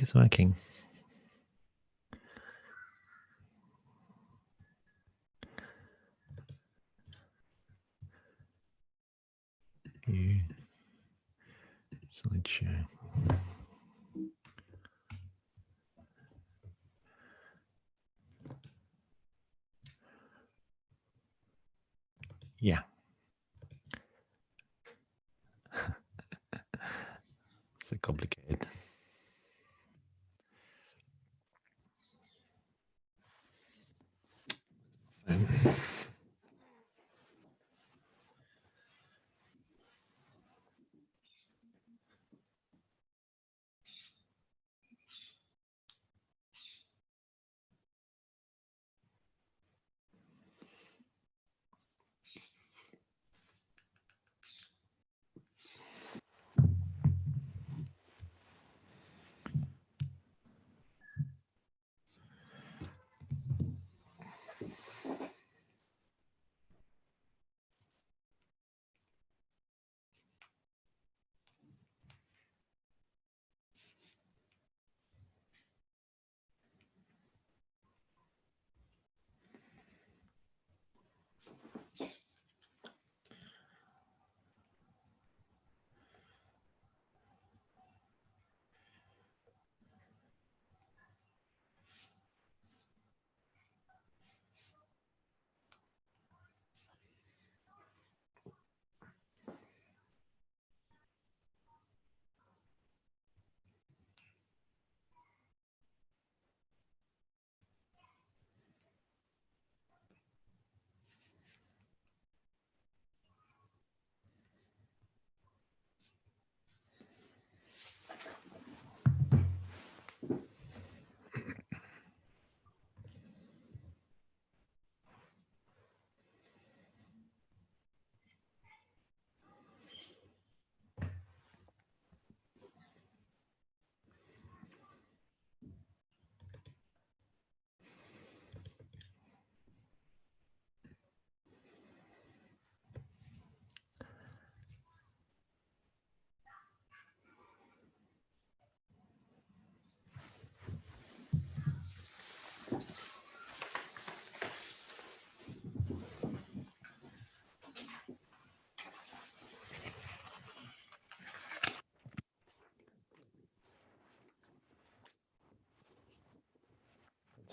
it's working. Slideshow. Yeah. So complicated.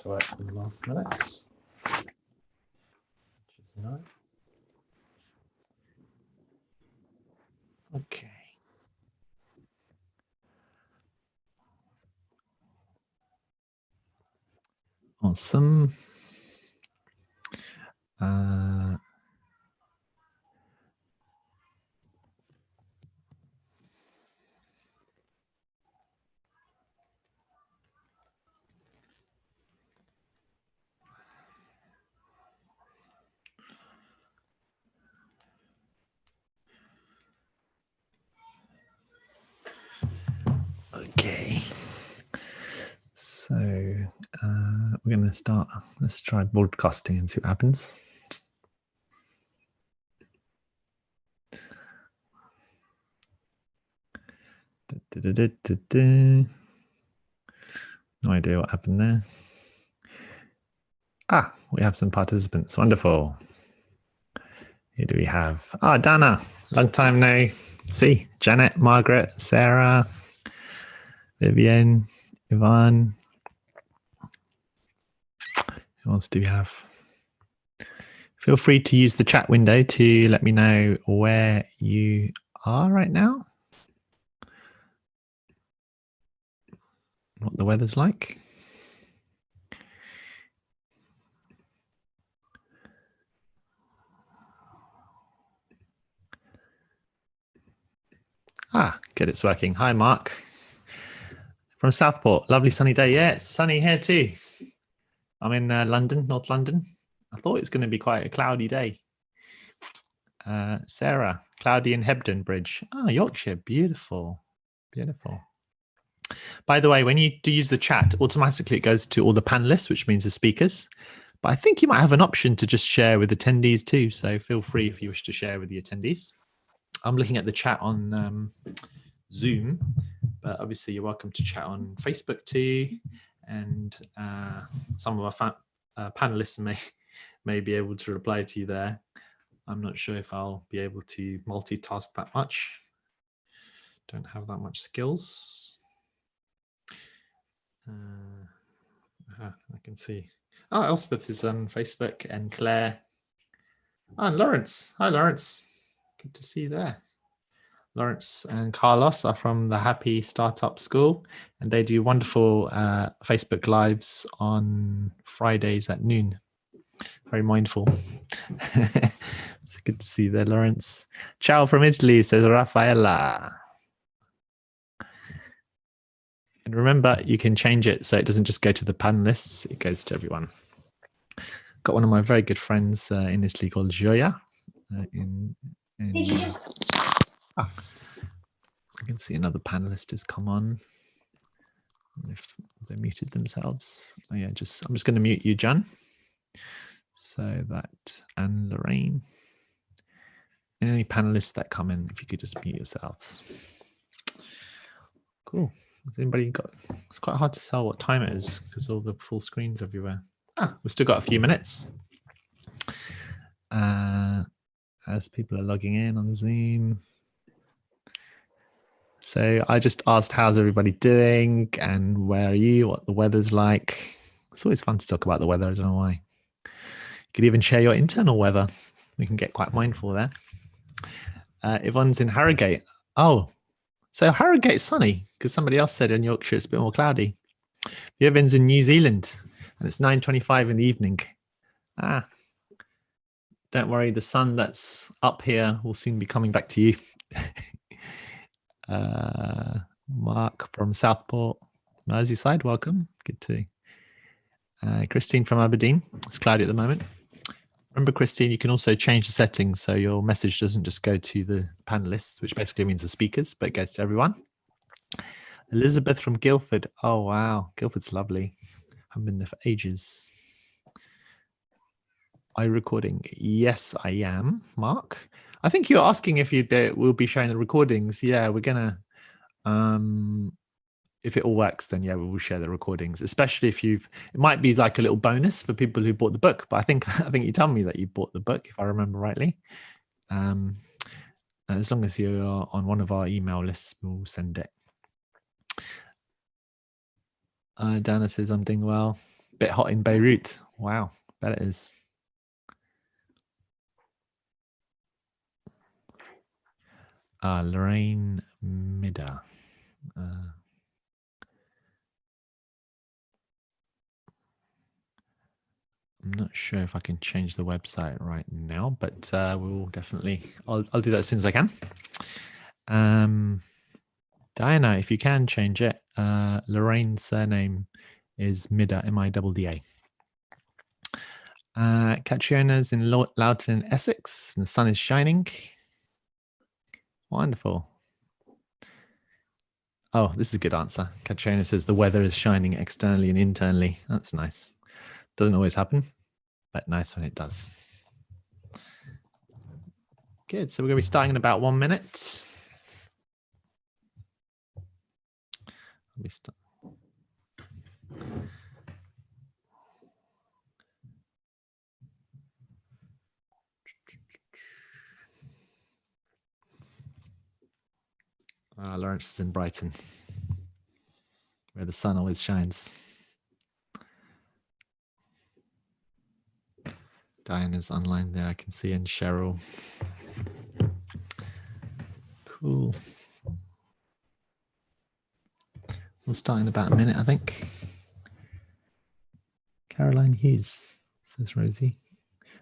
To work in the last minutes, which is nice. Okay. Awesome. Okay. So we're going to start. Let's try broadcasting and see what happens. No idea what happened there. Ah, we have some participants. Wonderful. Who do we have? Ah, Dana. Long time no see. Janet, Margaret, Sarah, Vivienne, Yvonne. Who else do we have? Feel free to use the chat window to let me know where you are right now. What the weather's like. Ah, good, it's working. Hi, Mark. From Southport, lovely sunny day. Yeah, it's sunny here too. I'm in London, North London. I thought it was going to be quite a cloudy day. Sarah, cloudy in Hebden Bridge. Oh, Yorkshire, beautiful, beautiful. By the way, when you do use the chat, automatically it goes to all the panelists, which means the speakers. But I think you might have an option to just share with attendees too. So feel free if you wish to share with the attendees. I'm looking at the chat on Zoom, but obviously you're welcome to chat on Facebook too. And some of our panelists may be able to reply to you there. I'm not sure if I'll be able to multitask that much. Don't have that much skills. I can see. Oh, Elspeth is on Facebook, and Claire. Oh, and Lawrence. Hi, Lawrence. Good to see you there. Lawrence and Carlos are from the Happy Startup School, and they do wonderful Facebook Lives on Fridays at noon. Very mindful. It's good to see you there, Lawrence. Ciao from Italy, says Raffaella. And remember, you can change it so it doesn't just go to the panelists, it goes to everyone. Got one of my very good friends in Italy called Gioia. I can see another panelist has come on. If they muted themselves. Oh yeah, I'm just going to mute you, John. So that, and Lorraine. And any panelists that come in, if you could just mute yourselves. Cool. Has anybody got, it's quite hard to tell what time it is because all the full screens everywhere. We've still got a few minutes. As people are logging in on Zoom. So I just asked, how's everybody doing? And where are you? What the weather's like? It's always fun to talk about the weather. I don't know why. You could even share your internal weather. We can get quite mindful there. Yvonne's in Harrogate. Oh, so Harrogate's sunny because somebody else said in Yorkshire it's a bit more cloudy. Yvonne's in New Zealand and it's 9:25 in the evening. Don't worry, the sun that's up here will soon be coming back to you. Mark from Southport, Merseyside, welcome. Good to. Christine from Aberdeen. It's cloudy at the moment. Remember, Christine, you can also change the settings so your message doesn't just go to the panelists, which basically means the speakers, but it goes to everyone. Elizabeth from Guildford. Oh, wow. Guildford's lovely. I've been there for ages. Are you recording? Yes, I am, Mark. I think you're asking if we'll be showing the recordings. Yeah, we're going to, if it all works, then yeah, we will share the recordings, especially if it might be like a little bonus for people who bought the book. But I think you told me that you bought the book, if I remember rightly. As long as you're on one of our email lists, we'll send it. Dana says, I'm doing well. Bit hot in Beirut. Wow, bet it is. Lorraine Midda. I'm not sure if I can change the website right now, but we'll definitely, I'll do that as soon as I can. Diana, if you can change it, Lorraine's surname is Midda, M-I-D-D-A. Catriona's in Loughton, Essex, and the sun is shining. Wonderful. Oh, this is a good answer. Catriona says the weather is shining externally and internally. That's nice. Doesn't always happen, but nice when it does. Good. So we're going to be starting in about 1 minute. Let me start. Lawrence is in Brighton, where the sun always shines. Diana's online there, I can see, and Cheryl. Cool. We'll start in about a minute, I think. Caroline Hughes, says Rosie.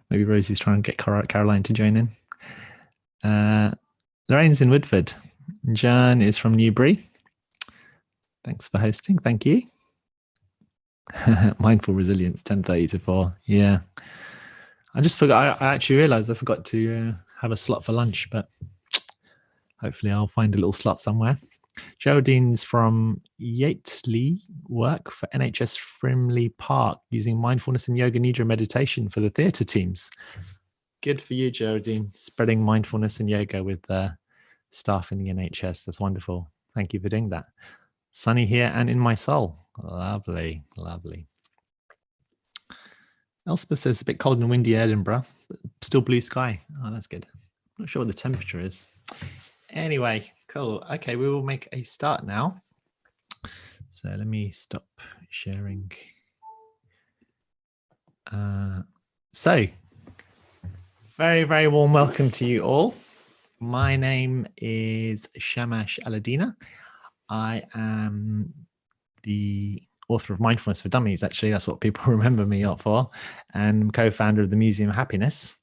Maybe Rosie's trying to get Caroline to join in. Lorraine's in Woodford. John is from Newbury. Thanks for hosting. Thank you. Mindful resilience, 10:30 to 4. Yeah. I just forgot. I actually realized I forgot to have a slot for lunch, but hopefully I'll find a little slot somewhere. Geraldine's from Yateley, work for NHS Frimley Park using mindfulness and yoga nidra meditation for the theatre teams. Good for you, Geraldine, spreading mindfulness and yoga with staff in the NHS. That's wonderful. Thank you for doing that. Sunny here and in my soul. Lovely, lovely. Elspeth says it's a bit cold and windy Edinburgh, but still blue sky. Oh, that's good. Not sure what the temperature is. Anyway, cool. Okay, we will make a start now. So let me stop sharing. So very, very warm welcome to you all. My name is Shamash Aladina. I am the author of Mindfulness for Dummies. Actually, that's what people remember me for, and co-founder of the Museum of Happiness.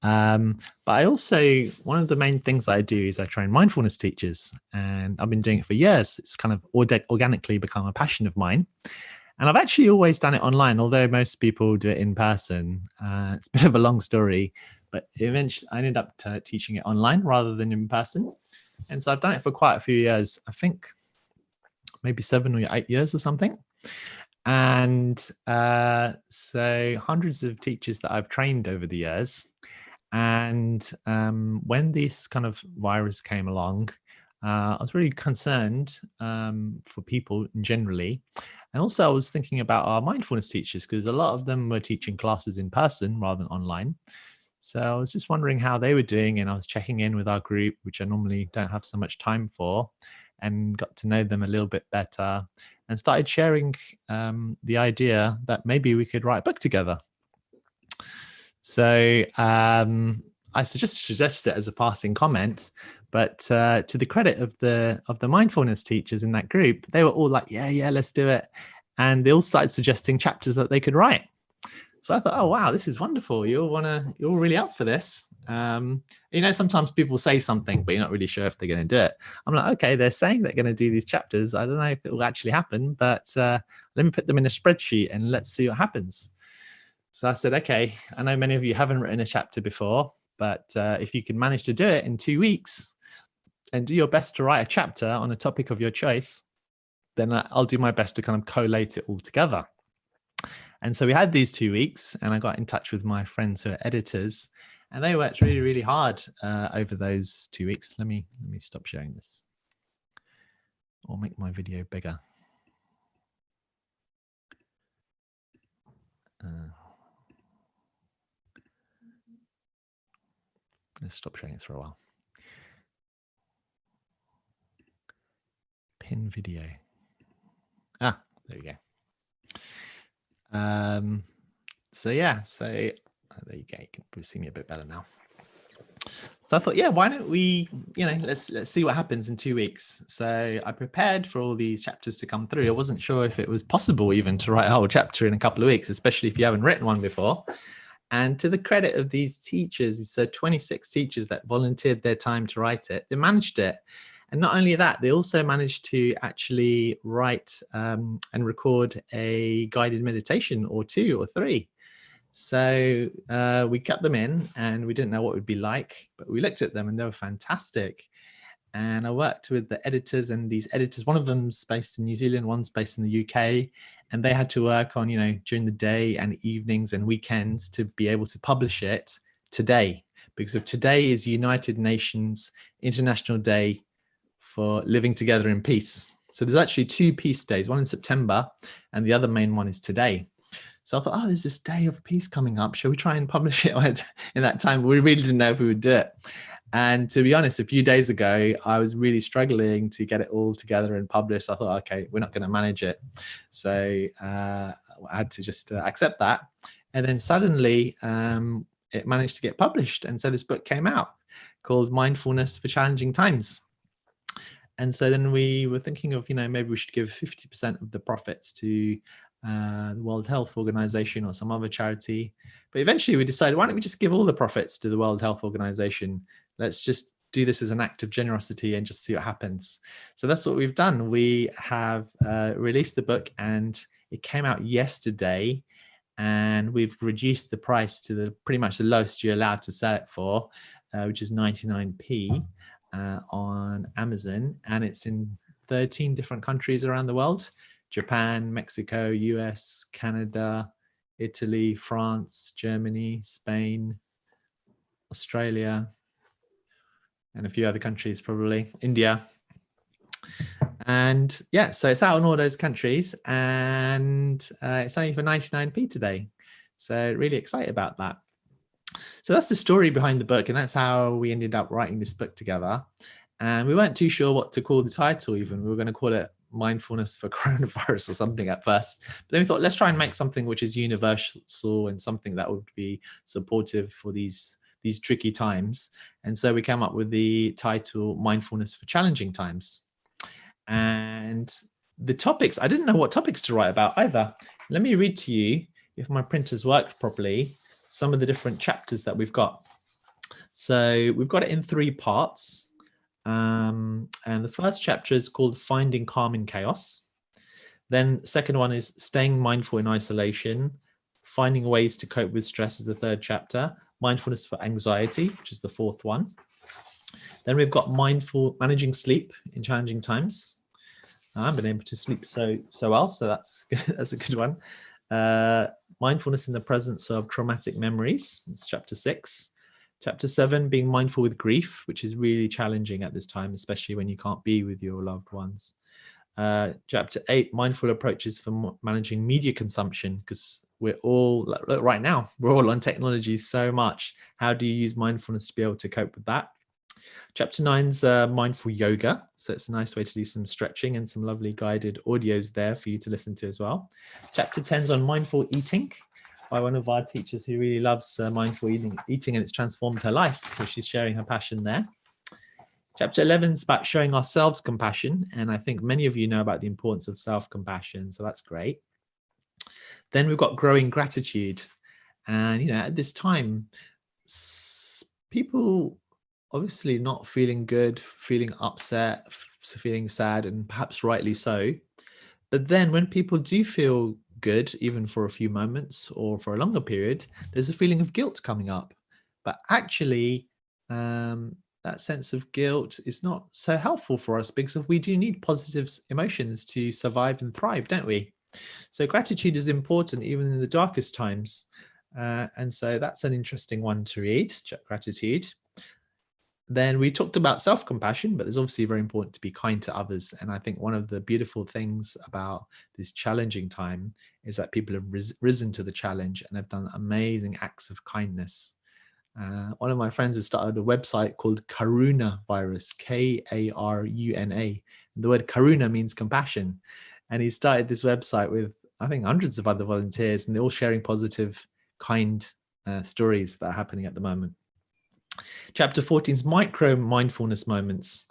But I also, one of the main things I do is I train mindfulness teachers, and I've been doing it for years. It's kind of organically become a passion of mine. And I've actually always done it online, although most people do it in person. It's a bit of a long story, but eventually I ended up teaching it online rather than in person. And so I've done it for quite a few years, I think maybe 7 or 8 years or something. And so hundreds of teachers that I've trained over the years. And when this kind of virus came along, I was really concerned for people generally. And also I was thinking about our mindfulness teachers, because a lot of them were teaching classes in person rather than online. So I was just wondering how they were doing, and I was checking in with our group, which I normally don't have so much time for, and got to know them a little bit better, and started sharing the idea that maybe we could write a book together. So I suggested it as a passing comment, but to the credit of the mindfulness teachers in that group, they were all like, yeah, let's do it. And they all started suggesting chapters that they could write. So I thought, oh, wow, this is wonderful. You're really up for this. Sometimes people say something, but you're not really sure if they're going to do it. I'm like, okay, they're saying they're going to do these chapters. I don't know if it will actually happen, but let me put them in a spreadsheet and let's see what happens. So I said, okay, I know many of you haven't written a chapter before, but if you can manage to do it in 2 weeks and do your best to write a chapter on a topic of your choice, then I'll do my best to kind of collate it all together. And so we had these 2 weeks, and I got in touch with my friends who are editors, and they worked really, really hard over those 2 weeks. Let me stop sharing this or make my video bigger. Let's stop sharing it for a while. Pin video. There we go. So yeah, there you go. You can see me a bit better now. So I thought, yeah, why don't we, let's see what happens in 2 weeks. So I prepared for all these chapters to come through. I wasn't sure if it was possible even to write a whole chapter in a couple of weeks, especially if you haven't written one before. And to the credit of these teachers, so 26 teachers that volunteered their time to write it, they managed it. And not only that, they also managed to actually write and record a guided meditation or 2 or 3. So we cut them in, and we didn't know what it would be like, but we looked at them and they were fantastic. And I worked with the editors, and these editors, one of them's based in New Zealand, one's based in the UK, and they had to work on, during the day and evenings and weekends to be able to publish it today, because of today is United Nations International Day for Living Together in Peace. So there's actually 2 peace days, one in September, and the other main one is today. So I thought, there's this day of peace coming up. Shall we try and publish it in that time? We really didn't know if we would do it. And to be honest, a few days ago, I was really struggling to get it all together and published. I thought, okay, we're not going to manage it. So I had to just accept that. And then suddenly it managed to get published. And so this book came out called Mindfulness for Challenging Times. And so then we were thinking of, maybe we should give 50% of the profits to the World Health Organization or some other charity. But eventually we decided, why don't we just give all the profits to the World Health Organization? Let's just do this as an act of generosity and just see what happens. So that's what we've done. We have released the book, and it came out yesterday, and we've reduced the price to pretty much the lowest you're allowed to sell it for, which is 99p on Amazon, and it's in 13 different countries around the world. Japan, Mexico, US, Canada, Italy, France, Germany, Spain, Australia, and a few other countries, probably India. And yeah, so it's out in all those countries, and it's only for 99p today. So really excited about that. So that's the story behind the book, and that's how we ended up writing this book together. And we weren't too sure what to call the title even. We were going to call it Mindfulness for Coronavirus or something at first. But then we thought, let's try and make something which is universal and something that would be supportive for these tricky times. And so we came up with the title Mindfulness for Challenging Times. And the topics, I didn't know what topics to write about either. Let me read to you, if my printers worked properly, some of the different chapters that we've got. So we've got it in 3 parts. And the first chapter is called Finding Calm in Chaos. Then the second one is Staying Mindful in Isolation. Finding Ways to Cope with Stress is the 3rd chapter. Mindfulness for Anxiety, which is the 4th one. Then we've got Managing Sleep in Challenging Times. I've been able to sleep so well, so that's that's a good one. Mindfulness in the Presence of Traumatic Memories. It's chapter 6. Chapter 7, Being Mindful with Grief, which is really challenging at this time, especially when you can't be with your loved ones. Chapter 8, Mindful Approaches for Managing Media Consumption, because we're all, look, right now, we're all on technology so much. How do you use mindfulness to be able to cope with that? Chapter 9's Mindful Yoga. So it's a nice way to do some stretching and some lovely guided audios there for you to listen to as well. Chapter 10's on Mindful Eating by one of our teachers who really loves mindful eating, and it's transformed her life. So she's sharing her passion there. Chapter 11 is about showing ourselves compassion. And I think many of you know about the importance of self-compassion. So that's great. Then we've got Growing Gratitude. And, at this time, people obviously not feeling good, feeling upset, feeling sad, and perhaps rightly so. But then when people do feel good, even for a few moments or for a longer period, there's a feeling of guilt coming up. But actually, that sense of guilt is not so helpful for us, because we do need positive emotions to survive and thrive, don't we? So gratitude is important even in the darkest times. And so that's an interesting one to read, gratitude. Then we talked about self-compassion, but it's obviously very important to be kind to others. And I think one of the beautiful things about this challenging time is that people have risen to the challenge and have done amazing acts of kindness. One of my friends has started a website called Karuna Virus, Karuna. The word Karuna means compassion. And he started this website with, I think, hundreds of other volunteers, and they're all sharing positive, kind stories that are happening at the moment. Chapter 14 is Micro Mindfulness Moments.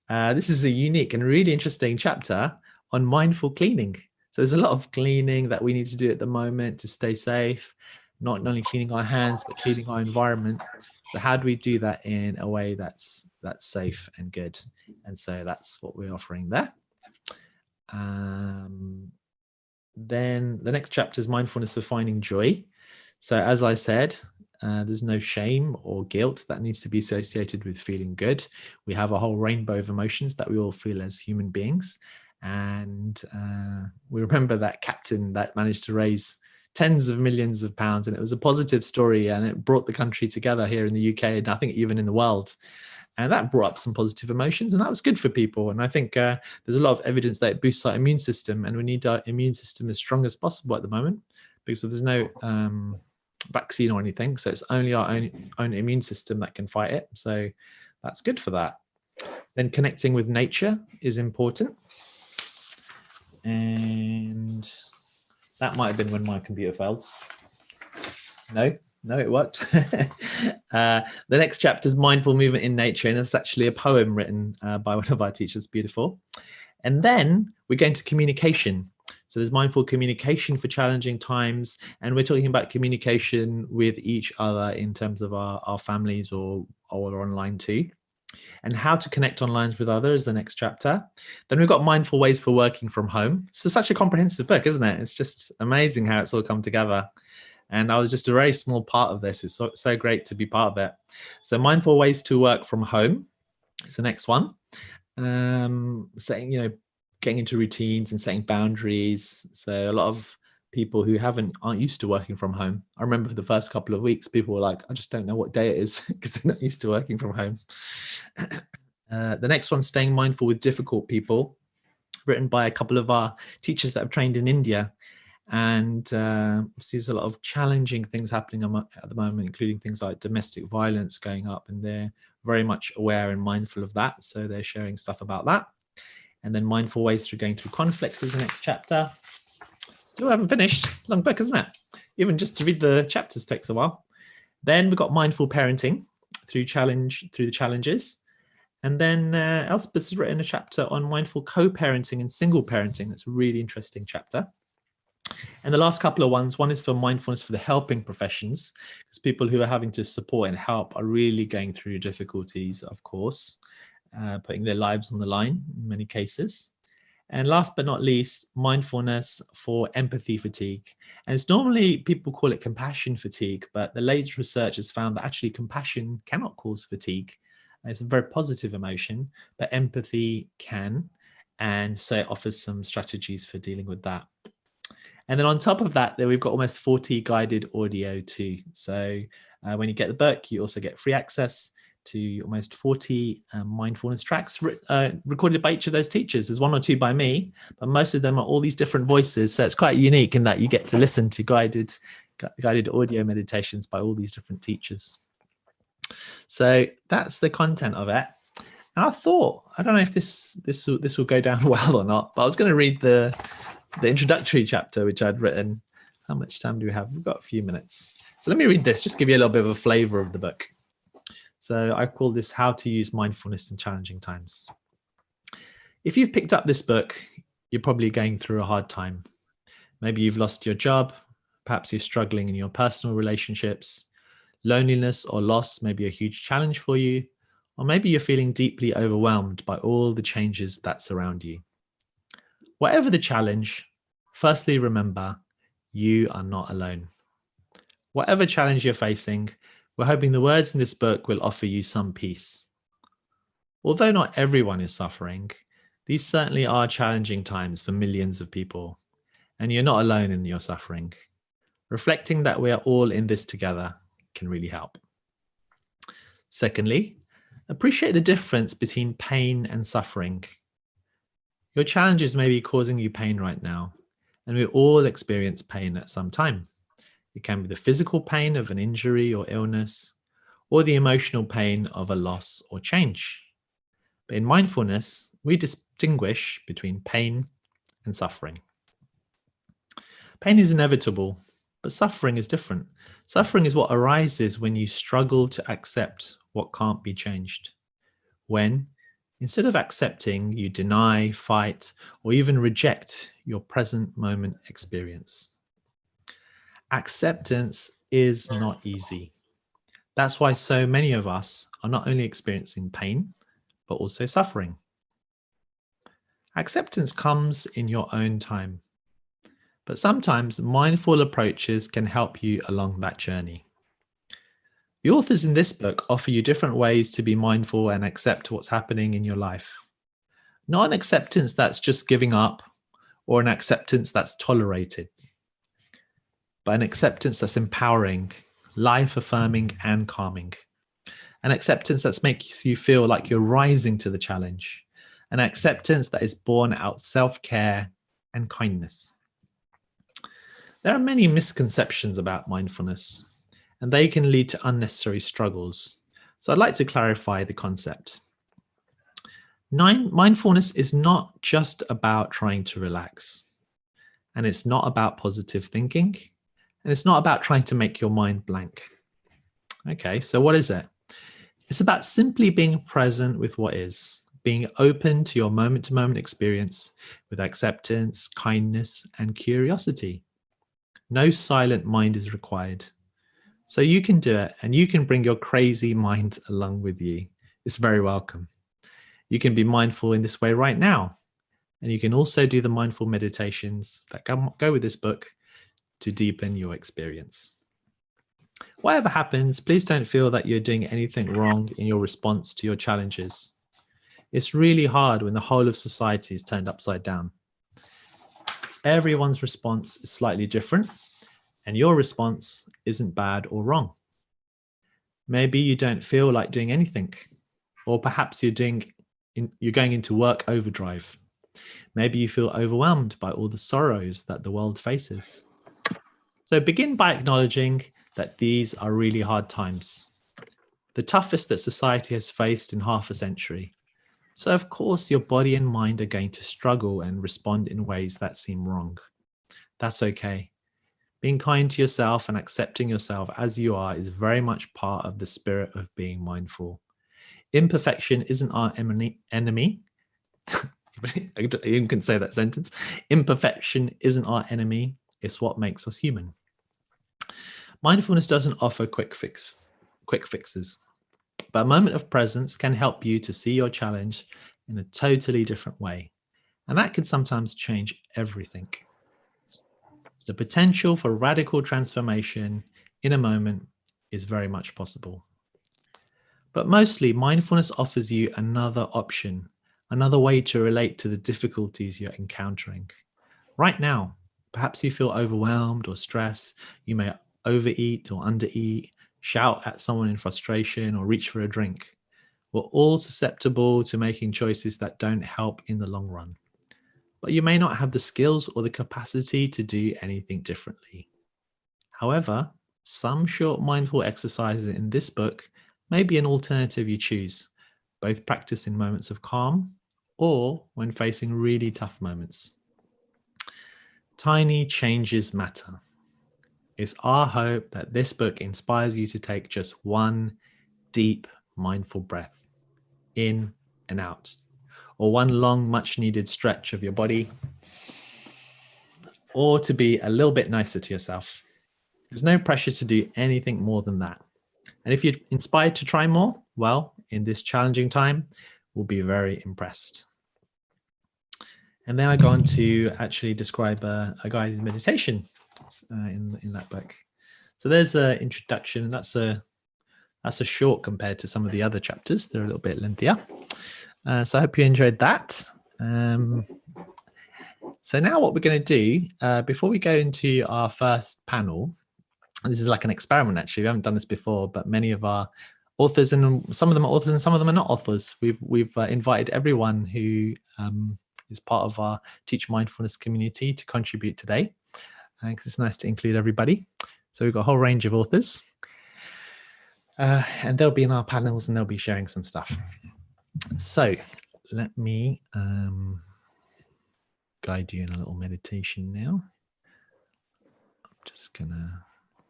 This is a unique and really interesting chapter on mindful cleaning. So there's a lot of cleaning that we need to do at the moment to stay safe, not only cleaning our hands, but cleaning our environment. So how do we do that in a way that's safe and good? And so that's what we're offering there. Then the next chapter is Mindfulness for Finding Joy. So as I said, there's no shame or guilt that needs to be associated with feeling good. We have a whole rainbow of emotions that we all feel as human beings. And we remember that captain that managed to raise tens of millions of pounds, and it was a positive story, and it brought the country together here in the UK, and I think even in the world. And that brought up some positive emotions, and that was good for people. And I think there's a lot of evidence that it boosts our immune system, and we need our immune system as strong as possible at the moment, because there's no vaccine or anything. So it's only our own immune system that can fight it. So that's good for that. Then connecting with nature is important. And that might have been when my computer failed. No, it worked. The next chapter is Mindful Movement in Nature, and it's actually a poem written by one of our teachers. Beautiful. And then we're going to communication. So there's mindful communication for challenging times, and we're talking about communication with each other in terms of our families or online too. And how to connect online with others, the next chapter. Then we've got Mindful Ways for Working from Home. So such a comprehensive book, isn't it? It's just amazing how it's all come together. And I was just a very small part of this. It's so great to be part of it. So Mindful Ways to Work from Home is the next one. Saying, getting into routines and setting boundaries. So a lot of people who aren't used to working from home. I remember for the first couple of weeks, people were like, I just don't know what day it is, because they're not used to working from home. The next one, Staying Mindful with Difficult People. written by a couple of our teachers that have trained in India. And there's a lot of challenging things happening at the moment, including things like domestic violence going up, and they're very much aware and mindful of that. So they're sharing stuff about that. And then mindful ways through going through conflict is the next chapter. Still haven't finished. Long book, isn't it? Even just to read the chapters takes a while. Then we've got mindful parenting through the challenges. And then Elspeth has written a chapter on mindful co-parenting and single parenting. That's a really interesting chapter. And the last couple of ones, one is for mindfulness for the helping professions, because people who are having to support and help are really going through difficulties, of course, putting their lives on the line in many cases. And last but not least, mindfulness for empathy fatigue. And it's normally, people call it compassion fatigue, but the latest research has found that actually compassion cannot cause fatigue. It's a very positive emotion, but empathy can. And so it offers some strategies for dealing with that. And then on top of that, we've got almost 40 guided audio too. So when you get the book, you also get free access to almost 40 mindfulness tracks recorded by each of those teachers. There's one or two by me, but most of them are all these different voices. So it's quite unique in that you get to listen to guided audio meditations by all these different teachers. So that's the content of it. And I thought, I don't know if this will go down well or not, but I was going to read the introductory chapter, which I'd written. How much time do we have? We've got a few minutes. So let me read this, just give you a little bit of a flavor of the book. So I call this How to Use Mindfulness in Challenging Times. If you've picked up this book, you're probably going through a hard time. Maybe you've lost your job. Perhaps you're struggling in your personal relationships. Loneliness or loss may be a huge challenge for you. Or maybe you're feeling deeply overwhelmed by all the changes that surround you. Whatever the challenge, firstly, remember, you are not alone. Whatever challenge you're facing, we're hoping the words in this book will offer you some peace. Although not everyone is suffering, these certainly are challenging times for millions of people, and you're not alone in your suffering. Reflecting that we are all in this together can really help. Secondly, appreciate the difference between pain and suffering. Your challenges may be causing you pain right now, and we all experience pain at some time. It can be the physical pain of an injury or illness, or the emotional pain of a loss or change. But in mindfulness, we distinguish between pain and suffering. Pain is inevitable, but suffering is different. Suffering is what arises when you struggle to accept what can't be changed. When, instead of accepting, you deny, fight, or even reject your present moment experience. Acceptance is not easy. That's why so many of us are not only experiencing pain, but also suffering. Acceptance comes in your own time, but sometimes mindful approaches can help you along that journey. The authors in this book offer you different ways to be mindful and accept what's happening in your life. Not an acceptance that's just giving up or an acceptance that's tolerated, but an acceptance that's empowering, life-affirming, and calming. An acceptance that makes you feel like you're rising to the challenge. An acceptance that is born out self-care and kindness. There are many misconceptions about mindfulness, and they can lead to unnecessary struggles. So I'd like to clarify the concept. Mindfulness is not just about trying to relax, and it's not about positive thinking, and it's not about trying to make your mind blank. Okay, so what is it? It's about simply being present with what is, being open to your moment-to-moment experience with acceptance, kindness, and curiosity. No silent mind is required. So you can do it, and you can bring your crazy mind along with you. It's very welcome. You can be mindful in this way right now. And you can also do the mindful meditations that go with this book to deepen your experience. Whatever happens, please don't feel that you're doing anything wrong in your response to your challenges. It's really hard when the whole of society is turned upside down. Everyone's response is slightly different, and your response isn't bad or wrong. Maybe you don't feel like doing anything, or perhaps you're going into work overdrive. Maybe you feel overwhelmed by all the sorrows that the world faces. So begin by acknowledging that these are really hard times, the toughest that society has faced in half a century. So of course, your body and mind are going to struggle and respond in ways that seem wrong. That's okay. Being kind to yourself and accepting yourself as you are is very much part of the spirit of being mindful. Imperfection isn't our enemy. I even can say that sentence. Imperfection isn't our enemy. It's what makes us human. Mindfulness doesn't offer quick fixes, but a moment of presence can help you to see your challenge in a totally different way. And that can sometimes change everything. The potential for radical transformation in a moment is very much possible. But mostly, mindfulness offers you another option, another way to relate to the difficulties you're encountering. Right now, perhaps you feel overwhelmed or stressed. You may overeat or undereat, shout at someone in frustration, or reach for a drink. We're all susceptible to making choices that don't help in the long run. But you may not have the skills or the capacity to do anything differently. However, some short mindful exercises in this book may be an alternative you choose, both practiced in moments of calm or when facing really tough moments. Tiny changes matter. It's our hope that this book inspires you to take just one deep, mindful breath in and out, or one long, much needed stretch of your body, or to be a little bit nicer to yourself. There's no pressure to do anything more than that. And if you're inspired to try more, well, in this challenging time, we'll be very impressed. And then I go on to actually describe a guided meditation in that book. So there's an introduction. That's a short compared to some of the other chapters. They're a little bit lengthier. So I hope you enjoyed that. So now what we're going to do, before we go into our first panel, this is like an experiment actually. We haven't done this before, but many of our authors, and some of them are authors and some of them are not authors. We've invited everyone who is part of our Teach Mindfulness community to contribute today, because it's nice to include everybody. So we've got a whole range of authors, and they'll be in our panels and they'll be sharing some stuff. So let me guide you in a little meditation now. I'm just gonna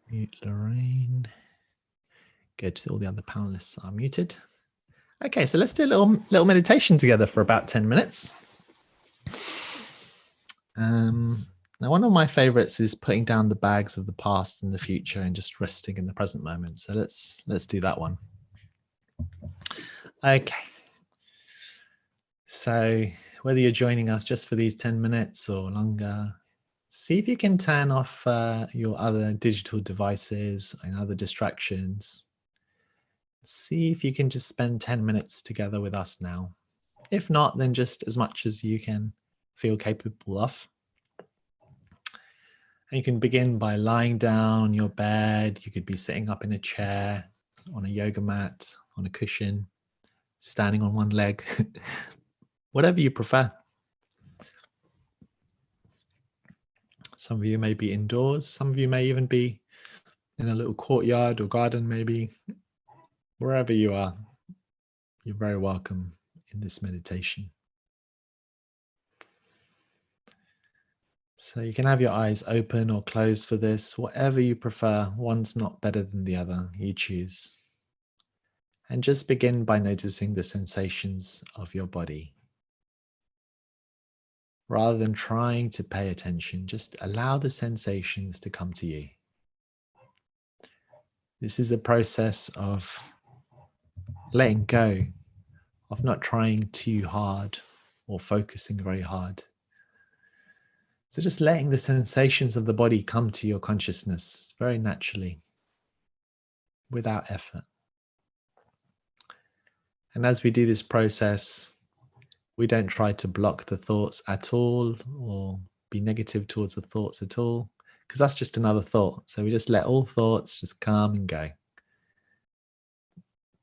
mute Lorraine. Go to all the other panelists are muted. Okay, so let's do a little meditation together for about 10 minutes. Now, one of my favorites is putting down the bags of the past and the future and just resting in the present moment. So let's do that one. Okay. So whether you're joining us just for these 10 minutes or longer, see if you can turn off your other digital devices and other distractions. See if you can just spend 10 minutes together with us now. If not, then just as much as you can feel capable of. And you can begin by lying down on your bed. You could be sitting up in a chair, on a yoga mat, on a cushion, standing on one leg, whatever you prefer. Some of you may be indoors. Some of you may even be in a little courtyard or garden, maybe. Wherever you are, you're very welcome in this meditation. So you can have your eyes open or closed for this, whatever you prefer. One's not better than the other, you choose. And just begin by noticing the sensations of your body. Rather than trying to pay attention, just allow the sensations to come to you. This is a process of letting go, of not trying too hard or focusing very hard. So just letting the sensations of the body come to your consciousness very naturally, without effort. And as we do this process, we don't try to block the thoughts at all or be negative towards the thoughts at all, because that's just another thought. So we just let all thoughts just come and go.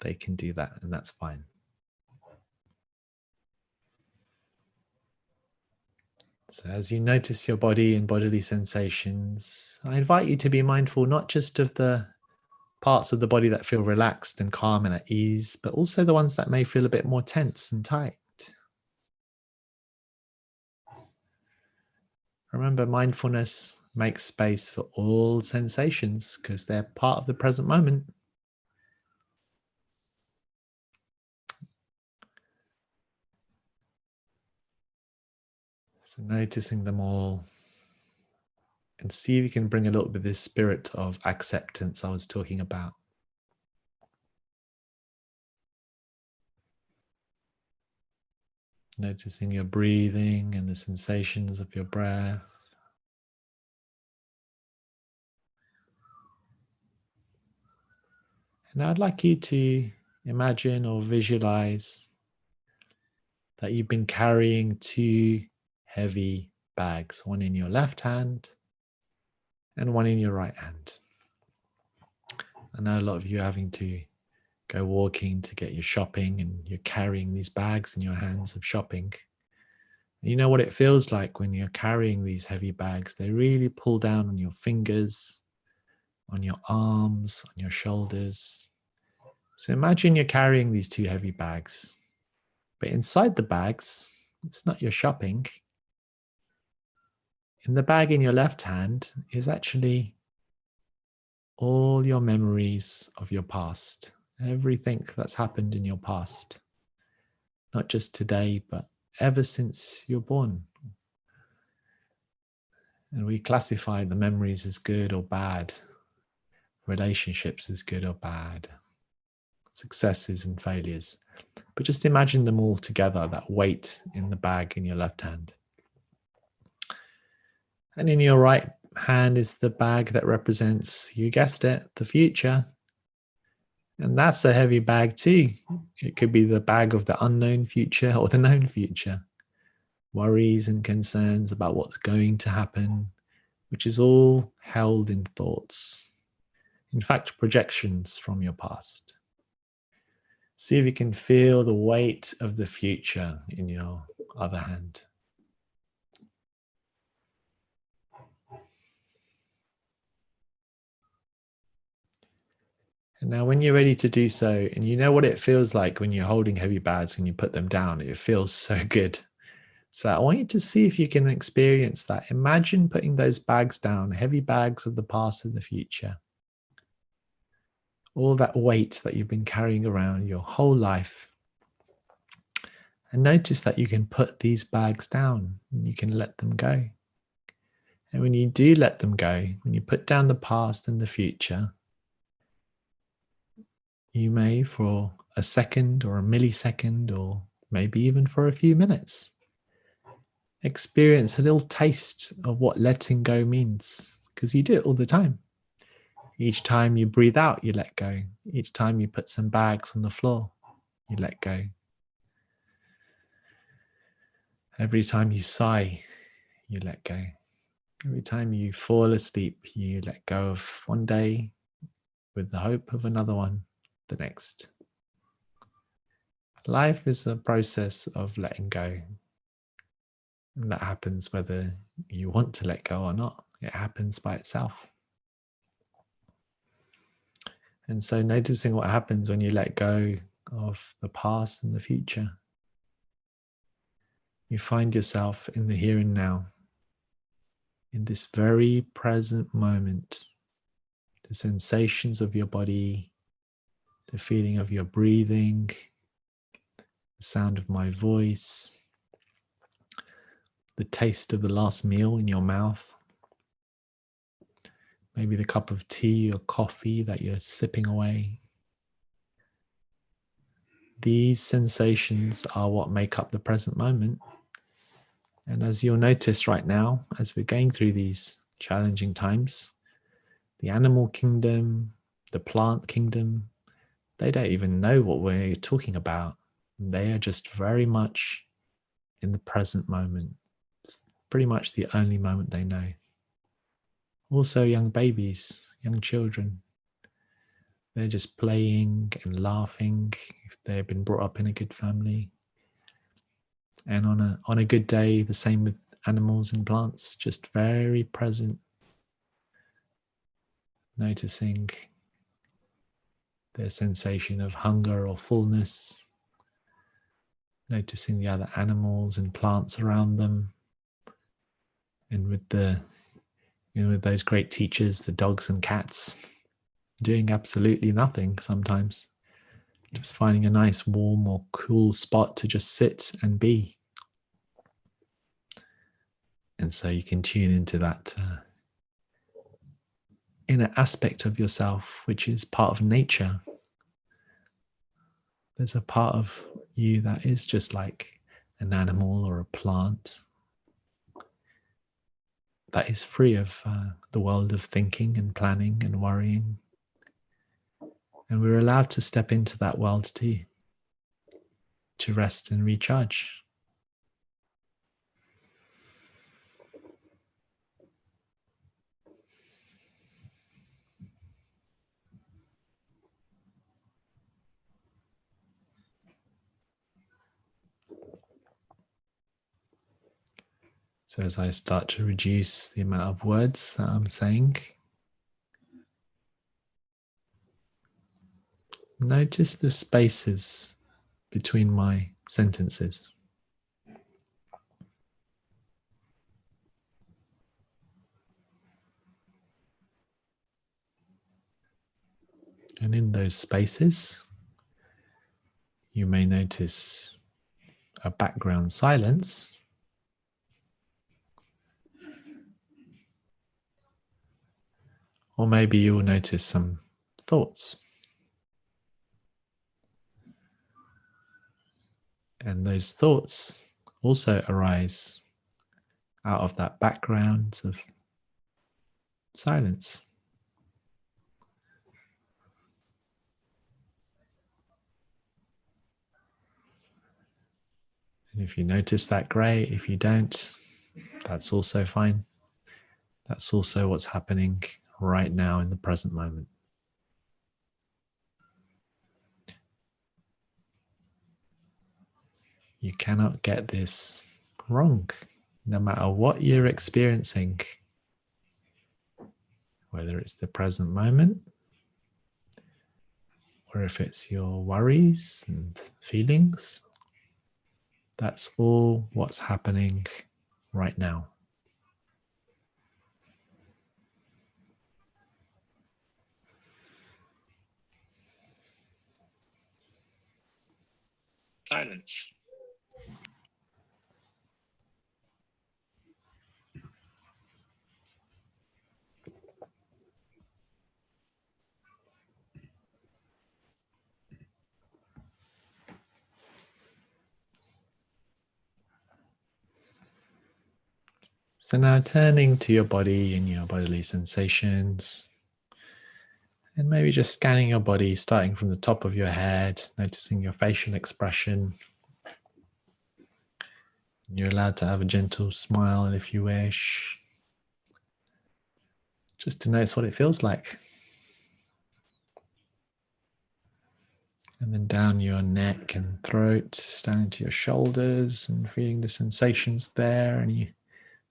They can do that, and that's fine. So as you notice your body and bodily sensations, I invite you to be mindful not just of the parts of the body that feel relaxed and calm and at ease, but also the ones that may feel a bit more tense and tight. Remember, mindfulness makes space for all sensations because they're part of the present moment. So noticing them all, and see if you can bring a little bit of this spirit of acceptance I was talking about. Noticing your breathing and the sensations of your breath. And I'd like you to imagine or visualize that you've been carrying two heavy bags, one in your left hand and one in your right hand. I know a lot of you are having to go walking to get your shopping and you're carrying these bags in your hands of shopping. You know what it feels like when you're carrying these heavy bags. They really pull down on your fingers, on your arms, on your shoulders. So imagine you're carrying these two heavy bags, but inside the bags, it's not your shopping. In the bag in your left hand is actually all your memories of your past, everything that's happened in your past, not just today, but ever since you're born. And we classify the memories as good or bad, relationships as good or bad, successes and failures. But just imagine them all together, that weight in the bag in your left hand. And in your right hand is the bag that represents, you guessed it, the future. And that's a heavy bag too. It could be the bag of the unknown future or the known future. Worries and concerns about what's going to happen, which is all held in thoughts. In fact, projections from your past. See if you can feel the weight of the future in your other hand. And now when you're ready to do so, and you know what it feels like when you're holding heavy bags and you put them down, it feels so good. So I want you to see if you can experience that. Imagine putting those bags down, heavy bags of the past and the future. All that weight that you've been carrying around your whole life. And notice that you can put these bags down and you can let them go. And when you do let them go, when you put down the past and the future, you may, for a second or a millisecond, or maybe even for a few minutes, experience a little taste of what letting go means, because you do it all the time. Each time you breathe out, you let go. Each time you put some bags on the floor, you let go. Every time you sigh, you let go. Every time you fall asleep, you let go of one day with the hope of another one the next. Life is a process of letting go. And that happens whether you want to let go or not. It happens by itself. And so noticing what happens when you let go of the past and the future. You find yourself in the here and now, in this very present moment. The sensations of your body, the feeling of your breathing, the sound of my voice, the taste of the last meal in your mouth, maybe the cup of tea or coffee that you're sipping away. These sensations are what make up the present moment. And as you'll notice right now, as we're going through these challenging times, the animal kingdom, the plant kingdom, they don't even know what we're talking about. They are just very much in the present moment. It's pretty much the only moment they know. Also young babies, young children, they're just playing and laughing if they've been brought up in a good family. And on a good day, the same with animals and plants, just very present, noticing their sensation of hunger or fullness, noticing the other animals and plants around them, and with with those great teachers, the dogs and cats, doing absolutely nothing sometimes, just finding a nice warm or cool spot to just sit and be. And so you can tune into that inner aspect of yourself, which is part of nature. There's a part of you that is just like an animal or a plant, that is free of the world of thinking and planning and worrying. And we're allowed to step into that world to rest and recharge. So as I start to reduce the amount of words that I'm saying, notice the spaces between my sentences. And in those spaces, you may notice a background silence, or maybe you will notice some thoughts. And those thoughts also arise out of that background of silence. And if you notice that, great. If you don't, that's also fine. That's also what's happening right now in the present moment. You cannot get this wrong, no matter what you're experiencing, whether it's the present moment, or if it's your worries and feelings. That's all what's happening right now. Silence. So now turning to your body and your bodily sensations, and maybe just scanning your body, starting from the top of your head, noticing your facial expression. You're allowed to have a gentle smile if you wish, just to notice what it feels like. And then down your neck and throat, down into your shoulders, and feeling the sensations there, and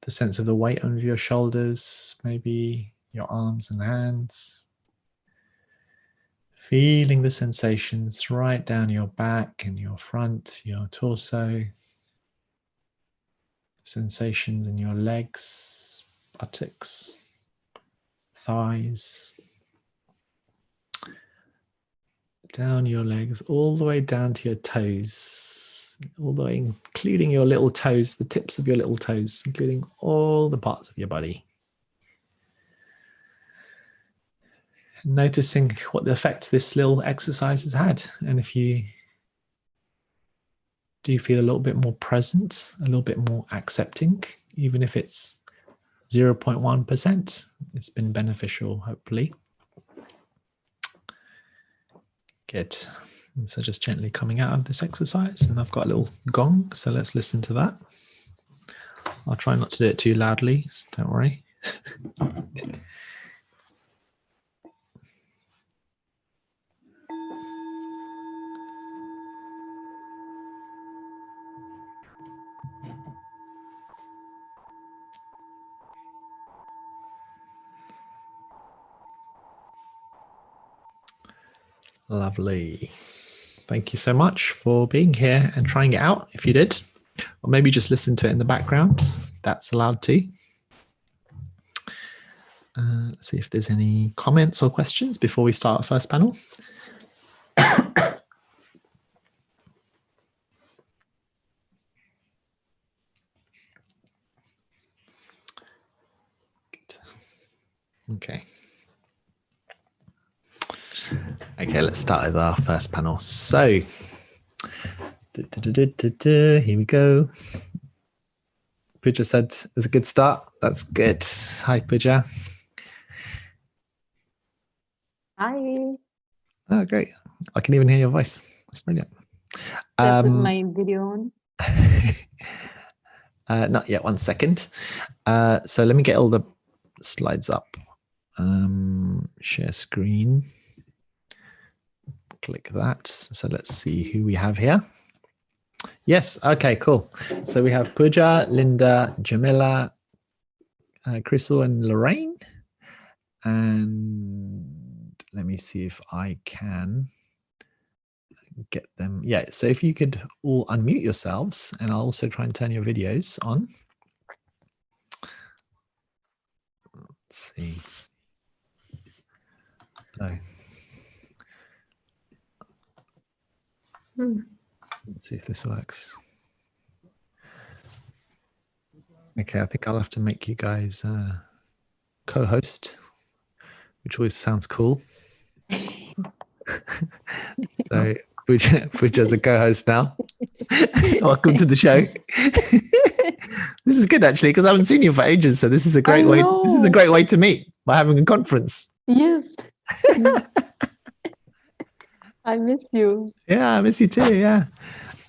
the sense of the weight under your shoulders, maybe your arms and hands. Feeling the sensations right down your back and your front, your torso. Sensations in your legs, buttocks, thighs. Down your legs, all the way down to your toes, all the way, including your little toes, the tips of your little toes, including all the parts of your body. Noticing what the effect this little exercise has had. And if you do feel a little bit more present, a little bit more accepting, even if it's 0.1%, it's been beneficial, hopefully. Good. And so just gently coming out of this exercise, and I've got a little gong, so let's listen to that. I'll try not to do it too loudly, so don't worry. Lovely. Thank you so much for being here and trying it out if you did. Or maybe just listen to it in the background. That's allowed too. Let's see if there's any comments or questions before we start our first panel. Okay. Okay, let's start with our first panel. So, here we go. Pooja said it's a good start. That's good. Hi, Pooja. Hi. Oh, great. I can even hear your voice. That's brilliant. Let's put my video on. Not yet. 1 second. So let me get all the slides up. Share screen. Click that. So let's see who we have here. Yes. Okay, cool. So we have Pooja, Linda, Jamila, Crystal, and Lorraine. And let me see if I can get them. Yeah. So if you could all unmute yourselves, and I'll also try and turn your videos on. Let's see. Oh. Let's see if this works. Okay, I think I'll have to make you guys co-host, which always sounds cool. So Pooja's a co-host now. Welcome to the show. This is good actually, because I haven't seen you for ages. So this is a great way. This is a great way to meet by having a conference. Yes. I miss you. Yeah, I miss you too. Yeah.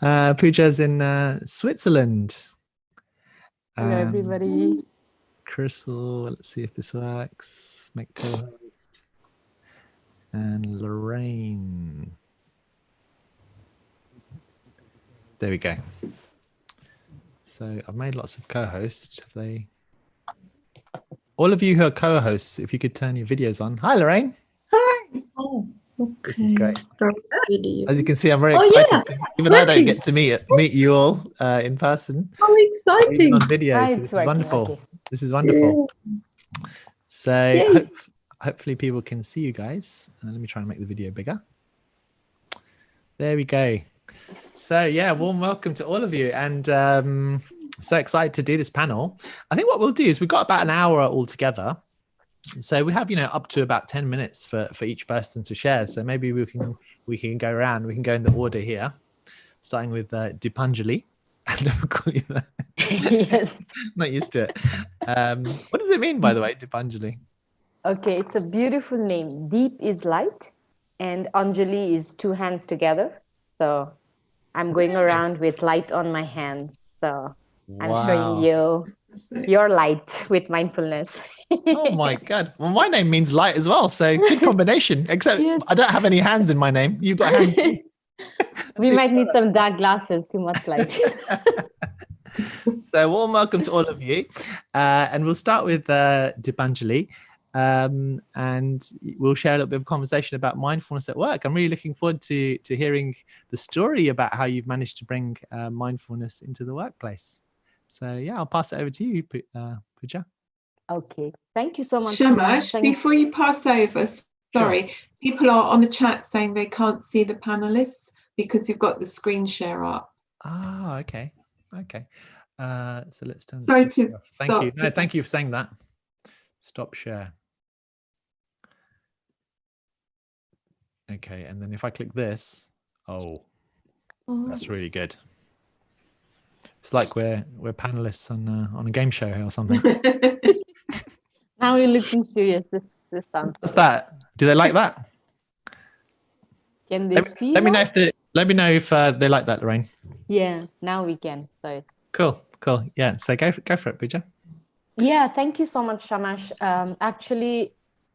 Pooja's in Switzerland. Hello, everybody. Crystal, let's see if this works. Make co-host. And Lorraine. There we go. So I've made lots of co-hosts. Have they? All of you who are co-hosts, if you could turn your videos on. Hi, Lorraine. Hi. Oh, okay. This is great. Video. As you can see, I'm very excited. Yeah, even I don't get to meet you all in person. How exciting! On video, so this is wonderful. Okay. This is wonderful. Yeah. So hopefully people can see you guys. Let me try and make the video bigger. There we go. So yeah, warm welcome to all of you, and so excited to do this panel. I think what we'll do is we've got about an hour all together. So we have, up to about 10 minutes for each person to share. So maybe we can go around. We can go in the order here, starting with Dipanjali. I never call you that. Yes. Not used to it. What does it mean, by the way, Dipanjali? Okay, it's a beautiful name. Deep is light, and Anjali is two hands together. So I'm going around with light on my hands. So I'm showing you your light with mindfulness. Oh my God. Well, my name means light as well. So good combination, except yes. I don't have any hands in my name. You've got hands. We might need some dark glasses, too much light. So warm welcome to all of you. And we'll start with Dipanjali. And we'll share a little bit of conversation about mindfulness at work. I'm really looking forward to hearing the story about how you've managed to bring mindfulness into the workplace. So yeah, I'll pass it over to you, Pooja. Okay, thank you so much. Shamash, before you pass over, sorry, sure. People are on the chat saying they can't see the panelists because you've got the screen share up. Ah, okay. Okay. So let's turn Sorry to off. Thank you. No, thank you for saying that. Stop share. Okay, and then if I click this, that's really good. It's like we're panelists on a game show or something. Now we're looking serious. This sounds. What's that? Do they like that? Can they see? Let me know if they like that, Lorraine. Yeah, now we can. Sorry. Cool. Yeah. So go for it, Pooja. Yeah, thank you so much, Shamash. Actually,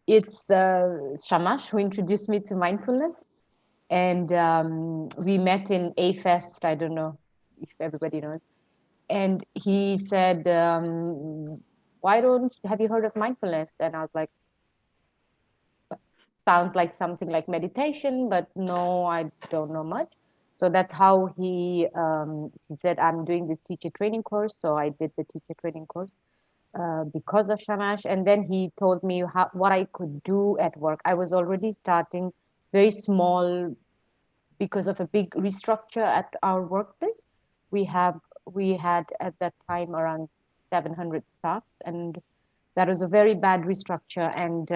it's Shamash who introduced me to mindfulness, and we met in A-Fest. I don't know if everybody knows. And he said, have you heard of mindfulness? And I was like, sounds like something like meditation, but no, I don't know much. So that's how he said, I'm doing this teacher training course. So I did the teacher training course because of Shamash. And then he told me what I could do at work. I was already starting very small because of a big restructure at our workplace. We had at that time around 700 staffs, and that was a very bad restructure. And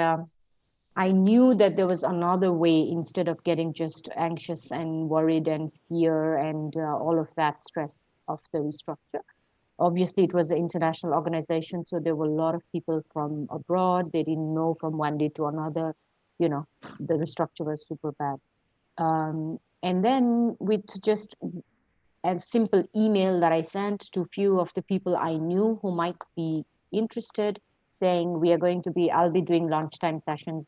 I knew that there was another way instead of getting just anxious and worried and fear and all of that stress of the restructure. Obviously, it was an international organization, so there were a lot of people from abroad. They didn't know from one day to another, the restructure was super bad. And then with just a simple email that I sent to a few of the people I knew who might be interested, saying I'll be doing lunchtime sessions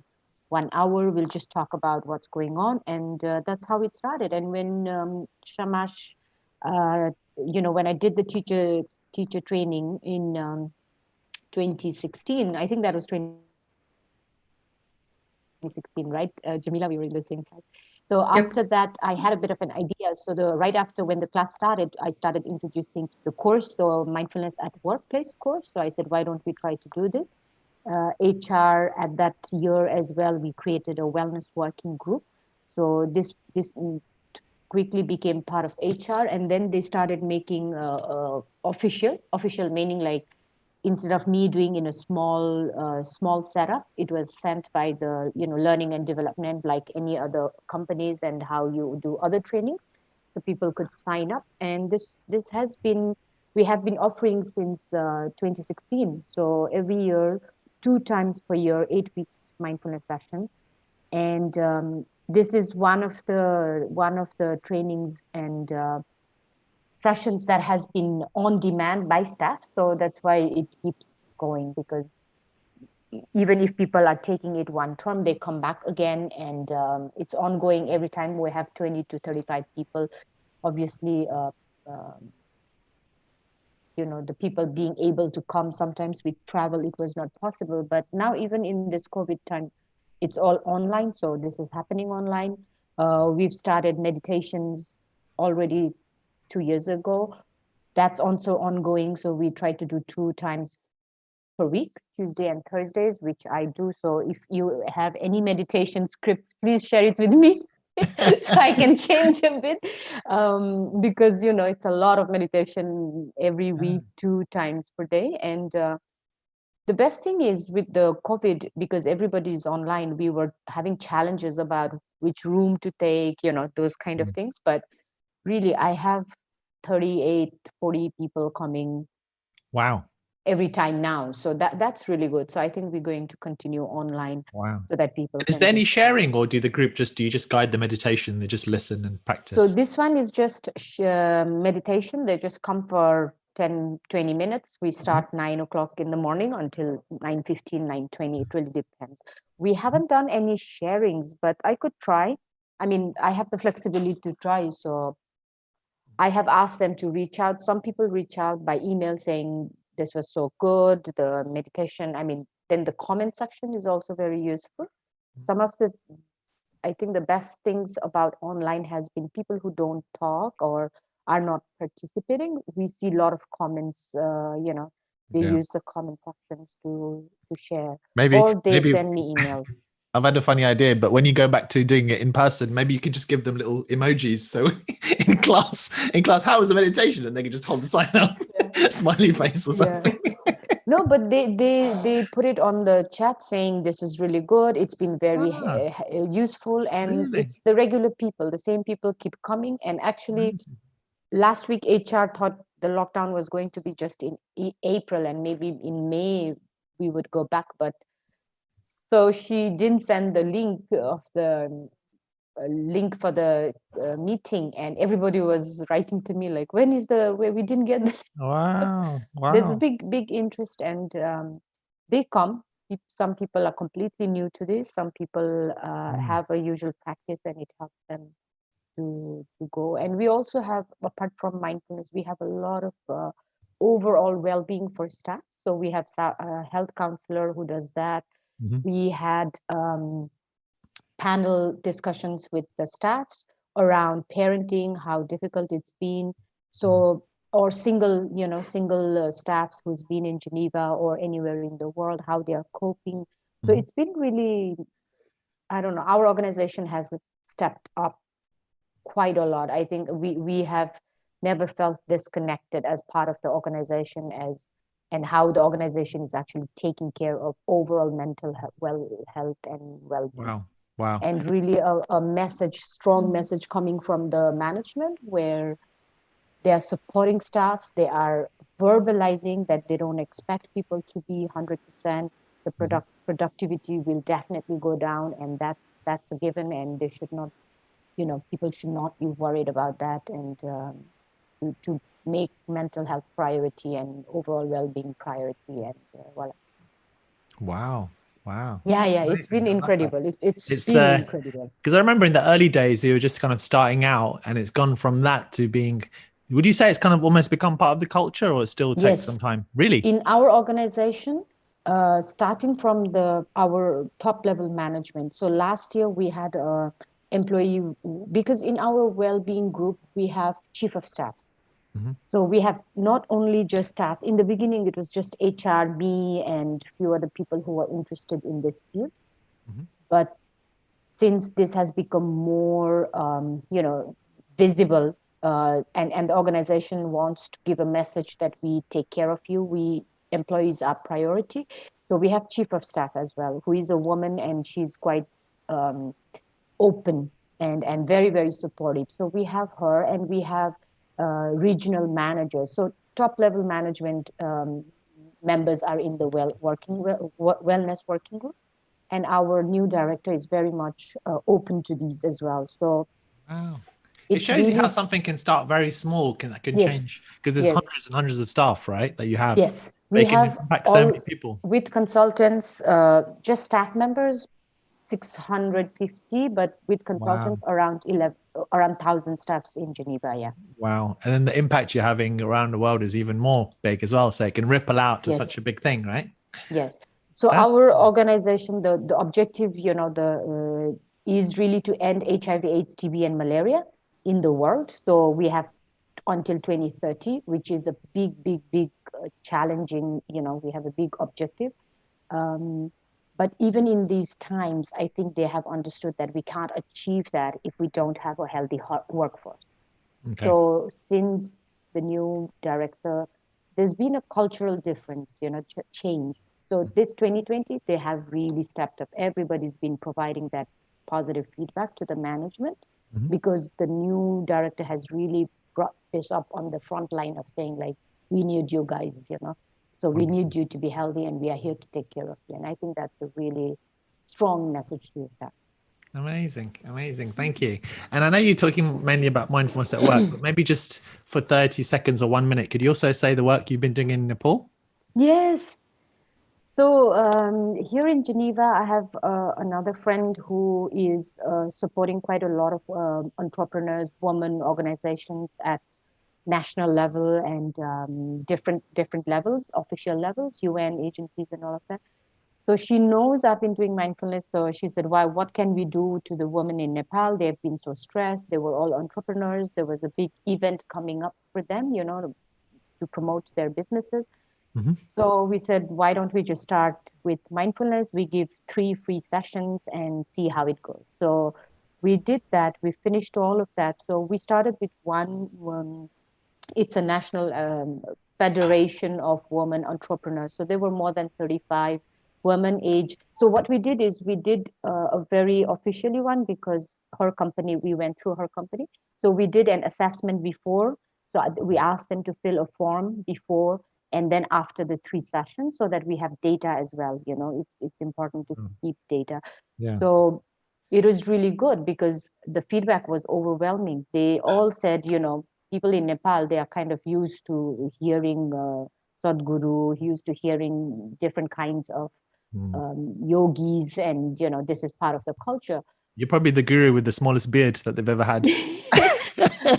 1 hour. We'll just talk about what's going on. And that's how it started. And when Shamash, when I did the teacher training in 2016, I think that was 2016, right? Jamila, we were in the same class. So after that, I had a bit of an idea. So right after when the class started, I started introducing the course, the Mindfulness at Workplace course. So I said, why don't we try to do this? HR at that year as well, we created a wellness working group. So this quickly became part of HR, and then they started making official meaning like instead of me doing in a small setup, it was sent by the learning and development like any other companies and how you do other trainings, so people could sign up. And this has been we have been offering since 2016. So every year, 2 times per year, 8 weeks mindfulness sessions, and this is one of the trainings and sessions that has been on demand by staff. So that's why it keeps going, because even if people are taking it one term, they come back again, and it's ongoing every time. We have 20 to 35 people. Obviously, the people being able to come, sometimes with travel, it was not possible. But now, even in this COVID time, it's all online. So this is happening online. We've started meditations already 2 years ago. That's also ongoing. So we try to do 2 times per week, Tuesday and Thursdays, which I do. So if you have any meditation scripts, please share it with me so I can change a bit. Because, it's a lot of meditation every week, 2 times per day. And the best thing is with the COVID, because everybody is online, we were having challenges about which room to take, those kind of things. But really, I have 38, 40 people coming. Wow. Every time now. So that's really good. So I think we're going to continue online. Wow. So that people Is there any sharing, or do you just guide the meditation? They just listen and practice? So this one is just meditation. They just come for 10, 20 minutes. We start 9 o'clock in the morning until 9:15, 9:20. It really depends. We haven't done any sharings, but I could try. I mean, I have the flexibility to try. So I have asked them to reach out. Some people reach out by email saying this was so good, the meditation. I mean, then the comment section is also very useful. Some of I think the best things about online has been people who don't talk or are not participating. We see a lot of comments, they use the comment sections to share. Or they send me emails. I've had a funny idea, but when you go back to doing it in person, maybe you can just give them little emojis. So in class, how was the meditation? And they can just hold the sign up, smiley face or something. No, but they put it on the chat saying this was really good. It's been very useful, and it's the regular people. The same people keep coming. And actually, last week HR thought the lockdown was going to be just in April, and maybe in May we would go back. But so she didn't send the link of the link for the meeting, and everybody was writing to me like, when is where we didn't get the Wow. There's a big interest, and they come. Some people are completely new to this. Some people have a usual practice, and it helps them to go. And we also have, apart from mindfulness, we have a lot of overall well-being for staff. So we have a health counselor who does that. We had panel discussions with the staffs around parenting, how difficult it's been. So, or single staffs who's been in Geneva or anywhere in the world, how they are coping. So it's been really, I don't know, our organization has stepped up quite a lot. I think we have never felt disconnected as part of the organization and how the organization is actually taking care of overall mental health and well-being. Wow. And really a strong message coming from the management where they are supporting staffs. They are verbalizing that they don't expect people to be 100%. The productivity will definitely go down, and that's a given, and they should not, people should not be worried about that, and to make mental health priority and overall well-being priority. And voilà. Wow. Yeah, it's been incredible. It's really incredible. Because I remember in the early days, you were just kind of starting out, and it's gone from that to being. Would you say it's kind of almost become part of the culture, or it still takes some time? Really? In our organization, starting from our top level management. So last year we had a employee, because in our well-being group we have chief of staffs. So we have not only just staffs. In the beginning, it was just HR, me, and a few other people who were interested in this field. But since this has become more, visible, and the organization wants to give a message that we take care of you, employees are priority. So we have chief of staff as well, who is a woman, and she's quite open and very, very supportive. So we have her, and we have regional managers. So top level management members are in the wellness working group, and our new director is very much open to these as well. So it shows you how something can start very small, can change, because there's hundreds and hundreds of staff, right, that you have. Yes, we have impact so many people. With consultants, just staff members 650, but with consultants around 1,000 staffs in Geneva. Yeah. Wow. And then the impact you're having around the world is even more big as well. So it can ripple out to such a big thing, right? Yes. So our organization, the objective, is really to end HIV, AIDS, TB, and malaria in the world. So we have until 2030, which is a big challenging, we have a big objective. But even in these times, I think they have understood that we can't achieve that if we don't have a healthy workforce. Okay. So since the new director, there's been a cultural difference, change. So this 2020, they have really stepped up. Everybody's been providing that positive feedback to the management because the new director has really brought this up on the front line of saying, like, we need you guys, So we need you to be healthy, and we are here to take care of you. And I think that's a really strong message to the staff. Amazing. Thank you. And I know you're talking mainly about mindfulness at work, but maybe just for 30 seconds or 1 minute, could you also say the work you've been doing in Nepal? Yes. So here in Geneva, I have another friend who is supporting quite a lot of entrepreneurs, women organizations at national level and different levels, official levels, UN agencies and all of that. So she knows I've been doing mindfulness. So she said, "Why? What can we do to the women in Nepal? They've been so stressed. They were all entrepreneurs. There was a big event coming up for them, to promote their businesses." So we said, why don't we just start with mindfulness? We give 3 free sessions and see how it goes. So we did that. We finished all of that. So we started with one. It's a national federation of women entrepreneurs. So there were more than 35 women age. So what we did is we did a very officially one because we went through her company. So we did an assessment before. So we asked them to fill a form before and then after the 3 sessions so that we have data as well. It's important to keep data. Yeah. So it was really good because the feedback was overwhelming. They all said, people in Nepal, they are kind of used to hearing Sadhguru, used to hearing different kinds of yogis, and this is part of the culture. You're probably the guru with the smallest beard that they've ever had.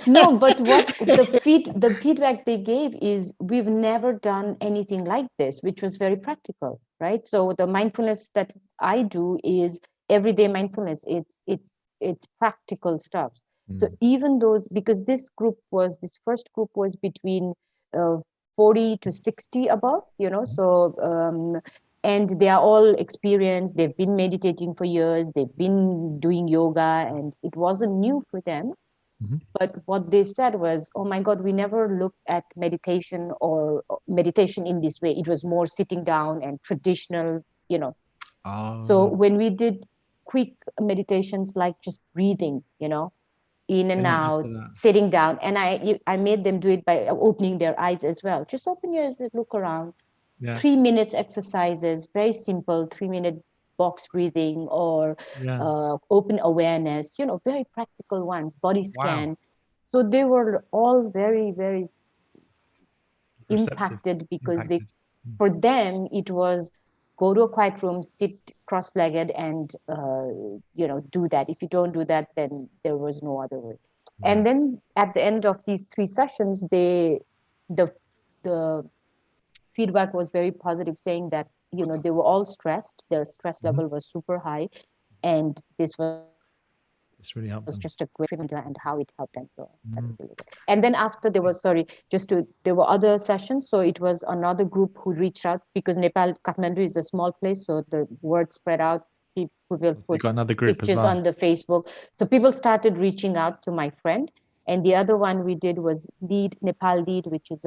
No, but what the feedback they gave is we've never done anything like this, which was very practical, right? So the mindfulness that I do is everyday mindfulness. It's practical stuff. So even those, because this first group was between 40 to 60 above, so and they are all experienced. They've been meditating for years. They've been doing yoga, and it wasn't new for them. But what they said was, oh my God, we never looked at meditation or meditation in this way. It was more sitting down and traditional, So when we did quick meditations, like just breathing, in and out, sitting down, and I made them do it by opening their eyes as well. Just open your eyes, look around. 3 minutes exercises, very simple, 3-minute box breathing or open awareness, very practical ones, body scan. So they were all very, very impacted because for them, it was go to a quiet room, sit cross-legged and, do that. If you don't do that, then there was no other way. And then at the end of these 3 sessions, the feedback was very positive, saying that, they were all stressed. Their stress level was super high. And this was really helped them. just a great reminder and how it helped them. So that was really good. And then after there were other sessions. So it was another group who reached out, because Nepal, Kathmandu is a small place. So the word spread out. People will put pictures on the Facebook. So people started reaching out to my friend. And the other one we did was Nepal Lead, which is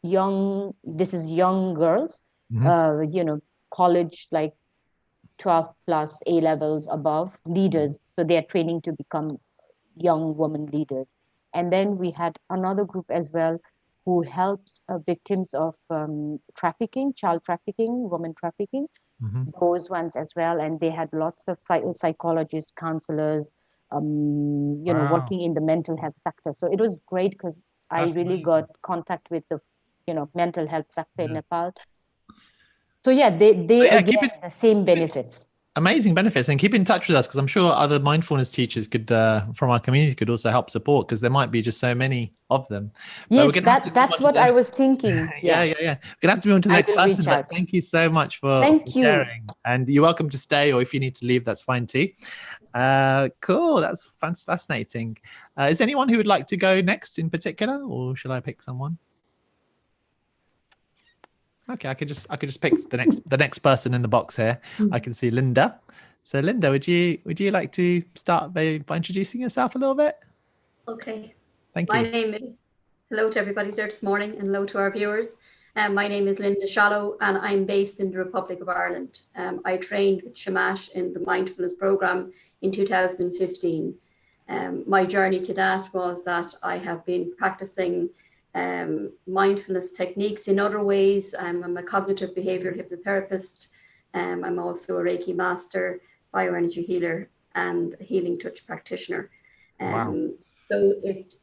young girls, college, like 12 plus A levels above leaders. So they are training to become young women leaders. And then we had another group as well who helps victims of trafficking, child trafficking, woman trafficking, those ones as well. And they had lots of psychologists, counselors, working in the mental health sector. So it was great because I really got contact with the mental health sector in Nepal. So they again, the same benefits. Amazing benefits, and keep in touch with us, because I'm sure other mindfulness teachers could from our community could also help support, because there might be just so many of them. Yes, that's what I was thinking. Yeah. We're gonna have to move on to the next person. But thank you so much for sharing. And you're welcome to stay, or if you need to leave, that's fine too. Cool, that's fascinating. Is anyone who would like to go next in particular, or should I pick someone? Okay, I could just pick the next person in the box here. I can see Linda. So Linda, would you like to start by introducing yourself a little bit? Okay. Thank you. My name is, hello to everybody there this morning, and hello to our viewers. My name is Linda Shallow, and I'm based in the Republic of Ireland. I trained with Shamash in the mindfulness program in 2015. My journey to that was that I have been practicing mindfulness techniques in other ways. I'm a cognitive behavioral hypnotherapist. I'm also a Reiki master, bioenergy healer, and a healing touch practitioner. So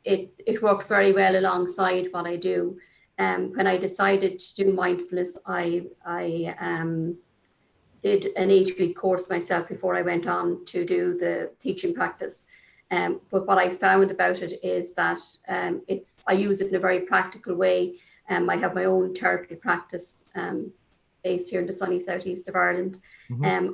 it worked very well alongside what I do. When I decided to do mindfulness, I did an 8-week course myself before I went on to do the teaching practice. But what I found about it is that I use it in a very practical way. I have my own therapy practice based here in the sunny southeast of Ireland.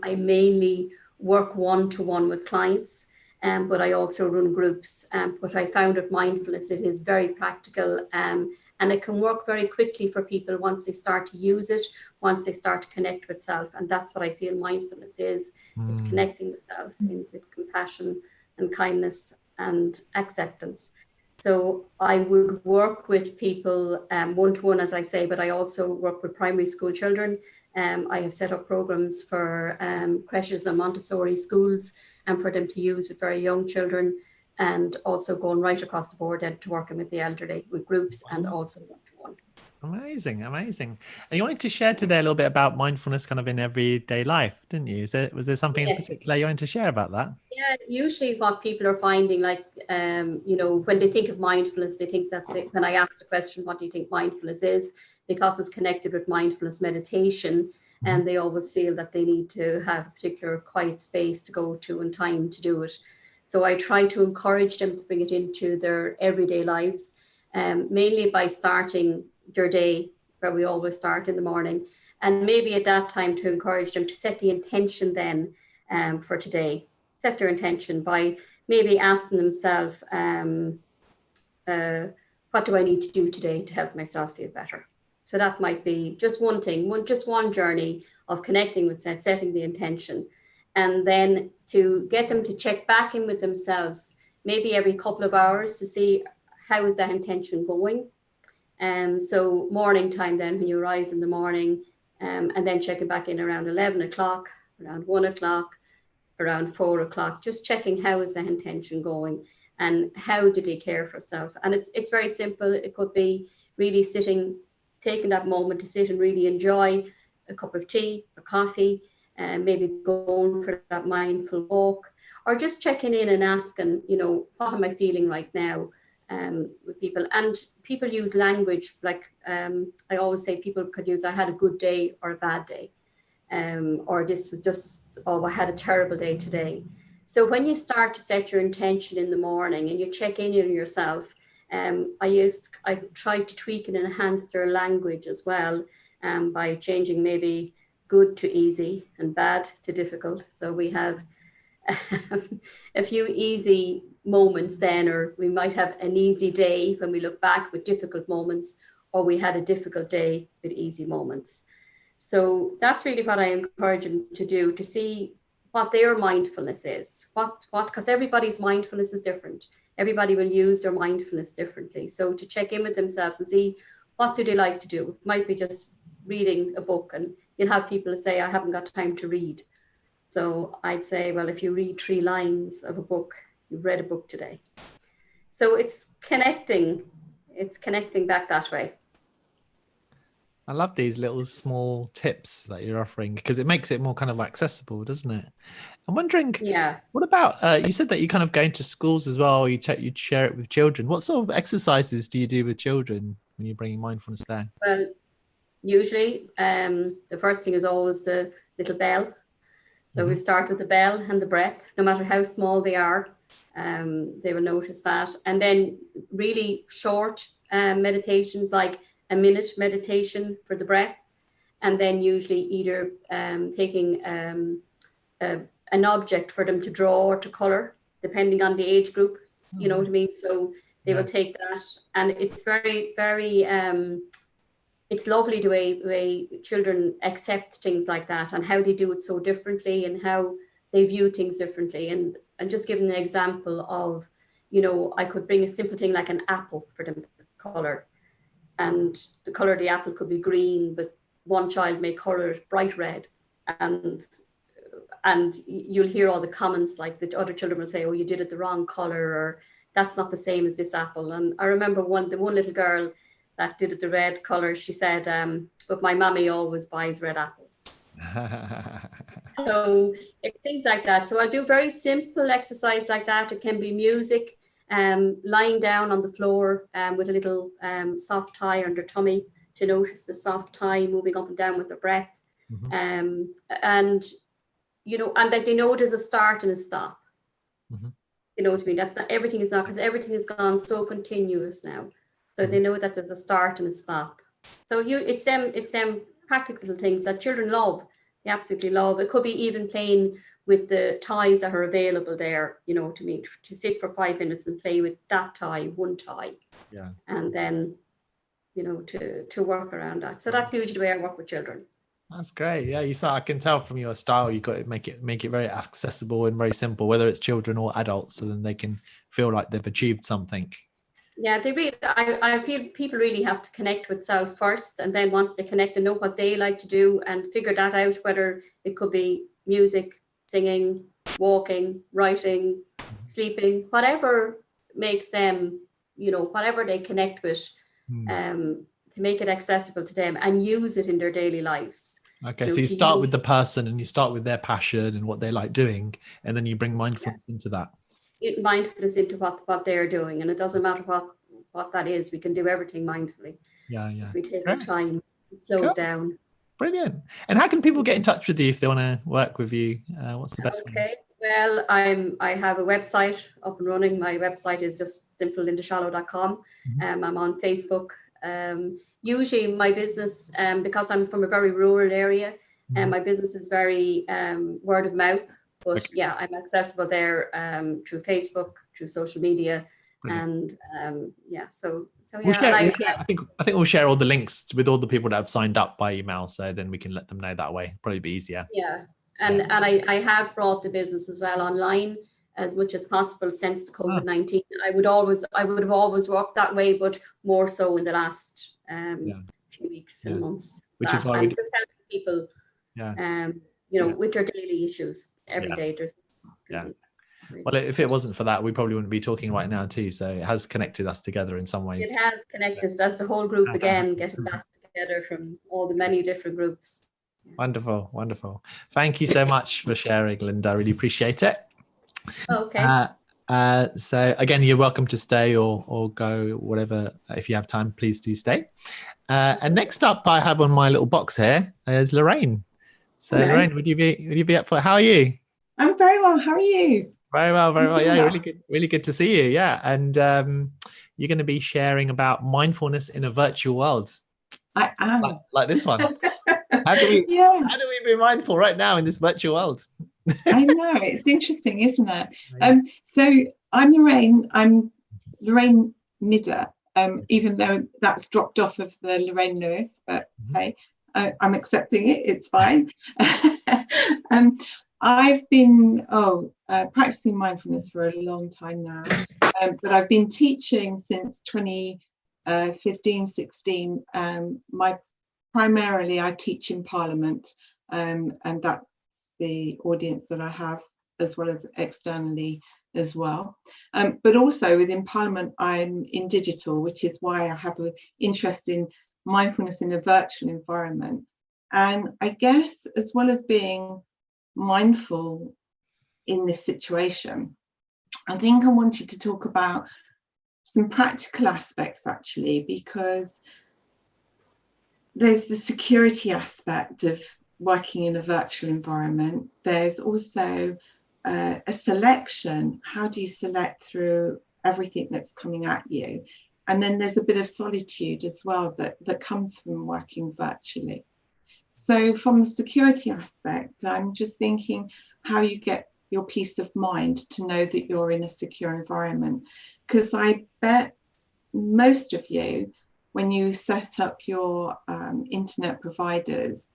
I mainly work one-to-one with clients, but I also run groups. But I found with mindfulness, it is very practical, and it can work very quickly for people once they start to use it, once they start to connect with self. And that's what I feel mindfulness is. It's connecting with self with compassion and kindness and acceptance. So I would work with people one-to-one, as I say, but I also work with primary school children. I have set up programs for creches and Montessori schools, and for them to use with very young children, and also going right across the board and to working with the elderly with groups and also one-to-one. Amazing. And you wanted to share today a little bit about mindfulness kind of in everyday life, didn't you? Was there something in particular you wanted to share about that? Yeah, usually what people are finding, like, when they think of mindfulness, they think that when I ask the question, what do you think mindfulness is? Because it's connected with mindfulness meditation, and they always feel that they need to have a particular quiet space to go to and time to do it. So I try to encourage them to bring it into their everyday lives, mainly by starting their day where we always start in the morning, and maybe at that time to encourage them to set the intention then for today. Set their intention by maybe asking themselves, what do I need to do today to help myself feel better? So that might be just one thing, just one journey of connecting with setting the intention, and then to get them to check back in with themselves, maybe every couple of hours, to see how is that intention going. So morning time, then when you rise in the morning, and then checking back in around 11 o'clock, around 1 o'clock, around 4 o'clock, just checking how is the intention going and how did they care for self. And it's very simple. It could be really taking that moment to sit and really enjoy a cup of tea or coffee, and maybe going for that mindful walk, or just checking in and asking, what am I feeling right now, with people. And people use language like, I always say people could use, I had a good day or a bad day, or this was just, oh, I had a terrible day today. So when you start to set your intention in the morning and you check in on yourself, I tried to tweak and enhance their language as well, by changing maybe good to easy and bad to difficult. So we have a few easy moments then, or we might have an easy day when we look back with difficult moments, or we had a difficult day with easy moments. So that's really what I encourage them to do, to see what their mindfulness is, because everybody's mindfulness is different. Everybody will use their mindfulness differently. So to check in with themselves and see what do they like to do. It might be just reading a book, and you'll have people say, I haven't got time to read. So I'd say, well, if you read 3 lines of a book, you've read a book today. So it's connecting back that way. I love these little small tips that you're offering, because it makes it more kind of accessible, doesn't it? I'm wondering, what about, you said that you kind of go into schools as well, you share it with children. What sort of exercises do you do with children when you're bringing mindfulness there? Well, usually the first thing is always the little bell. So we start with the bell and the breath, no matter how small they are, they will notice that. And then really short meditations, like a minute meditation for the breath, and then usually either taking an object for them to draw or to color, depending on the age group, you know what I mean? So they will take that, and it's very, very, it's lovely the way children accept things like that, and how they do it so differently, and how they view things differently. And just giving an example of, I could bring a simple thing like an apple for them to color, and the color of the apple could be green, but one child may color it bright red, and you'll hear all the comments, like the other children will say, oh, you did it the wrong color, or that's not the same as this apple. And I remember the one little girl that did it the red color, she said, but my mommy always buys red apples. So things like that. So I do very simple exercise like that. It can be music, lying down on the floor with a little soft tie on their tummy, to notice the soft tie moving up and down with their breath. And that they know there's a start and a stop. You know what I mean? That everything is not, because everything has gone so continuous now. So they know that there's a start and a stop. So it's them practical things that children love. They absolutely love. It could be even playing with the ties that are available there, you know what I mean? To sit for 5 minutes and play with that tie, one tie. Yeah. And then, to work around that. So that's usually the way I work with children. That's great. Yeah, I can tell from your style, you got to make it very accessible and very simple, whether it's children or adults, so then they can feel like they've achieved something. Yeah, I feel people really have to connect with self first, and then once they connect and know what they like to do and figure that out, whether it could be music, singing, walking, writing, sleeping, whatever makes them, whatever they connect with, to make it accessible to them and use it in their daily lives. Okay, so you start with the person, and you start with their passion and what they like doing, and then you bring mindfulness into that. Mindfulness into what they're doing, and it doesn't matter what that is. We can do everything mindfully. If we take our time, slow it down. Brilliant. And how can people get in touch with you if they want to work with you? What's the best way? Okay, well, I have a website up and running. My website is just simpleindeshallow.com. I'm on Facebook. Usually my business, because I'm from a very rural area, and my business is very word of mouth. But Okay. yeah, I'm accessible there through Facebook, through social media. Brilliant. And yeah, so We'll yeah. share, And we'll share, I think we'll share all the links with all the people that have signed up by email, so then we can let them know that way. Probably be easier. yeah, and I have brought the business as well online as much as possible since COVID-19. I would have always worked that way, but more so in the last few weeks and months. Which is why we just helping people, with their daily issues every day. There's well, if it wasn't for that, we probably wouldn't be talking right now too. So it has connected us together in some ways. It has connected us. That's the whole group again, getting back together from all the many different groups. Wonderful, wonderful. Thank you so much for sharing, Linda. I really appreciate it. Okay. So again, you're welcome to stay or go, whatever. If you have time, please do stay. And next up, I have on my little box here is Lorraine. So Hello. Lorraine, would you be up for it? How are you? I'm very well. How are you? Very well, very well. Yeah, really good to see you. Yeah, and you're going to be sharing about mindfulness in a virtual world. I am. Like this one. How do we be mindful right now in this virtual world? I know, it's interesting, isn't it? So I'm Lorraine. I'm Lorraine Midder, even though that's dropped off of the Lorraine Lewis, but okay, I'm accepting it. It's fine. I've been practicing mindfulness for a long time now, but I've been teaching since 2015-16. Primarily, I teach in Parliament, and that's the audience that I have, as well as externally as well. But also within Parliament, I'm in digital, which is why I have an interest in mindfulness in a virtual environment. And I guess, as well as being mindful in this situation, I think I wanted to talk about some practical aspects, actually, because there's the security aspect of working in a virtual environment. There's also a selection. How do you select through everything that's coming at you? And then there's a bit of solitude as well that comes from working virtually. So from the security aspect, I'm just thinking how you get your peace of mind to know that you're in a secure environment. Because I bet most of you, when you set up your internet providers,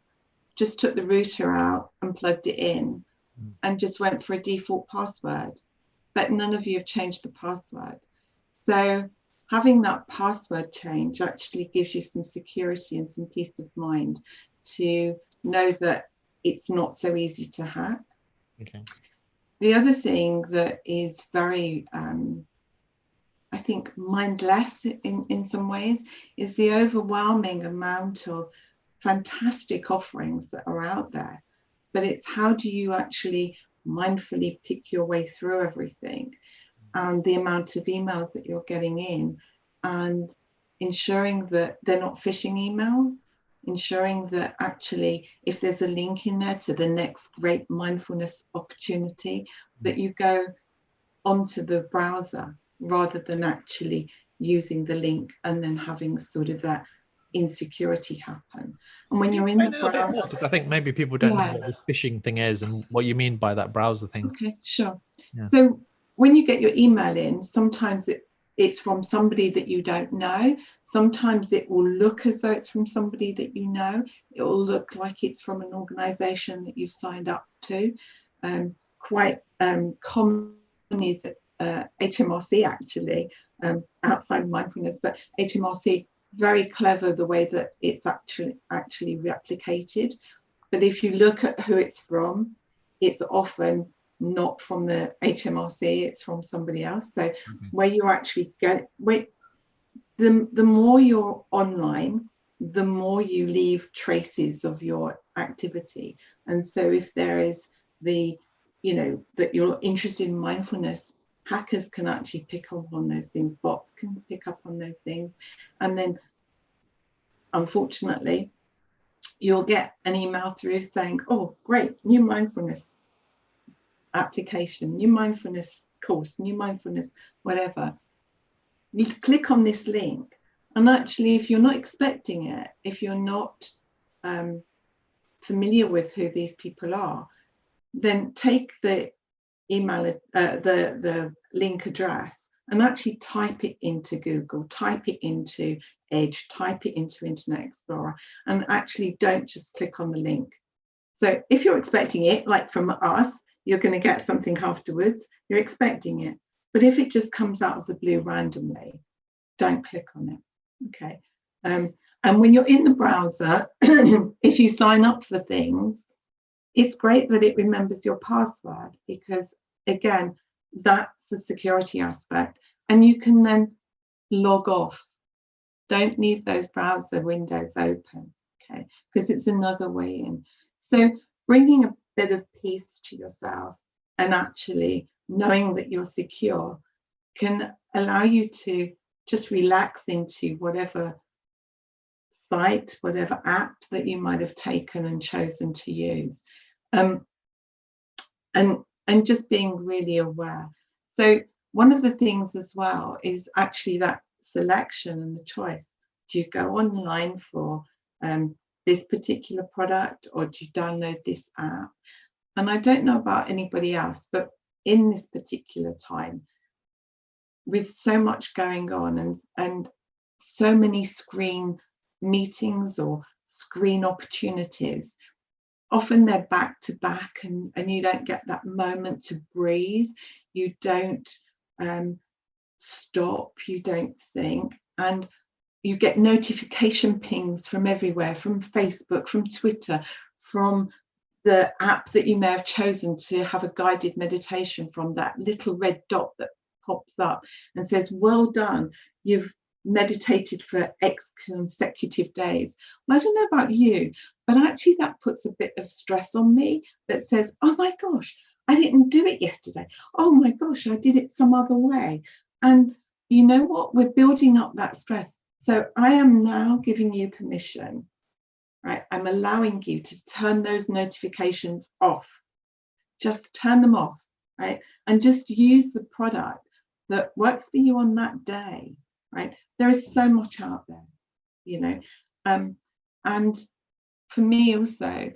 just took the router out and plugged it in and just went for a default password. But none of you have changed the password. So having that password change actually gives you some security and some peace of mind to know that it's not so easy to hack. Okay. The other thing that is very, I think, mindless in some ways is the overwhelming amount of fantastic offerings that are out there. But it's how do you actually mindfully pick your way through everything, and the amount of emails that you're getting in, and ensuring that they're not phishing emails, ensuring that actually if there's a link in there to the next great mindfulness opportunity, that you go onto the browser rather than actually using the link and then having sort of that insecurity happen. And when you're in the browser, because I think maybe people don't know what this phishing thing is and what you mean by that browser thing. Okay, sure. Yeah. So when you get your email in, sometimes it's from somebody that you don't know. Sometimes it will look as though it's from somebody that you know. It will look like it's from an organization that you've signed up to. Quite common is HMRC, actually, outside of mindfulness, but HMRC, very clever the way that it's actually replicated. But if you look at who it's from, it's often not from the HMRC, it's from somebody else. So where you actually get, the more you're online, the more you leave traces of your activity. And so if there is that you're interested in mindfulness, hackers can actually pick up on those things, bots can pick up on those things. And then, unfortunately, you'll get an email through saying, oh, great, new mindfulness application, new mindfulness course, new mindfulness, whatever. You click on this link. And actually, if you're not expecting it, if you're not familiar with who these people are, then take the email, the link address, and actually type it into Google, type it into Edge, type it into Internet Explorer, and actually don't just click on the link. So if you're expecting it, like from us, you're going to get something afterwards, you're expecting it. But if it just comes out of the blue randomly, don't click on it. Okay. And when you're in the browser, if you sign up for things, it's great that it remembers your password, because again, that's the security aspect. And you can then log off. Don't leave those browser windows open, okay? Because it's another way in. So bringing a bit of peace to yourself and actually knowing that you're secure can allow you to just relax into whatever site, whatever app that you might have taken and chosen to use. And just being really aware. So one of the things as well is actually that selection and the choice. Do you go online for this particular product, or do you download this app? And I don't know about anybody else, but in this particular time, with so much going on and so many screen meetings or screen opportunities, often they're back to back, and you don't get that moment to breathe. You don't stop, you don't think, and you get notification pings from everywhere, from Facebook, from Twitter, from the app that you may have chosen to have a guided meditation from, that little red dot that pops up and says, well done, you've meditated for X consecutive days. Well, I don't know about you, but actually that puts a bit of stress on me, that says, oh my gosh, I didn't do it yesterday. Oh my gosh, I did it some other way. And you know what? We're building up that stress. So I am now giving you permission, right? I'm allowing you to turn those notifications off. Just turn them off, right? And just use the product that works for you on that day, right? There is so much out there, you know. And for me also,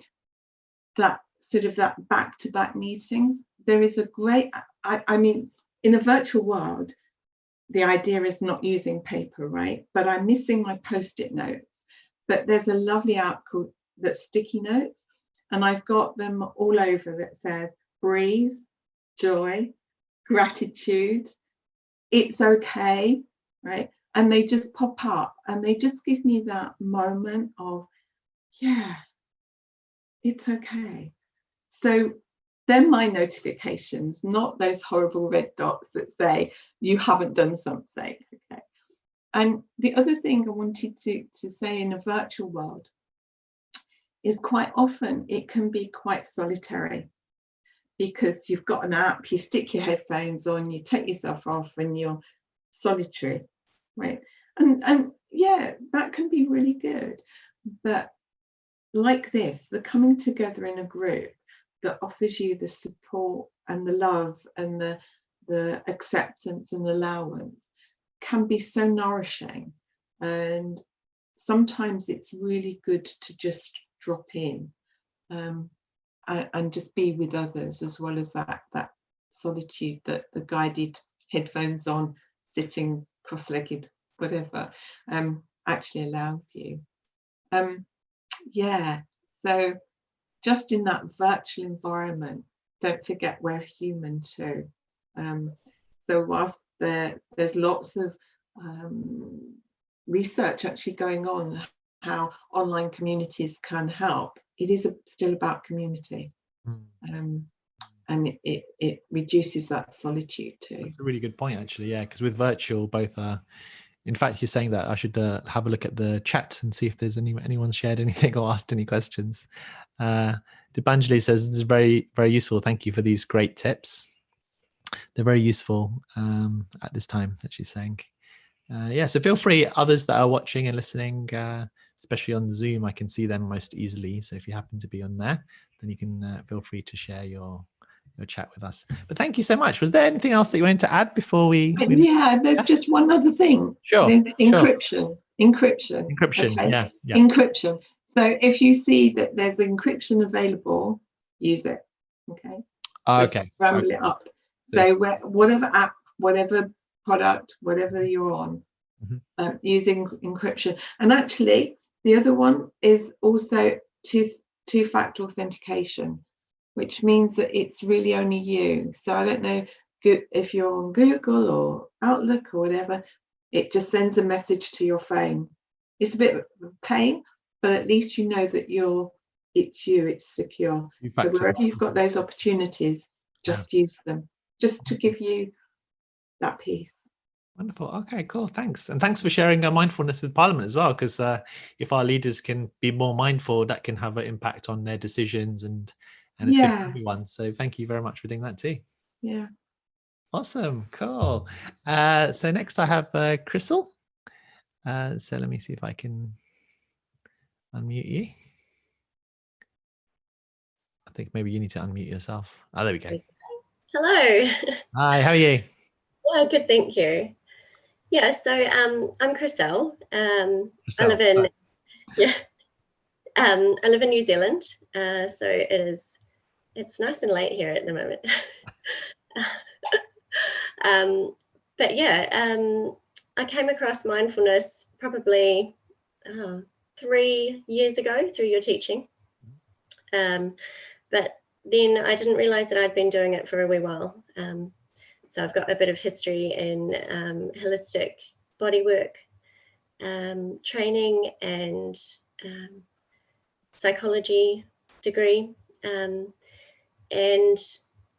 that sort of that back-to-back meetings, there is a great, I mean, in a virtual world, the idea is not using paper, right? But I'm missing my post-it notes. But there's a lovely app called that's Sticky Notes, and I've got them all over that says breathe, joy, gratitude, it's okay, right? And they just pop up and they just give me that moment of, yeah, it's okay. So they're my notifications, not those horrible red dots that say you haven't done something. Okay. And the other thing I wanted to say in a virtual world is quite often it can be quite solitary, because you've got an app, you stick your headphones on, you take yourself off, and you're solitary, right? And yeah, that can be really good. But like this, the coming together in a group that offers you the support and the love and the acceptance and allowance can be so nourishing. And sometimes it's really good to just drop in and just be with others, as well as that solitude that the guided headphones on, sitting cross-legged, whatever, actually allows you. Yeah, so just in that virtual environment, don't forget we're human too. So whilst there's lots of research actually going on how online communities can help, it is still about community. And it reduces that solitude too. That's a really good point, actually. Yeah, because with virtual, both are. In fact, you're saying that I should have a look at the chat and see if there's anyone shared anything or asked any questions. Dipanjali says, this is very, very useful. Thank you for these great tips. They're very useful at this time, that she's saying. Yeah, so feel free, others that are watching and listening, especially on Zoom, I can see them most easily. So if you happen to be on there, then you can feel free to share your chat with us. But thank you so much. Was there anything else that you wanted to add before we yeah, there's just one other thing. Sure. There's encryption. Sure. Encryption. Okay? Yeah. Encryption. So if you see that there's encryption available, use it. Okay. Okay. Just scramble it up. So whatever app, whatever product, whatever you're on, using encryption. And actually, the other one is also two-factor authentication, which means that it's really only you. So I don't know if you're on Google or Outlook or whatever, it just sends a message to your phone. It's a bit of a pain, but at least you know that it's you, it's secure. So wherever you've got those opportunities, just use them, just to give you that peace. Wonderful. Okay, cool. Thanks. And thanks for sharing mindfulness with Parliament as well, because if our leaders can be more mindful, that can have an impact on their decisions and it's good for everyone. So thank you very much for doing that too. Yeah. Awesome. Cool. So next I have Crystal. So let me see if I can unmute you. I think maybe you need to unmute yourself. Oh, there we go. Hello. Hi, how are you? Yeah, good, thank you. Yeah, so I'm Chriselle. I live in I live in New Zealand. So it's nice and late here at the moment. But yeah, I came across mindfulness probably 3 years ago through your teaching. But then I didn't realize that I'd been doing it for a wee while. So I've got a bit of history in holistic bodywork training and psychology degree. And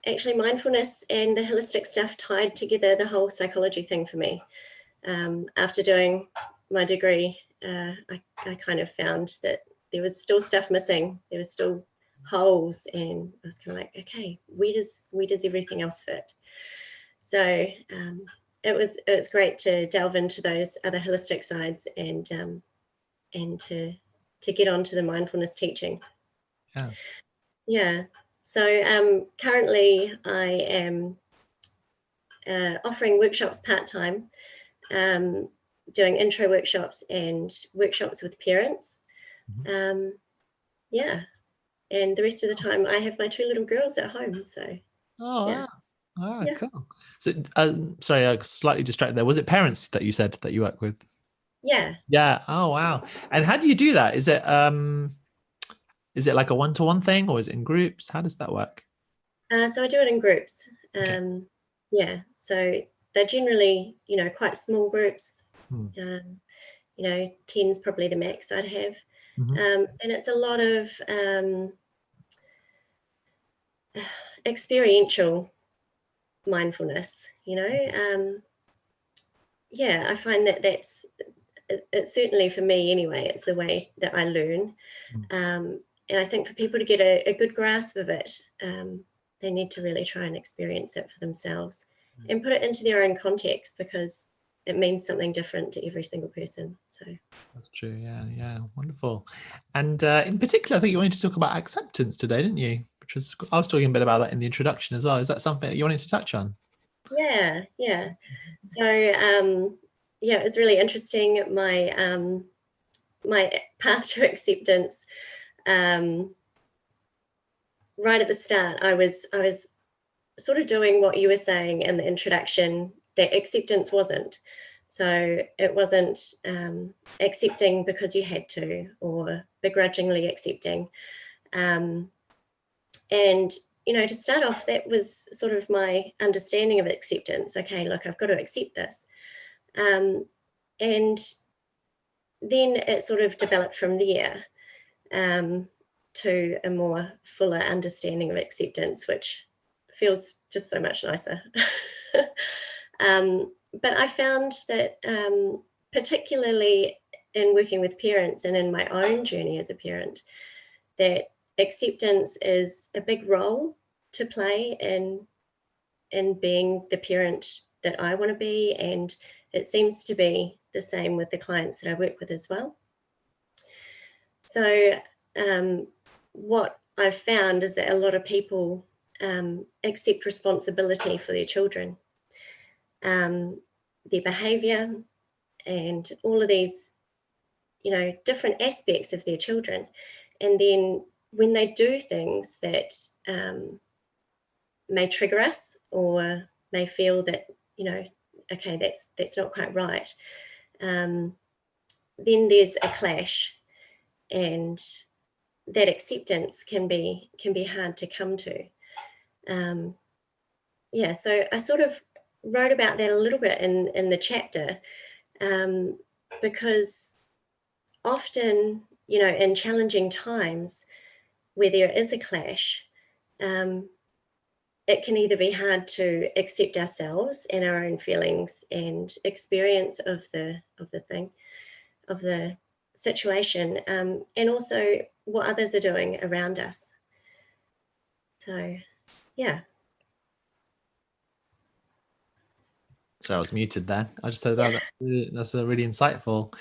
actually mindfulness and the holistic stuff tied together the whole psychology thing for me. After doing my degree, I kind of found that there was still stuff missing. There was still holes, and I was kind of like, okay, where does everything else fit? So it was great to delve into those other holistic sides and to get onto the mindfulness teaching. Yeah. So currently I am offering workshops part-time, doing intro workshops and workshops with parents. Yeah. And the rest of the time I have my 2 little girls at home. So wow. Cool. So sorry, I was slightly distracted there. Was it parents that you said that you work with? Yeah. Oh wow. And how do you do that? Is it like a one-to-one thing, or is it in groups? How does that work? So I do it in groups. Yeah. So they're generally, quite small groups. 10's probably the max I'd have. And it's a lot of experiential mindfulness, I find that it's certainly for me anyway, it's the way that I learn. And I think for people to get a good grasp of it, they need to really try and experience it for themselves and put it into their own context, because it means something different to every single person. So that's true. Yeah. Wonderful. And in particular, I think you wanted to talk about acceptance today, didn't you? I was talking a bit about that in the introduction as well. Is that something that you wanted to touch on? Yeah. So it was really interesting. My my path to acceptance, right at the start, I was sort of doing what you were saying in the introduction, that acceptance wasn't. So it wasn't accepting because you had to, or begrudgingly accepting. And to start off, that was sort of my understanding of acceptance. Okay, look, I've got to accept this. And then it sort of developed from there to a more fuller understanding of acceptance, which feels just so much nicer. But I found that particularly in working with parents and in my own journey as a parent, that acceptance is a big role to play in being the parent that I want to be, and it seems to be the same with the clients that I work with as well. So what I've found is that a lot of people accept responsibility for their children, their behavior, and all of these, different aspects of their children. And then when they do things that may trigger us, or may feel that, you know, okay, that's not quite right, then there's a clash, and that acceptance can be hard to come to. Yeah, so I sort of wrote about that a little bit in the chapter, because often, you know, in challenging times where there is a clash, it can either be hard to accept ourselves and our own feelings and experience of the thing, of the situation, and also what others are doing around us. So, yeah. So I was muted there. I just said that's a really insightful.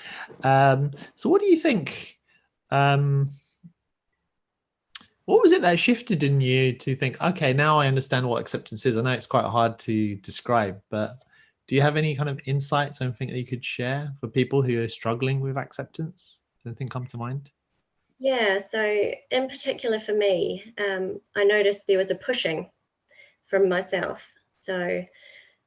So what do you think? What was it that shifted in you to think, okay, now I understand what acceptance is? I know it's quite hard to describe, but do you have any kind of insights or anything that you could share for people who are struggling with acceptance? Does anything come to mind? Yeah, so in particular for me, I noticed there was a pushing from myself. So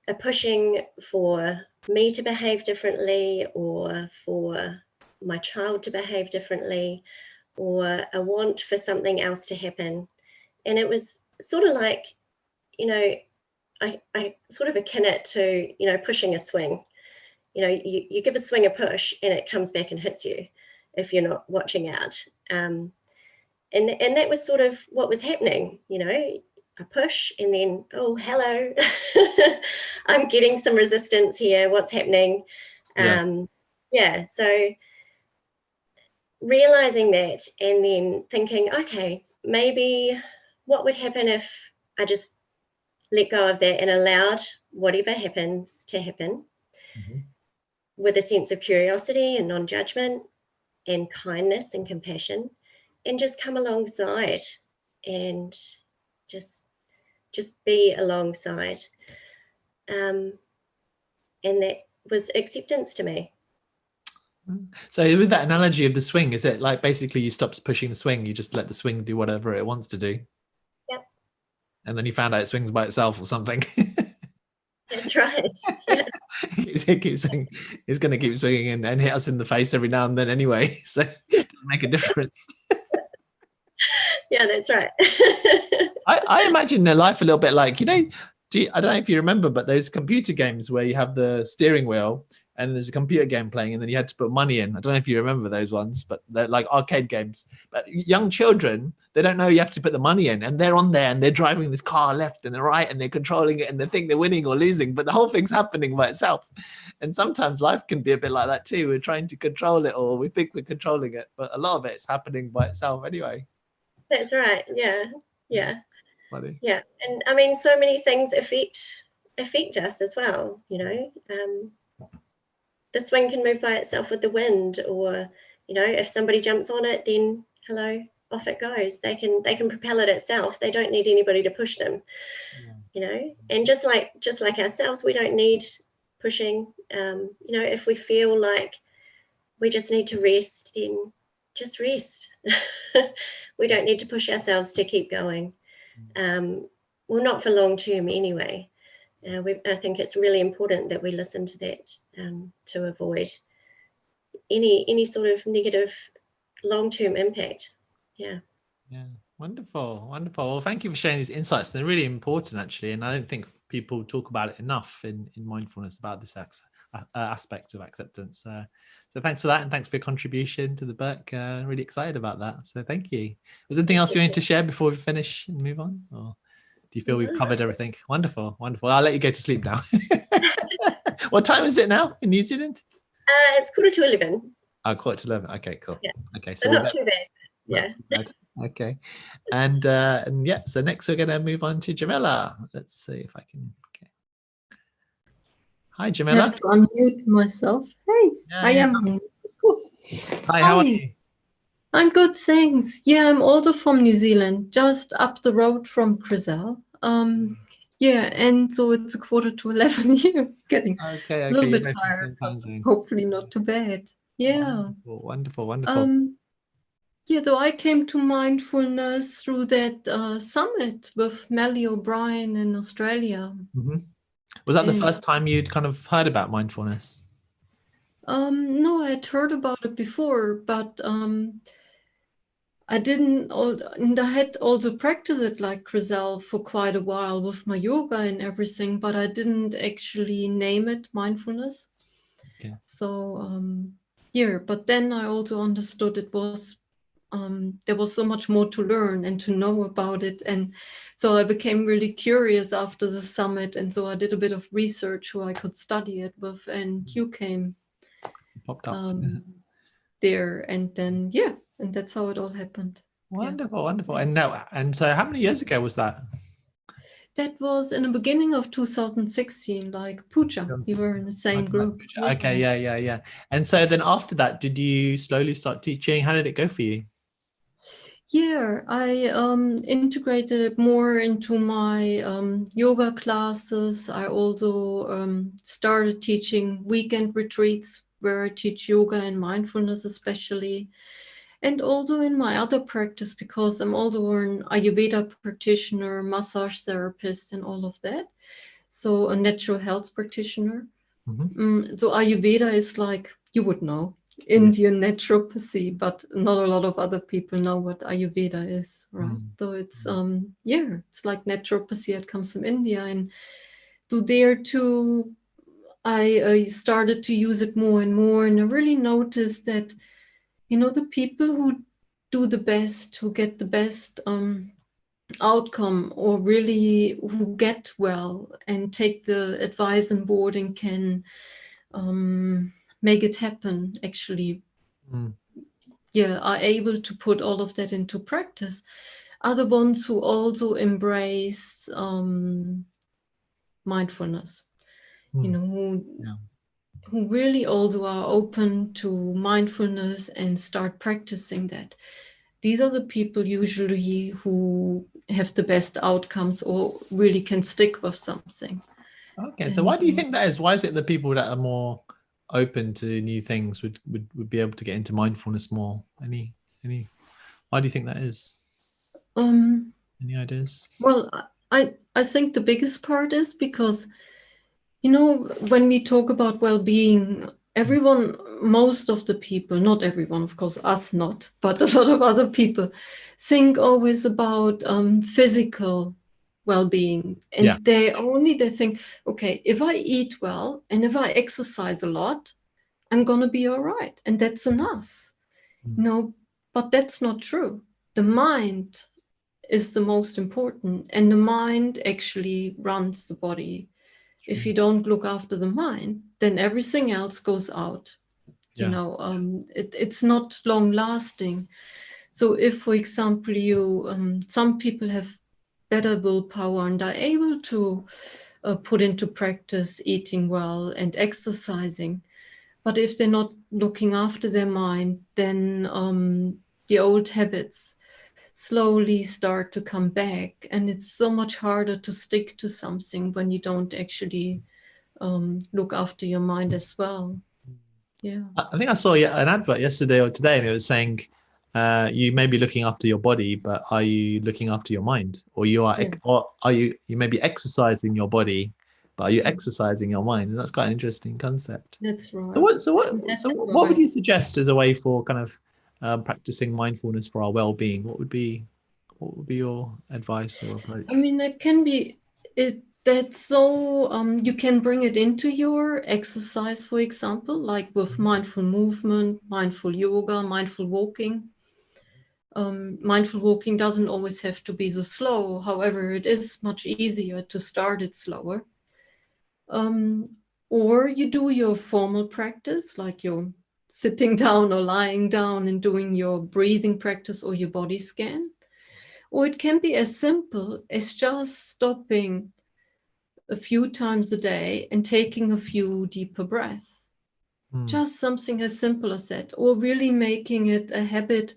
a pushing for me to behave differently, or for my child to behave differently, or a want for something else to happen. And it was sort of like, you know, I sort of akin it to, you know, pushing a swing. You know, you give a swing a push and it comes back and hits you if you're not watching out. And that was sort of what was happening, you know, a push and then, oh, hello, I'm getting some resistance here. What's happening? Yeah, so realizing that, and then thinking, okay, maybe what would happen if I just let go of that and allowed whatever happens to happen, with a sense of curiosity and non-judgment and kindness and compassion, and just come alongside and just be alongside. And that was acceptance to me. So with that analogy of the swing, is it like basically you stopped pushing the swing, you just let the swing do whatever it wants to do? Yep. And then you found out it swings by itself or something? That's right. Yeah. it keeps swinging. It's going to keep swinging and hit us in the face every now and then anyway. So it doesn't make a difference. Yeah, that's right. I imagine their life a little bit like, you know, I don't know if you remember, but those computer games where you have the steering wheel and there's a computer game playing and then you had to put money in. I don't know if you remember those ones, but they're like arcade games. But young children, they don't know you have to put the money in, and they're on there and they're driving this car left and right and they're controlling it and they think they're winning or losing, but the whole thing's happening by itself. And sometimes life can be a bit like that too. We're trying to control it, or we think we're controlling it, but a lot of it's happening by itself anyway. That's right. Yeah. Yeah. Funny. Yeah. And I mean, so many things affect us as well, you know. The swing can move by itself with the wind, or, you know, if somebody jumps on it, then hello, off it goes. They can propel it itself. They don't need anybody to push them. Yeah. You know, and just like ourselves, we don't need pushing. You know, if we feel like we just need to rest, then just rest. We don't need to push ourselves to keep going. Well, not for long term anyway. I think it's really important that we listen to that, to avoid any sort of negative long-term impact. Yeah. Wonderful. Well, thank you for sharing these insights. They're really important, actually, and I don't think people talk about it enough in mindfulness about this aspect of acceptance. So thanks for that, and thanks for your contribution to the book. Really excited about that. So thank you. Was there anything else you wanted to share before we finish and move on, or do you feel we've covered everything? Wonderful. I'll let you go to sleep now. What time is it now in New Zealand? It's 11:45. Oh, 11:15. Okay, cool. Yeah. Okay, so not too bad. Yeah. Okay. And yeah, so next we're going to move on to Jamila. Let's see if I can. Okay. Hi, Jamila. I have to unmute myself. Hey, I am. Cool. Hi, how are you? I'm good, thanks. Yeah, I'm also from New Zealand, just up the road from Grisel. Yeah, and so it's 11:15 here. Getting a little bit tired, but hopefully not too bad. Yeah. Wonderful. Yeah, though I came to mindfulness through that summit with Melly O'Brien in Australia. Was that the And, first time you'd kind of heard about mindfulness? no, I had heard about it before, but I didn't, and I had also practiced it like Griselle for quite a while with my yoga and everything, but I didn't actually name it mindfulness. Okay. So, yeah, but then I also understood it was, there was so much more to learn and to know about it. And so I became really curious after the summit. And so I did a bit of research who I could study it with, and you came Popped up. there. And then, yeah, and that's how it all happened. Wonderful, wonderful. And so how many years ago was that? That was in the beginning of 2016, like Puja. We were in the same group. Okay, yeah. And so then after that, did you slowly start teaching? How did it go for you? Yeah, I integrated it more into my yoga classes. I also started teaching weekend retreats where I teach yoga and mindfulness especially. And also in my other practice, because I'm also an Ayurveda practitioner, massage therapist, and all of that. So a natural health practitioner. So Ayurveda is like, you would know, Indian naturopathy, but not a lot of other people know what Ayurveda is, right? So it's it's like naturopathy. It comes from India, and so there too, I started to use it more and more, and I really noticed that, you know, the people who do the best, who get the best outcome, or really who get well and take the advice on board and can make it happen, actually, are able to put all of that into practice, are the ones who also embrace mindfulness, you know, who really also are open to mindfulness and start practicing that. These are the people usually who have the best outcomes or really can stick with something. Okay, so why do you think that is? Why is it the people that are more open to new things would be able to get into mindfulness more? Any why do you think that is? Any ideas? Well, I think the biggest part is because, you know, when we talk about well-being, everyone, most of the people, not everyone, of course, us not, but a lot of other people think always about physical well-being. And they think, okay, if I eat well and if I exercise a lot, I'm going to be all right. And that's enough. No, but that's not true. The mind is the most important, and the mind actually runs the body. If you don't look after the mind, then everything else goes out. You know, it's not long lasting. So if, for example, you some people have better willpower and are able to put into practice eating well and exercising, but if they're not looking after their mind, then the old habits slowly start to come back, and it's so much harder to stick to something when you don't actually look after your mind as well. Yeah, I think I saw an advert yesterday or today, and it was saying you may be looking after your body, but are you looking after your mind? Or are you may be exercising your body, but are you exercising your mind? And that's quite an interesting concept. That's right. What would you suggest as a way for kind of practicing mindfulness for our well-being? What would be your advice or approach? I mean, that can be it. That's so you can bring it into your exercise, for example, like with mindful movement, mindful yoga, mindful walking. Mindful walking doesn't always have to be so slow. However, it is much easier to start it slower. Or you do your formal practice, like you're sitting down or lying down and doing your breathing practice or your body scan. Or it can be as simple as just stopping a few times a day and taking a few deeper breaths. Just something as simple as that, or really making it a habit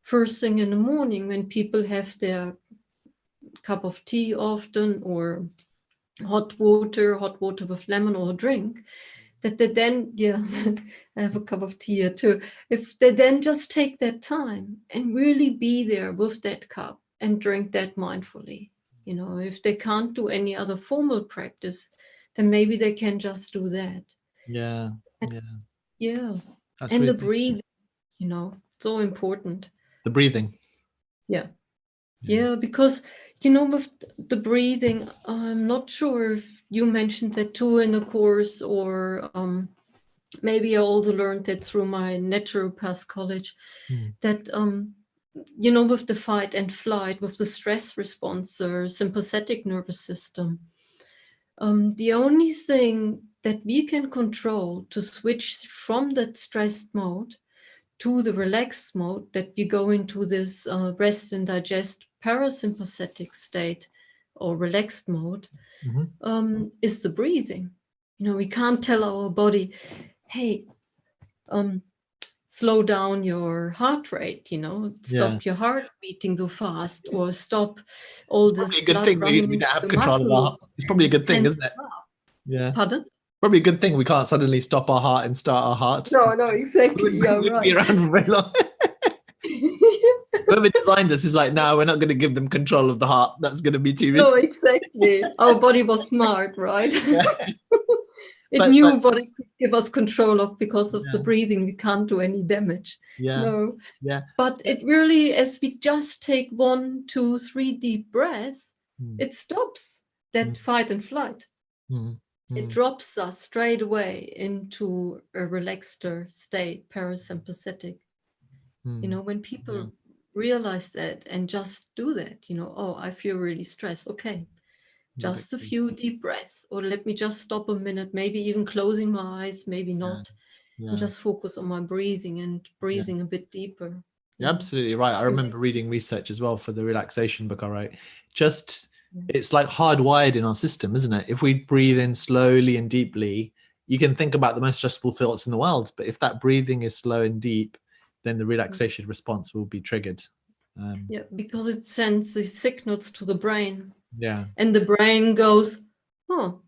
first thing in the morning when people have their cup of tea often, or hot water with lemon or a drink, that they then, I have a cup of tea here too. If they then just take that time and really be there with that cup and drink that mindfully, if they can't do any other formal practice, then maybe they can just do that. Yeah. That's and the breathing, so important. The breathing. Yeah, because with the breathing, I'm not sure if you mentioned that too in the course, or maybe I also learned that through my naturopath college, that with the fight and flight, with the stress response or sympathetic nervous system, the only thing that we can control to switch from that stressed mode to the relaxed mode, that we go into this rest and digest parasympathetic state or relaxed mode, is the breathing. We can't tell our body, hey, slow down your heart rate, stop your heart beating so fast, or stop all this blood running. We don't have control of our heart. It's probably a good thing, isn't it? Yeah. Pardon? Probably a good thing we can't suddenly stop our heart and start our heart. No, exactly. We wouldn't be around for very long. Whoever designed us is like, no, we're not going to give them control of the heart. That's going to be too risky. No, exactly. Our body was smart, right? It knew what it could give us control of. Because of the breathing, we can't do any damage. No. But it really, as we just take 1, 2, 3 deep breaths, it stops that fight and flight. It drops us straight away into a relaxed state, parasympathetic. When people realize that and just do that, oh, I feel really stressed. Okay, just a few deep breaths, or let me just stop a minute, maybe even closing my eyes, maybe not, and just focus on my breathing and breathing a bit deeper. You're absolutely right. I remember reading research as well for the relaxation book I wrote. It's like hardwired in our system, isn't it? If we breathe in slowly and deeply, you can think about the most stressful thoughts in the world. But if that breathing is slow and deep, then the relaxation response will be triggered. Because it sends the signals to the brain. And the brain goes, oh,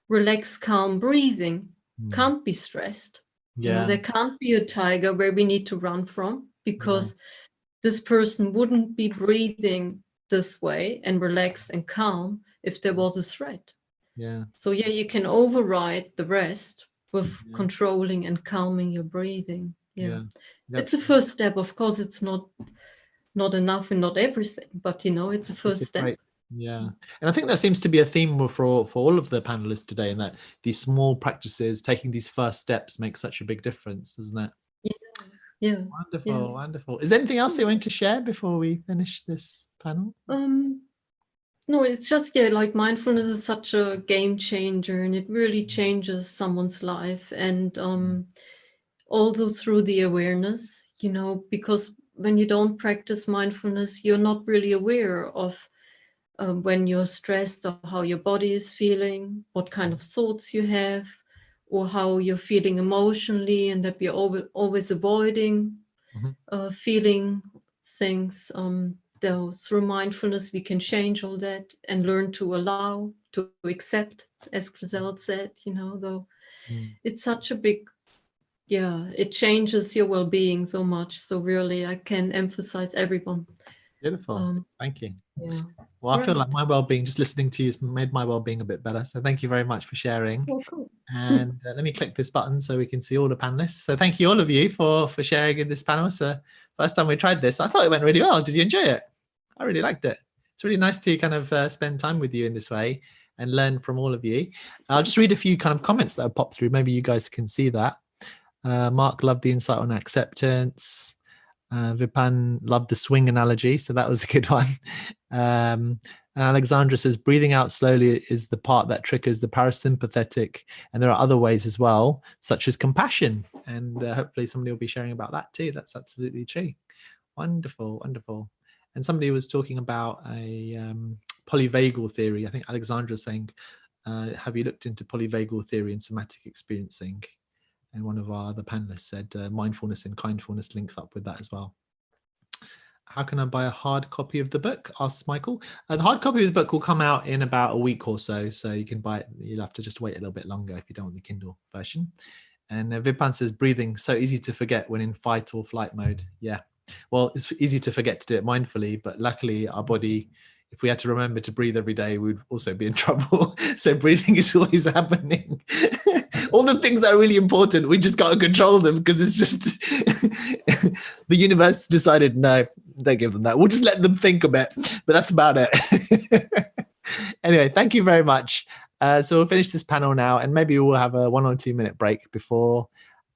relax, calm breathing. Can't be stressed. There can't be a tiger where we need to run from, because this person wouldn't be breathing this way and relaxed and calm if there was a threat. So you can override the rest with controlling and calming your breathing. It's a first step. Of course, it's not enough and not everything, but it's a first step. And I think that seems to be a theme for all of the panelists today, in that these small practices, taking these first steps, make such a big difference, isn't it? Wonderful. Is there anything else you want to share before we finish this panel? No, it's just like mindfulness is such a game changer, and it really changes someone's life, and also through the awareness, because when you don't practice mindfulness, you're not really aware of when you're stressed, or how your body is feeling, what kind of thoughts you have, or how you're feeling emotionally, and that we're always avoiding feeling things. Though through mindfulness, we can change all that and learn to allow, to accept, as Griselle said, though it's such a big, it changes your well-being so much. So really, I can emphasize everyone. Beautiful. Thank you. Well, I feel like my well-being, just listening to you, has made my well-being a bit better. So thank you very much for sharing. Cool. And let me click this button so we can see all the panelists. So thank you all of you for sharing in this panel. So first time we tried this, I thought it went really well. Did you enjoy it? I really liked it. It's really nice to kind of spend time with you in this way and learn from all of you. I'll just read a few kind of comments that have popped through. Maybe you guys can see that. Mark loved the insight on acceptance. Vipan loved the swing analogy, so that was a good one. And Alexandra says breathing out slowly is the part that triggers the parasympathetic, and there are other ways as well, such as compassion, and hopefully somebody will be sharing about that too. That's absolutely true. Wonderful. And somebody was talking about a polyvagal theory. I think Alexandra was saying, have you looked into polyvagal theory and somatic experiencing? And one of our other panelists said mindfulness and kindfulness links up with that as well. how can I buy a hard copy of the book? Asks Michael. The hard copy of the book will come out in about a week or so. So you can buy it. You'll have to just wait a little bit longer if you don't want the Kindle version. And Vipan says, breathing, so easy to forget when in fight or flight mode. Yeah. Well, it's easy to forget to do it mindfully, but luckily our body, if we had to remember to breathe every day, we'd also be in trouble. So breathing is always happening. All the things that are really important, we just got to control them because it's just the universe decided, no, don't give them that. We'll just let them think a bit, but that's about it. Anyway, thank you very much. So we'll finish this panel now, and maybe we'll have a 1 or 2 minute break before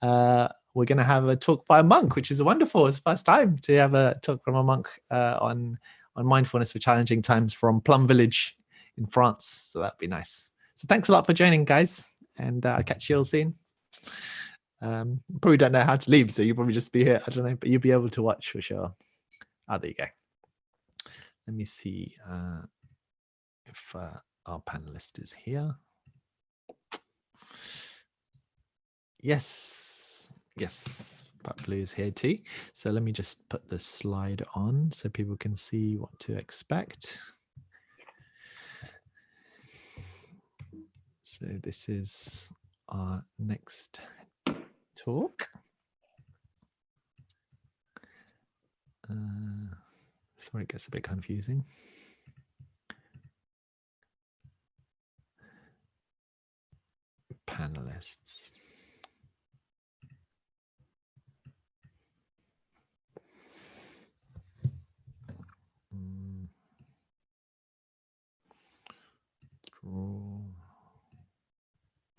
we're going to have a talk by a monk, which is wonderful. It's the first time to have a talk from a monk on mindfulness for challenging times from Plum Village in France. So that'd be nice. So thanks a lot for joining, guys, and I'll catch you all soon. Probably don't know how to leave, so you'll probably just be here. I don't know, but you'll be able to watch for sure. Oh, there you go. Let me see if our panelist is here. Yes, Pat Blue is here too. So let me just put the slide on so people can see what to expect. So this is our next talk. That's where it gets a bit confusing. Panelists.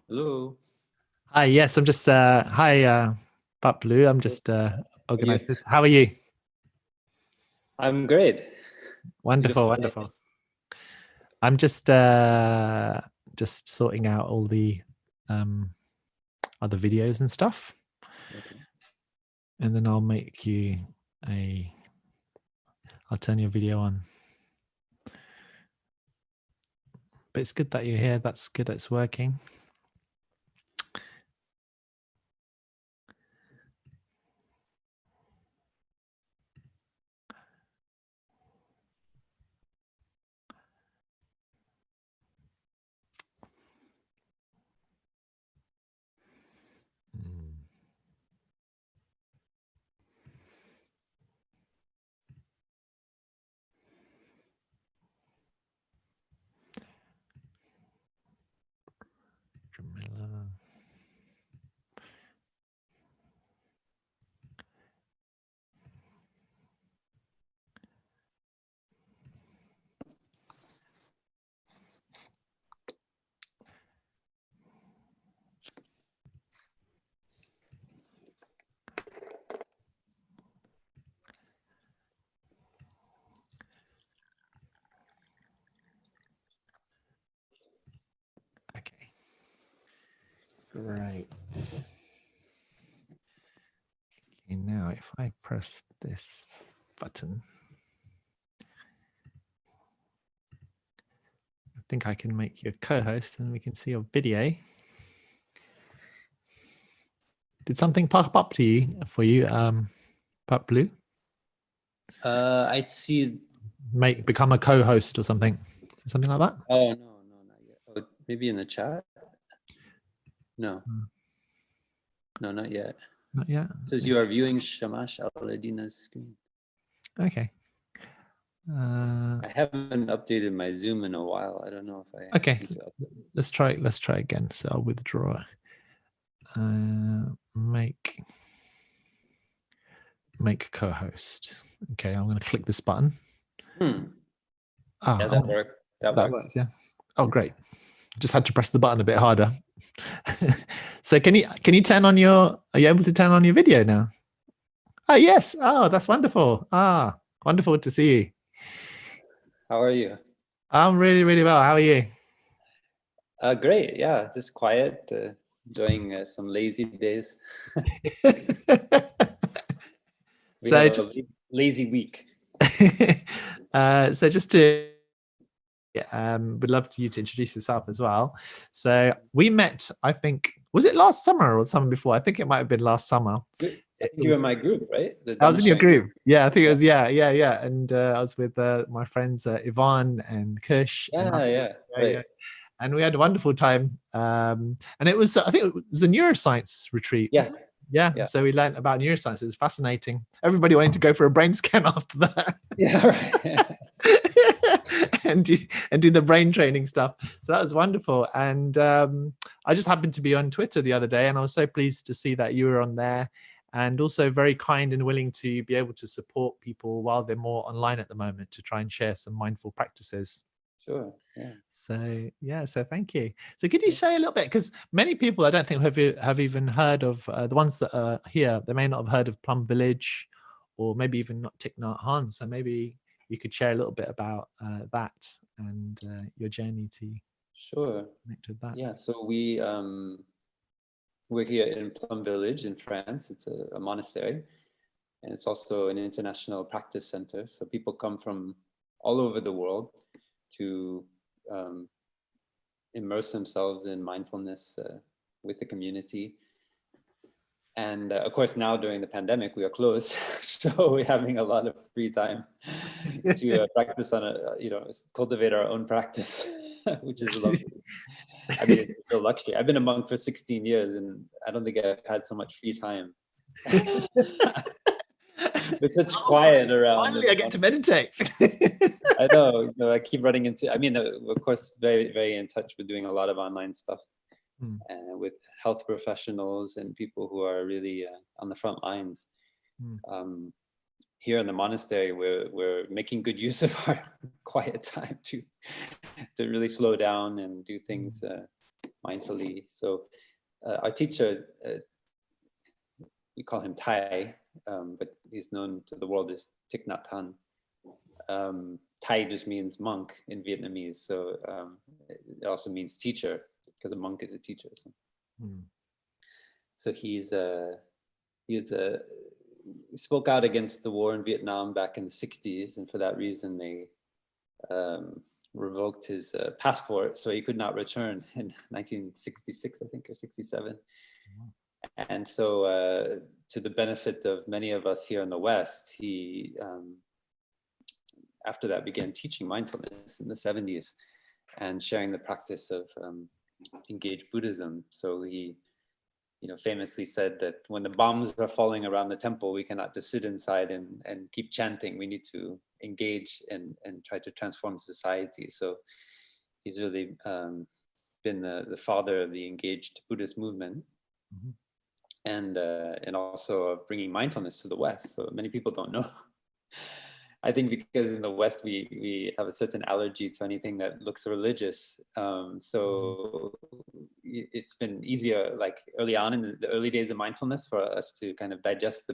Hello. Hi, yes, I'm just hi Pat Blue. I'm just organized this. How are you? I'm great. Wonderful, wonderful. I'm just sorting out all the other videos and stuff. Okay. And then I'll make you I'll turn your video on. But it's good that you're here. That's good. It's working. Jamila. Okay. Great. Okay, now if I press this button, I think I can make you a co-host and we can see your video. Did something pop up to you Pat Blue? I see. Become a co-host or something like that? Oh, no, not yet. Oh, maybe in the chat? No. No, not yet. Not yet? It says you are viewing Shamash Al-Adina's screen. Okay. I haven't updated my Zoom in a while. I don't know if I... Okay, let's try again. So I'll withdraw. Make co-host. Okay, I'm going to click this button. Oh, yeah, that worked. That works, yeah. Oh, great. Just had to press the button a bit harder. So can you turn on are you able to turn on your video now? Oh, yes. Oh, that's wonderful. Wonderful to see you. How are you? I'm really, really well. How are you? Great. Yeah, just quiet. Enjoying some lazy days. So just lazy week. So just to would love you to introduce yourself as well. So we met, I think, Was it last summer or summer before? I think it might have been last summer. You were in my group, right? I was in your group. Yeah, I think it was. Yeah. And I was with my friends Yvonne and Kush. Right. And we had a wonderful time. And it was, I think it was a neuroscience retreat. Yeah. So we learned about neuroscience. It was fascinating. Everybody wanted to go for a brain scan after that. Yeah, right. and do the brain training stuff. So that was wonderful. And I just happened to be on Twitter the other day, and I was so pleased to see that you were on there, and also very kind and willing to be able to support people while they're more online at the moment to try and share some mindful practices. Sure. Yeah. So thank you. So could you say a little bit, because many people I don't think have even heard of the ones that are here. They may not have heard of Plum Village, or maybe even not Thich Nhat Hanh. So maybe you could share a little bit about that and your journey to connect with that. Yeah. So we're here in Plum Village in France. It's a monastery, and it's also an international practice center. So people come from all over the world to immerse themselves in mindfulness with the community. And of course, now during the pandemic, we are closed, so we're having a lot of free time to practice on cultivate our own practice, which is lovely. I mean, it's so lucky. I've been a monk for 16 years, and I don't think I've had so much free time. There's such quiet around. Finally, I get to meditate. I know. I keep running into. I mean, of course, very, very in touch with doing a lot of online stuff, with health professionals and people who are really on the front lines. Here in the monastery, we're making good use of our quiet time to really slow down and do things mindfully. So our teacher, we call him Thai, but he's known to the world as Thich Nhat Hanh. Thai just means monk in Vietnamese, so it also means teacher, because a monk is a teacher. So he spoke out against the war in Vietnam back in the 60s, and for that reason they revoked his passport, so he could not return in 1966, I think, or 67. And so to the benefit of many of us here in the West, he after that began teaching mindfulness in the 70s and sharing the practice of engaged Buddhism. So he famously said that when the bombs are falling around the temple, we cannot just sit inside and keep chanting. We need to engage and try to transform society. So he's really been the father of the engaged Buddhist movement, and also of bringing mindfulness to the West. So many people don't know. I think because in the West we have a certain allergy to anything that looks religious. So it's been easier, like early on in the early days of mindfulness, for us to kind of digest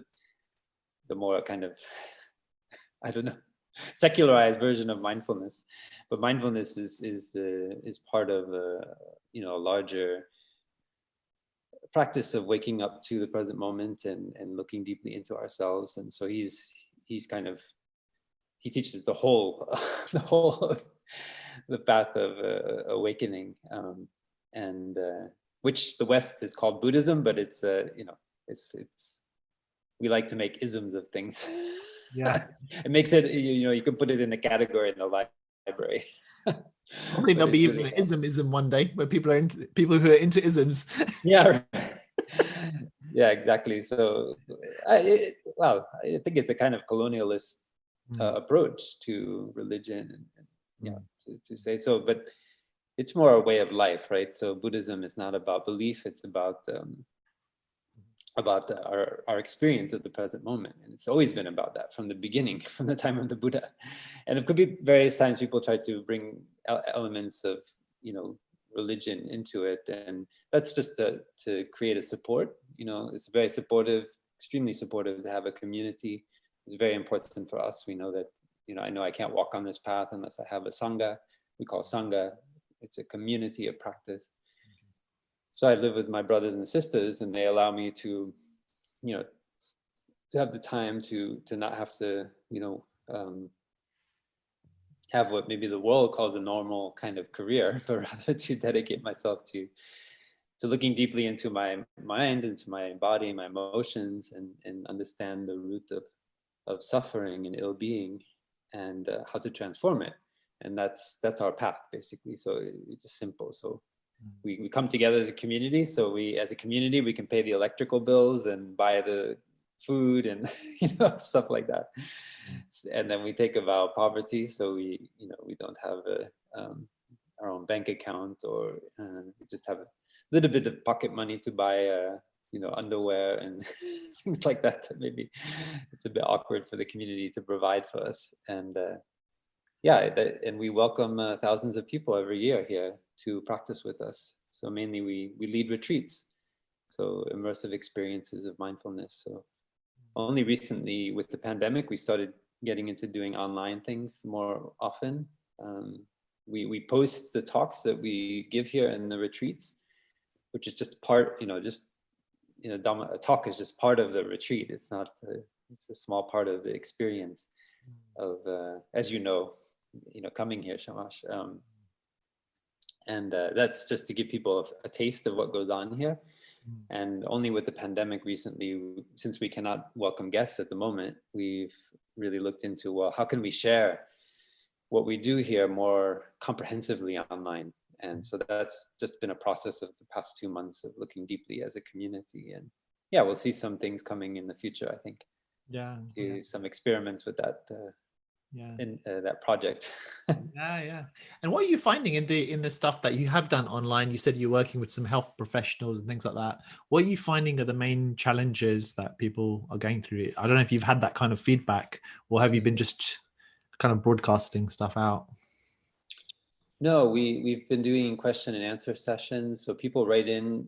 the more kind of, I don't know, secularized version of mindfulness. But mindfulness is part of a larger practice of waking up to the present moment and looking deeply into ourselves. And so he teaches the whole the path of awakening, and which the West is called Buddhism, but it's we like to make isms of things. Yeah, it makes it, you can put it in a category in the library. Probably there'll be even an ism one day where people who are into isms. Yeah. Yeah, exactly. So I think it's a kind of colonialist approach to religion, and to say so, but it's more a way of life, right? So Buddhism is not about belief; it's about our experience of the present moment, and it's always been about that from the beginning, from the time of the Buddha. And it could be various times people try to bring elements of religion into it, and that's just to create a support. It's very supportive, extremely supportive to have a community. It's very important for us. We know that, I know I can't walk on this path unless I have a Sangha. We call Sangha. It's a community of practice. So I live with my brothers and sisters, and they allow me to, to have the time to not have to, have what maybe the world calls a normal kind of career, but rather to dedicate myself to looking deeply into my mind, into my body, my emotions, and understand the root of suffering and ill-being, and how to transform it. And that's our path, basically. So it's just simple. So we come together as a community. So as a community, we can pay the electrical bills and buy the food and stuff like that. And then we take a vow of poverty. So we don't have our own bank account, or we just have a little bit of pocket money to buy underwear and things like that. Maybe it's a bit awkward for the community to provide for us. And and we welcome thousands of people every year here to practice with us. So mainly we lead retreats, so immersive experiences of mindfulness. So only recently with the pandemic, we started getting into doing online things more often. We post the talks that we give here in the retreats, which is just part, a talk is just part of the retreat. It's not, it's a small part of the experience of, as coming here, Shamash. And that's just to give people a taste of what goes on here. And only with the pandemic recently, since we cannot welcome guests at the moment, we've really looked into, well, how can we share what we do here more comprehensively online? And so that's just been a process of the past 2 months of looking deeply as a community. And yeah, we'll see some things coming in the future, I think. Some experiments with that in that project. And what are you finding in the stuff that you have done online? You said you're working with some health professionals and things like that. What are you finding are the main challenges that people are going through? I don't know if you've had that kind of feedback, or have you been just kind of broadcasting stuff out? No, we've been doing question and answer sessions. So people write in.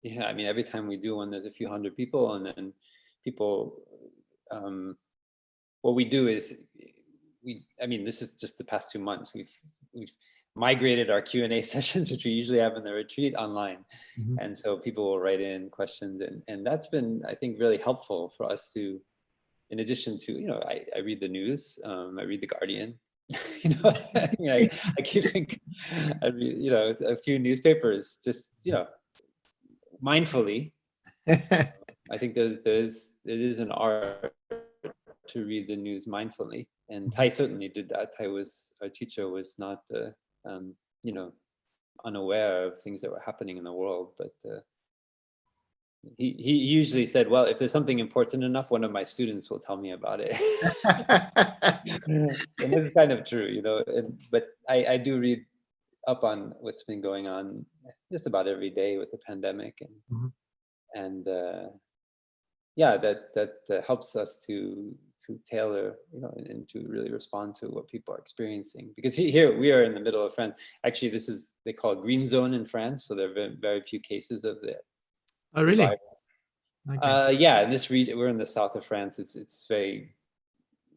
Yeah, I mean, every time we do one, there's a few hundred people, and then people. What we do is, this is just the past 2 months. We've migrated our Q&A sessions, which we usually have in the retreat, online, and so people will write in questions, and that's been, I think, really helpful for us to. In addition to, I read the news, I read the Guardian. I keep thinking, I read, a few newspapers, just mindfully. I think it is an art to read the news mindfully, and Tai certainly did that. Our teacher was not, unaware of things that were happening in the world, but he usually said, well, if there's something important enough, one of my students will tell me about it. And it's kind of true, but I do read up on what's been going on just about every day with the pandemic, and that helps us to tailor, and to really respond to what people are experiencing. Because here we are in the middle of France. Actually, they call it green zone in France, so there have been very few cases of the. Oh, really? Okay. In this region, we're in the south of France. It's very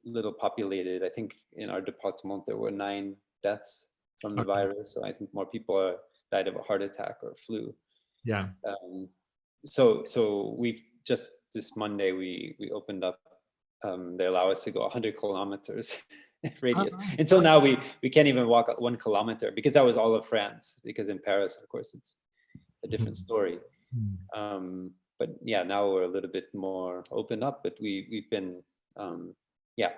little populated. I think in our department there were 9 deaths from the virus. So I think more people died of a heart attack or flu. Yeah. So we've just this Monday we opened up. They allow us to go 100 kilometers radius. Until now we can't even walk 1 kilometer, because that was all of France. Because in Paris, of course, it's a different story. But yeah, now we're a little bit more open up, but we've been,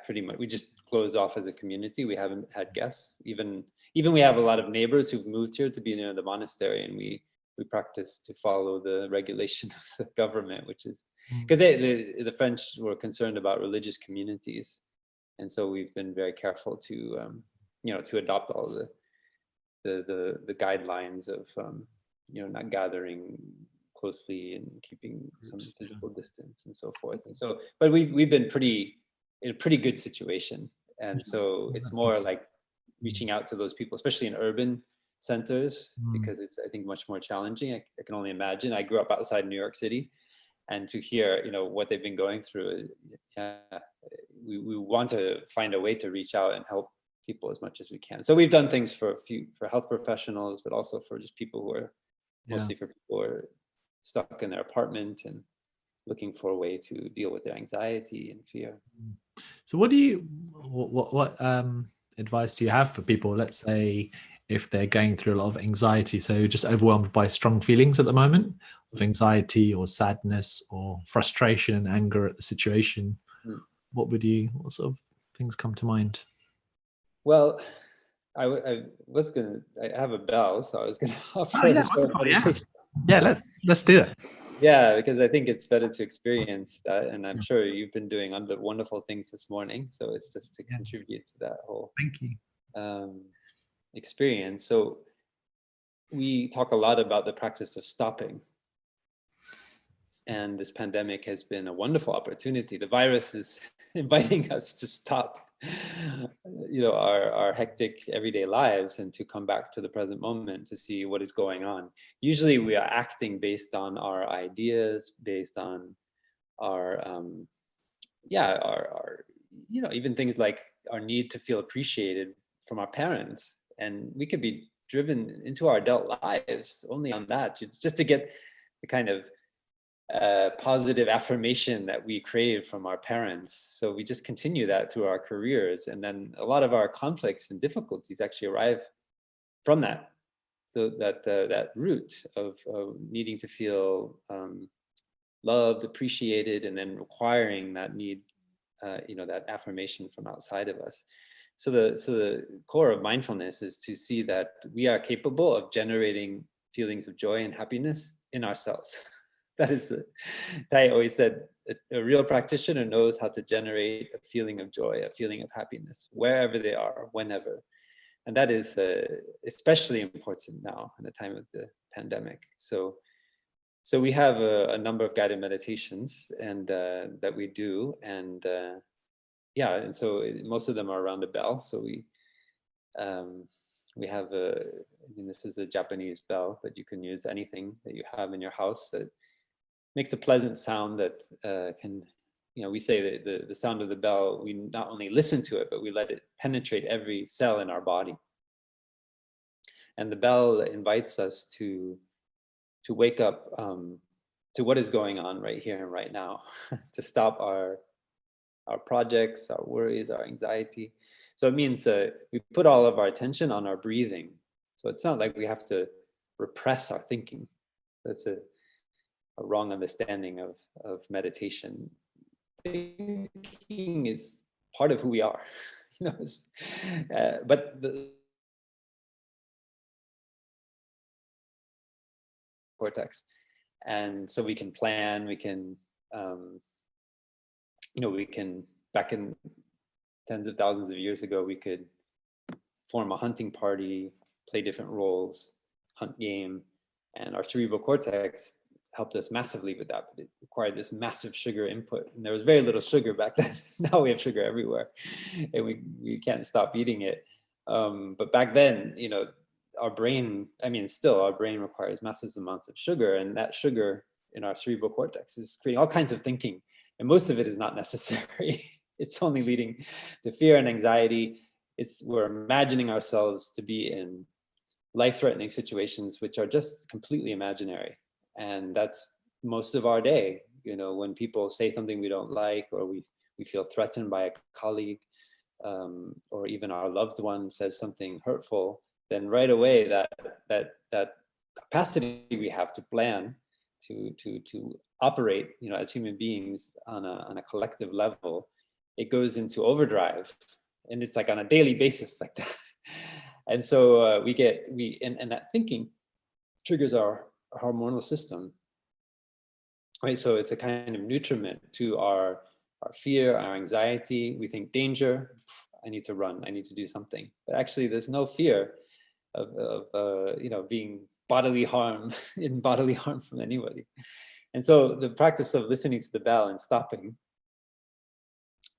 pretty much, we just closed off as a community. We haven't had guests. Even we have a lot of neighbors who've moved here to be near the monastery, and we practice to follow the regulation of the government, which is, because the French were concerned about religious communities. And so we've been very careful to, to adopt all the guidelines of, not gathering closely and keeping some physical distance and so forth. And so, but we've been in a pretty good situation. And so it's more like reaching out to those people, especially in urban centers, because it's, I think, much more challenging. I can only imagine. I grew up outside New York City, and to hear, what they've been going through, we want to find a way to reach out and help people as much as we can. So we've done things for health professionals, but also for just people who are mostly for people who are stuck in their apartment and looking for a way to deal with their anxiety and fear. So what advice do you have for people, let's say if they're going through a lot of anxiety, so just overwhelmed by strong feelings at the moment of anxiety or sadness or frustration and anger at the situation. What sort of things come to mind? Well, I have a bell, so I was gonna offer yeah, a short meditation. Yeah, let's do it. Yeah, because I think it's better to experience that, and I'm sure you've been doing wonderful things this morning. So it's just to contribute to that whole Thank you. Experience. So we talk a lot about the practice of stopping, and this pandemic has been a wonderful opportunity. The virus is inviting us to stop, our hectic everyday lives and to come back to the present moment to see what is going on. Usually we are acting based on our ideas, based on our even things like our need to feel appreciated from our parents. And we could be driven into our adult lives only on that, just to get the kind of positive affirmation that we crave from our parents. So we just continue that through our careers, and then a lot of our conflicts and difficulties actually arrive from that. So that root of needing to feel loved, appreciated, and then requiring that need, that affirmation from outside of us. So the core of mindfulness is to see that we are capable of generating feelings of joy and happiness in ourselves. That is Tai always said, a real practitioner knows how to generate a feeling of joy, a feeling of happiness, wherever they are, whenever. And that is especially important now in the time of the pandemic. So we have a number of guided meditations and that we do. And and so most of them are around a bell. So we have this is a Japanese bell, but you can use anything that you have in your house that makes a pleasant sound that can, we say that the sound of the bell, we not only listen to it, but we let it penetrate every cell in our body. And the bell invites us to wake up to what is going on right here and right now, to stop our projects, our worries, our anxiety. So it means we put all of our attention on our breathing. So it's not like we have to repress our thinking. That's a wrong understanding of meditation. Thinking is part of who we are, but the cortex, and so we can plan. We can, we can, back in tens of thousands of years ago, we could form a hunting party, play different roles, hunt game, and our cerebral cortex helped us massively with that, but it required this massive sugar input. And there was very little sugar back then. Now we have sugar everywhere and we can't stop eating it. But back then, our brain requires massive amounts of sugar, and that sugar in our cerebral cortex is creating all kinds of thinking. And most of it is not necessary. It's only leading to fear and anxiety. We're imagining ourselves to be in life-threatening situations, which are just completely imaginary. And that's most of our day. When people say something we don't like, or we feel threatened by a colleague, or even our loved one says something hurtful, then right away that capacity we have to plan, to operate, as human beings on a collective level, it goes into overdrive, and it's like on a daily basis like that. And so and that thinking triggers our hormonal system, right? So it's a kind of nutriment to our fear, our anxiety. We think danger, I need to run, I need to do something. But actually there's no fear of being bodily harm from anybody. And so the practice of listening to the bell and stopping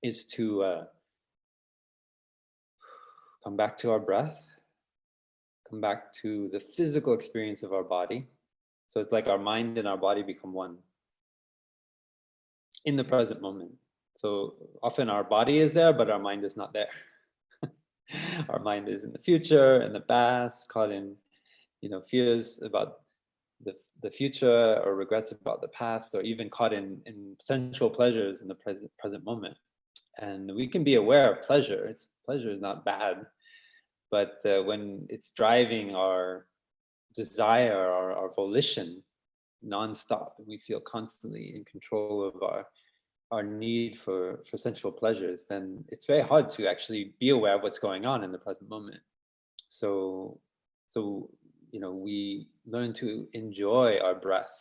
is to come back to our breath, come back to the physical experience of our body. So it's like our mind and our body become one in the present moment. So often our body is there, but our mind is not there. Our mind is in the future, in the past, caught in, fears about the future, or regrets about the past, or even caught in sensual pleasures in the present moment. And we can be aware of pleasure. Pleasure is not bad, But when it's driving our desire, our volition nonstop, and we feel constantly in control of our need for sensual pleasures, then it's very hard to actually be aware of what's going on in the present moment. So we learn to enjoy our breath.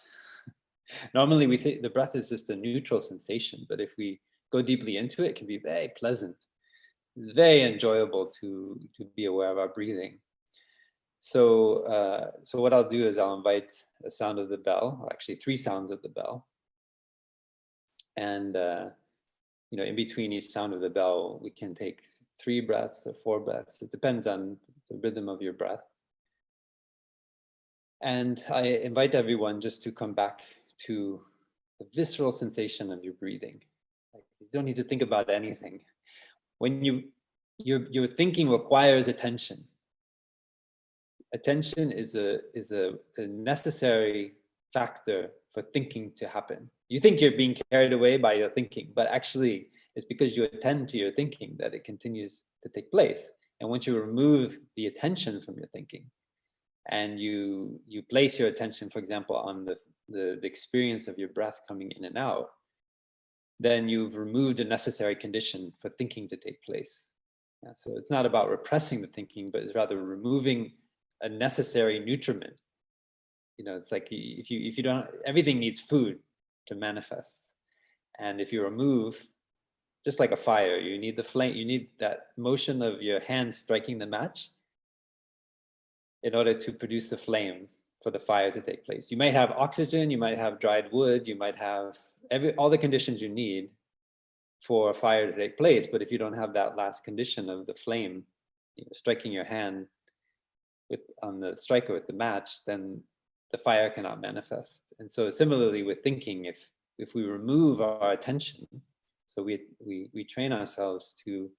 Normally we think the breath is just a neutral sensation, but if we go deeply into it, it can be very pleasant. It's very enjoyable to be aware of our breathing. So what I'll do is I'll invite a sound of the bell, or actually 3 sounds of the bell. And in between each sound of the bell, we can take 3 breaths or 4 breaths. It depends on the rhythm of your breath. And I invite everyone just to come back to the visceral sensation of your breathing. You don't need to think about anything. When your thinking requires attention. Attention is a necessary factor for thinking to happen. You think you're being carried away by your thinking, but actually it's because you attend to your thinking that it continues to take place. And once you remove the attention from your thinking and you place your attention, for example, on the experience of your breath coming in and out, then you've removed a necessary condition for thinking to take place. Yeah, so it's not about repressing the thinking, but it's rather removing a necessary nutriment. It's like if you don't, everything needs food to manifest. And if you remove, just like a fire, you need the flame, you need that motion of your hands striking the match in order to produce the flame for the fire to take place. You might have oxygen, you might have dried wood, you might have all the conditions you need for a fire to take place. But if you don't have that last condition of the flame, striking your hand on the striker with the match, then the fire cannot manifest. And so similarly with thinking, if we remove our attention, so we train ourselves to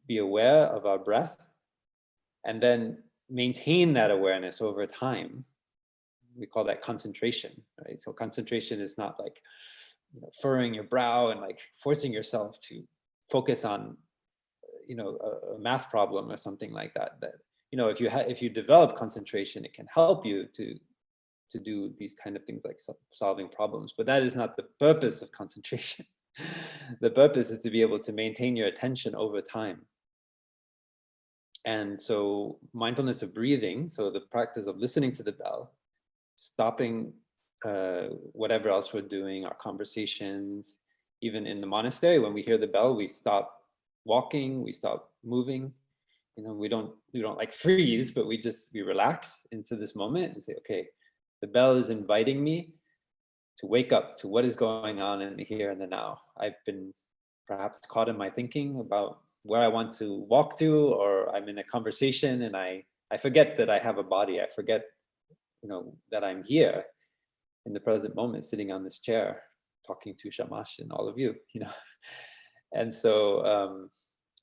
be aware of our breath and then maintain that awareness over time. We call that concentration, right? So concentration is not like furrowing your brow and like forcing yourself to focus on a math problem or something like that. That if you develop concentration, it can help you to do these kind of things like solving problems. But that is not the purpose of concentration. The purpose is to be able to maintain your attention over time. And so mindfulness of breathing, so the practice of listening to the bell, stopping whatever else we're doing, our conversations, even in the monastery, when we hear the bell, we stop walking, we stop moving. We don't like freeze, but we relax into this moment and say, okay, the bell is inviting me to wake up to what is going on in the here and the now. I've been perhaps caught in my thinking about where I want to walk to, or I'm in a conversation and I forget that I have a body. I forget, that I'm here in the present moment, sitting on this chair, talking to Shamash and all of you, And so,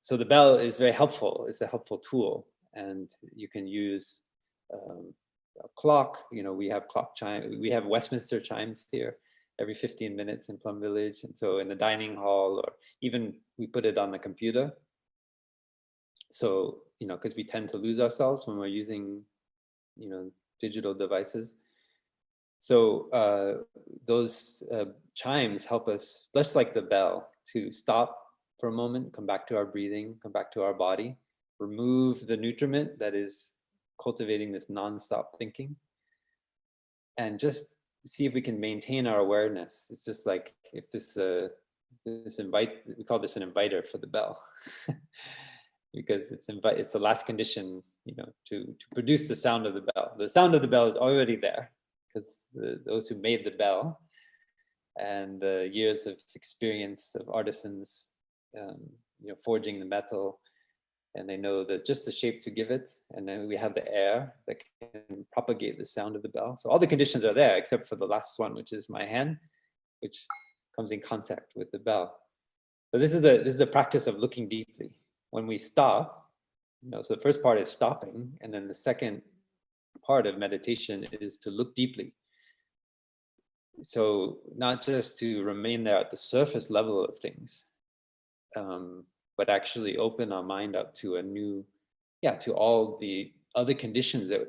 so the bell is very helpful. It's a helpful tool, and you can use a clock. We have clock chime. We have Westminster chimes here every 15 minutes in Plum Village, and so in the dining hall, or even we put it on the computer. So because we tend to lose ourselves when we're using, digital devices. So those chimes help us, just like the bell, to stop for a moment, come back to our breathing, come back to our body, remove the nutriment that is cultivating this non-stop thinking, and just see if we can maintain our awareness. It's just like if this we call this an inviter for the bell, because it's the last condition, to produce the sound of the bell. The sound of the bell is already there, because those who made the bell and the years of experience of artisans, forging the metal, and they know that just the shape to give it, and then we have the air that can propagate the sound of the bell. So all the conditions are there except for the last one, which is my hand, which comes in contact with the bell. So this is a practice of looking deeply. When we stop, so the first part is stopping, and then the second part of meditation is to look deeply. So not just to remain there at the surface level of things, but actually open our mind up to a new, to all the other conditions that,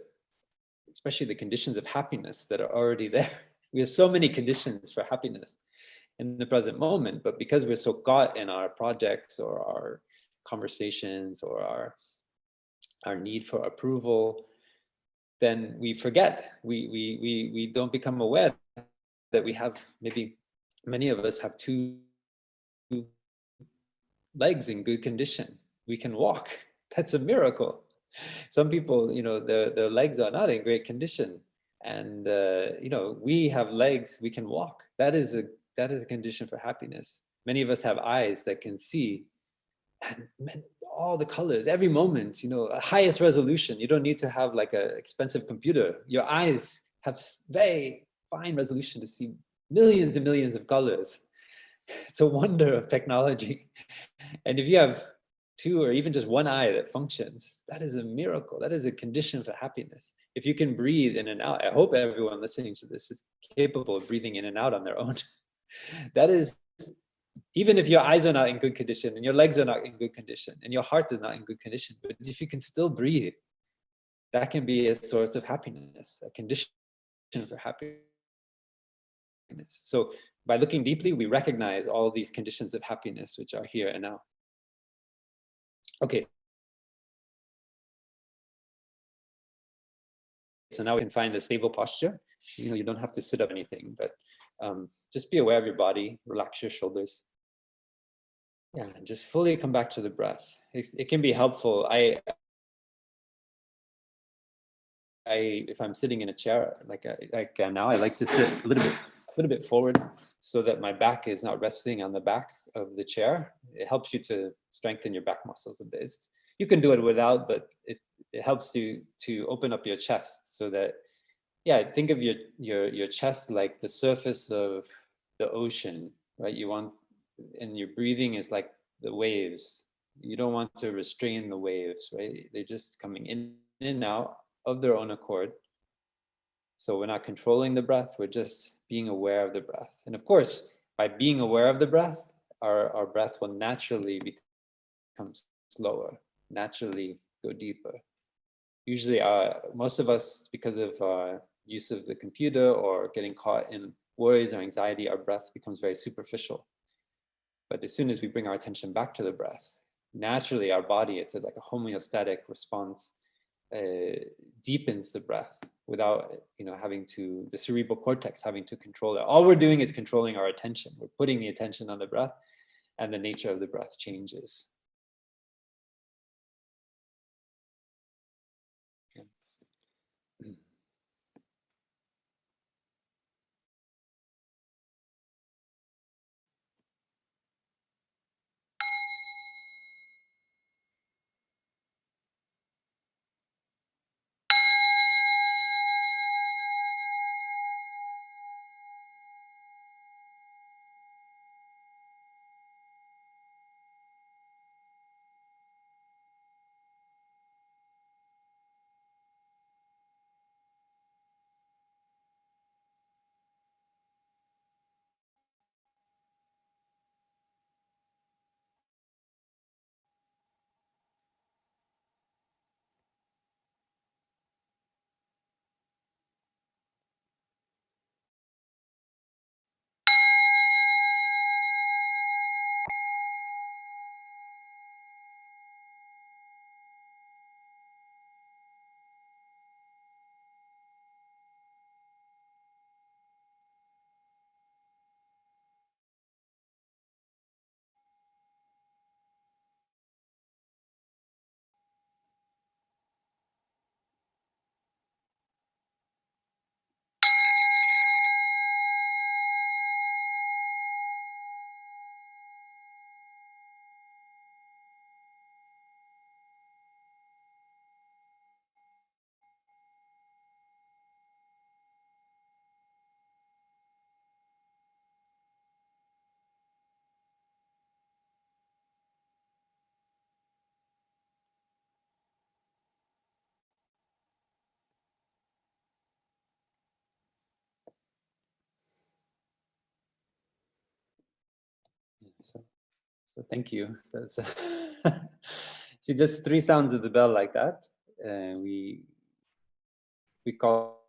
especially the conditions of happiness that are already there. We have so many conditions for happiness in the present moment, but because we're so caught in our projects or our conversations or our need for approval, then we forget, we don't become aware that we have, maybe many of us have two legs in good condition. We can walk. That's a miracle. Some people, their legs are not in great condition, and we have legs, we can walk. That is a condition for happiness. Many of us have eyes that can see, and all the colors, every moment, highest resolution. You don't need to have like an expensive computer. Your eyes have very fine resolution to see millions and millions of colors. It's a wonder of technology. And if you have two or even just one eye that functions, that is a miracle. That is a condition for happiness. If you can breathe in and out, I hope everyone listening to this is capable of breathing in and out on their own. That is, even if your eyes are not in good condition and your legs are not in good condition and your heart is not in good condition, but if you can still breathe, that can be a source of happiness, a condition for happiness. So by looking deeply, we recognize all these conditions of happiness which are here and now. Okay. So now we can find a stable posture. You don't have to sit up anything, but just be aware of your body, relax your shoulders. Yeah, and just fully come back to the breath. It can be helpful. If I'm sitting in a chair, like now, I like to sit a little bit forward so that my back is not resting on the back of the chair. It helps you to strengthen your back muscles a bit. You can do it without, but it helps you to open up your chest so that, think of your chest like the surface of the ocean, right? And your breathing is like the waves. You don't want to restrain the waves, right? They're just coming in and out of their own accord. So we're not controlling the breath, we're just being aware of the breath. And of course, by being aware of the breath, our breath will naturally become slower, naturally go deeper. Usually, most of us, because of use of the computer or getting caught in worries or anxiety, our breath becomes very superficial. But as soon as we bring our attention back to the breath, naturally our body, it's like a homeostatic response, deepens the breath without having to, the cerebral cortex having to control it. All we're doing is controlling our attention. We're putting the attention on the breath, and the nature of the breath changes. So thank you. See, just 3 sounds of the bell like that. We call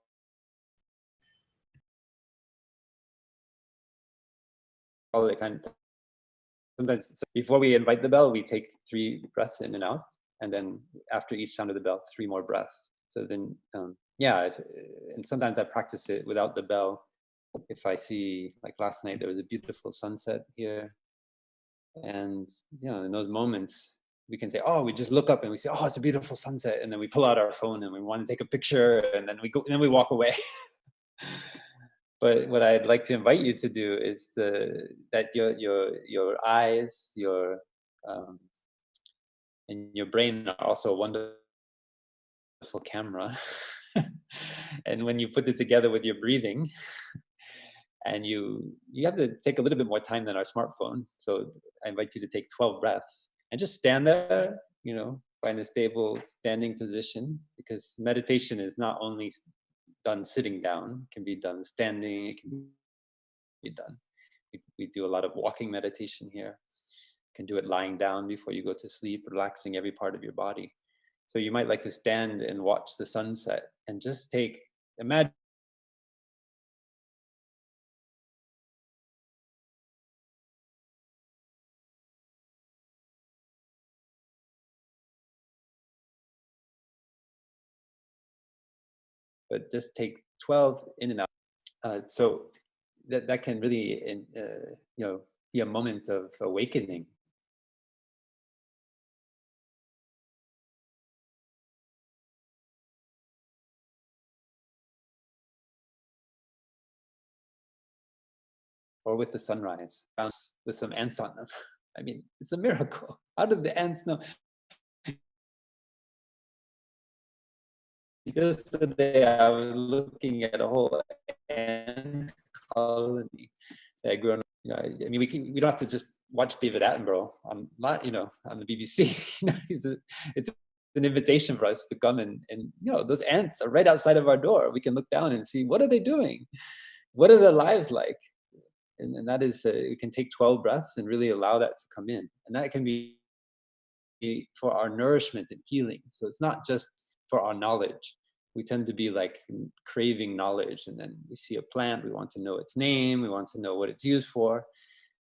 it kind of, sometimes before we invite the bell, we take 3 breaths in and out, and then after each sound of the bell, 3 more breaths. So then, yeah, and sometimes I practice it without the bell. If I see, like last night, there was a beautiful sunset here, and in those moments, we can say, oh, we just look up and we say, oh, it's a beautiful sunset, and then we pull out our phone and we want to take a picture, and then we go, and then we walk away. But what I'd like to invite you to do is that your eyes, and your brain are also a wonderful camera. And when you put it together with your breathing, and you have to take a little bit more time than our smartphone. So I invite you to take 12 breaths and just stand there, find a stable standing position, because meditation is not only done sitting down, it can be done standing, it can be done. We do a lot of walking meditation here. You can do it lying down before you go to sleep, relaxing every part of your body. So you might like to stand and watch the sunset and just imagine but just take 12 in and out. So that can really, be a moment of awakening. Or with the sunrise, with some ants on them. I mean, it's a miracle. How did the ants know? Yesterday, I was looking at a whole ant colony that grew on. I mean, we don't have to just watch David Attenborough on the BBC. It's an invitation for us to come and those ants are right outside of our door. We can look down and see, what are they doing? What are their lives like? And that is, you can take 12 breaths and really allow that to come in. And that can be for our nourishment and healing. So it's not just for our knowledge. We tend to be like craving knowledge, and then we see a plant, we want to know its name, we want to know what it's used for.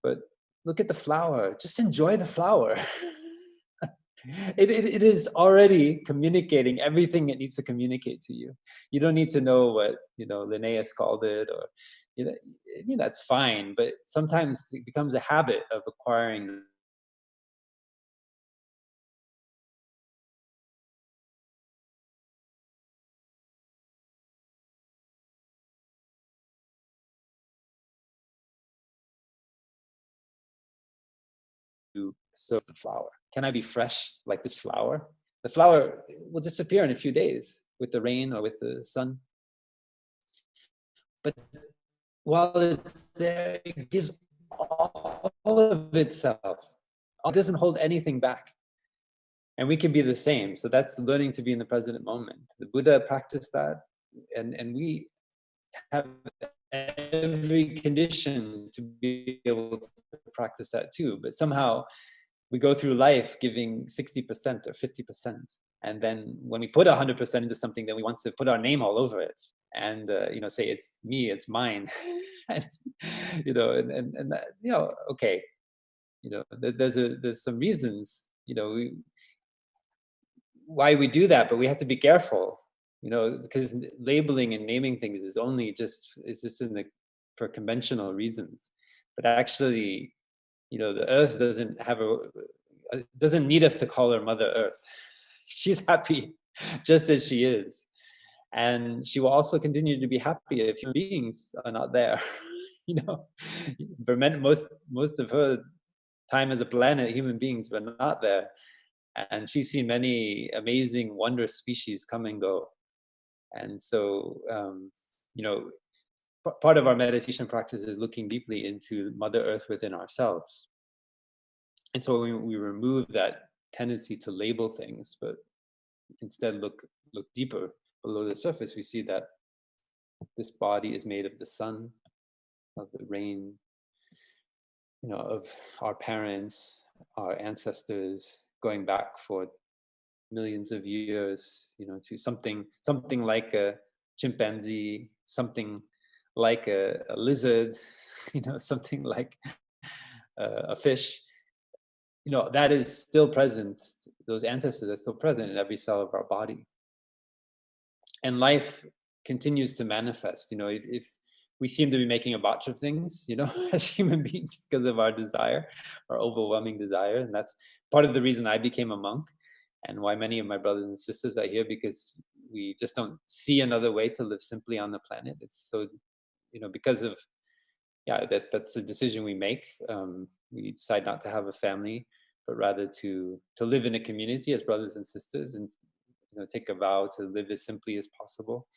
But look at the flower, just enjoy the flower. It is already communicating everything it needs to communicate to you. You don't need to know what Linnaeus called it, or I mean, that's fine, but sometimes it becomes a habit of acquiring to serve the flower. Can I be fresh like this flower? The flower will disappear in a few days with the rain or with the sun. But while it's there, it gives all of itself. It doesn't hold anything back. And we can be the same. So that's learning to be in the present moment. The Buddha practiced that, and we have every condition to be able to practice that too. But somehow we go through life giving 60% or 50%. And then when we put 100% into something, then we want to put our name all over it and say it's me, it's mine. And okay, there's some reasons why we do that, but we have to be careful, because labeling and naming things is just for conventional reasons. But actually, the earth doesn't need us to call her Mother Earth. She's happy just as she is. And she will also continue to be happy if human beings are not there. For most of her time as a planet, human beings were not there. And she's seen many amazing, wondrous species come and go. And so, part of our meditation practice is looking deeply into Mother Earth within ourselves. And so when we remove that tendency to label things, but instead look deeper below the surface, we see that this body is made of the sun, of the rain, of our parents, our ancestors, going back for millions of years, to something like a chimpanzee, something like a lizard, something like a fish, that is still present. Those ancestors are still present in every cell of our body. And life continues to manifest. If we seem to be making a bunch of things, as human beings, because of our desire, our overwhelming desire. And that's part of the reason I became a monk, and why many of my brothers and sisters are here, because we just don't see another way to live simply on the planet. It's so, because of, that's the decision we make. We decide not to have a family, but rather to live in a community as brothers and sisters, and take a vow to live as simply as possible.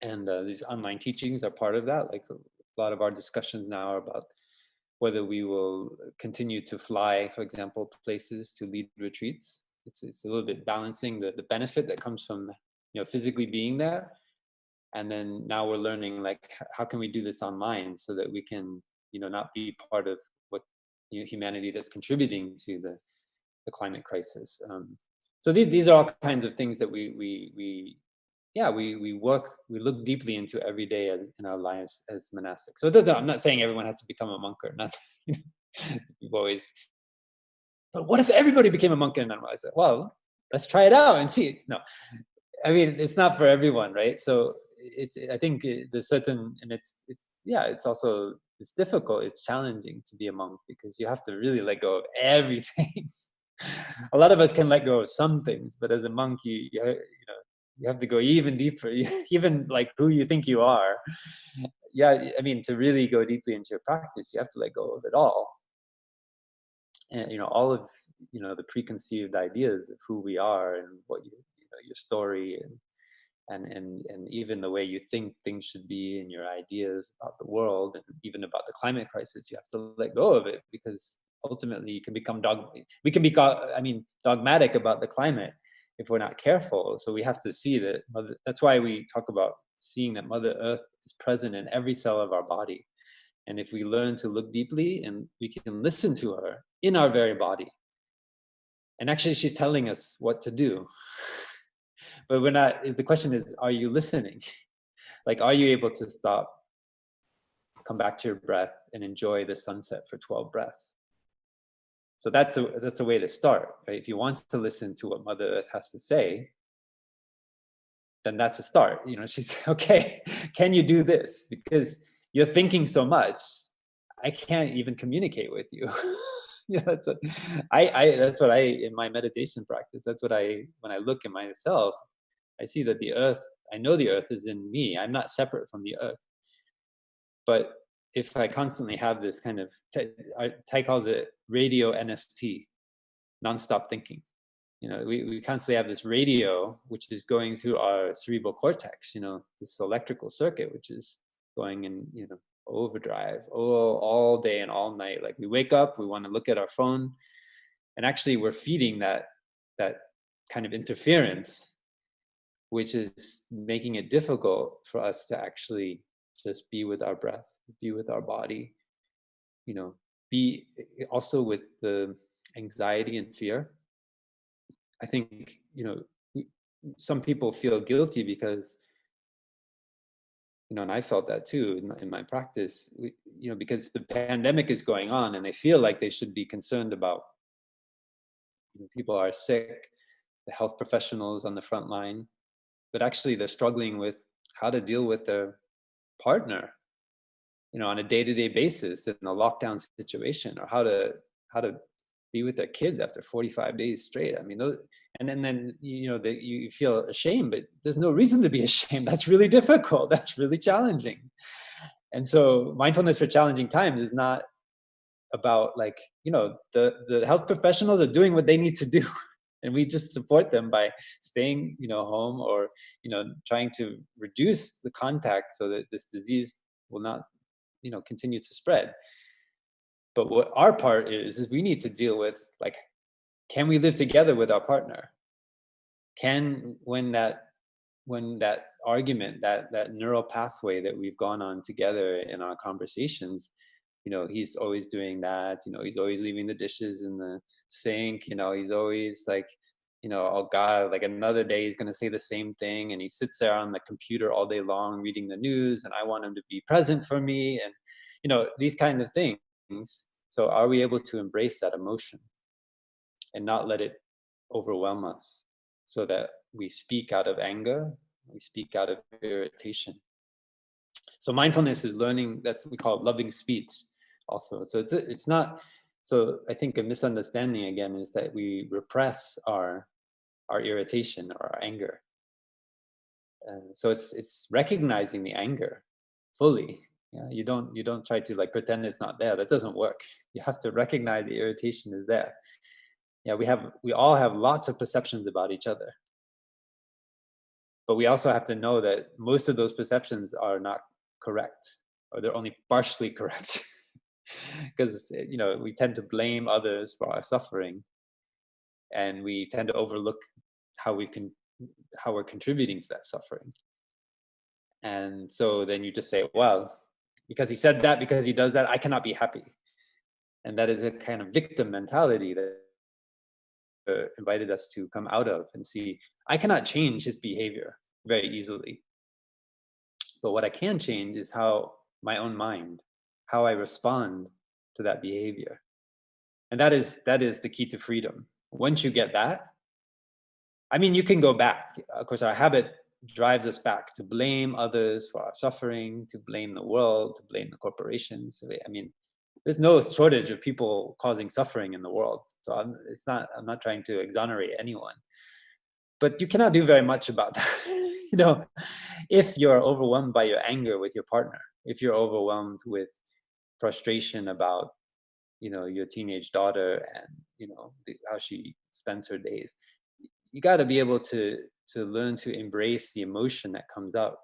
And these online teachings are part of that. Like, a lot of our discussions now are about whether we will continue to fly, for example, places to lead retreats. It's a little bit balancing the benefit that comes from physically being there. And then now we're learning, like, how can we do this online so that we can not be part of what humanity that's contributing to the climate crisis. So these are all kinds of things that we look deeply into every day in our lives as monastics. So I'm not saying everyone has to become a monk or not. People always, but what if everybody became a monk? And I said, well, let's try it out and see. No, I mean, it's not for everyone, right? So I think there's certain, and it's also, it's difficult, it's challenging to be a monk, because you have to really let go of everything. A lot of us can let go of some things, but as a monk, you have to go even deeper, even like who you think you are. Yeah, I mean, to really go deeply into your practice, you have to let go of it all. And all of the preconceived ideas of who we are, and what your story, and even the way you think things should be, and your ideas about the world, and even about the climate crisis. You have to let go of it, because ultimately you can become dogmatic about the climate if we're not careful. So we have to see that that's why we talk about seeing that Mother Earth is present in every cell of our body. And if we learn to look deeply, and we can listen to her in our very body, and actually she's telling us what to do. But we're not, the question is, are you listening? Like, are you able to stop, come back to your breath, and enjoy the sunset for 12 breaths? So that's a way to start, right? If you want to listen to what Mother Earth has to say, then that's a start. She's, okay, can you do this? Because you're thinking so much, I can't even communicate with you. That's what I in my meditation practice, when I look at myself, I see that I know the earth is in me. I'm not separate from the earth. But if I constantly have this kind of, Tai calls it radio NST, nonstop thinking. We constantly have this radio, which is going through our cerebral cortex, this electrical circuit, which is going in, overdrive all day and all night. Like, we wake up, we want to look at our phone, and actually we're feeding that kind of interference, which is making it difficult for us to actually just be with our breath, be with our body, be also with the anxiety and fear. I think, some people feel guilty because, and I felt that too in my practice, because the pandemic is going on, and they feel like they should be concerned about, people are sick, the health professionals on the front line, but actually they're struggling with how to deal with their partner, on a day-to-day basis in a lockdown situation, or how to be with their kids after 45 days straight. I mean, and then you feel ashamed, but there's no reason to be ashamed. That's really difficult. That's really challenging. And so mindfulness for challenging times is not about, like, the health professionals are doing what they need to do. And we just support them by staying, home, or, trying to reduce the contact so that this disease will not, continue to spread. But what our part is we need to deal with, like, can we live together with our partner? When that argument, that neural pathway that we've gone on together in our conversations, he's always doing that, he's always leaving the dishes in the sink, he's always like, oh God, like another day he's going to say the same thing, and he sits there on the computer all day long reading the news, and I want him to be present for me, and these kind of things. So are we able to embrace that emotion and not let it overwhelm us, so that we speak out of anger, we speak out of irritation? So mindfulness is learning, that's, we call it loving speech also. So it's not, so I think a misunderstanding again is that we repress our irritation or our anger. So it's recognizing the anger fully. Yeah, you don't try to like pretend it's not there. That doesn't work. You have to recognize the irritation is there. Yeah, we all have lots of perceptions about each other. But we also have to know that most of those perceptions are not correct, or they're only partially correct. Because we tend to blame others for our suffering, and we tend to overlook how we're contributing to that suffering. And so then you just say, well, because he said that, because he does that, I cannot be happy. And that is a kind of victim mentality that invited us to come out of and see, I cannot change his behavior very easily. But what I can change is how my own mind, how I respond to that behavior. And that is the key to freedom. Once you get that, I mean, you can go back. Of course, our habit drives us back to blame others for our suffering, to blame the world, to blame the corporations. I mean, there's no shortage of people causing suffering in the world. So I'm not trying to exonerate anyone. But you cannot do very much about that. If you're overwhelmed by your anger with your partner, if you're overwhelmed with frustration about, your teenage daughter and, how she spends her days, you got to be able to learn to embrace the emotion that comes up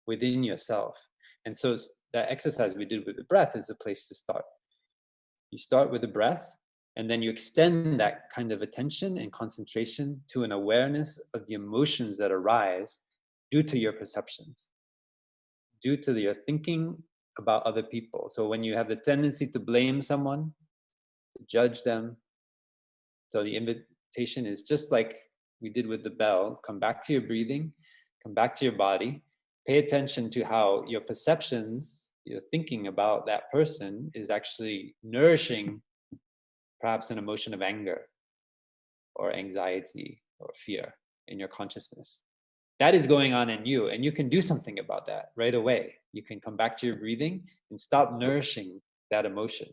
within yourself. And so that exercise we did with the breath is the place to start. You start with the breath, and then you extend that kind of attention and concentration to an awareness of the emotions that arise due to your perceptions, due to your thinking about other people. So when you have the tendency to blame someone, to judge them, so the invitation is just like we did with the bell: come back to your breathing, come back to your body, pay attention to how your perceptions, your thinking about that person is actually nourishing perhaps an emotion of anger or anxiety or fear in your consciousness. That is going on in you, and you can do something about that right away. You can come back to your breathing and stop nourishing that emotion.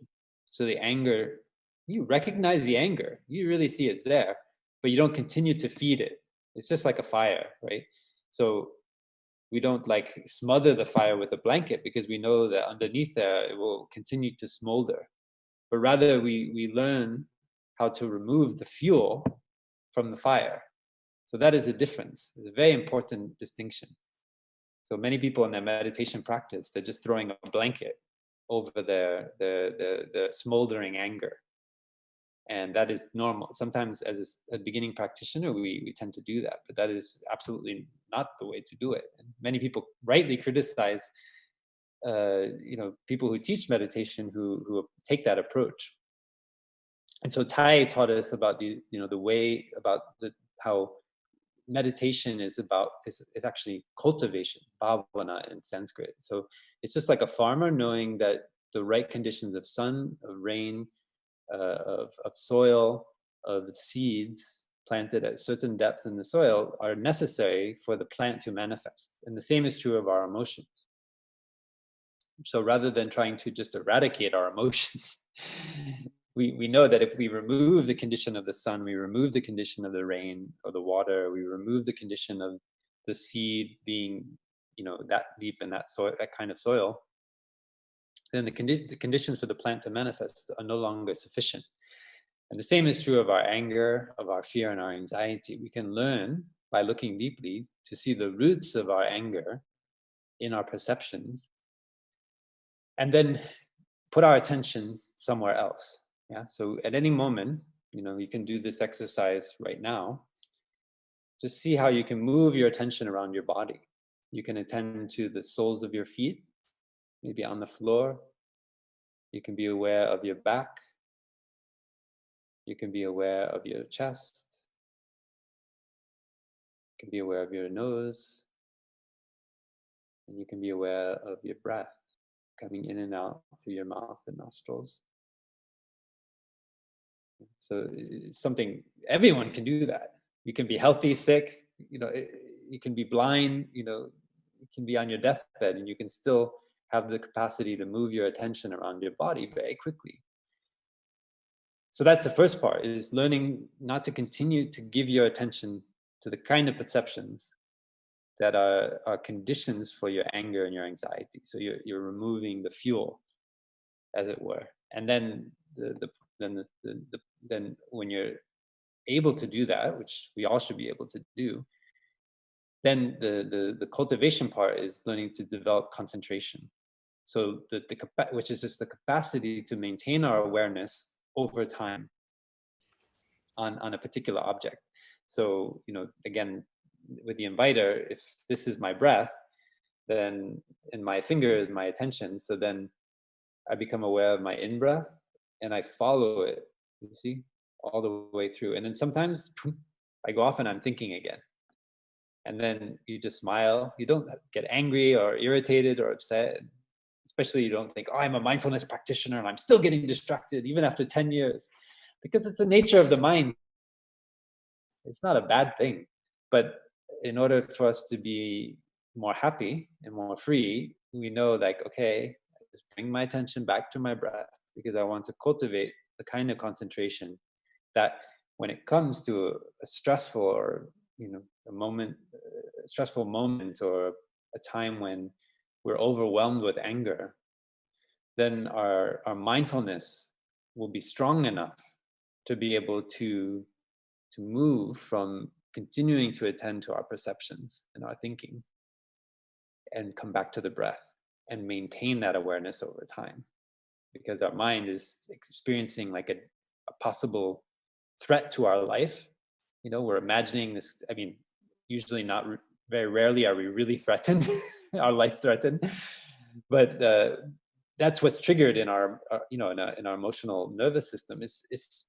So the anger, you recognize the anger, you really see it's there, but you don't continue to feed it. It's just like a fire, right? So we don't like smother the fire with a blanket, because we know that underneath there it will continue to smolder. But rather we learn how to remove the fuel from the fire. So that is a difference. It's a very important distinction. So many people in their meditation practice, they're just throwing a blanket over the smoldering anger. And that is normal. Sometimes as a beginning practitioner, we tend to do that, but that is absolutely not the way to do it. And many people rightly criticize people who teach meditation who take that approach. And so Tai taught us about the way about how meditation is actually cultivation, bhavana in Sanskrit. So it's just like a farmer knowing that the right conditions of sun, of rain, of soil, of seeds planted at certain depth in the soil are necessary for the plant to manifest. And the same is true of our emotions. So rather than trying to just eradicate our emotions, we know that if we remove the condition of the sun, we remove the condition of the rain or the water, we remove the condition of the seed being, that deep in that soil, that kind of soil, then the conditions for the plant to manifest are no longer sufficient. And the same is true of our anger, of our fear, and our anxiety. We can learn by looking deeply to see the roots of our anger in our perceptions, and then put our attention somewhere else. Yeah. So at any moment, you can do this exercise right now. Just see how you can move your attention around your body. You can attend to the soles of your feet, maybe on the floor. You can be aware of your back. You can be aware of your chest. You can be aware of your nose. And you can be aware of your breath coming in and out through your mouth and nostrils. So it's something, everyone can do that. You can be healthy, sick, you can be blind, you can be on your deathbed, and you can still have the capacity to move your attention around your body very quickly. So that's the first part, is learning not to continue to give your attention to the kind of perceptions that are conditions for your anger and your anxiety. So you're removing the fuel, as it were. And then then when you're able to do that, which we all should be able to do, then the cultivation part is learning to develop concentration. So which is just the capacity to maintain our awareness over time on a particular object. So, again, with the inviter, if this is my breath, then in my finger is my attention. So then I become aware of my in-breath and I follow it, you see, all the way through. And then sometimes I go off and I'm thinking again. And then you just smile. You don't get angry or irritated or upset. Especially you don't think, oh, I'm a mindfulness practitioner and I'm still getting distracted even after 10 years. Because it's the nature of the mind. It's not a bad thing. But in order for us to be more happy and more free, we know, like, okay, I just bring my attention back to my breath because I want to cultivate the kind of concentration that when it comes to a stressful or a stressful moment or a time when we're overwhelmed with anger, then our mindfulness will be strong enough to be able to move from continuing to attend to our perceptions and our thinking and come back to the breath and maintain that awareness over time, because our mind is experiencing like a possible threat to our life. We're imagining this. I mean, usually not, very rarely are we really threatened, our life threatened, but that's what's triggered in our in our emotional nervous system. It's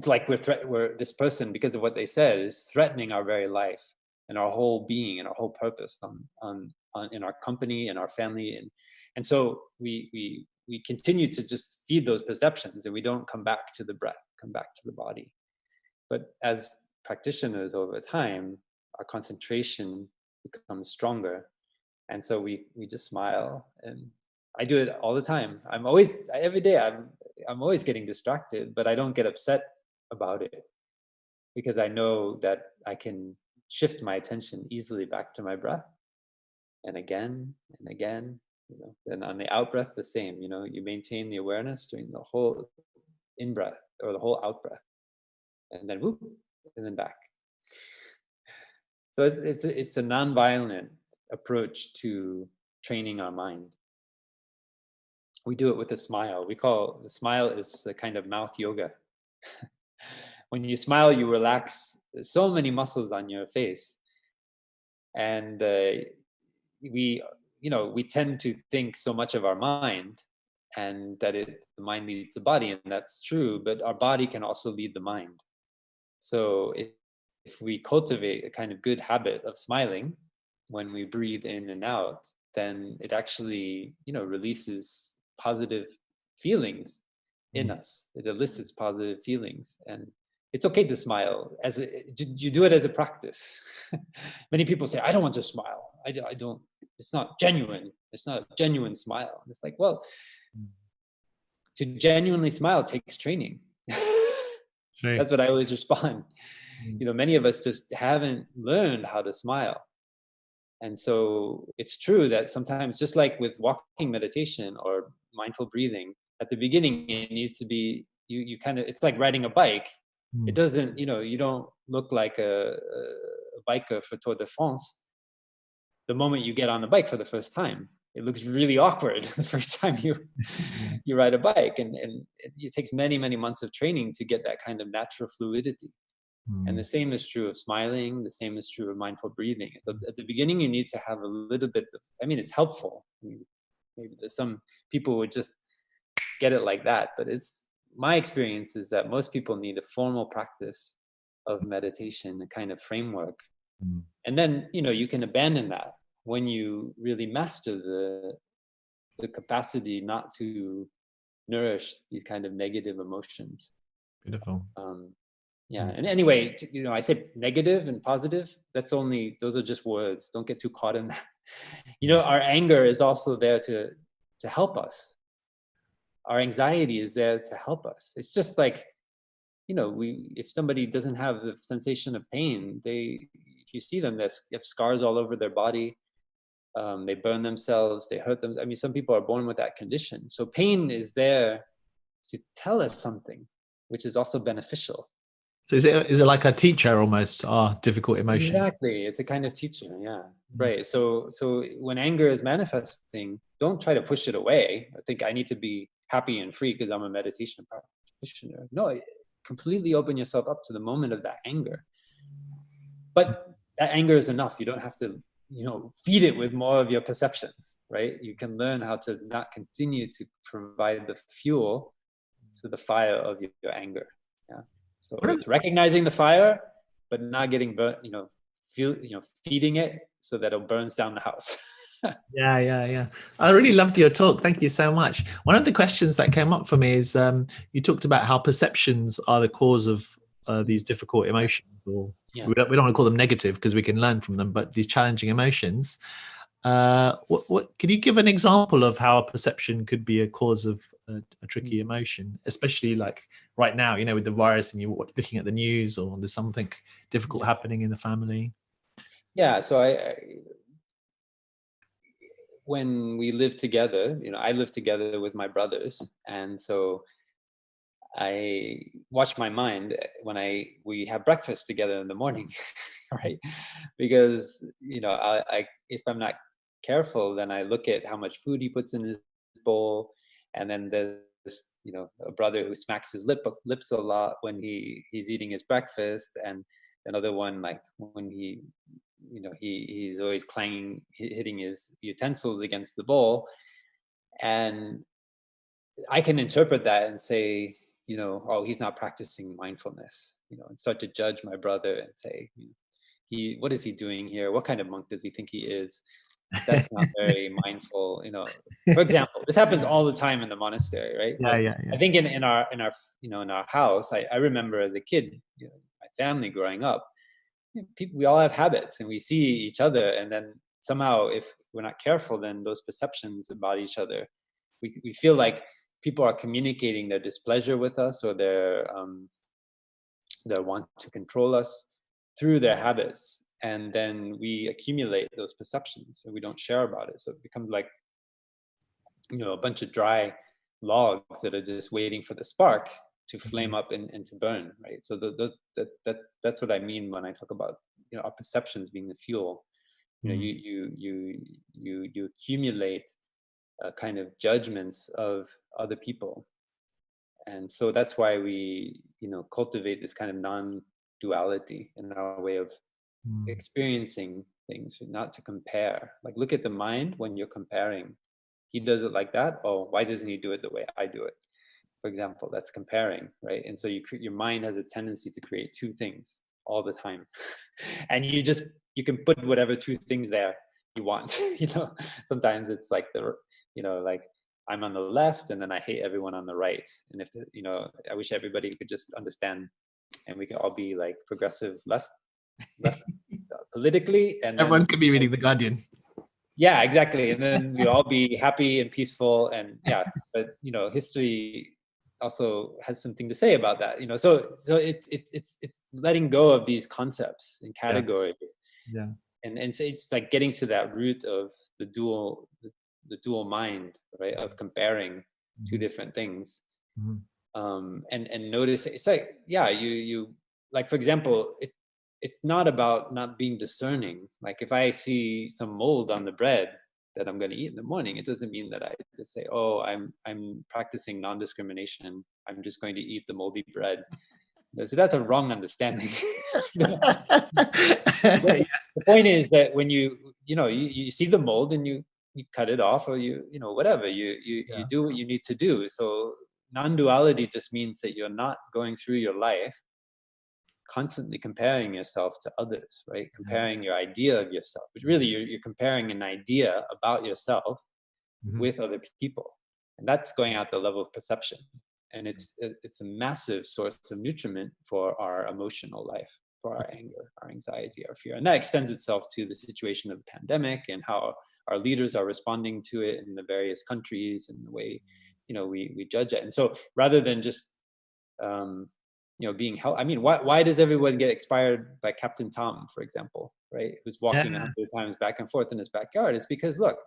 like we're this person, because of what they said, is threatening our very life and our whole being and our whole purpose in our company and our family, and so we continue to just feed those perceptions, and we don't come back to the breath, come back to the body. But as practitioners, over time, our concentration becomes stronger, and so we just smile. And I do it all the time. Every day I'm always getting distracted, but I don't get upset about it, because I know that I can shift my attention easily back to my breath, and again and again. Then on the out breath, the same. You maintain the awareness during the whole in breath or the whole out breath, and then whoop, and then back. So it's a non-violent approach to training our mind. We do it with a smile. We call the smile is a kind of mouth yoga. When you smile, you relax so many muscles on your face, and we tend to think so much of our mind, and that the mind leads the body, and that's true. But our body can also lead the mind. So if we cultivate a kind of good habit of smiling when we breathe in and out, then it actually releases positive feelings in us. It elicits positive feelings, and it's okay to smile. You do it as a practice. Many people say, I don't want to smile. I don't, it's not genuine. It's not a genuine smile. And it's like, well, to genuinely smile takes training. That's what I always respond. Many of us just haven't learned how to smile. And so it's true that sometimes, just like with walking meditation or mindful breathing, at the beginning, it needs to be, you kind of, it's like riding a bike. It doesn't, you don't look like a biker for Tour de France the moment you get on the bike for the first time. It looks really awkward the first time you ride a bike, and it takes many, many months of training to get that kind of natural fluidity. And the same is true of smiling. The same is true of mindful breathing. At the beginning, you need to have a little bit of, it's helpful. Maybe there's some people would just get it like that. But it's my experience is that most people need a formal practice of meditation, a kind of framework. And then, you can abandon that when you really master the capacity not to nourish these kind of negative emotions. Beautiful. And anyway, I say negative and positive, those are just words. Don't get too caught in that. Our anger is also there to help us. Our anxiety is there to help us. It's just like, if somebody doesn't have the sensation of pain, if you see them, they have scars all over their body. They burn themselves, they hurt them. I mean, some people are born with that condition. So pain is there to tell us something, which is also beneficial. So is it like a teacher almost, difficult emotion? Exactly. It's a kind of teacher. Yeah. Right. So when anger is manifesting, don't try to push it away. I think I need to be happy and free because I'm a meditation practitioner. No, completely open yourself up to the moment of that anger. But that anger is enough. You don't have to, feed it with more of your perceptions, right? You can learn how to not continue to provide the fuel to the fire of your anger. Yeah. So it's recognizing the fire, but not getting burnt, feeding it so that it burns down the house. Yeah. I really loved your talk. Thank you so much. One of the questions that came up for me is you talked about how perceptions are the cause of these difficult emotions, or we don't want to call them negative because we can learn from them, but these challenging emotions. What can you give an example of how a perception could be a cause of a tricky emotion, especially like right now, with the virus and you're looking at the news, or there's something difficult happening in the family? Yeah. So when we live together, I live together with my brothers, and so I watch my mind when we have breakfast together in the morning, right? Because I if I'm not careful, then I look at how much food he puts in his bowl, and then there's a brother who smacks his lips a lot when he's eating his breakfast, and another one like when he's always hitting his utensils against the bowl, and I can interpret that and say, oh, he's not practicing mindfulness, and start to judge my brother and say, what is he doing here? What kind of monk does he think he is? That's not very mindful, For example, this happens all the time in the monastery, right? Yeah. I think in our house, I remember as a kid, my family growing up, we all have habits, and we see each other, and then somehow, if we're not careful, then those perceptions about each other, we feel like people are communicating their displeasure with us, or their want to control us through their habits, and then we accumulate those perceptions and we don't share about it. So it becomes like a bunch of dry logs that are just waiting for the spark to flame up and to burn, right? So that's what I mean when I talk about our perceptions being the fuel. You accumulate kind of judgments of other people, and so that's why we cultivate this kind of non-duality in our way of experiencing things, not to compare. Like, look at the mind when you're comparing. He does it like that. Oh, why doesn't he do it the way I do it? For example, that's comparing, right? And so your mind has a tendency to create two things all the time, and you can put whatever two things there you want. Sometimes it's like like I'm on the left, and then I hate everyone on the right. And if I wish everybody could just understand, and we can all be like progressive left politically, and everyone could be reading The Guardian. Yeah, exactly. And then we all be happy and peaceful, and but history also has something to say about that. So it's letting go of these concepts and categories. Yeah. And so it's like getting to that root of the dual mind, right? Of comparing two different things. And notice it's like, you like, for example, it's not about not being discerning. Like, if I see some mold on the bread that I'm going to eat in the morning, it doesn't mean that I just say, oh, I'm practicing non-discrimination, I'm just going to eat the moldy bread. So that's a wrong understanding. The point is that when you see the mold, and you you cut it off, or whatever, you do what you need to do. So non-duality just means that you're not going through your life constantly comparing yourself to others, right? Comparing your idea of yourself, but really you're comparing an idea about yourself with other people, and that's going out the level of perception. And it's a massive source of nutriment for our emotional life, for our anger, our anxiety, our fear. And that extends itself to the situation of the pandemic and how our leaders are responding to it in the various countries and the way, we judge it. And so rather than just, being held, I mean, why does everyone get inspired by Captain Tom, for example, right? Who's walking 100 times back and forth in his backyard? It's because, look,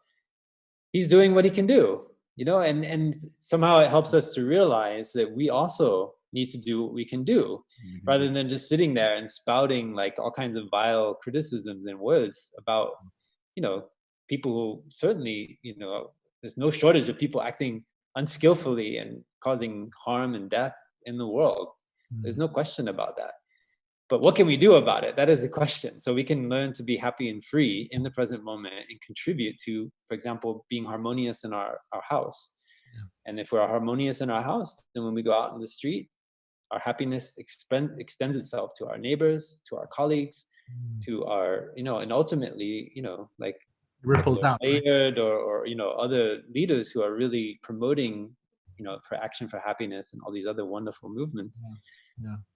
he's doing what he can do, and somehow it helps us to realize that we also need to do what we can do, rather than just sitting there and spouting like all kinds of vile criticisms and words about, people who certainly, there's no shortage of people acting unskillfully and causing harm and death in the world. There's no question about that. But what can we do about it? That is the question. So we can learn to be happy and free in the present moment and contribute to, for example, being harmonious in our house. And if we're harmonious in our house, then when we go out in the street, our happiness extends itself to our neighbors, to our colleagues, to our, and ultimately, like ripples out, Laird or other leaders who are really promoting, for Action for Happiness and all these other wonderful movements.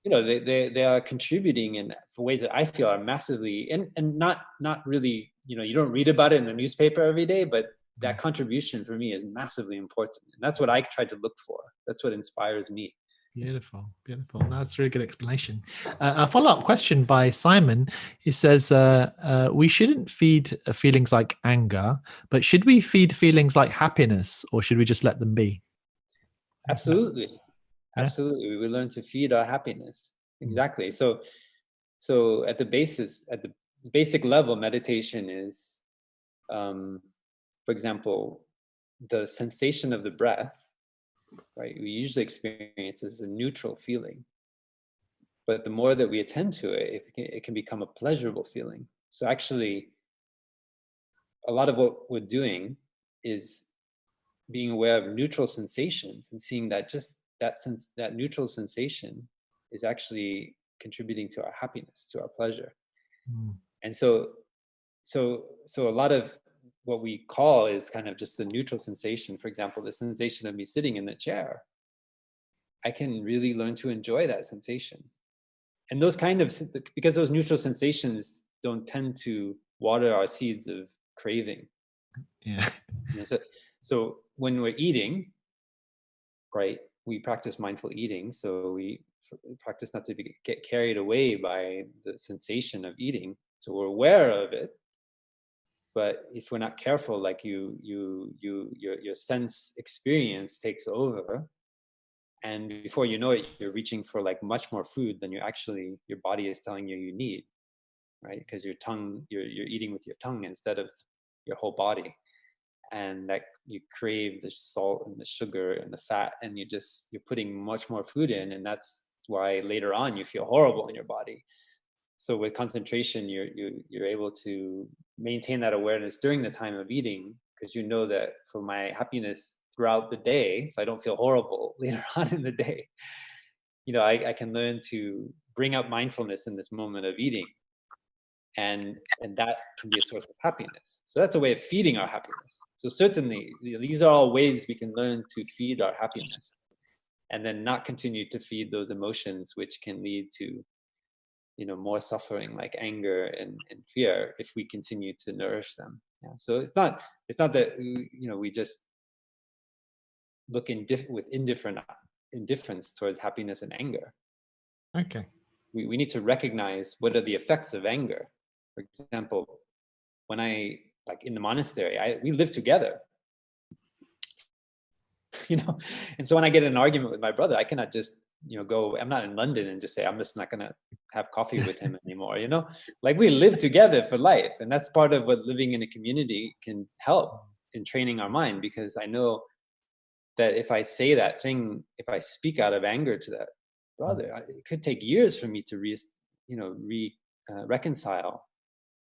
They are contributing in for ways that I feel are massively and not really, you don't read about it in the newspaper every day, but that contribution for me is massively important. And that's what I try to look for. That's what inspires me. Beautiful. That's a really good explanation. A follow-up question by Simon. He says, we shouldn't feed feelings like anger, but should we feed feelings like happiness, or should we just let them be? Absolutely. Absolutely. We learn to feed our happiness. Exactly. So at the basic level, meditation is, for example, the sensation of the breath, right? We usually experience as a neutral feeling, but the more that we attend to it, it can become a pleasurable feeling. So actually, a lot of what we're doing is being aware of neutral sensations and seeing that just that neutral sensation is actually contributing to our happiness, to our pleasure. And so a lot of what we call is kind of just the neutral sensation. For example, the sensation of me sitting in the chair, I can really learn to enjoy that sensation. And those because those neutral sensations don't tend to water our seeds of craving. So when we're eating, right, we practice mindful eating. So we practice not to get carried away by the sensation of eating. So we're aware of it, but if we're not careful, like your sense experience takes over, and before you know it, you're reaching for like much more food than your body is telling you need, right? Because your tongue, you're eating with your tongue instead of your whole body. And that you crave the salt and the sugar and the fat, and you're putting much more food in, and that's why later on you feel horrible in your body. So with concentration, you're able to maintain that awareness during the time of eating, because you know that for my happiness throughout the day, so I don't feel horrible later on in the day, I can learn to bring up mindfulness in this moment of eating. And that can be a source of happiness. So that's a way of feeding our happiness. So certainly, these are all ways we can learn to feed our happiness, and then not continue to feed those emotions, which can lead to, more suffering, like anger and fear, if we continue to nourish them. So it's not that we just look with indifference towards happiness and anger. Okay. We need to recognize what are the effects of anger. For example, when in the monastery, we live together, and so when I get in an argument with my brother, I cannot just, go, I'm not in London and just say, I'm just not going to have coffee with him anymore, like we live together for life. And that's part of what living in a community can help in training our mind, because I know that if I say that thing, if I speak out of anger to that brother, it could take years for me to reconcile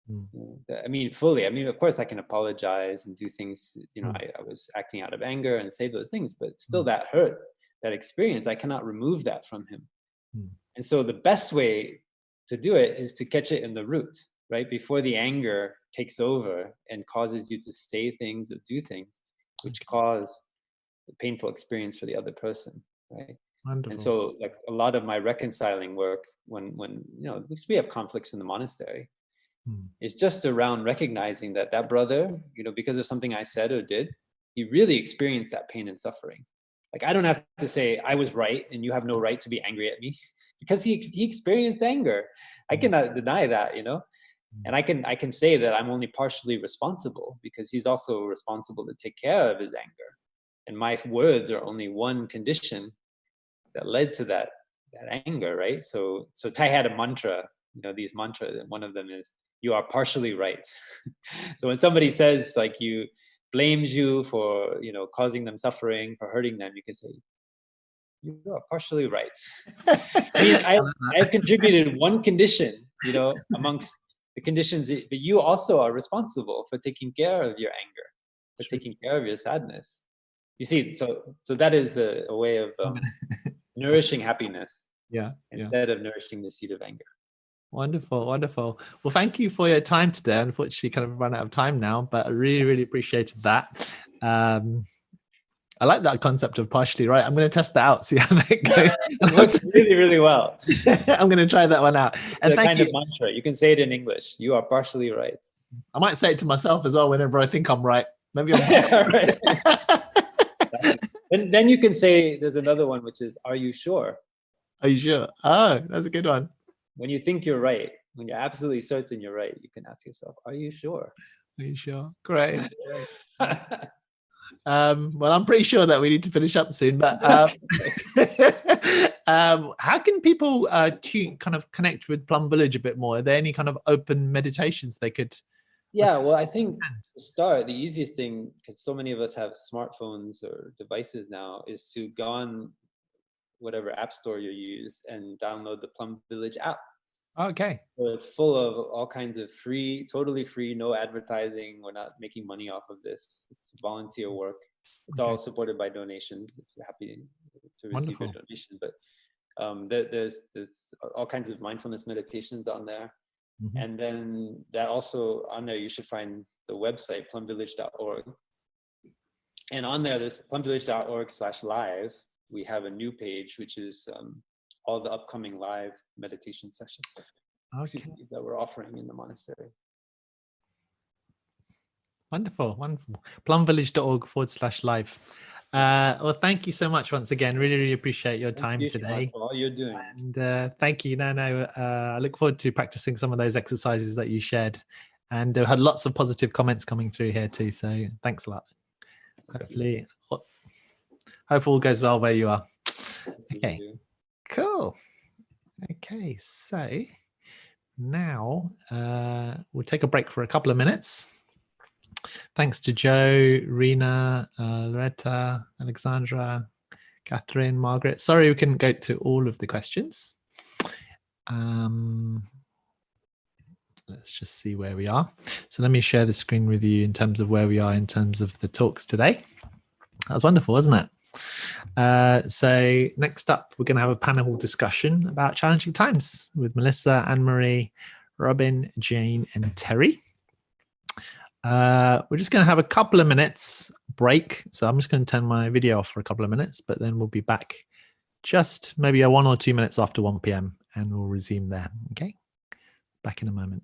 Mm. I mean, fully. I mean, of course, I can apologize and do things. Mm. I was acting out of anger and say those things, but still, that hurt, that experience, I cannot remove that from him. Mm. And so, the best way to do it is to catch it in the root, right? Before the anger takes over and causes you to say things or do things which cause a painful experience for the other person, right? Wonderful. And so, like, a lot of my reconciling work, when we have conflicts in the monastery, it's just around recognizing that brother, because of something I said or did, he really experienced that pain and suffering. Like, I don't have to say I was right and you have no right to be angry at me, because he experienced anger. I cannot deny that, and I can say that I'm only partially responsible, because he's also responsible to take care of his anger. And my words are only one condition that led to that anger, right? So Tai had a mantra, these mantras, and one of them is, you are partially right. So when somebody says, like, you blames you for, causing them suffering, for hurting them, you can say, you are partially right. I mean, I've contributed one condition, amongst the conditions, but you also are responsible for taking care of your anger, for taking care of your sadness. You see, so that is a way of nourishing happiness, instead of nourishing the seed of anger. Wonderful. Well, thank you for your time today. Unfortunately, kind of run out of time now, but I really, really appreciated that. I like that concept of partially right. I'm going to test that out, see how that goes. It works really, really well. I'm going to try that one out. And thank you. Of mantra. You can say it in English. You are partially right. I might say it to myself as well whenever I think I'm right. Maybe I'm right. Then you can say, there's another one, which is, are you sure? Are you sure? Oh, that's a good one. When you think you're right, when you're absolutely certain you're right, you can ask yourself, are you sure? Are you sure? Great. Well, I'm pretty sure that we need to finish up soon, but how can people kind of connect with Plum Village a bit more? Are there any kind of open meditations they could? Yeah, well, I think to start, the easiest thing, because so many of us have smartphones or devices now, is to go on whatever app store you use and download the Plum Village app. Okay. So it's full of all kinds of free, totally free, no advertising. We're not making money off of this. It's volunteer work. It's all supported by donations. If you're happy to receive your donation, but there's all kinds of mindfulness meditations on there. Mm-hmm. And then that also on there, you should find the website, plumvillage.org. And on there, there's plumvillage.org/live. We have a new page, which is all the upcoming live meditation sessions that we're offering in the monastery. Wonderful. plumvillage.org/live. Well, thank you so much once again. Really, really appreciate your time today. For all you're doing. And thank you. I look forward to practicing some of those exercises that you shared. And had lots of positive comments coming through here too. So thanks a lot. Hope all goes well where you are. Okay, cool. Okay, so now we'll take a break for a couple of minutes. Thanks to Joe, Rena, Loretta, Alexandra, Catherine, Margaret. Sorry we couldn't go to all of the questions. Let's just see where we are. So let me share the screen with you in terms of where we are in terms of the talks today. That was wonderful, wasn't it? So next up, we're going to have a panel discussion about challenging times with Melissa, Anne-Marie, Robin, Jane, and Terry. We're just going to have a couple of minutes break. So I'm just going to turn my video off for a couple of minutes, but then we'll be back just maybe 1 or 2 minutes after 1 p.m. and we'll resume there. Okay. Back in a moment.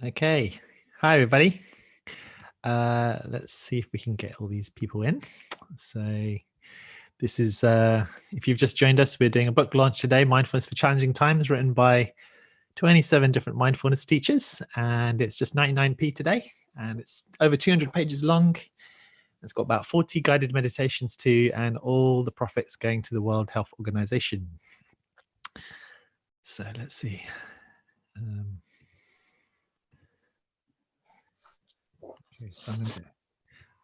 Okay. Hi, everybody. Let's see if we can get all these people in. So this is, if you've just joined us, we're doing a book launch today, Mindfulness for Challenging Times, written by 27 different mindfulness teachers. And it's just 99p today. And it's over 200 pages long. It's got about 40 guided meditations too, and all the profits going to the World Health Organization. So let's see. Okay, so I'm going to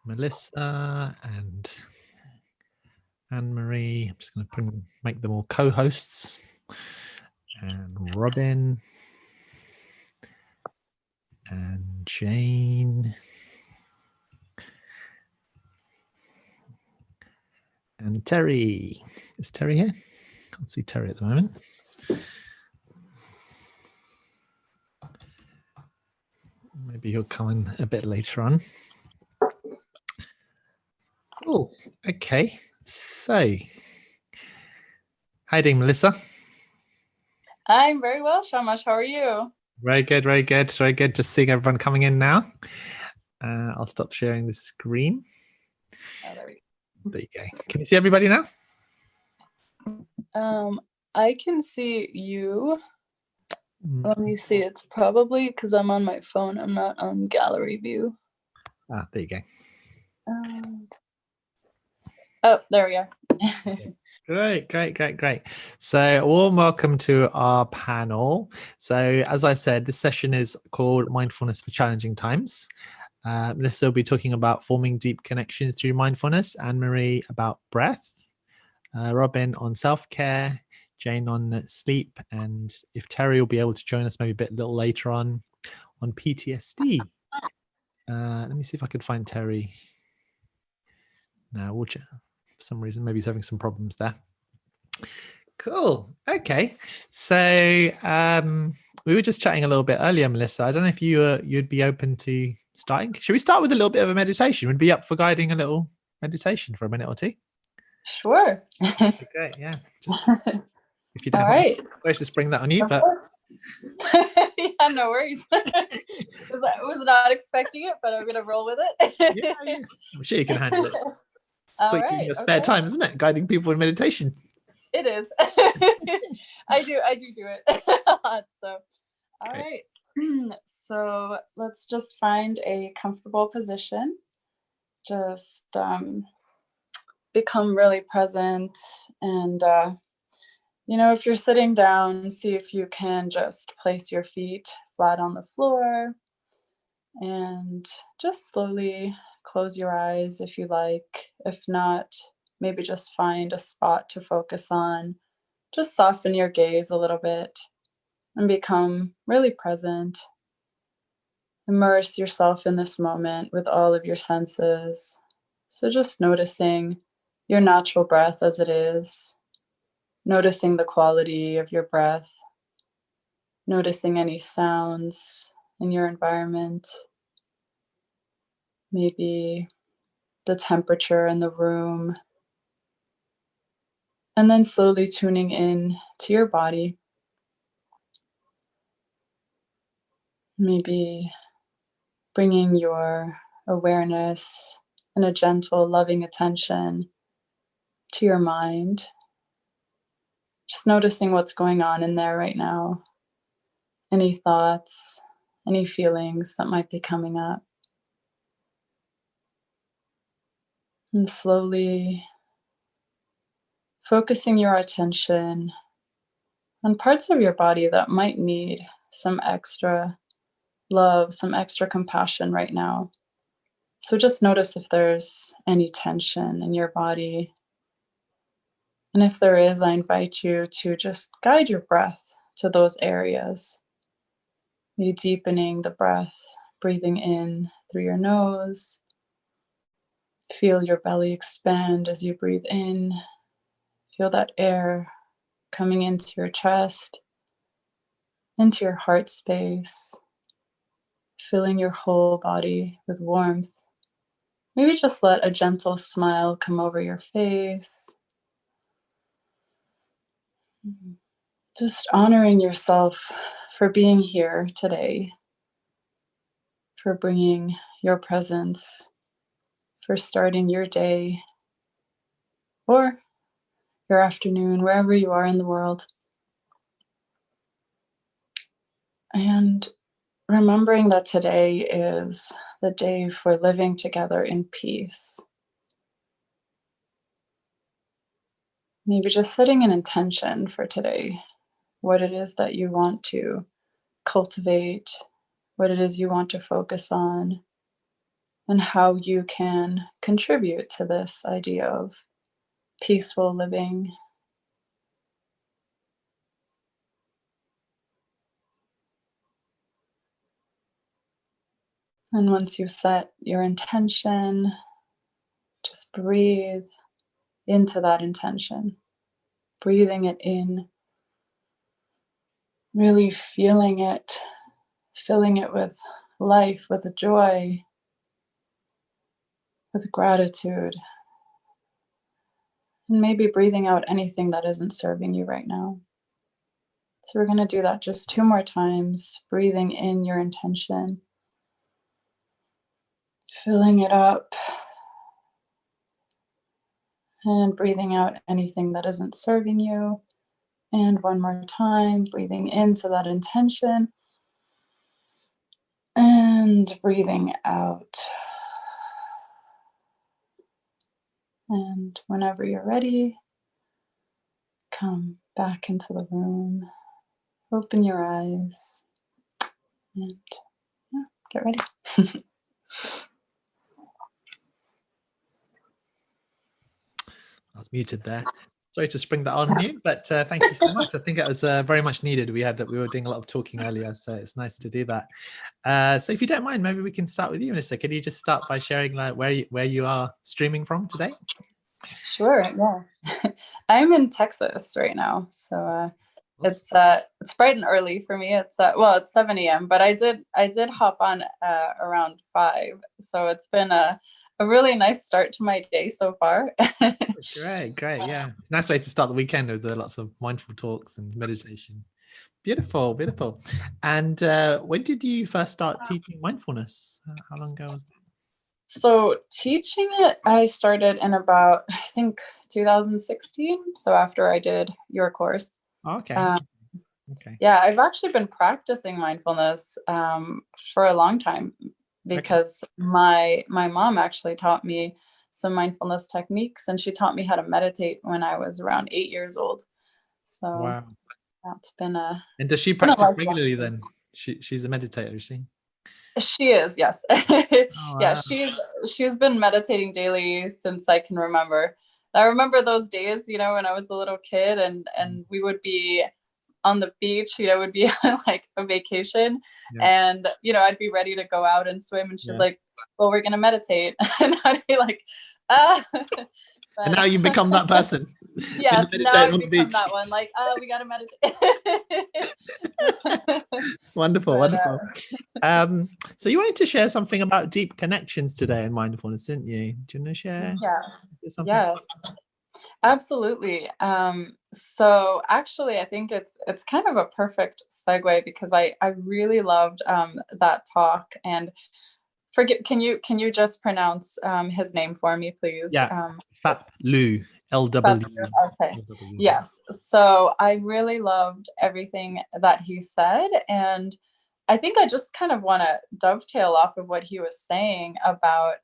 Melissa and Anne-Marie. I'm just going to make them all co-hosts. And Robin. And Jane. And Terry. Is Terry here? Can't see Terry at the moment. Maybe he'll come in a bit later on. Cool. Okay. So, how you doing, Melissa? I'm very well, Shamash. How are you? Very good, very good, very good. Just seeing everyone coming in now. I'll stop sharing the screen. Oh, there we There you go. Can you see everybody now? go. I can see you. Let me see. It's probably because I'm on my phone. I'm not on gallery view. Ah, there you go. Oh, there we are. Great, great, great, great. So, warm welcome to our panel. So, as I said, this session is called Mindfulness for Challenging Times. Melissa will be talking about forming deep connections through mindfulness, Anne-Marie about breath, Robin on self-care, Jane on sleep, and if Terry will be able to join us maybe a little later on PTSD. Let me see if I could find Terry. No, we'll check. For some reason, maybe he's having some problems there. Cool. Okay. So we were just chatting a little bit earlier, Melissa. I don't know if you'd be open to starting. Should we start with a little bit of a meditation? Would be up for guiding a little meditation for a minute or two? Sure. Great. Yeah. Just, if you don't All mind, right. I was just bring that on you, Of but course. Yeah, no worries. I was not expecting it, but I'm gonna roll with it. yeah. I'm sure you can handle it. All Sweet, in right, your spare okay. time, isn't it? Guiding people in meditation. It is. I do it a lot. So, all right. So let's just find a comfortable position. Just become really present, and if you're sitting down, see if you can just place your feet flat on the floor, and just slowly close your eyes if you like. If not, maybe just find a spot to focus on. Just soften your gaze a little bit and become really present. Immerse yourself in this moment with all of your senses. So just noticing your natural breath as it is, noticing the quality of your breath, noticing any sounds in your environment, maybe the temperature in the room, and then slowly tuning in to your body. Maybe bringing your awareness and a gentle, loving attention to your mind. Just noticing what's going on in there right now. Any thoughts, any feelings that might be coming up. And slowly focusing your attention on parts of your body that might need some extra love, some extra compassion right now. So just notice if there's any tension in your body. And if there is, I invite you to just guide your breath to those areas. You deepening the breath, breathing in through your nose. Feel your belly expand as you breathe in. Feel that air coming into your chest, into your heart space, filling your whole body with warmth. Maybe just let a gentle smile come over your face. Just honoring yourself for being here today, for bringing your presence, for starting your day or your afternoon, wherever you are in the world. And remembering that today is the day for living together in peace. Maybe just setting an intention for today, what it is that you want to cultivate, what it is you want to focus on, and how you can contribute to this idea of peaceful living. And once you set your intention, just breathe into that intention, breathing it in, really feeling it, filling it with life, with joy, with gratitude, and maybe breathing out anything that isn't serving you right now. So we're going to do that just 2 more times, breathing in your intention, filling it up, and breathing out anything that isn't serving you. And 1 more time, breathing into that intention and breathing out. And whenever you're ready, come back into the room, open your eyes, and get ready. I was muted there. Sorry to spring that on you, but thank you so much. I think it was very much needed. We were doing a lot of talking earlier, so it's nice to do that. So if you don't mind, maybe we can start with you, Melissa. Can you just start by sharing like where you are streaming from today? Sure, yeah. I'm in Texas right now, so it's bright and early for me. It's 7 a.m., but I did hop on around 5, so it's been a really nice start to my day so far. Great. Yeah, it's a nice way to start the weekend with lots of mindful talks and meditation. Beautiful. And when did you first start teaching mindfulness? How long ago was that? So teaching it, I started in about, I think, 2016. So after I did your course. Okay. Okay. Yeah, I've actually been practicing mindfulness for a long time because my mom actually taught me some mindfulness techniques, and she taught me how to meditate when I was around 8 years old. So wow, that's been a. And does she practice regularly then? She's a meditator, is she? She is, yes. Oh, Yeah, wow. she's been meditating daily since I can remember. I remember those days, when I was a little kid and we would be on the beach, would be on like a vacation, and I'd be ready to go out and swim, and she's like, well, we're gonna meditate. And I'd be like, and now you become that person. Yes, now I've become that one. Like, we gotta meditate. Wonderful. So you wanted to share something about deep connections today in mindfulness, didn't you? Do you want to share? Yes, absolutely. So actually, I think it's kind of a perfect segue because I really loved that talk. And can you just pronounce his name for me, please? Yeah, Phap Lu, LW. Okay. Yes. So I really loved everything that he said, and I think I just kind of want to dovetail off of what he was saying about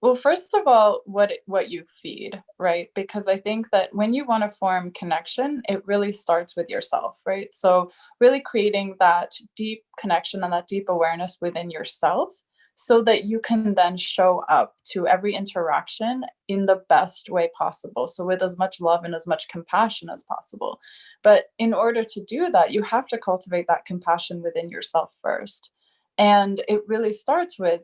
well, first of all, what you feed, right? Because I think that when you want to form connection, it really starts with yourself, right? So really creating that deep connection and that deep awareness within yourself so that you can then show up to every interaction in the best way possible. So with as much love and as much compassion as possible. But in order to do that, you have to cultivate that compassion within yourself first. And it really starts with,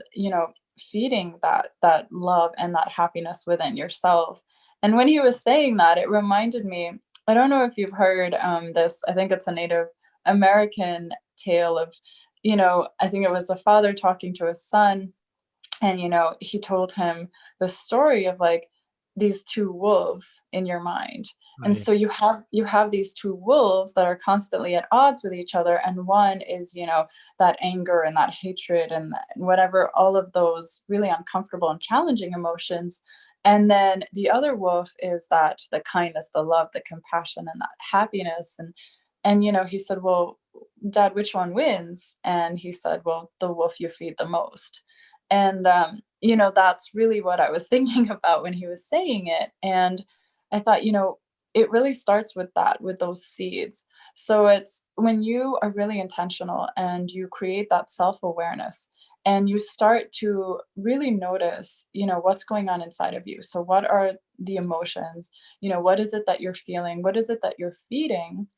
feeding that love and that happiness within yourself. And when he was saying that, it reminded me, I don't know if you've heard this, I think it's a Native American tale of, I think it was a father talking to his son, and, he told him the story of like these 2 wolves in your mind. And Right. so you have these two wolves that are constantly at odds with each other, and one is, that anger and that hatred and whatever, all of those really uncomfortable and challenging emotions. And then the other wolf is that the kindness, the love, the compassion, and that happiness. And he said, well, Dad, which one wins? And he said, well, the wolf you feed the most. And that's really what I was thinking about when he was saying it. And I thought, it really starts with that, with those seeds. So it's when you are really intentional and you create that self-awareness and you start to really notice, what's going on inside of you. So what are the emotions? What is it that you're feeling? What is it that you're feeding?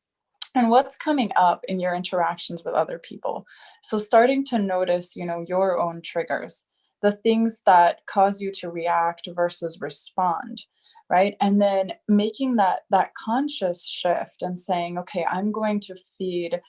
And what's coming up in your interactions with other people. So starting to notice, your own triggers, the things that cause you to react versus respond, right? And then making that conscious shift and saying, okay, I'm going to feed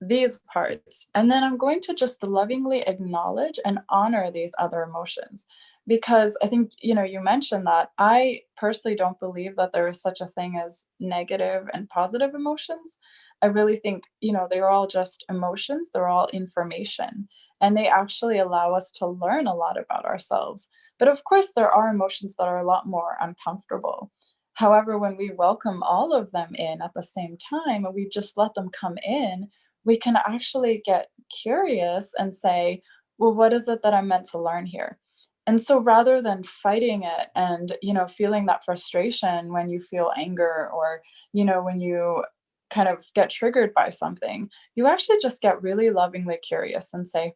these parts, and then I'm going to just lovingly acknowledge and honor these other emotions. Because I think, you mentioned that I personally don't believe that there is such a thing as negative and positive emotions. I really think, they're all just emotions, they're all information, and they actually allow us to learn a lot about ourselves. But of course, there are emotions that are a lot more uncomfortable. However, when we welcome all of them in at the same time and we just let them come in, we can actually get curious and say, well, what is it that I'm meant to learn here? And so rather than fighting it and, feeling that frustration when you feel anger or, when you kind of get triggered by something, you actually just get really lovingly curious and say,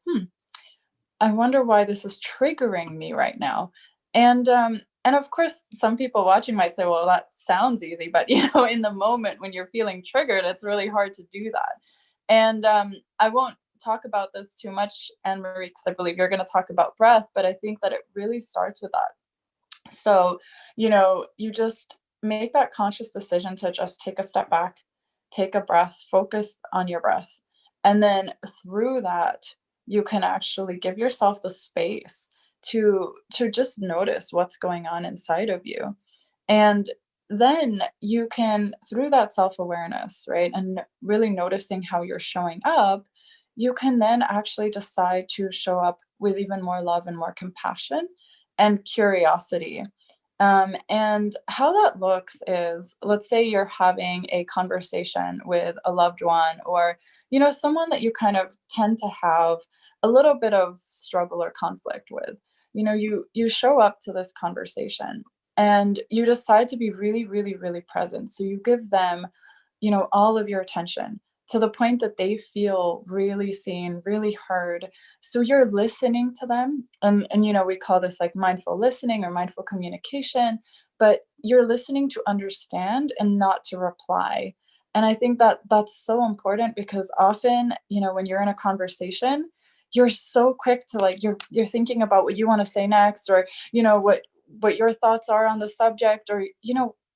I wonder why this is triggering me right now. And of course, some people watching might say, well, that sounds easy, but in the moment when you're feeling triggered, it's really hard to do that. And I won't talk about this too much, Anne-Marie, because I believe you're going to talk about breath, but I think that it really starts with that. So, you just make that conscious decision to just take a step back, take a breath, focus on your breath. And then through that, you can actually give yourself the space to just notice what's going on inside of you. And then you can, through that self-awareness, right, and really noticing how you're showing up, you can then actually decide to show up with even more love and more compassion and curiosity. And how that looks is, let's say you're having a conversation with a loved one or, someone that you kind of tend to have a little bit of struggle or conflict with. You show up to this conversation and you decide to be really, really, really present. So you give them, all of your attention to the point that they feel really seen, really heard. So you're listening to them. And we call this like mindful listening or mindful communication, but you're listening to understand and not to reply. And I think that that's so important because often, when you're in a conversation, you're so quick to like, you're thinking about what you want to say next, or, what your thoughts are on the subject, or,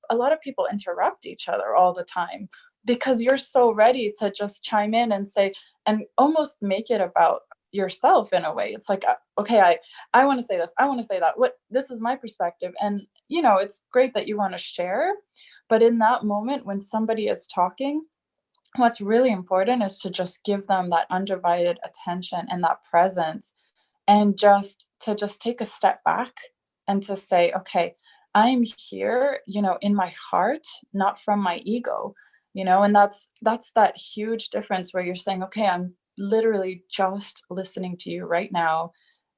a lot of people interrupt each other all the time because you're so ready to just chime in and say, and almost make it about yourself in a way. It's like, okay, I want to say this, I want to say that, this is my perspective. And, it's great that you want to share, but in that moment when somebody is talking, what's really important is to just give them that undivided attention and that presence, and just take a step back and to say, okay, I'm here, in my heart, not from my ego, and that's that huge difference where you're saying, okay, I'm literally just listening to you right now.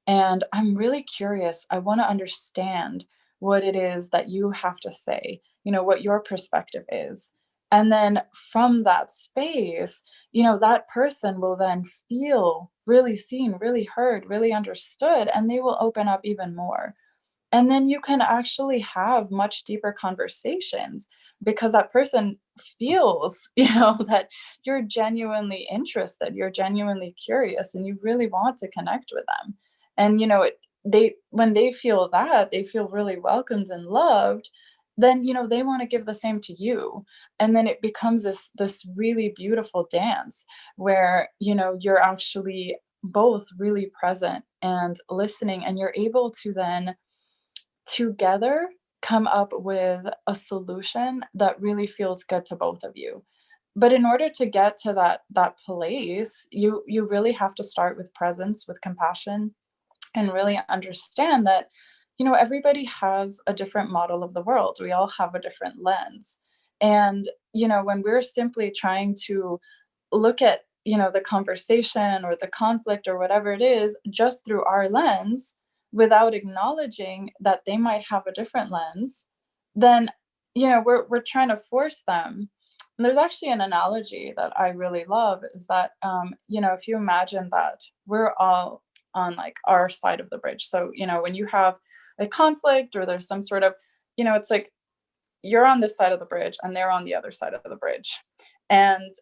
And I'm really curious. I want to understand what it is that you have to say, what your perspective is. And then from that space, that person will then feel really seen, really heard, really understood, and they will open up even more. And then you can actually have much deeper conversations because that person feels, that you're genuinely interested, you're genuinely curious, and you really want to connect with them. And, when they feel that, they feel really welcomed and loved, then, they want to give the same to you. And then it becomes this really beautiful dance where, you're actually both really present and listening, and you're able to then together come up with a solution that really feels good to both of you. But in order to get to that place, you really have to start with presence, with compassion, and really understand that, everybody has a different model of the world. We all have a different lens. And, when we're simply trying to look at, the conversation or the conflict or whatever it is, just through our lens, without acknowledging that they might have a different lens, then, we're trying to force them. And there's actually an analogy that I really love is that, if you imagine that we're all on like our side of the bridge. So, when you have a conflict or there's some sort of, it's like you're on this side of the bridge and they're on the other side of the bridge. And,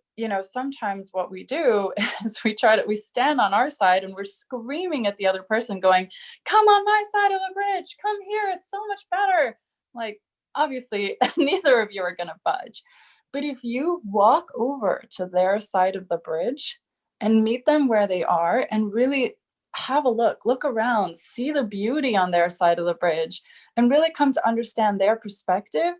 sometimes what we do is we stand on our side and we're screaming at the other person going, come on my side of the bridge, come here, it's so much better. Like, obviously, neither of you are going to budge. But if you walk over to their side of the bridge and meet them where they are and really have a look around, see the beauty on their side of the bridge and really come to understand their perspective,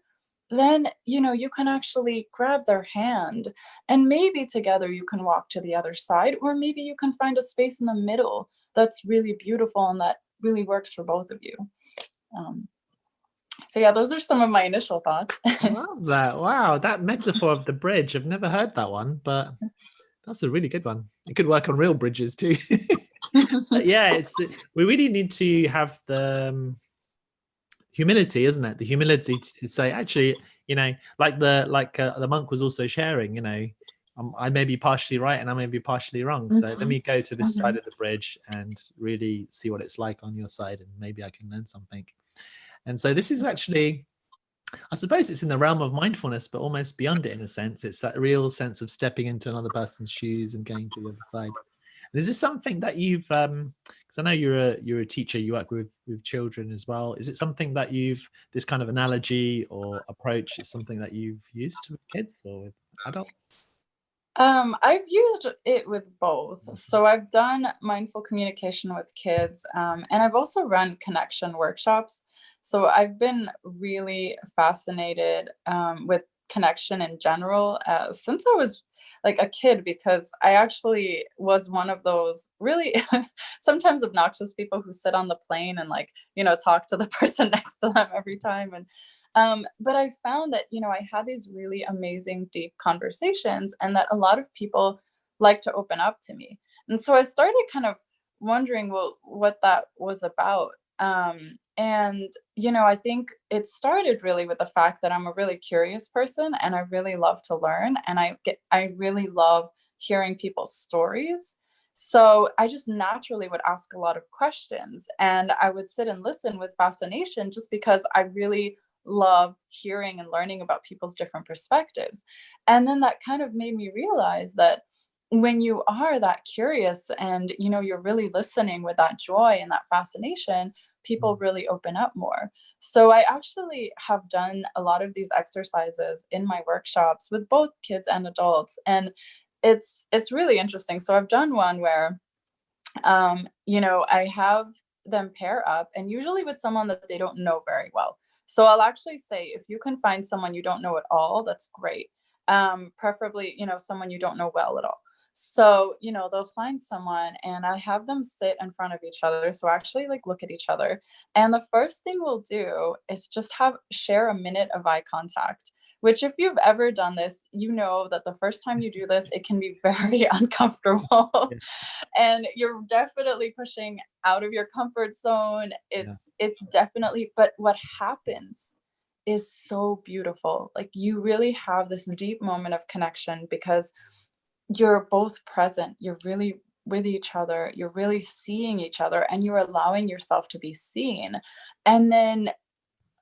then, you can actually grab their hand and maybe together you can walk to the other side, or maybe you can find a space in the middle that's really beautiful and that really works for both of you. So yeah, those are some of my initial thoughts. I love that. Wow, that metaphor of the bridge. I've never heard that one, but that's a really good one. It could work on real bridges too. But yeah, we really need to have the humility, isn't it? The humility to say, actually, like the monk was also sharing, I may be partially right and I may be partially wrong. So let me go to this side of the bridge and really see what it's like on your side, and maybe I can learn something. And so this is actually, I suppose it's in the realm of mindfulness, but almost beyond it in a sense. It's that real sense of stepping into another person's shoes and going to the other side. And is this something that you've, because I know you're a teacher, you work with children as well. Is it something that this kind of analogy or approach is something that you've used with kids or with adults? I've used it with both. So I've done mindful communication with kids, and I've also run connection workshops. So I've been really fascinated with connection in general since I was like a kid, because I actually was one of those really sometimes obnoxious people who sit on the plane and talk to the person next to them every time. And but I found that, I had these really amazing, deep conversations and that a lot of people like to open up to me. And so I started kind of wondering, well, what that was about. And, I think it started really with the fact that I'm a really curious person and I really love to learn. And I really love hearing people's stories. So I just naturally would ask a lot of questions and I would sit and listen with fascination just because I really love hearing and learning about people's different perspectives. And then that kind of made me realize that when you are that curious and you're really listening with that joy and that fascination, people really open up more. So I actually have done a lot of these exercises in my workshops with both kids and adults, and it's really interesting. So I've done one where I have them pair up, and usually with someone that they don't know very well. So I'll actually say, if you can find someone you don't know at all, that's great. Preferably, someone you don't know well at all. So, they'll find someone and I have them sit in front of each other. So actually look at each other. And the first thing we'll do is just share a minute of eye contact, which if you've ever done this, that the first time you do this, it can be very uncomfortable. Yeah. And you're definitely pushing out of your comfort zone. It's definitely, but what happens is so beautiful. Like, you really have this deep moment of connection because you're both present. You're really with each other. You're really seeing each other and you're allowing yourself to be seen. And then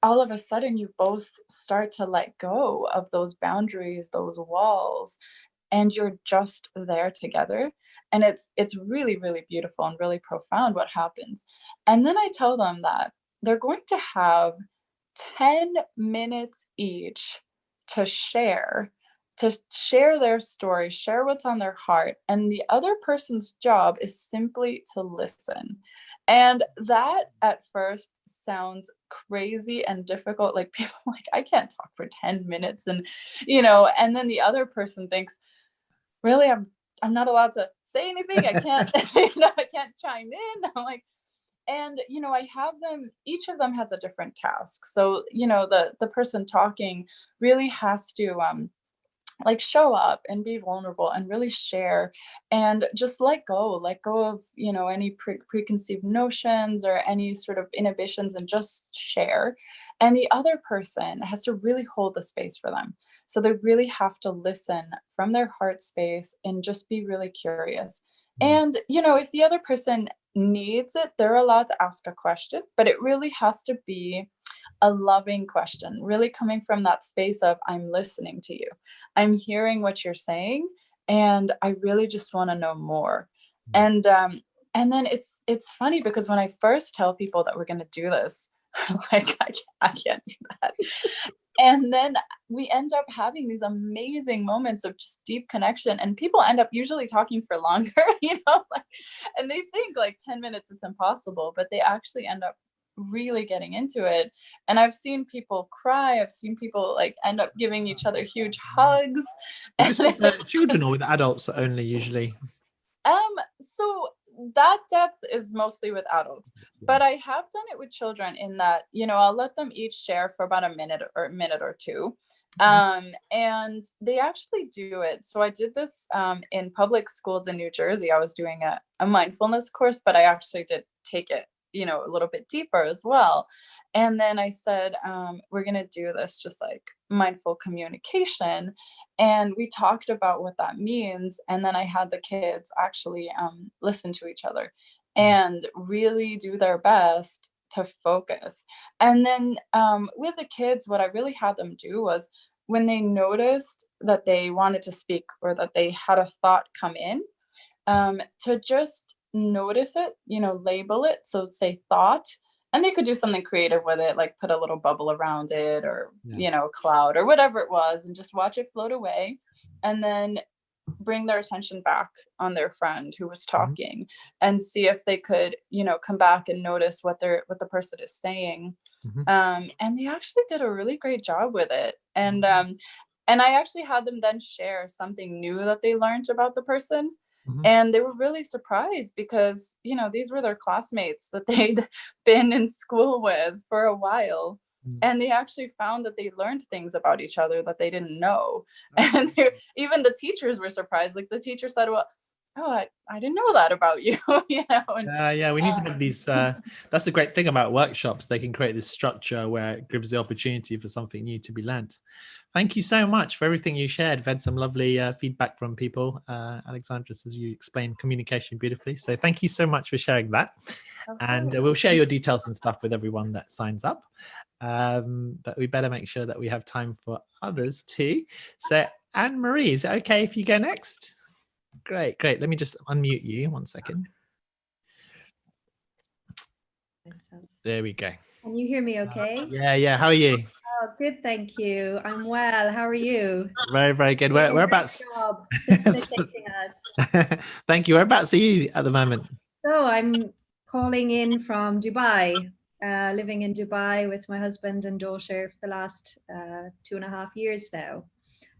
all of a sudden you both start to let go of those boundaries, those walls, and you're just there together. And it's really, really beautiful and really profound what happens. And then I tell them that they're going to have 10 minutes each to share their story, share what's on their heart. And the other person's job is simply to listen. And that at first sounds crazy and difficult. Like people are like, I can't talk for 10 minutes. And, and then the other person thinks, really, I'm not allowed to say anything. I can't, I can't chime in. I'm like, and, I have them, each of them has a different task. So, the person talking really has to, like show up and be vulnerable and really share and just let go of, any preconceived notions or any sort of inhibitions and just share. And the other person has to really hold the space for them. So they really have to listen from their heart space and just be really curious. And, if the other person needs it, they're allowed to ask a question, but it really has to be a loving question, really coming from that space of, I'm listening to you. I'm hearing what you're saying, and I really just want to know more. And then it's funny because when I first tell people that we're going to do this, like, I can't do that. And then we end up having these amazing moments of just deep connection, and people end up usually talking for longer, and they think like 10 minutes, it's impossible, but they actually end up really getting into it. And I've seen people cry. I've seen people like end up giving each other huge hugs. Is this with children or with adults only usually? So that depth is mostly with adults, but I have done it with children in that, I'll let them each share for about a minute or two. And they actually do it. So I did this in public schools in New Jersey. I was doing a mindfulness course, but I actually did take it a little bit deeper as well. And then I said, we're going to do this just like mindful communication. And we talked about what that means. And then I had the kids actually listen to each other and really do their best to focus. And then with the kids, what I really had them do was when they noticed that they wanted to speak or that they had a thought come in, to just notice it, label it. So say thought, and they could do something creative with it, like put a little bubble around it or, cloud or whatever it was, and just watch it float away. And then bring their attention back on their friend who was talking and see if they could, come back and notice what the person is saying. And they actually did a really great job with it. And I actually had them then share something new that they learned about the person. And they were really surprised because, these were their classmates that they'd been in school with for a while. And they actually found that they learned things about each other that they didn't know. And even the teachers were surprised. Like the teacher said, well, I didn't know that about you. And, we need to have these. That's the great thing about workshops. They can create this structure where it gives the opportunity for something new to be learnt. Thank you so much for everything you shared. We've had some lovely feedback from people. Alexandra, as you explained communication beautifully. So thank you so much for sharing that. And we'll share your details and stuff with everyone that signs up. But we better make sure that we have time for others too. So Anne-Marie, is it okay if you go next? Great. Let me just unmute you 1 second. There we go. Can you hear me okay? Yeah. How are you? Oh, good, thank you. I'm well. How are you? Very, very good. Whereabouts? Job facilitating us. Thank you. Whereabouts are you at the moment? So I'm calling in from Dubai, living in Dubai with my husband and daughter for the last 2.5 years now.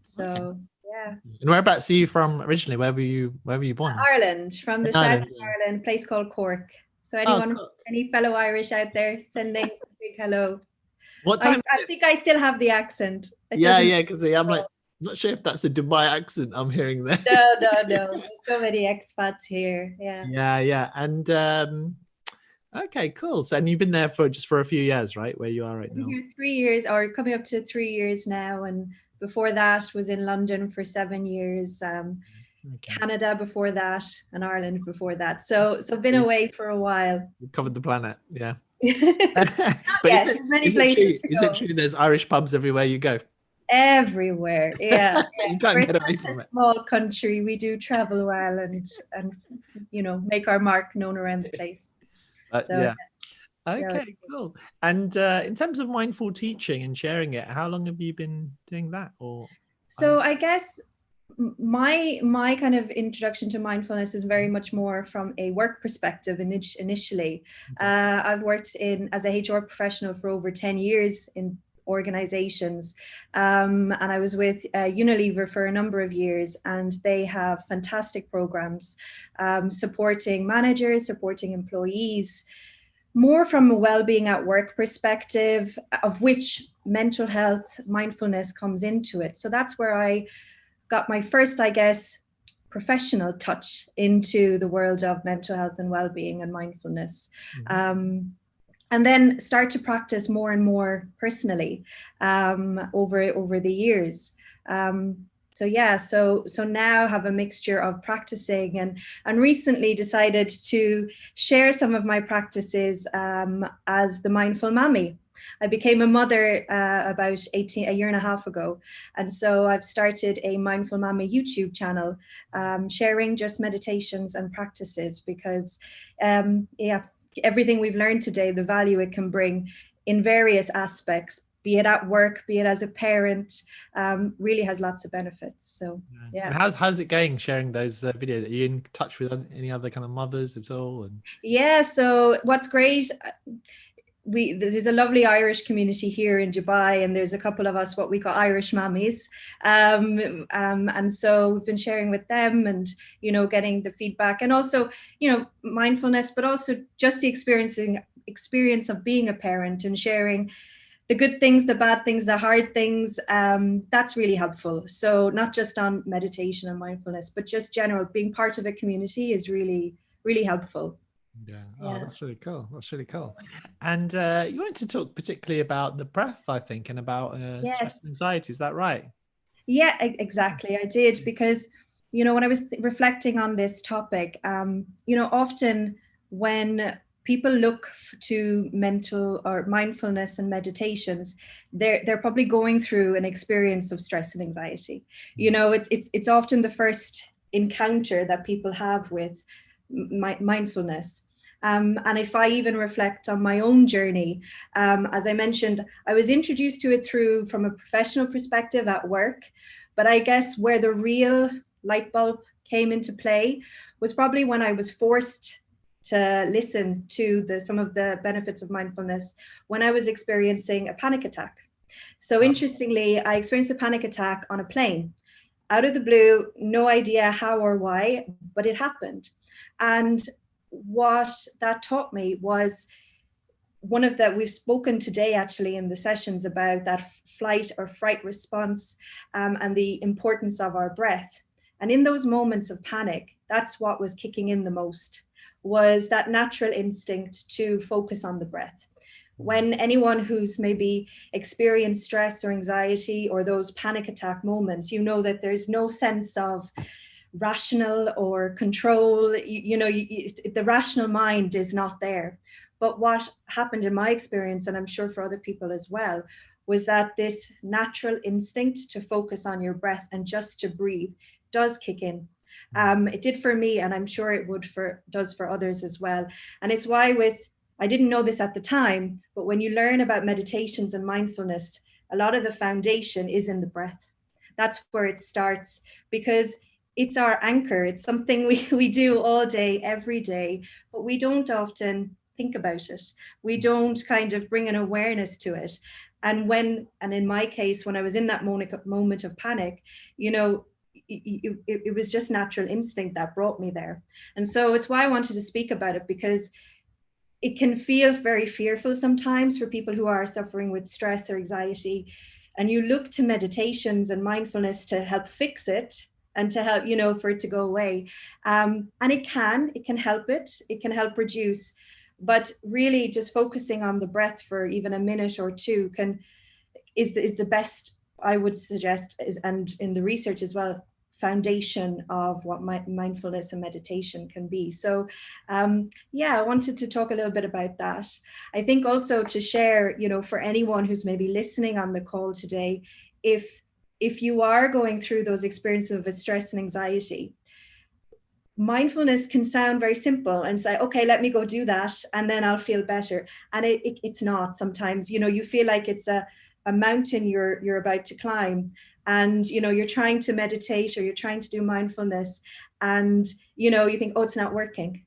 So, okay. Yeah. And whereabouts are you from originally? Where were you born? Ireland, from the south of Ireland, a place called Cork. So anyone, any fellow Irish out there, sending a big hello. What time? I think I still have the accent. Yeah, because I'm like, not sure if that's a Dubai accent I'm hearing there. No. So many expats here. Yeah. And okay, cool. So, and you've been there for a few years, right? Where you are right now? Here 3 years, or coming up to 3 years now. And before that was in London for 7 years. Canada before that, and Ireland before that. So been away for a while. You covered the planet, yeah. But is it true there's Irish pubs everywhere you go? Everywhere, yeah. You can't get away from it. Small country, we do travel well and make our mark known around the place. Okay, cool. And in terms of mindful teaching and sharing it, how long have you been doing that? So I guess my kind of introduction to mindfulness is very much more from a work perspective initially. I've worked as a HR professional for over 10 years in organizations, and I was with Unilever for a number of years, and they have fantastic programs supporting managers, supporting employees, more from a well-being at work perspective, of which mental health, mindfulness comes into it. So that's where I got my first, I guess, professional touch into the world of mental health and well-being and mindfulness. And then start to practice more and more personally over the years. So now have a mixture of practicing and recently decided to share some of my practices as the Mindful Mammy. I became a mother about a year and a half ago. And so I've started a Mindful Mammy YouTube channel, sharing just meditations and practices because, everything we've learned today, the value it can bring in various aspects, be it at work, be it as a parent, really has lots of benefits. So, yeah. And how's it going sharing those videos? Are you in touch with any other kind of mothers at all? Yeah, so what's great, there's a lovely Irish community here in Dubai, and there's a couple of us what we call Irish mammies, and so we've been sharing with them and getting the feedback, and also mindfulness, but also just the experience of being a parent and sharing the good things, the bad things, the hard things. That's really helpful. So not just on meditation and mindfulness, but just general being part of a community is really, really helpful. Yeah. Oh, that's really cool. That's really cool. And you wanted to talk particularly about the breath, I think, and about stress and anxiety. Is that right? Yeah, exactly. I did, because, when I was reflecting on this topic, often when people look to mental or mindfulness and meditations, they're probably going through an experience of stress and anxiety. It's often the first encounter that people have with mindfulness. And if I even reflect on my own journey, as I mentioned, I was introduced to it from a professional perspective at work, but I guess where the real light bulb came into play was probably when I was forced to listen to some of the benefits of mindfulness when I was experiencing a panic attack. So interestingly, I experienced a panic attack on a plane. Out of the blue, no idea how or why, but it happened. And what that taught me was we've spoken today actually in the sessions about that flight or fright response, and the importance of our breath. And in those moments of panic, that's what was kicking in the most, was that natural instinct to focus on the breath. When anyone who's maybe experienced stress or anxiety or those panic attack moments, that there's no sense of rational or control, the rational mind is not there. But what happened in my experience, and I'm sure for other people as well, was that this natural instinct to focus on your breath and just to breathe does kick in. It did for me, and I'm sure it does for others as well. And it's why I didn't know this at the time, but when you learn about meditations and mindfulness, a lot of the foundation is in the breath. That's where it starts, because it's our anchor. It's something we do all day, every day, but we don't often think about it. We don't kind of bring an awareness to it. And in my case, when I was in that moment of panic, it was just natural instinct that brought me there. And so it's why I wanted to speak about it, because it can feel very fearful sometimes for people who are suffering with stress or anxiety. And you look to meditations and mindfulness to help fix it and to help, for it to go away. And it can help it. It can help reduce. But really just focusing on the breath for even a minute or two is the best, I would suggest, and in the research as well, foundation of what mindfulness and meditation can be. So I wanted to talk a little bit about that. I think also to share, for anyone who's maybe listening on the call today, if you are going through those experiences of stress and anxiety, mindfulness can sound very simple and say, okay, let me go do that and then I'll feel better. And it's not. Sometimes, you feel like it's a a mountain you're about to climb, and you're trying to meditate or you're trying to do mindfulness, and you think, oh, it's not working.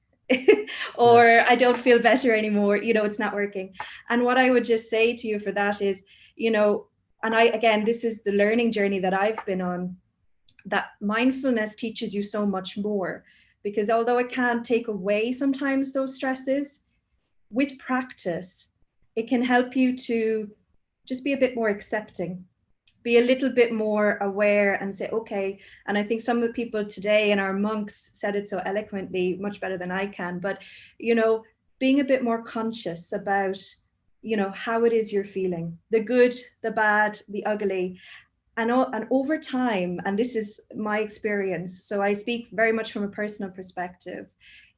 Or I don't feel better anymore, it's not working. And what I would just say to you for that is, and again, this is the learning journey that I've been on, that mindfulness teaches you so much more, because although it can take away sometimes those stresses, with practice, it can help you to just be a bit more accepting, be a little bit more aware, and say, okay. And I think some of the people today, and our monks said it so eloquently, much better than I can, but, being a bit more conscious about, how it is you're feeling, the good, the bad, the ugly. And over time, and this is my experience, so I speak very much from a personal perspective,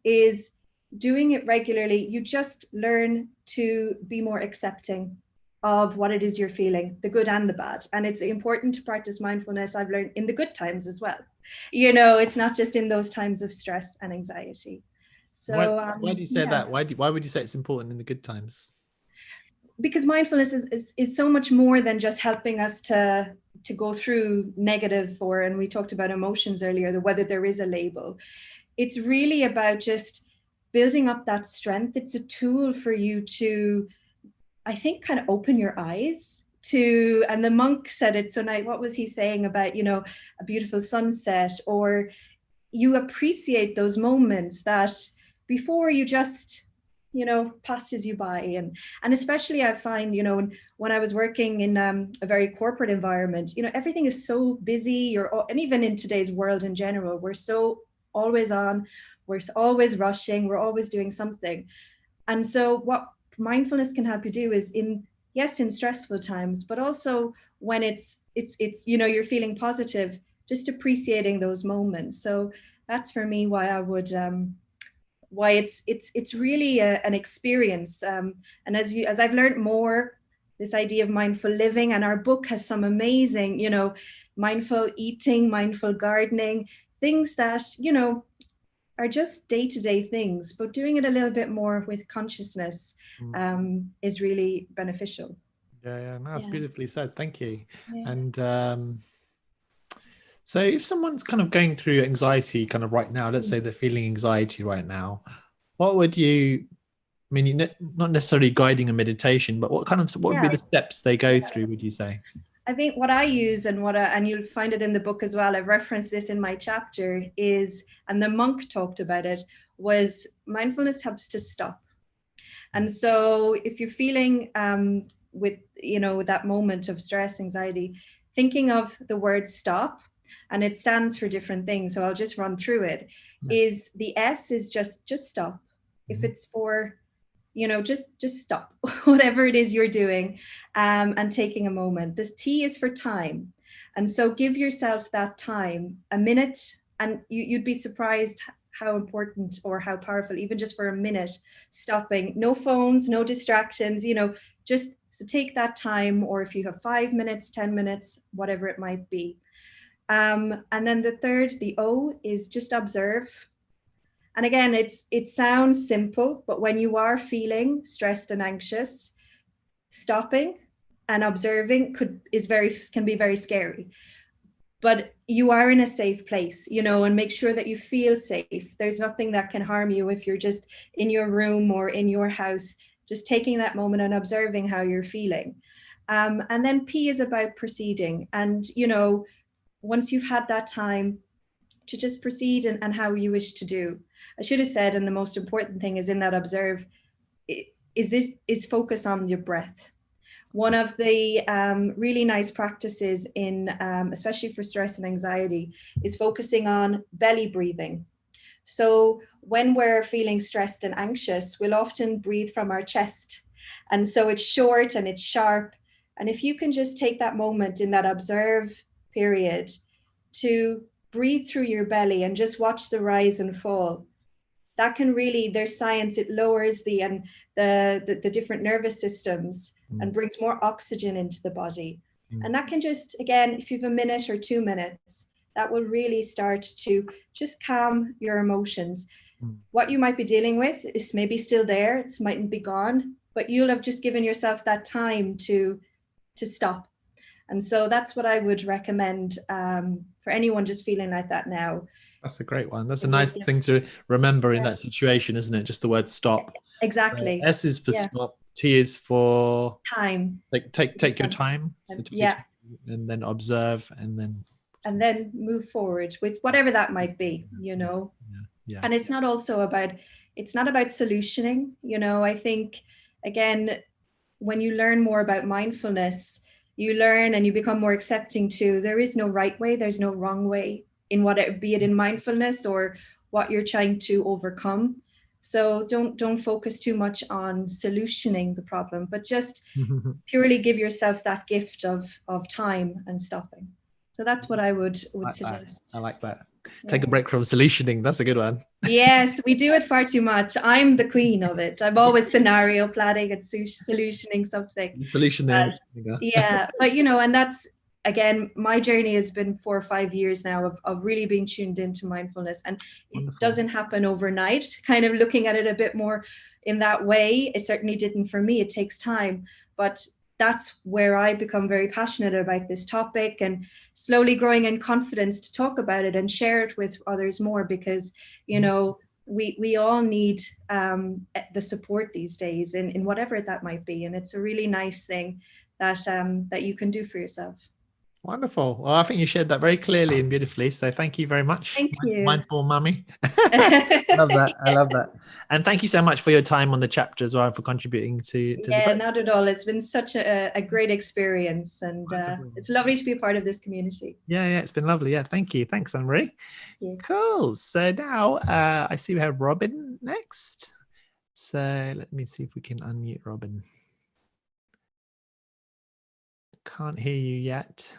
is doing it regularly, you just learn to be more accepting of what it is you're feeling, the good and the bad. And it's important to practice mindfulness, I've learned, in the good times as well. It's not just in those times of stress and anxiety. So why do you say that? Why would you say it's important in the good times? Because mindfulness is so much more than just helping us to go through negative, and we talked about emotions earlier, whether there is a label. It's really about just building up that strength. It's a tool for you to, I think, kind of open your eyes to, and the monk said it so nice. What was he saying about, a beautiful sunset, or you appreciate those moments that before you just, passes you by. And especially I find, when I was working in a very corporate environment, everything is so busy, and even in today's world in general, we're so always on, we're always rushing, we're always doing something. And so what mindfulness can help you do is in stressful times, but also when it's you're feeling positive, just appreciating those moments. So that's for me why I would why it's really an experience. And as I've learned more, this idea of mindful living, and our book has some amazing, mindful eating, mindful gardening, things that, are just day-to-day things, but doing it a little bit more with consciousness is really beneficial. No, that's beautifully said. Thank you. And so if someone's kind of going through anxiety kind of right now, let's say they're feeling anxiety right now, what would you, I mean, you're not necessarily guiding a meditation, but what would be the steps they go through, would you say? I think what I use, and you'll find it in the book as well, I've referenced this in my chapter, is, and the monk talked about it, was mindfulness helps to stop. And so if you're feeling with that moment of stress, anxiety, thinking of the word stop, and it stands for different things, so I'll just run through it, is the S is just stop. If it's for, just stop, whatever it is you're doing, and taking a moment. This T is for time. And so give yourself that time, a minute, and you'd be surprised how important or how powerful, even just for a minute, stopping, no phones, no distractions, just so take that time, or if you have 5 minutes, 10 minutes, whatever it might be. And then the third, the O, is just observe. And again, it sounds simple, but when you are feeling stressed and anxious, stopping and observing can be very scary. But you are in a safe place, and make sure that you feel safe. There's nothing that can harm you if you're just in your room or in your house, just taking that moment and observing how you're feeling. And then P is about proceeding. And, once you've had that time to just proceed and how you wish to do. I should have said, and the most important thing is in that observe, is focus on your breath. One of the really nice practices in, especially for stress and anxiety, is focusing on belly breathing. So when we're feeling stressed and anxious, we'll often breathe from our chest. And so it's short and it's sharp. And if you can just take that moment in that observe period to breathe through your belly and just watch the rise and fall, that can really, there's science, it lowers the different nervous systems and brings more oxygen into the body. And that can just, again, if you have a minute or 2 minutes, that will really start to just calm your emotions. What you might be dealing with is maybe still there, it mightn't be gone, but you'll have just given yourself that time to to stop. And so that's what I would recommend for anyone just feeling like that now. That's a great one. That's a nice thing to remember in that situation, isn't it? Just the word stop. Exactly. S is for stop. T is for time. Like take your time. So and then observe, and then move forward with whatever that might be, you know. Yeah. And it's not about solutioning, you know. I think, again, when you learn more about mindfulness, you learn and you become more accepting to, there is no right way, there's no wrong way in be it in mindfulness or what you're trying to overcome. So don't focus too much on solutioning the problem, but just purely give yourself that gift of time and stopping. So that's what I would suggest. I like that. Take a break from solutioning. That's a good one. Yes, we do it far too much. I'm the queen of it. I'm always scenario planning and solutioning something. Solutioning. Yeah, but you know, and that's, again, my journey has been 4 or 5 years now of really being tuned into mindfulness, and it doesn't happen overnight. Kind of looking at it a bit more in that way, it certainly didn't for me. It takes time, but that's where I become very passionate about this topic, and slowly growing in confidence to talk about it and share it with others more, because, you know, we all need the support these days in whatever that might be. And it's a really nice thing that you can do for yourself. Wonderful. Well, I think you shared that very clearly and beautifully. So thank you very much. Thank you. Mindful Mummy. I love that. And thank you so much for your time on the chapter as well, for contributing to the book. Not at all. It's been such a great experience, and it's lovely to be a part of this community. Yeah, it's been lovely. Yeah, thank you. Thanks, Anne-Marie. Cool. So now I see we have Robin next. So let me see if we can unmute Robin. Can't hear you yet.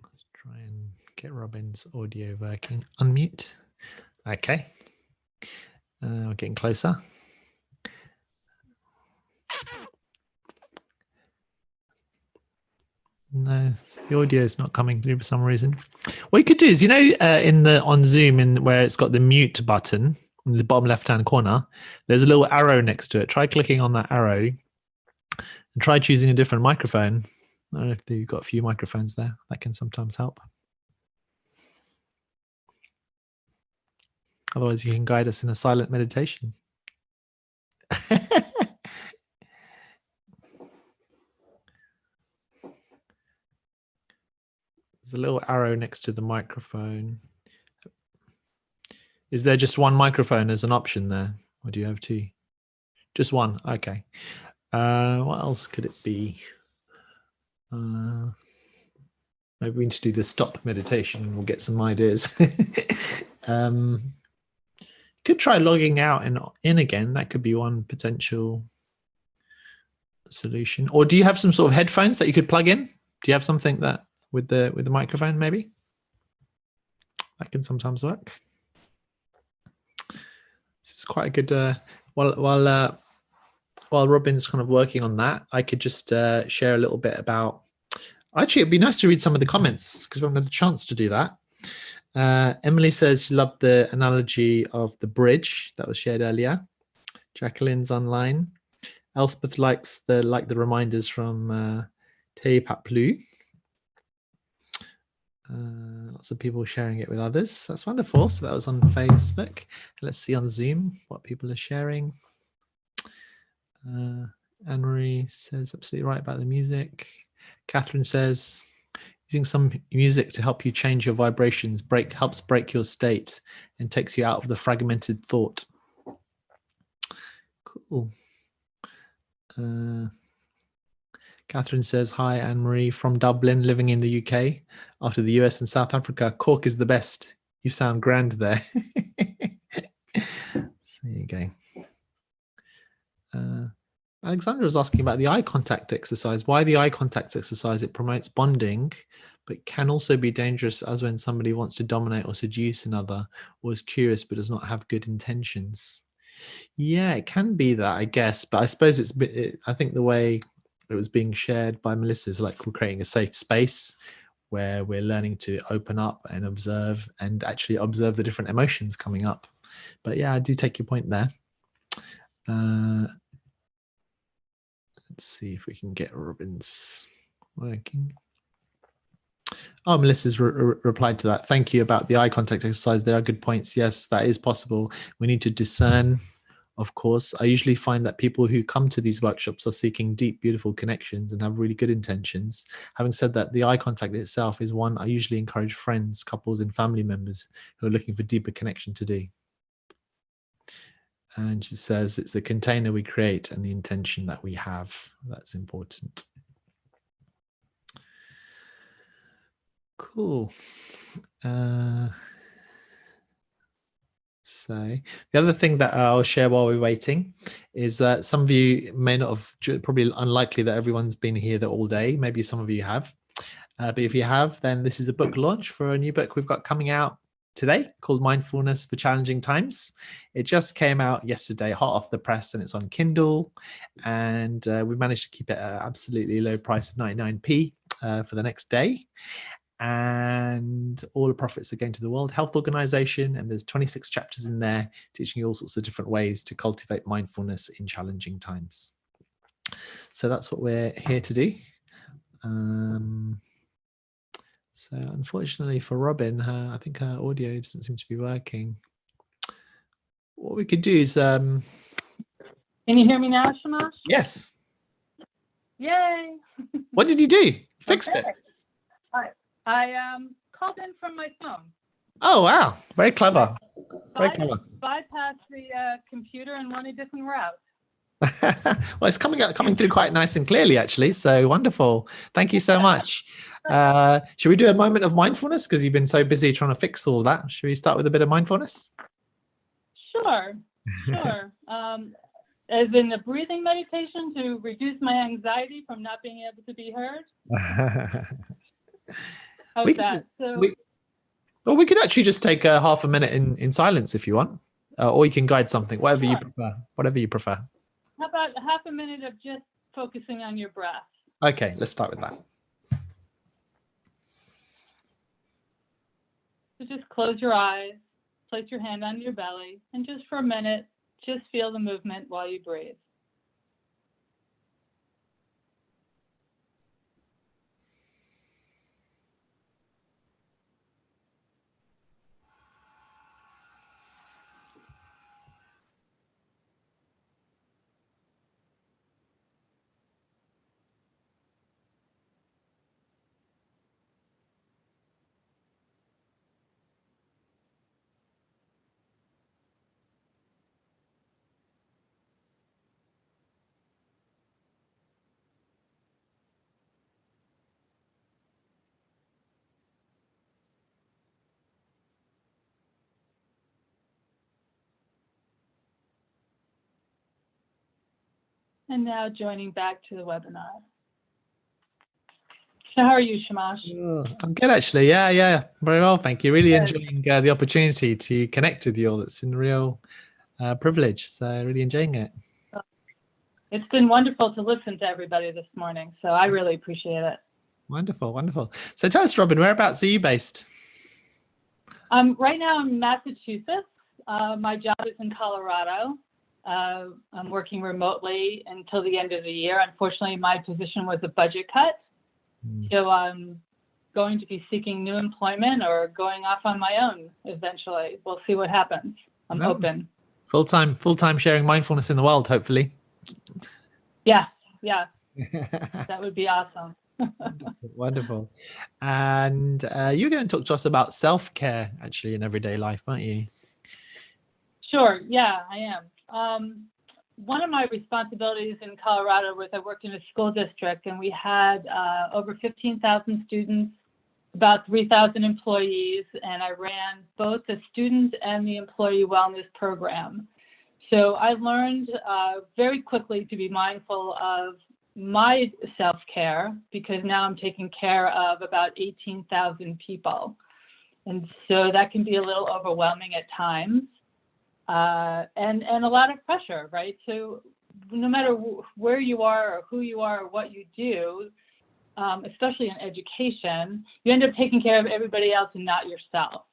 Let's try and get Robin's audio working. Unmute. Okay. We're getting closer. No, the audio is not coming through for some reason. What you could do is, you know, on Zoom, where it's got the mute button in the bottom left-hand corner, there's a little arrow next to it. Try clicking on that arrow and try choosing a different microphone. I don't know if you've got a few microphones there. That can sometimes help. Otherwise, you can guide us in a silent meditation. There's a little arrow next to the microphone. Is there just one microphone as an option there? Or do you have two? Just one. Okay. What else could it be? Maybe we need to do the stop meditation and we'll get some ideas. Could try logging out and in again. That could be one potential solution. Or do you have some sort of headphones that you could plug in? Do you have something that with the microphone, maybe? That can sometimes work. This is quite a good while Robin's kind of working on that, I could just share a little bit about, actually it'd be nice to read some of the comments because we haven't had a chance to do that. Emily says she loved the analogy of the bridge that was shared earlier. Jacqueline's online. Elspeth likes the reminders from Te Paplu. Lots of people sharing it with others. That's wonderful. So that was on Facebook. Let's see on Zoom what people are sharing. Anne-Marie says absolutely right about the music. Catherine says using some music to help you change your vibrations helps break your state and takes you out of the fragmented thought. Cool. Catherine says, hi, Anne-Marie from Dublin, living in the UK. After the US and South Africa, Cork is the best. You sound grand there. So there you go. Alexandra was asking about the eye contact exercise. Why the eye contact exercise? It promotes bonding, but can also be dangerous as when somebody wants to dominate or seduce another, or is curious but does not have good intentions. Yeah, it can be that, I guess. But I suppose I think the way It was being shared by Melissa. So like we're creating a safe space where we're learning to open up and observe, and actually observe the different emotions coming up. But yeah, I do take your point there. Let's see if we can get Robin's working. Oh, Melissa's replied to that. Thank you about the eye contact exercise. There are good points. Yes, that is possible. We need to discern, of course. I usually find that people who come to these workshops are seeking deep, beautiful connections and have really good intentions. Having said that, the eye contact itself is one I usually encourage friends, couples, and family members who are looking for deeper connection to do. And she says it's the container we create and the intention that we have. That's important. Cool. So the other thing that I'll share while we're waiting is that some of you may not have, probably unlikely that everyone's been here all day. Maybe some of you have. But if you have, then this is a book launch for a new book we've got coming out today called Mindfulness for Challenging Times. It just came out yesterday, hot off the press, and it's on Kindle. And we managed to keep it at an absolutely low price of 99p for the next day. And all the profits are going to the World Health Organization, and there's 26 chapters in there teaching you all sorts of different ways to cultivate mindfulness in challenging times. So that's what we're here to do. So unfortunately for Robin, I think her audio doesn't seem to be working. What we could do is Can you hear me now, Shamash? Yes. Yay! What did you do? You fixed it. I called in from my phone. Oh wow, very clever. Very clever. Bypassed the computer and went a different route. Well, it's coming through quite nice and clearly, actually. So wonderful. Thank you so much. Should we do a moment of mindfulness? Because you've been so busy trying to fix all that. Should we start with a bit of mindfulness? Sure. As in a breathing meditation to reduce my anxiety from not being able to be heard. How's that? We could actually just take half a minute in silence if you want, or you can guide something, whatever you prefer. Whatever you prefer. How about half a minute of just focusing on your breath? Okay, let's start with that. So just close your eyes, place your hand on your belly, and just for a minute, just feel the movement while you breathe. And now joining back to the webinar. So how are you, Shamash? Oh, I'm good, actually. Yeah. Very well, thank you. Really enjoying the opportunity to connect with you all. It's a real privilege. So really enjoying it. It's been wonderful to listen to everybody this morning. So I really appreciate it. Wonderful. So tell us, Robin, whereabouts are you based? Right now I'm in Massachusetts. My job is in Colorado. I'm working remotely until the end of the year. Unfortunately, my position was a budget cut. So I'm going to be seeking new employment or going off on my own eventually. We'll see what happens. I'm open. Full-time sharing mindfulness in the world, hopefully. Yeah. That would be awesome. Wonderful. And you're going to talk to us about self-care actually in everyday life, aren't you? Sure. Yeah, I am. One of my responsibilities in Colorado was I worked in a school district, and we had over 15,000 students, about 3,000 employees, and I ran both the student and the employee wellness program. So I learned very quickly to be mindful of my self-care, because now I'm taking care of about 18,000 people. And so that can be a little overwhelming at times. And a lot of pressure, right? So no matter where you are or who you are or what you do, especially in education, you end up taking care of everybody else and not yourself.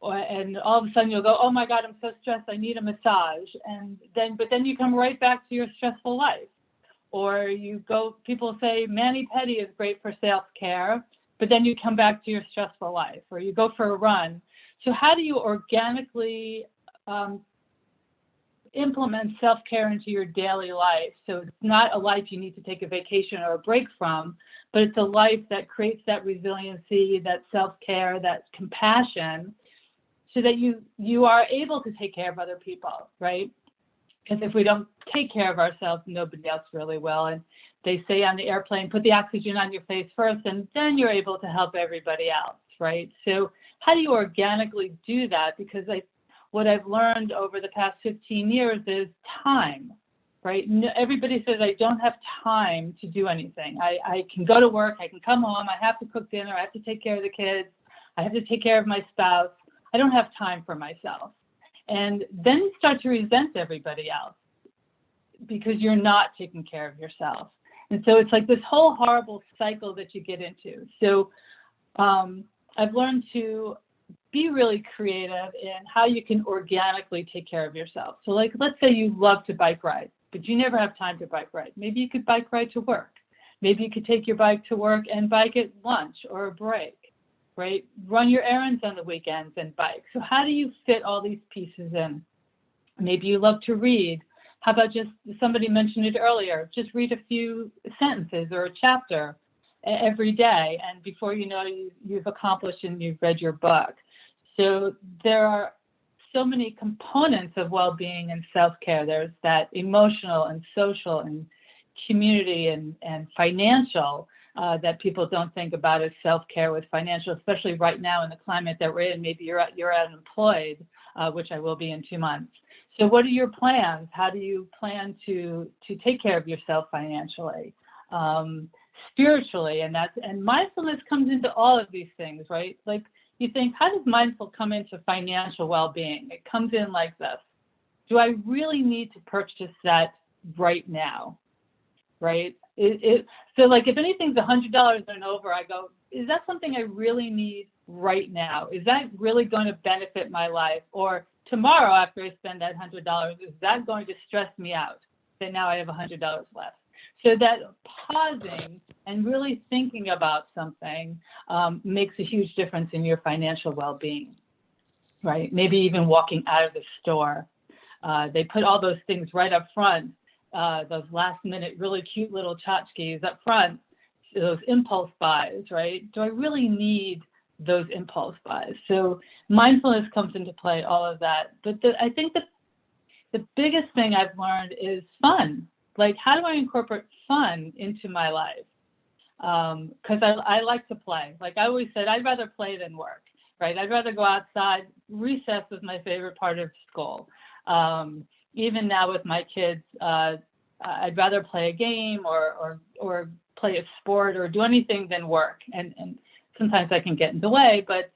And all of a sudden you'll go, oh my God, I'm so stressed, I need a massage. But then you come right back to your stressful life. Or people say mani-pedi is great for self-care, but then you come back to your stressful life, or you go for a run. So how do you organically implement self-care into your daily life? So it's not a life you need to take a vacation or a break from, but it's a life that creates that resiliency, that self-care, that compassion, so that you are able to take care of other people, right? Because if we don't take care of ourselves, nobody else really will. And they say on the airplane, put the oxygen on your face first, and then you're able to help everybody else, right? So how do you organically do that? Because what I've learned over the past 15 years is time, right? Everybody says, I don't have time to do anything. I can go to work, I can come home, I have to cook dinner, I have to take care of the kids, I have to take care of my spouse. I don't have time for myself. And then you start to resent everybody else because you're not taking care of yourself. And so it's like this whole horrible cycle that you get into. So I've learned to be really creative in how you can organically take care of yourself. So like, let's say you love to bike ride, but you never have time to bike ride. Maybe you could bike ride to work. Maybe you could take your bike to work and bike at lunch or a break, right? Run your errands on the weekends and bike. So how do you fit all these pieces in? Maybe you love to read. How about just, somebody mentioned it earlier, just read a few sentences or a chapter every day. And before you know, you've accomplished and you've read your book. So there are so many components of well-being and self-care. There's that emotional and social and community and financial that people don't think about as self-care with financial, especially right now in the climate that we're in. Maybe you're unemployed, which I will be in 2 months. So what are your plans? How do you plan to take care of yourself financially, spiritually? And mindfulness comes into all of these things, right? Like you think, how does mindful come into financial well-being? It comes in like this. Do I really need to purchase that right now? Right? So like if anything's $100 and over, I go, is that something I really need right now? Is that really going to benefit my life? Or tomorrow after I spend that $100, is that going to stress me out that now I have $100 left? So that pausing and really thinking about something makes a huge difference in your financial well-being, right? Maybe even walking out of the store. They put all those things right up front. Those last minute, really cute little tchotchkes up front, those impulse buys, right? Do I really need those impulse buys? So mindfulness comes into play, all of that. But I think that the biggest thing I've learned is fun. Like, how do I incorporate fun into my life? Because I like to play. Like I always said, I'd rather play than work, right? I'd rather go outside. Recess was my favorite part of school. Even now with my kids, I'd rather play a game or play a sport or do anything than work. And sometimes I can get in the way, but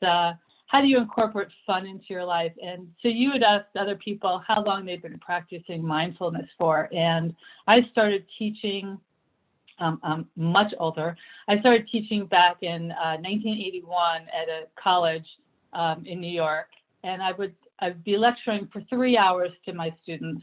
how do you incorporate fun into your life? And so you had asked other people how long they've been practicing mindfulness for. And I started teaching, I'm much older. I started teaching back in 1981 at a college in New York. And I'd be lecturing for 3 hours to my students,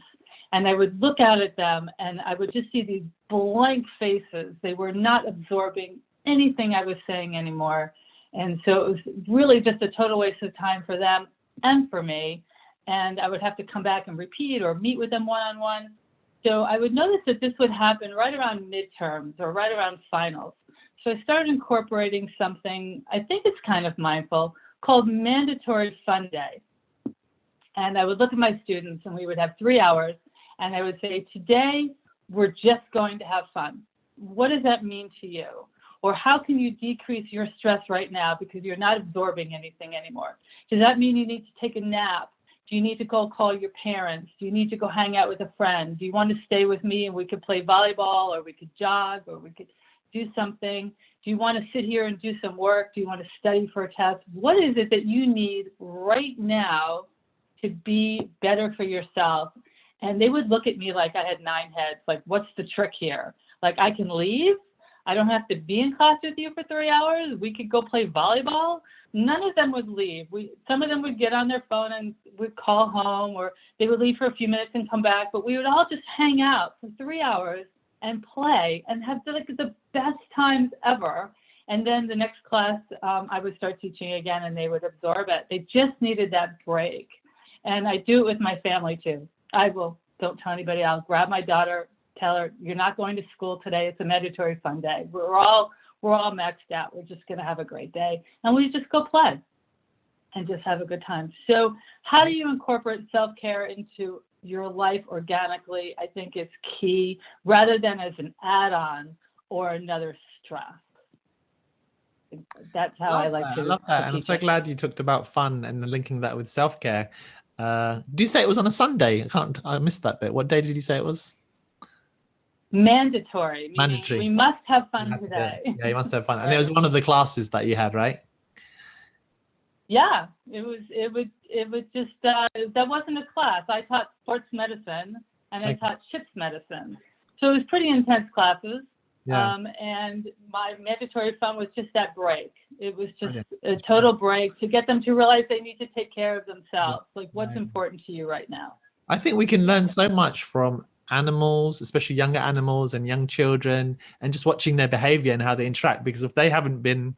and I would look out at them and I would just see these blank faces. They were not absorbing anything I was saying anymore. And so it was really just a total waste of time for them and for me. And I would have to come back and repeat or meet with them one-on-one. So I would notice that this would happen right around midterms or right around finals. So I started incorporating something, I think it's kind of mindful, called mandatory fun day. And I would look at my students and we would have 3 hours and I would say, today, we're just going to have fun. What does that mean to you? Or how can you decrease your stress right now because you're not absorbing anything anymore? Does that mean you need to take a nap? Do you need to go call your parents? Do you need to go hang out with a friend? Do you want to stay with me and we could play volleyball or we could jog or we could do something? Do you want to sit here and do some work? Do you want to study for a test? What is it that you need right now to be better for yourself? And they would look at me like I had 9 heads. Like, what's the trick here? Like, I can leave. I don't have to be in class with you for 3 hours. We could go play volleyball. None of them would leave. Some of them would get on their phone and would call home, or they would leave for a few minutes and come back. But we would all just hang out for 3 hours and play and have like the best times ever. And then the next class, I would start teaching again, and they would absorb it. They just needed that break. And I do it with my family too. Don't tell anybody. I'll grab my daughter, tell her, you're not going to school today. It's a mandatory fun day. We're all maxed out. We're just going to have a great day. And we just go play and just have a good time. So how do you incorporate self-care into your life organically? I think is key, rather than as an add-on or another stress. That's how I like to. I love that. And I'm so glad you talked about fun and linking that with self-care. Did you say it was on a Sunday? I missed that bit. What day did you say it was? Mandatory. Mandatory. We must have fun today. Yeah, you must have fun. And it was one of the classes that you had, right? Yeah, it was just, that wasn't a class. I taught sports medicine and I taught ship's medicine. So it was pretty intense classes. Yeah. And my mandatory fun was just that break. It was just a total break to get them to realize they need to take care of themselves. Like, what's important to you right now? I think we can learn so much from animals, especially younger animals and young children, and just watching their behavior and how they interact. Because if they haven't been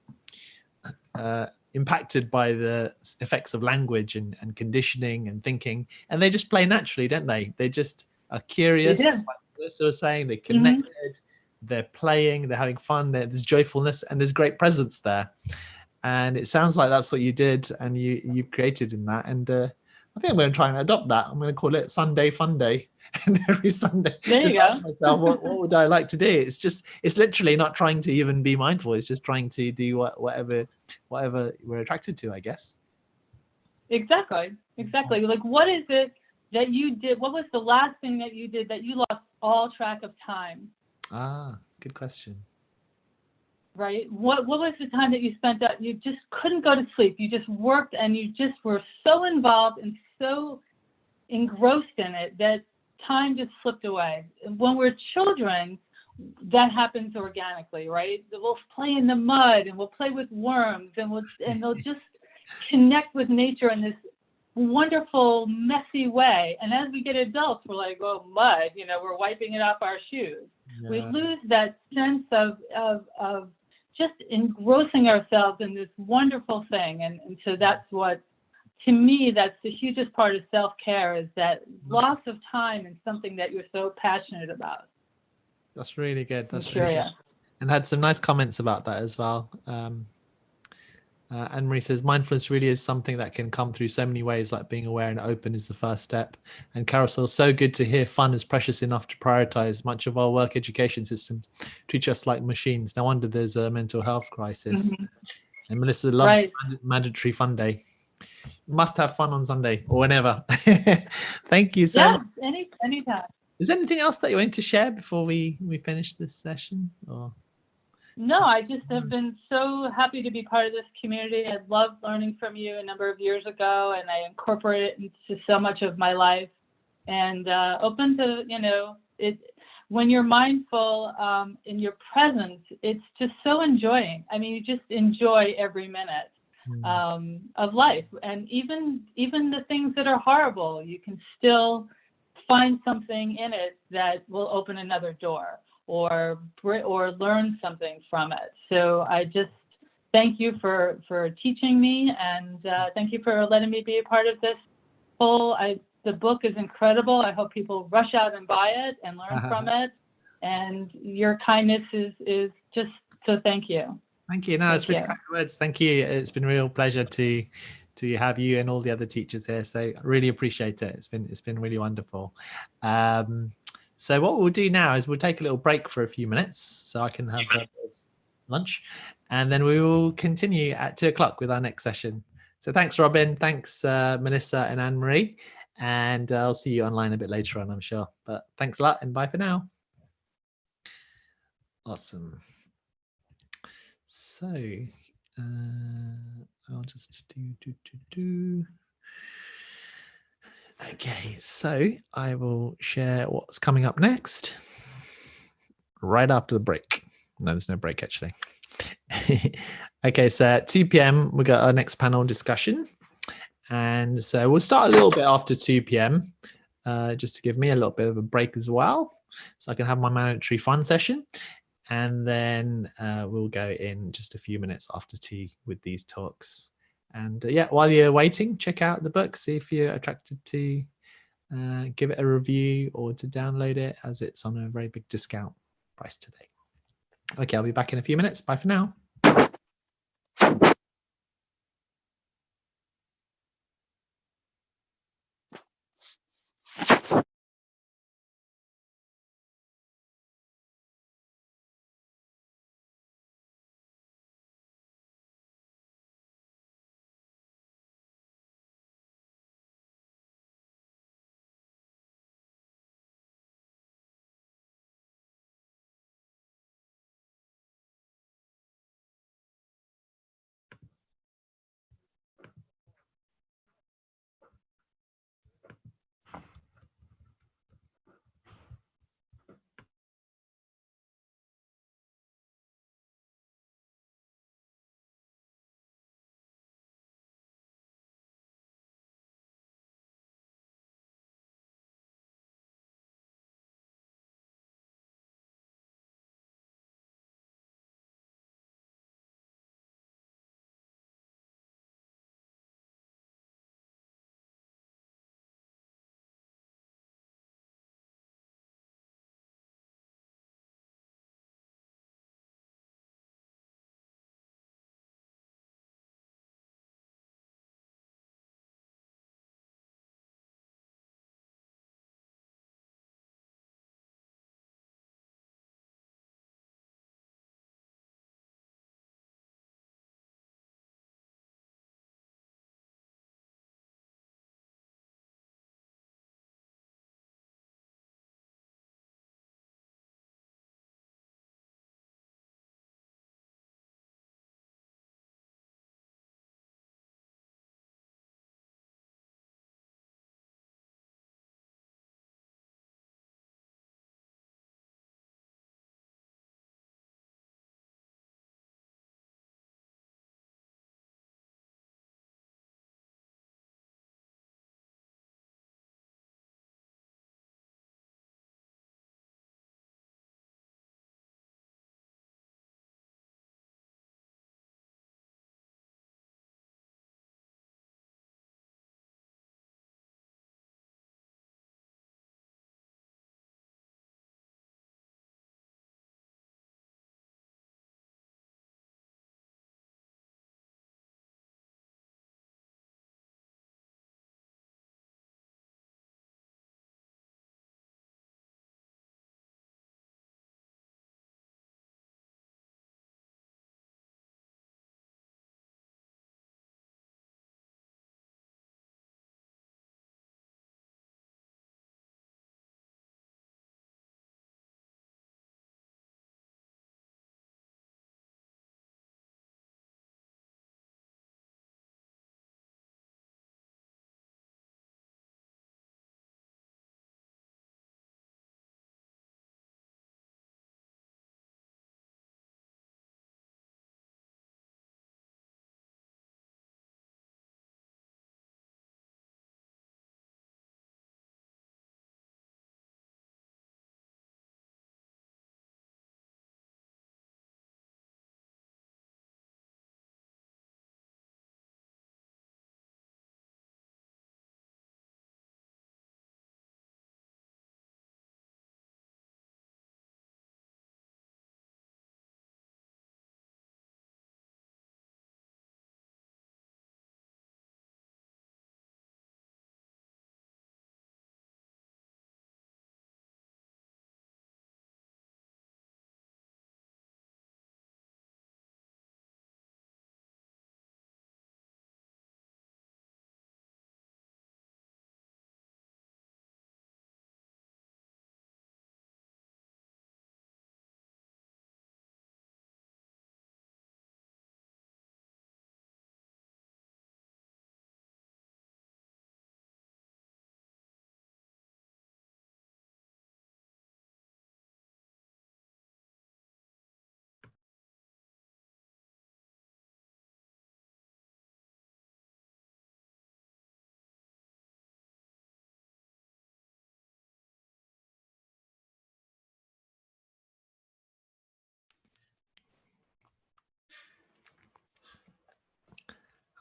impacted by the effects of language and conditioning and thinking, and they just play naturally, don't they? They just are curious, like Melissa was saying, they're connected, they're playing, they're having fun, there's joyfulness, and there's great presence there. And it sounds like that's what you did, and you created in that. And I think I'm going to try and adopt that. I'm going to call it Sunday Fun Day. And every Sunday, there you just go. ask myself, what would I like to do? It's literally not trying to even be mindful. It's just trying to do whatever we're attracted to, I guess. Exactly. Like, what is it that you did? What was the last thing that you did that you lost all track of time? Good question. Right. What was the time that you spent that you just couldn't go to sleep? You just worked and you just were so involved and so engrossed in it that time just slipped away. When we're children, that happens organically, right? We'll play in the mud and we'll play with worms and they'll just connect with nature in this wonderful, messy way. And as we get adults, we're like, oh, mud, we're wiping it off our shoes. Yeah. We lose that sense of just engrossing ourselves in this wonderful thing. And so that's what, to me, that's the hugest part of self-care, is that loss of time in something that you're so passionate about. That's really good. That's really good. And had some nice comments about that as well. Anne-Marie says, mindfulness really is something that can come through so many ways, like being aware and open is the first step. And Carousel, so good to hear fun is precious enough to prioritize. Much of our work education systems treat us like machines. No wonder there's a mental health crisis. And Melissa loves mandatory fun day. Must have fun on Sunday or whenever. Thank you so much. Anytime. Is there anything else that you want to share before we finish this session? Or? No, I just have been so happy to be part of this community. I loved learning from you a number of years ago, and I incorporate it into so much of my life. And open to, it. When you're mindful in your presence, it's just so enjoying. I mean, you just enjoy every minute of life. And even the things that are horrible, you can still find something in it that will open another door, or learn something from it. So I just thank you for teaching me, and thank you for letting me be a part of this the book is incredible. I hope people rush out and buy it and learn from it. And your kindness is just, so thank you. Thank you. No, it's really kind words. Thank you. It's been a real pleasure to have you and all the other teachers here. So I really appreciate it. It's been really wonderful. So what we'll do now is we'll take a little break for a few minutes so I can have lunch, and then we will continue at 2:00 with our next session. So thanks, Robin. Thanks, Melissa and Anne-Marie. And I'll see you online a bit later on, I'm sure. But thanks a lot, and bye for now. Awesome. So I'll just do. Okay, so I will share what's coming up next right after the break. No, there's no break actually. Okay, so at 2 p.m. we got our next panel discussion. And so we'll start a little bit after 2 p.m. Just to give me a little bit of a break as well, so I can have my mandatory fun session. And then we'll go in just a few minutes after 2 with these talks. And yeah, while you're waiting, check out the book, see if you're attracted to give it a review or to download it, as it's on a very big discount price today. Okay, I'll be back in a few minutes. Bye for now.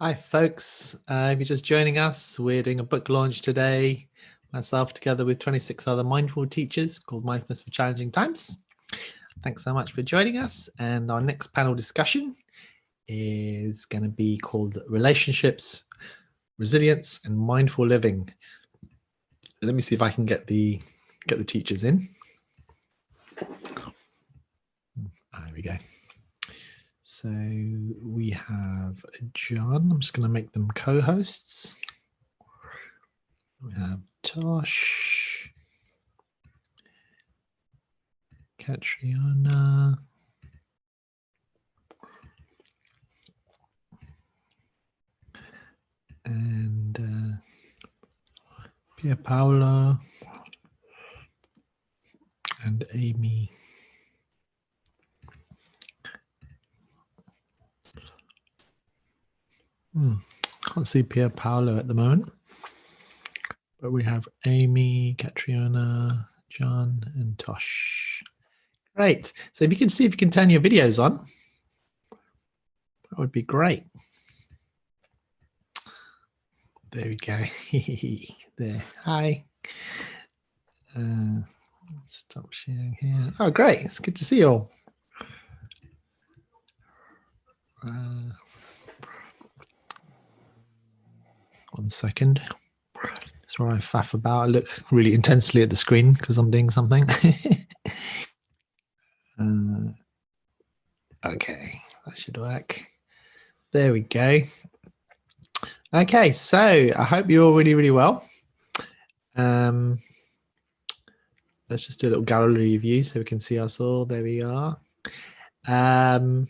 Hi, folks. If you're just joining us, we're doing a book launch today, myself together with 26 other mindful teachers called Mindfulness for Challenging Times. Thanks so much for joining us. And our next panel discussion is going to be called Relationships, Resilience, and Mindful Living. Let me see if I can get the teachers in. There we go. So we have John. I'm just going to make them co-hosts. We have Tosh, Catriona, and Pier Paolo, and Amy. Can't see Pier Paolo at the moment, but we have Amy, Catriona, John, and Tosh. Great. So if you can see if you can turn your videos on, that would be great. There we go. There. Hi. Stop sharing here. Oh, great. It's good to see you all. One second. That's where I faff about. I look really intensely at the screen because I'm doing something. Okay, that should work. There we go. Okay, so I hope you're all really well. Let's just do a little gallery view so we can see us all. There we are. How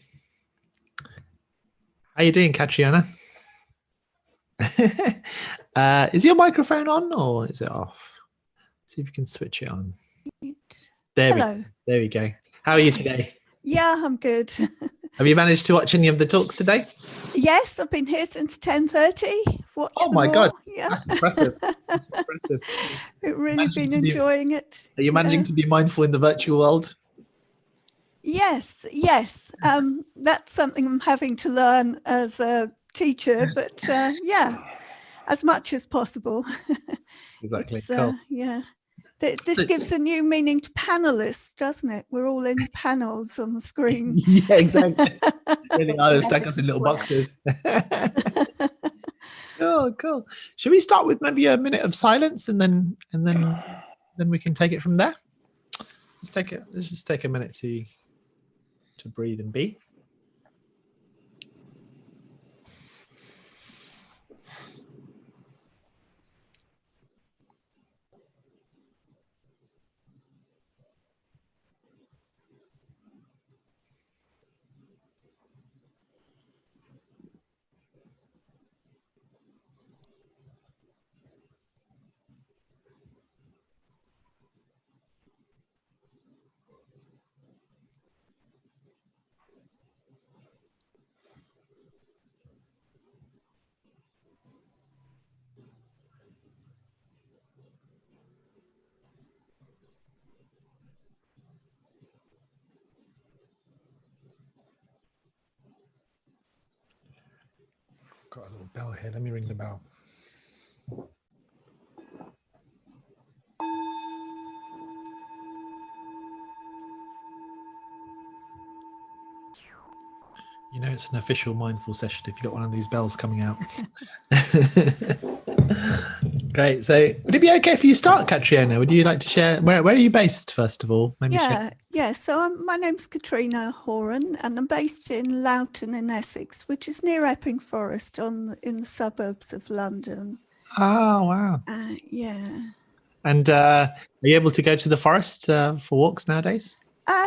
you doing, Catriona? Is your microphone on or is it off? See if you can switch it on. There we go. How are you today? Yeah, I'm good. Have you managed to watch any of the talks today? Yes, I've been here since 10:30. Oh my God. Yeah. That's impressive. That's impressive. I've really been enjoying it. Are you managing to be mindful in the virtual world? Yes. That's something I'm having to learn as a teacher, but yeah, as much as possible. Exactly. Cool. Yeah. This gives a new meaning to panelists, doesn't it? We're all in panels on the screen. Yeah, exactly. Really are. They stack us in little boxes. Oh, cool. Should we start with maybe a minute of silence and then we can take it from there? Let's just take a minute to breathe and be. Got a little bell here. Let me ring the bell. You know, it's an official mindful session if you've got one of these bells coming out. Great. So would it be okay if you start, Catriona? Would you like to share? Where are you based, first of all? Maybe Yeah. So my name's Katrina Horan, and I'm based in Loughton in Essex, which is near Epping Forest in the suburbs of London. Oh, wow. Yeah. And are you able to go to the forest for walks nowadays?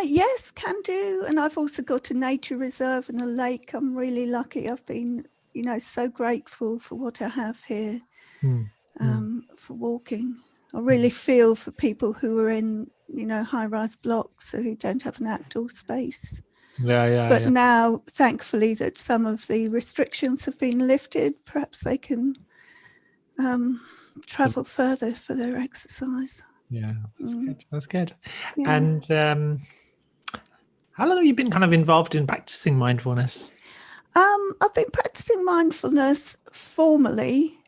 Yes, can do. And I've also got a nature reserve and a lake. I'm really lucky. I've been, so grateful for what I have here for walking. I really feel for people who are in, high-rise blocks or who don't have an outdoor space. But now, thankfully, that some of the restrictions have been lifted, perhaps they can travel further for their exercise. Yeah, that's good. That's good. Yeah. And how long have you been kind of involved in practicing mindfulness? I've been practicing mindfulness formally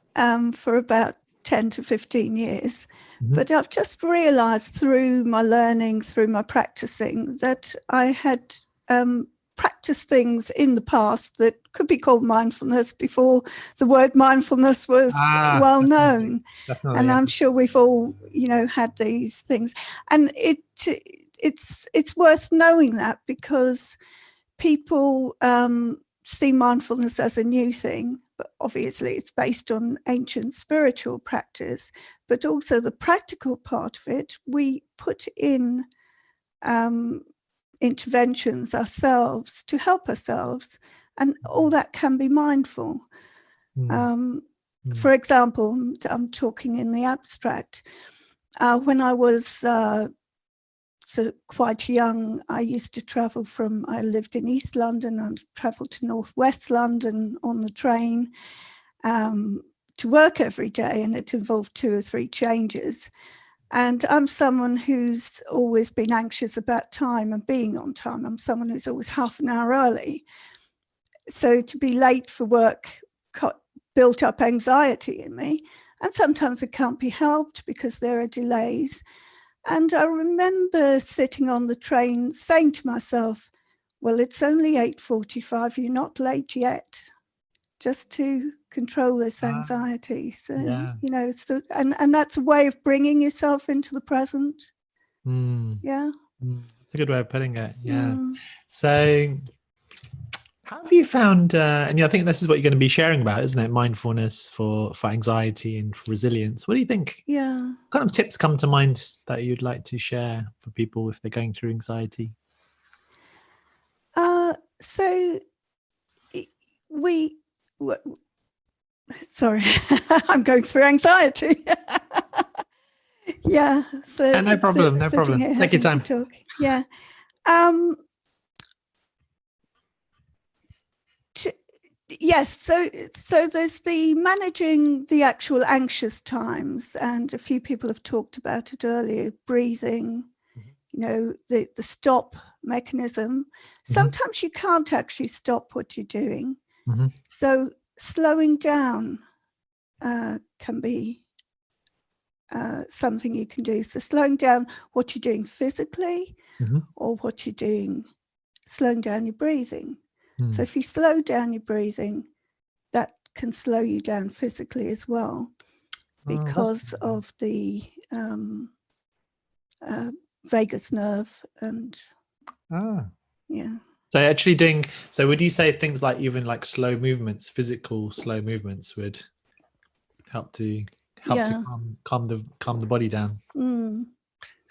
for about 10 to 15 years, but I've just realized through my learning, through my practicing, that I had practiced things in the past that could be called mindfulness before the word mindfulness was well known. Definitely, And yeah. I'm sure we've all, had these things. And it's worth knowing that, because people see mindfulness as a new thing, but obviously it's based on ancient spiritual practice, but also the practical part of it, we put in interventions ourselves to help ourselves, and all that can be mindful. For example, I'm talking in the abstract. When I was quite young, I used to travel I lived in East London and travelled to North West London on the train to work every day, and it involved 2 or 3 changes. And I'm someone who's always been anxious about time and being on time. I'm someone who's always half an hour early. So to be late for work built up anxiety in me, and sometimes it can't be helped because there are delays. And I remember sitting on the train saying to myself, well, it's only 8:45, you're not late yet, just to control this anxiety. So, and that's a way of bringing yourself into the present. Yeah. It's a good way of putting it. Yeah. So how have you found, and I think this is what you're going to be sharing about, isn't it? Mindfulness for anxiety and for resilience. What do you think? Yeah. What kind of tips come to mind that you'd like to share for people if they're going through anxiety? So sorry, I'm going through anxiety. Yeah. So no problem. Take your time. Yeah. Yes, so there's the managing the actual anxious times, and a few people have talked about it earlier, breathing, the stop mechanism. Sometimes you can't actually stop what you're doing. So slowing down can be something you can do. So slowing down what you're doing physically or what you're doing, slowing down your breathing. So if you slow down your breathing, that can slow you down physically as well, because of the vagus nerve and yeah. So actually would you say things like even like slow movements, physical slow movements would help to calm the body down? And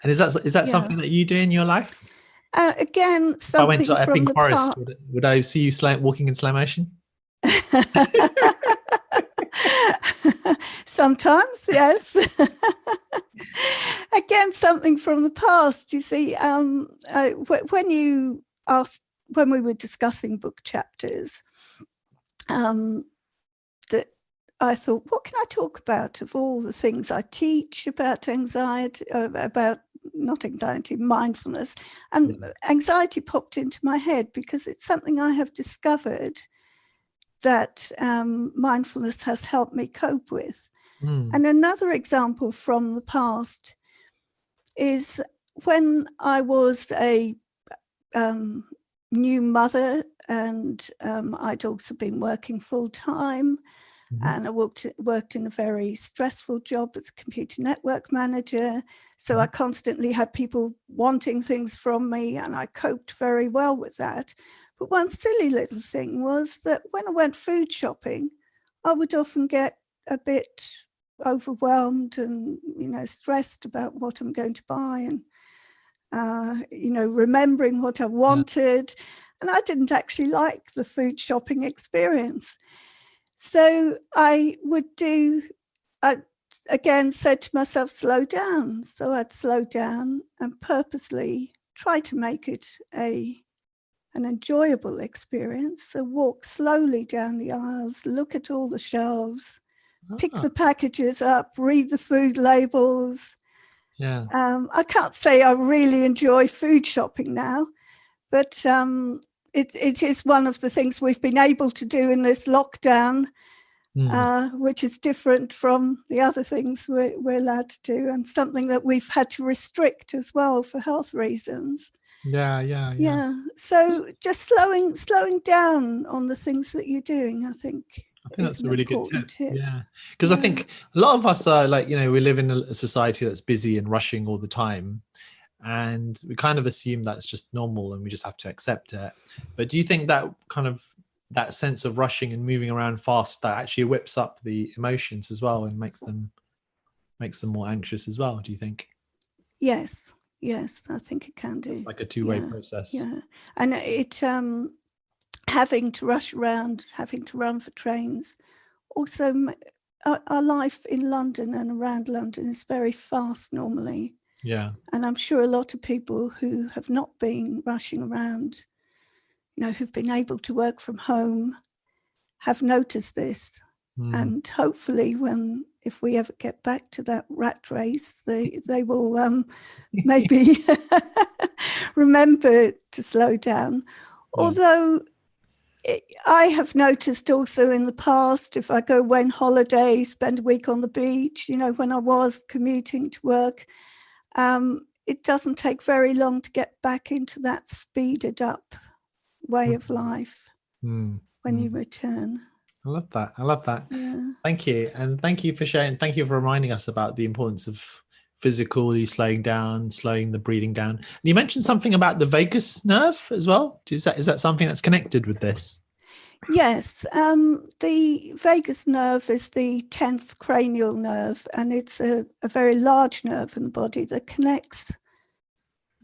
is that something that you do in your life? Again, something if I went to from Epping the Forest, past. would I see you walking in slow motion? Sometimes, yes. Again, something from the past. You see, when we were discussing book chapters, that I thought, what can I talk about of all the things I teach about anxiety, mindfulness, and anxiety popped into my head because it's something I have discovered that mindfulness has helped me cope with. And another example from the past is when I was a new mother, and I'd also been working full time, and I worked in a very stressful job as a computer network manager. So I constantly had people wanting things from me, and I coped very well with that. But one silly little thing was that when I went food shopping, I would often get a bit overwhelmed and, stressed about what I'm going to buy, and, remembering what I wanted. And I didn't actually like the food shopping experience. So I again said to myself, slow down. So I'd slow down and purposely try to make it an enjoyable experience. So walk slowly down the aisles, look at all the shelves, pick the packages up, read the food labels. I can't say I really enjoy food shopping now, but it is one of the things we've been able to do in this lockdown, which is different from the other things we're allowed to do, and something that we've had to restrict as well for health reasons. Yeah. So just slowing down on the things that you're doing, I think that's a really good tip. Yeah, because Yeah. I think a lot of us are like, we live in a society that's busy and rushing all the time, and we kind of assume that's just normal and we just have to accept it. But do you think that kind of that sense of rushing and moving around fast, that actually whips up the emotions as well and makes them more anxious as well, do you think? Yes, I think it can do. It's like a two-way process. Yeah, and it having to rush around, having to run for trains. Also, our life in London and around London is very fast normally. Yeah. And I'm sure a lot of people who have not been rushing around, who've been able to work from home, have noticed this. And hopefully if we ever get back to that rat race, they will maybe remember to slow down. Yeah. Although I have noticed also in the past, if I go away on holiday, spend a week on the beach, when I was commuting to work, it doesn't take very long to get back into that speeded up way of life when you return. I love that. Yeah. Thank you. And thank you for sharing. Thank you for reminding us about the importance of physically slowing down, slowing the breathing down. And you mentioned something about the vagus nerve as well. Is that something that's connected with this? Yes. The vagus nerve is the 10th cranial nerve, and it's a very large nerve in the body that connects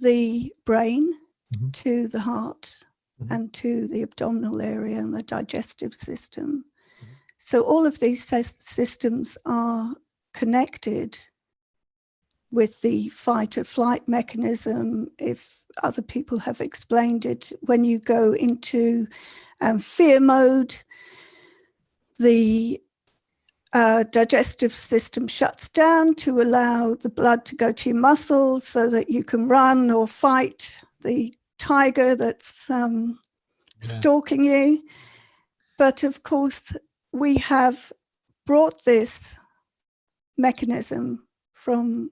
the brain to the heart and to the abdominal area and the digestive system. So all of these systems are connected with the fight or flight mechanism. If other people have explained it, when you go into fear mode, the digestive system shuts down to allow the blood to go to your muscles so that you can run or fight the tiger that's stalking you. But of course, we have brought this mechanism from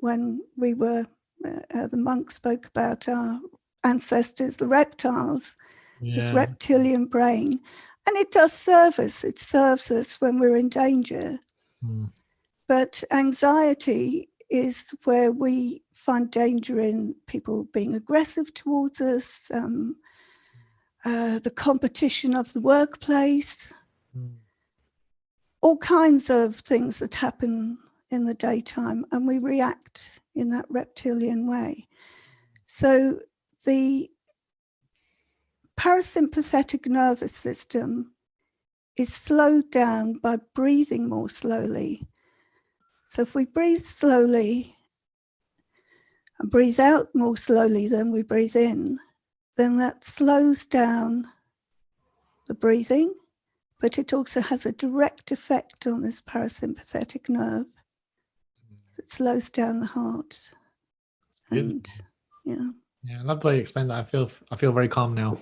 when we were, the monk spoke about our ancestors, the reptiles, this reptilian brain. And it does serve us. It serves us when we're in danger. But anxiety is where we find danger in people being aggressive towards us, the competition of the workplace, all kinds of things that happen in the daytime, and we react in that reptilian way. So the parasympathetic nervous system is slowed down by breathing more slowly. So if we breathe slowly and breathe out more slowly than we breathe in, then that slows down the breathing, but it also has a direct effect on this parasympathetic nerve. It slows down the heart. And yeah, I love the way you explained that. I feel very calm now.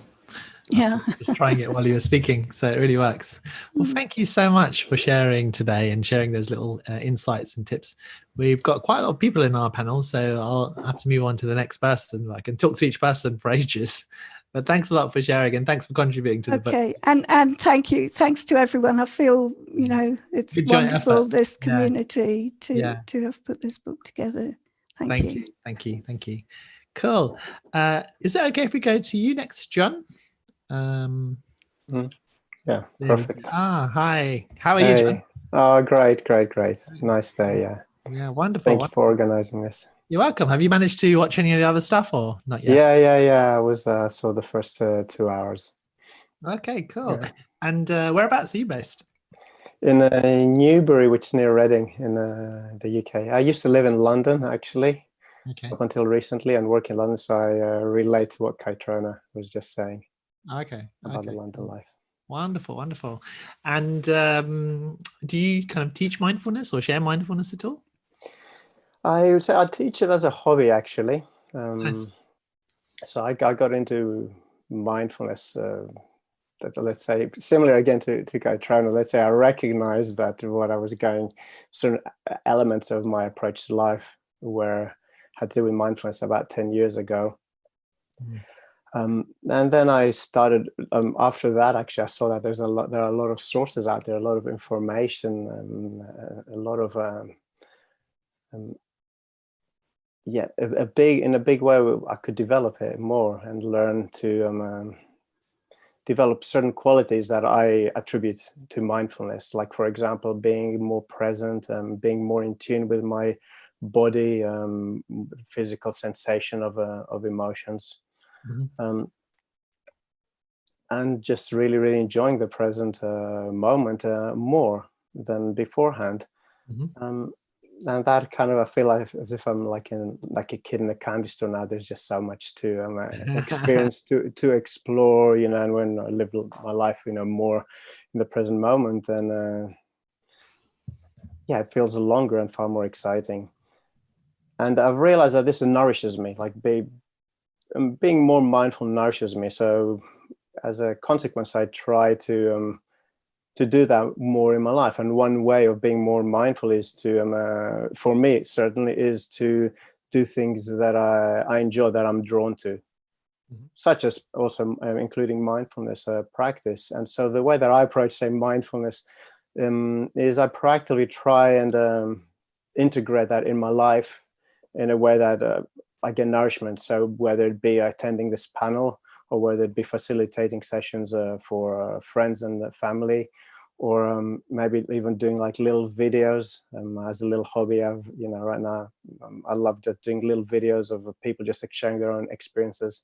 Yeah. Just trying it while you were speaking, so it really works. Well, thank you so much for sharing today and sharing those little insights and tips. We've got quite a lot of people in our panel, so I'll have to move on to the next person. I can talk to each person for ages, but thanks a lot for sharing and thanks for contributing to the book. Okay, and thank you. Thanks to everyone. I feel, it's Good joint wonderful, effort. this community to have put this book together. Thank you. Thank you. Cool. Is it okay if we go to you next, John? Yeah, perfect. Hi. How are you, John? Oh, great. Nice day, Yeah, wonderful. Thank you for organizing this. You're welcome. Have you managed to watch any of the other stuff or not yet? Yeah. I was saw the first 2 hours. Okay, cool. Yeah. And whereabouts are you based? In Newbury, which is near Reading in the UK. I used to live in London, actually, up until recently, and work in London, so I relate to what Kaitrona was just saying. About the London life. Wonderful. And do you kind of teach mindfulness or share mindfulness at all? I would say I teach it as a hobby, actually. Nice. So I got into mindfulness, let's say similar again to Kaitrona, let's say I recognized that what I was going, certain elements of my approach to life had to do with mindfulness about 10 years ago. And then I started, after that, actually, I saw that there are a lot of sources out there, a lot of information, a lot of, in a big way, I could develop it more and learn to develop certain qualities that I attribute to mindfulness. Like, for example, being more present, being more in tune with my body, physical sensation of emotions. And just really, really enjoying the present moment more than beforehand. And that kind of, I feel like as if I'm like a kid in a candy store now. There's just so much to experience, to explore, and when I live my life, more in the present moment, then it feels longer and far more exciting. And I've realized that this nourishes me, like being more mindful nourishes me. So as a consequence, I try to do that more in my life. And one way of being more mindful is to, for me, certainly, is to do things that I enjoy, that I'm drawn to, such as also including mindfulness practice. And so the way that I approach, say, mindfulness is I practically try and integrate that in my life in a way that I get nourishment. So whether it be attending this panel, or whether it be facilitating sessions for friends and family, or maybe even doing like little videos as a little hobby. Right now, I love just doing little videos of people just like sharing their own experiences.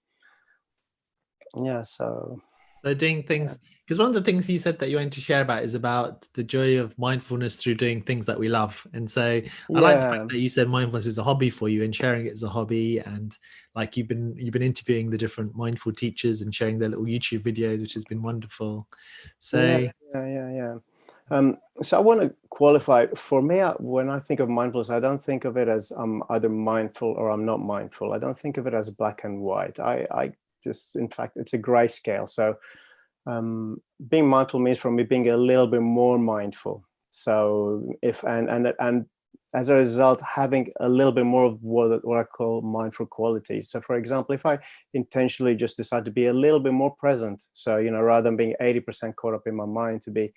Yeah, so doing things, because one of the things you said that you wanted to share about is about the joy of mindfulness through doing things that we love. And so I like the fact that you said mindfulness is a hobby for you, and sharing it as a hobby, and like you've been interviewing the different mindful teachers and sharing their little YouTube videos, which has been wonderful. So so I want to qualify, for me, when I think of mindfulness, I don't think of it as I'm either mindful or I'm not mindful. I don't think of it as black and white. I just, in fact, it's a gray scale. So being mindful means for me being a little bit more mindful. So and as a result, having a little bit more of what I call mindful qualities. So for example, if I intentionally just decide to be a little bit more present, so rather than being 80% caught up in my mind, to be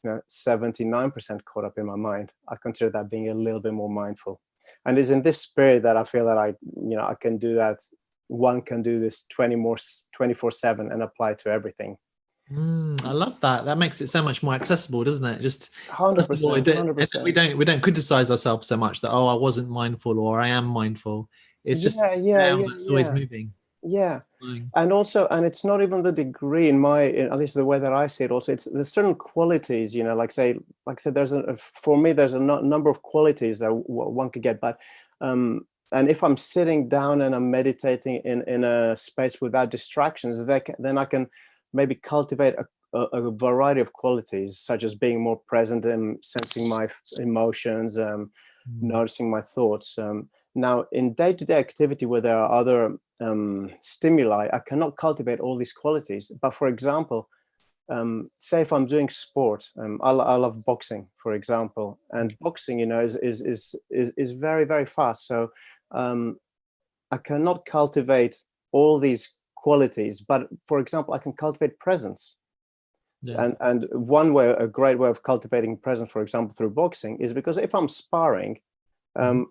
79% caught up in my mind, I consider that being a little bit more mindful. And it's in this spirit that I feel that I can do that. One can do this 24/7 and apply to everything. I love that. That makes it so much more accessible, doesn't it? Just 100%, 100%. We don't criticize ourselves so much that, I wasn't mindful or I am mindful. It's just it's always moving. Yeah. And it's not even the degree at least the way that I see it. Also, there's certain qualities, like say for me, there's a number of qualities that one could get, but and if I'm sitting down and I'm meditating in a space without distractions, then I can maybe cultivate a variety of qualities, such as being more present and sensing my emotions, noticing my thoughts. Now, in day-to-day activity where there are other stimuli, I cannot cultivate all these qualities. But for example, say if I'm doing sport, I love boxing, for example, and boxing, is very, very fast. So I cannot cultivate all these qualities, but for example, I can cultivate presence. And a great way of cultivating presence, for example, through boxing, is because if I'm sparring, I'm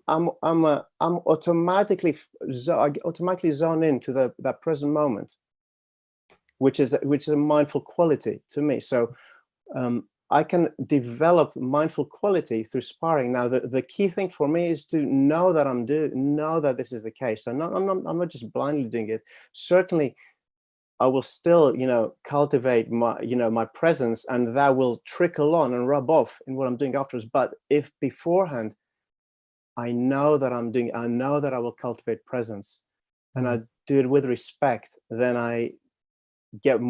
automatically zone into that present moment, which is a mindful quality to me. So I can develop mindful quality through sparring. Now, the key thing for me is to know that this is the case. So I'm not just blindly doing it. Certainly, I will still, cultivate my presence, and that will trickle on and rub off in what I'm doing afterwards. But if beforehand, I know that I will cultivate presence, and I do it with respect, then I get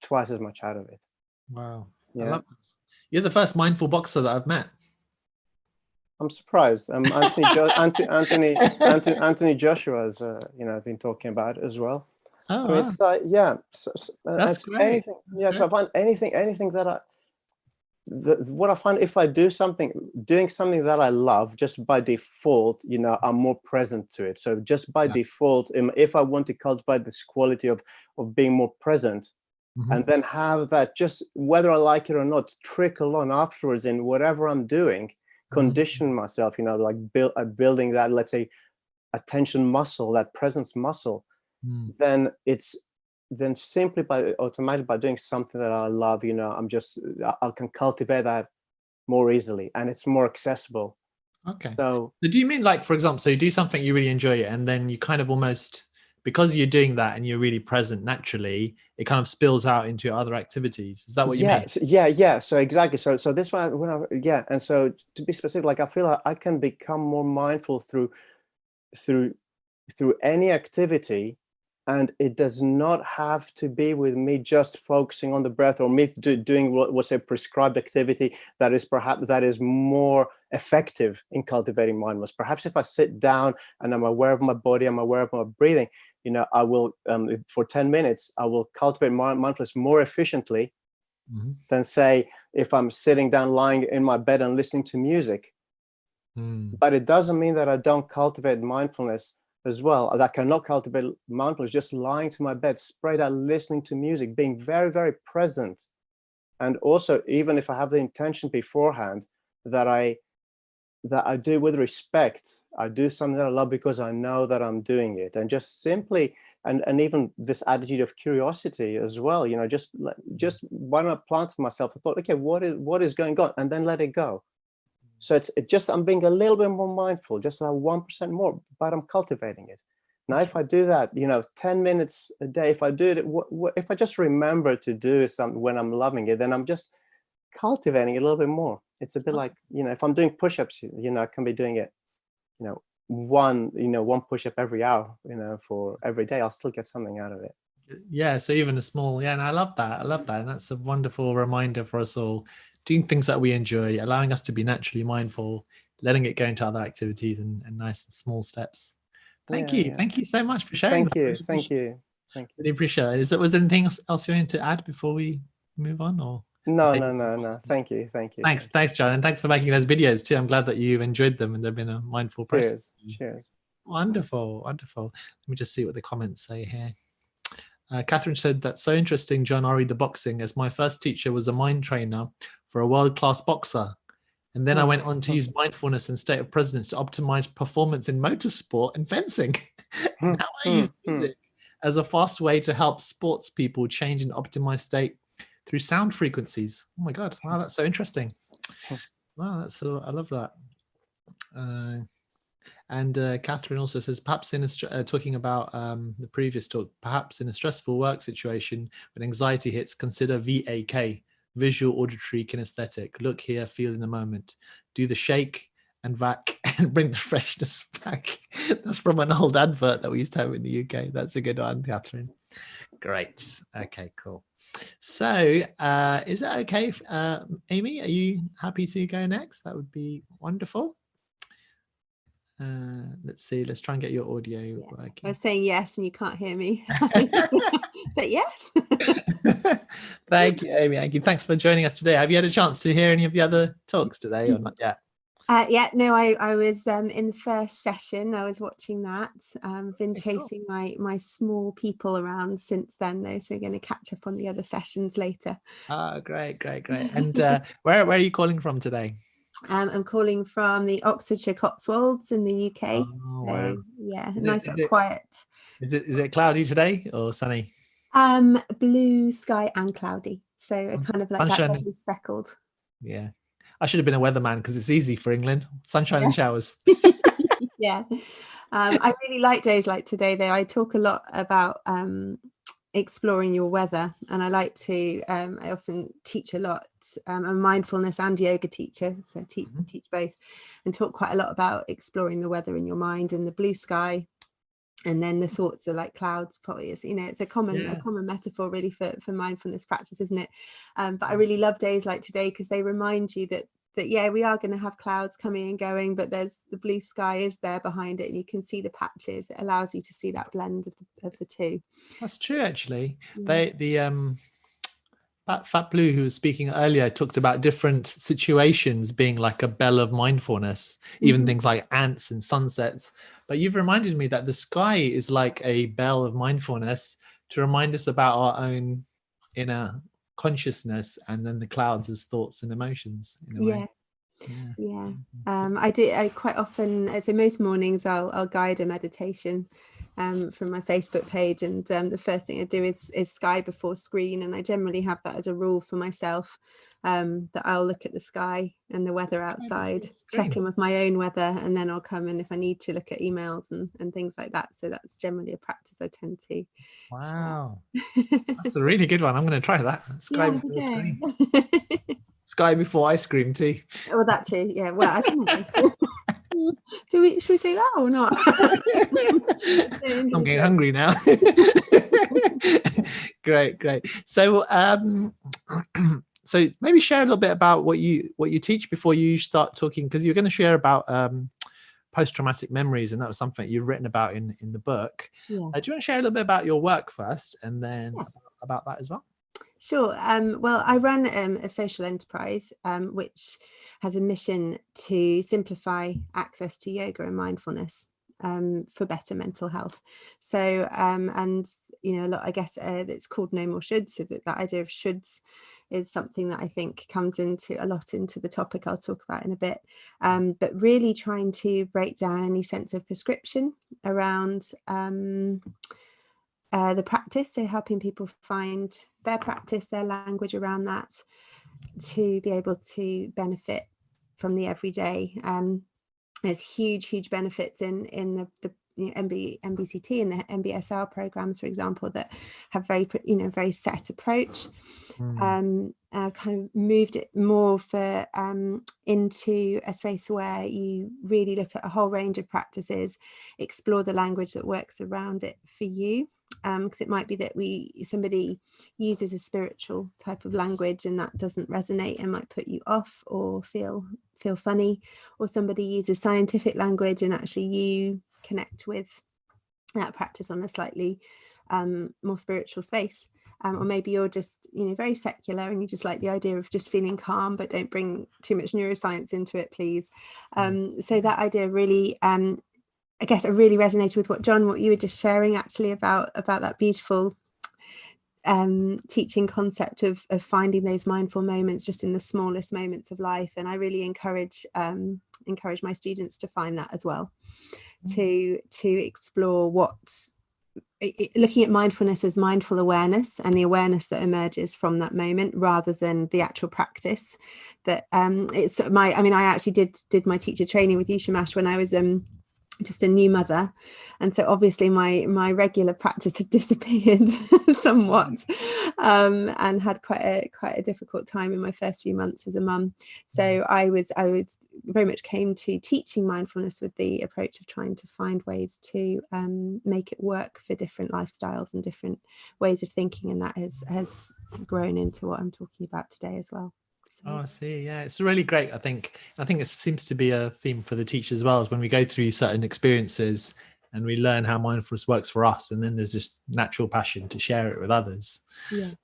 twice as much out of it. Wow. Yeah. I love this. You're the first mindful boxer that I've met. I'm surprised. Anthony Joshua has, been talking about it as well. Oh, I mean, wow. it's like, yeah. That's it's great. anything. That's Yeah. great. So I find anything that what I find, if I doing something that I love, just by default, I'm more present to it. So just by default, if I want to cultivate this quality of being more present, and then have that, just whether I like it or not, trickle on afterwards in whatever I'm doing, condition myself, like building that, let's say, attention muscle, that presence muscle, then simply automatically by doing something that I love, I can cultivate that more easily, and it's more accessible. Okay. So do you mean, like, for example, so you do something, you really enjoy it, and then you kind of almost, because you're doing that and you're really present naturally, it kind of spills out into other activities? Is that what you mean? Yeah. So exactly. So this one, and so to be specific, like I feel like I can become more mindful through any activity, and it does not have to be with me just focusing on the breath, or me doing what's a prescribed activity that is more effective in cultivating mindfulness. Perhaps if I sit down and I'm aware of my body, I'm aware of my breathing, I will for 10 minutes I will cultivate mindfulness more efficiently than, say, if I'm sitting down lying in my bed and listening to music. But it doesn't mean that I don't cultivate mindfulness as well. That I cannot cultivate mindfulness just lying to my bed, straight out listening to music, being very, very present. And also, even if I have the intention beforehand that I do with respect, I do something that I love because I know that I'm doing it, and just simply, and even this attitude of curiosity as well, just why not plant myself the thought, okay, what is going on, and then let it go. So it's just, I'm being a little bit more mindful, just that 1% more, but I'm cultivating it. Now, if I do that, 10 minutes a day, if I do it, if I just remember to do something when I'm loving it, then I'm just cultivating it a little bit more. It's a bit like, if I'm doing push-ups, I can be doing it, one push-up every hour, for every day, I'll still get something out of it. Yeah, so even a small, and I love that. And that's a wonderful reminder for us all, doing things that we enjoy, allowing us to be naturally mindful, letting it go into other activities and nice and small steps. Thank you. Thank you so much for sharing. Thank you. Really appreciate it. Was there anything else you wanted to add before we move on? Or no. Thank you. Thanks, John, and thanks for making those videos too. I'm glad that you've enjoyed them and they've been a mindful process. Cheers. Wonderful. Let me just see what the comments say here. Catherine said, that's so interesting, John. I read the boxing, as my first teacher was a mind trainer for a world-class boxer. And then I went on to use mindfulness and state of presence to optimize performance in motorsport and fencing. Now I use music as a fast way to help sports people change and optimize state through sound frequencies. Oh my God. Wow, that's so interesting. Wow, I love that. And Catherine also says, perhaps in talking about the previous talk, perhaps in a stressful work situation when anxiety hits, consider VAK, visual, auditory, kinesthetic. Look here, feel in the moment. Do the shake and vac and bring the freshness back. That's from an old advert that we used to have in the UK. That's a good one, Catherine. Great. Okay, cool. So is it okay if, Amy, are you happy to go next? That would be wonderful. Let's see, let's try and get your audio working. I was saying yes and you can't hear me. But yes. Thank you, Amy. Thanks for joining us today. Have you had a chance to hear any of the other talks today or not yet? I was in the first session. I was watching that. Been chasing my small people around since then, though, so we're going to catch up on the other sessions later. Great. And where are you calling from today? I'm calling from the Oxfordshire Cotswolds in the UK. Oh, wow. Yeah, nice and quiet. Is it cloudy today or sunny? Blue sky and cloudy, so kind of like sunshine. That lovely speckled. Yeah, I should have been a weatherman because it's easy for England. Sunshine and showers. Yeah. I really like days like today, though. I talk a lot about exploring your weather, and I like to I often teach a lot. I'm a mindfulness and yoga teacher, so teach both, and talk quite a lot about exploring the weather in your mind and the blue sky, and then the thoughts are like clouds. Probably is, it's a common metaphor really for mindfulness practice, isn't it? But I really love days like today because they remind you that yeah, we are going to have clouds coming and going, but there's the blue sky is there behind it, and you can see the patches. It allows you to see that blend of the two. That's true, actually. Yeah. Fat Blue, who was speaking earlier, talked about different situations being like a bell of mindfulness, even things like ants and sunsets. But you've reminded me that the sky is like a bell of mindfulness to remind us about our own inner consciousness, and then the clouds as thoughts and emotions in a way. Yeah. I quite often, so most mornings I'll guide a meditation from my Facebook page, and the first thing I do is sky before screen, and I generally have that as a rule for myself, that I'll look at the sky and the weather outside, check in with my own weather, and then I'll come in if I need to look at emails and things like that. So that's generally a practice I tend to Wow. That's a really good one. I'm going to try that. Sky before screen. Sky before ice cream too. Oh, that too. Yeah. Well, I don't know. Should we say that or not? I'm getting hungry now. Great. So so maybe share a little bit about what you teach before you start talking, because you're going to share about post-traumatic memories, and that was something you've written about in the book. Do you want to share a little bit about your work first, and then about that as well? Sure. Well, I run a social enterprise which has a mission to simplify access to yoga and mindfulness for better mental health. So, and a lot, I guess it's called No More Shoulds. So that idea of shoulds is something that I think comes into the topic I'll talk about in a bit. But really trying to break down any sense of prescription around the practice, so helping people find their practice, their language around that, to be able to benefit from the everyday. There's huge benefits in the MBCT and the MBSR programs, for example, that have very set approach. Kind of moved it more into a space where you really look at a whole range of practices, explore the language that works around it for you. Because it might be that somebody uses a spiritual type of language and that doesn't resonate and might put you off or feel funny, or somebody uses scientific language and actually you connect with that practice on a slightly more spiritual space. Or maybe you're just very secular and you just like the idea of just feeling calm, but don't bring too much neuroscience into it, please. So that idea really I guess I really resonated with what you were just sharing, actually, about that beautiful teaching concept of finding those mindful moments just in the smallest moments of life. And I really encourage my students to find that as well, to explore looking at mindfulness as mindful awareness and the awareness that emerges from that moment, rather than the actual practice. That I actually did my teacher training with you, Shamash, when I was just a new mother, and so obviously my regular practice had disappeared somewhat, and had quite a difficult time in my first few months as a mum. So I was very much came to teaching mindfulness with the approach of trying to find ways to make it work for different lifestyles and different ways of thinking, and that has grown into what I'm talking about today as well. Oh, I see. Yeah, it's really great. I think it seems to be a theme for the teachers as well, is when we go through certain experiences and we learn how mindfulness works for us, and then there's this natural passion to share it with others.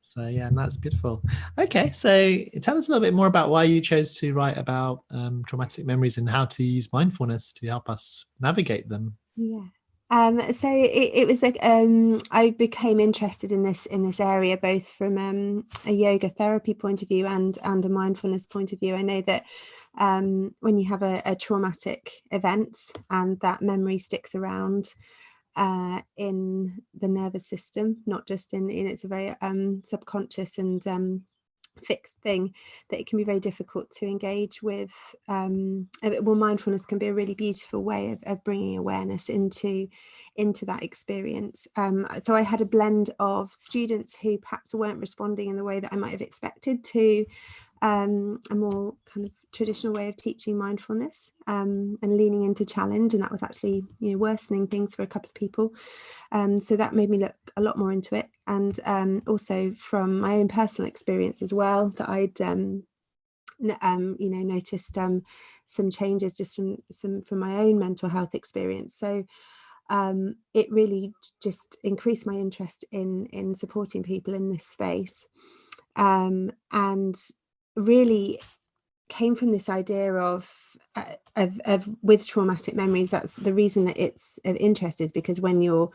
So and that's beautiful. Okay, so tell us a little bit more about why you chose to write about traumatic memories and how to use mindfulness to help us navigate them. So it was like I became interested in this area, both from a yoga therapy point of view and a mindfulness point of view. I know that when you have a traumatic event and that memory sticks around in the nervous system, not just in it's a very subconscious and fixed thing, that it can be very difficult to engage with. Mindfulness can be a really beautiful way of bringing awareness into that experience. So I had a blend of students who perhaps weren't responding in the way that I might have expected to a more kind of traditional way of teaching mindfulness, and leaning into challenge, and that was actually worsening things for a couple of people. So that made me look a lot more into it, and also from my own personal experience as well, that I'd noticed some changes just from my own mental health experience. So it really just increased my interest in supporting people in this space, and really came from this idea of with traumatic memories. That's the reason that it's of interest, is because when you're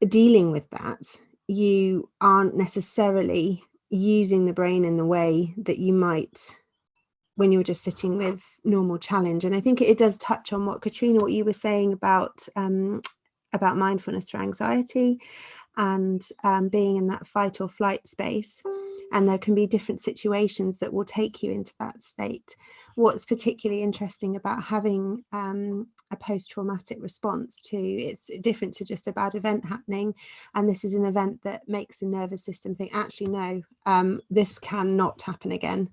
dealing with that, you aren't necessarily using the brain in the way that you might when you're just sitting with normal challenge. And I think it does touch on what Katrina, what you were saying about mindfulness for anxiety and being in that fight or flight space. And there can be different situations that will take you into that state. What's particularly interesting about having a post-traumatic response to, it's different to just a bad event happening, and this is an event that makes the nervous system think, actually no, this cannot happen again,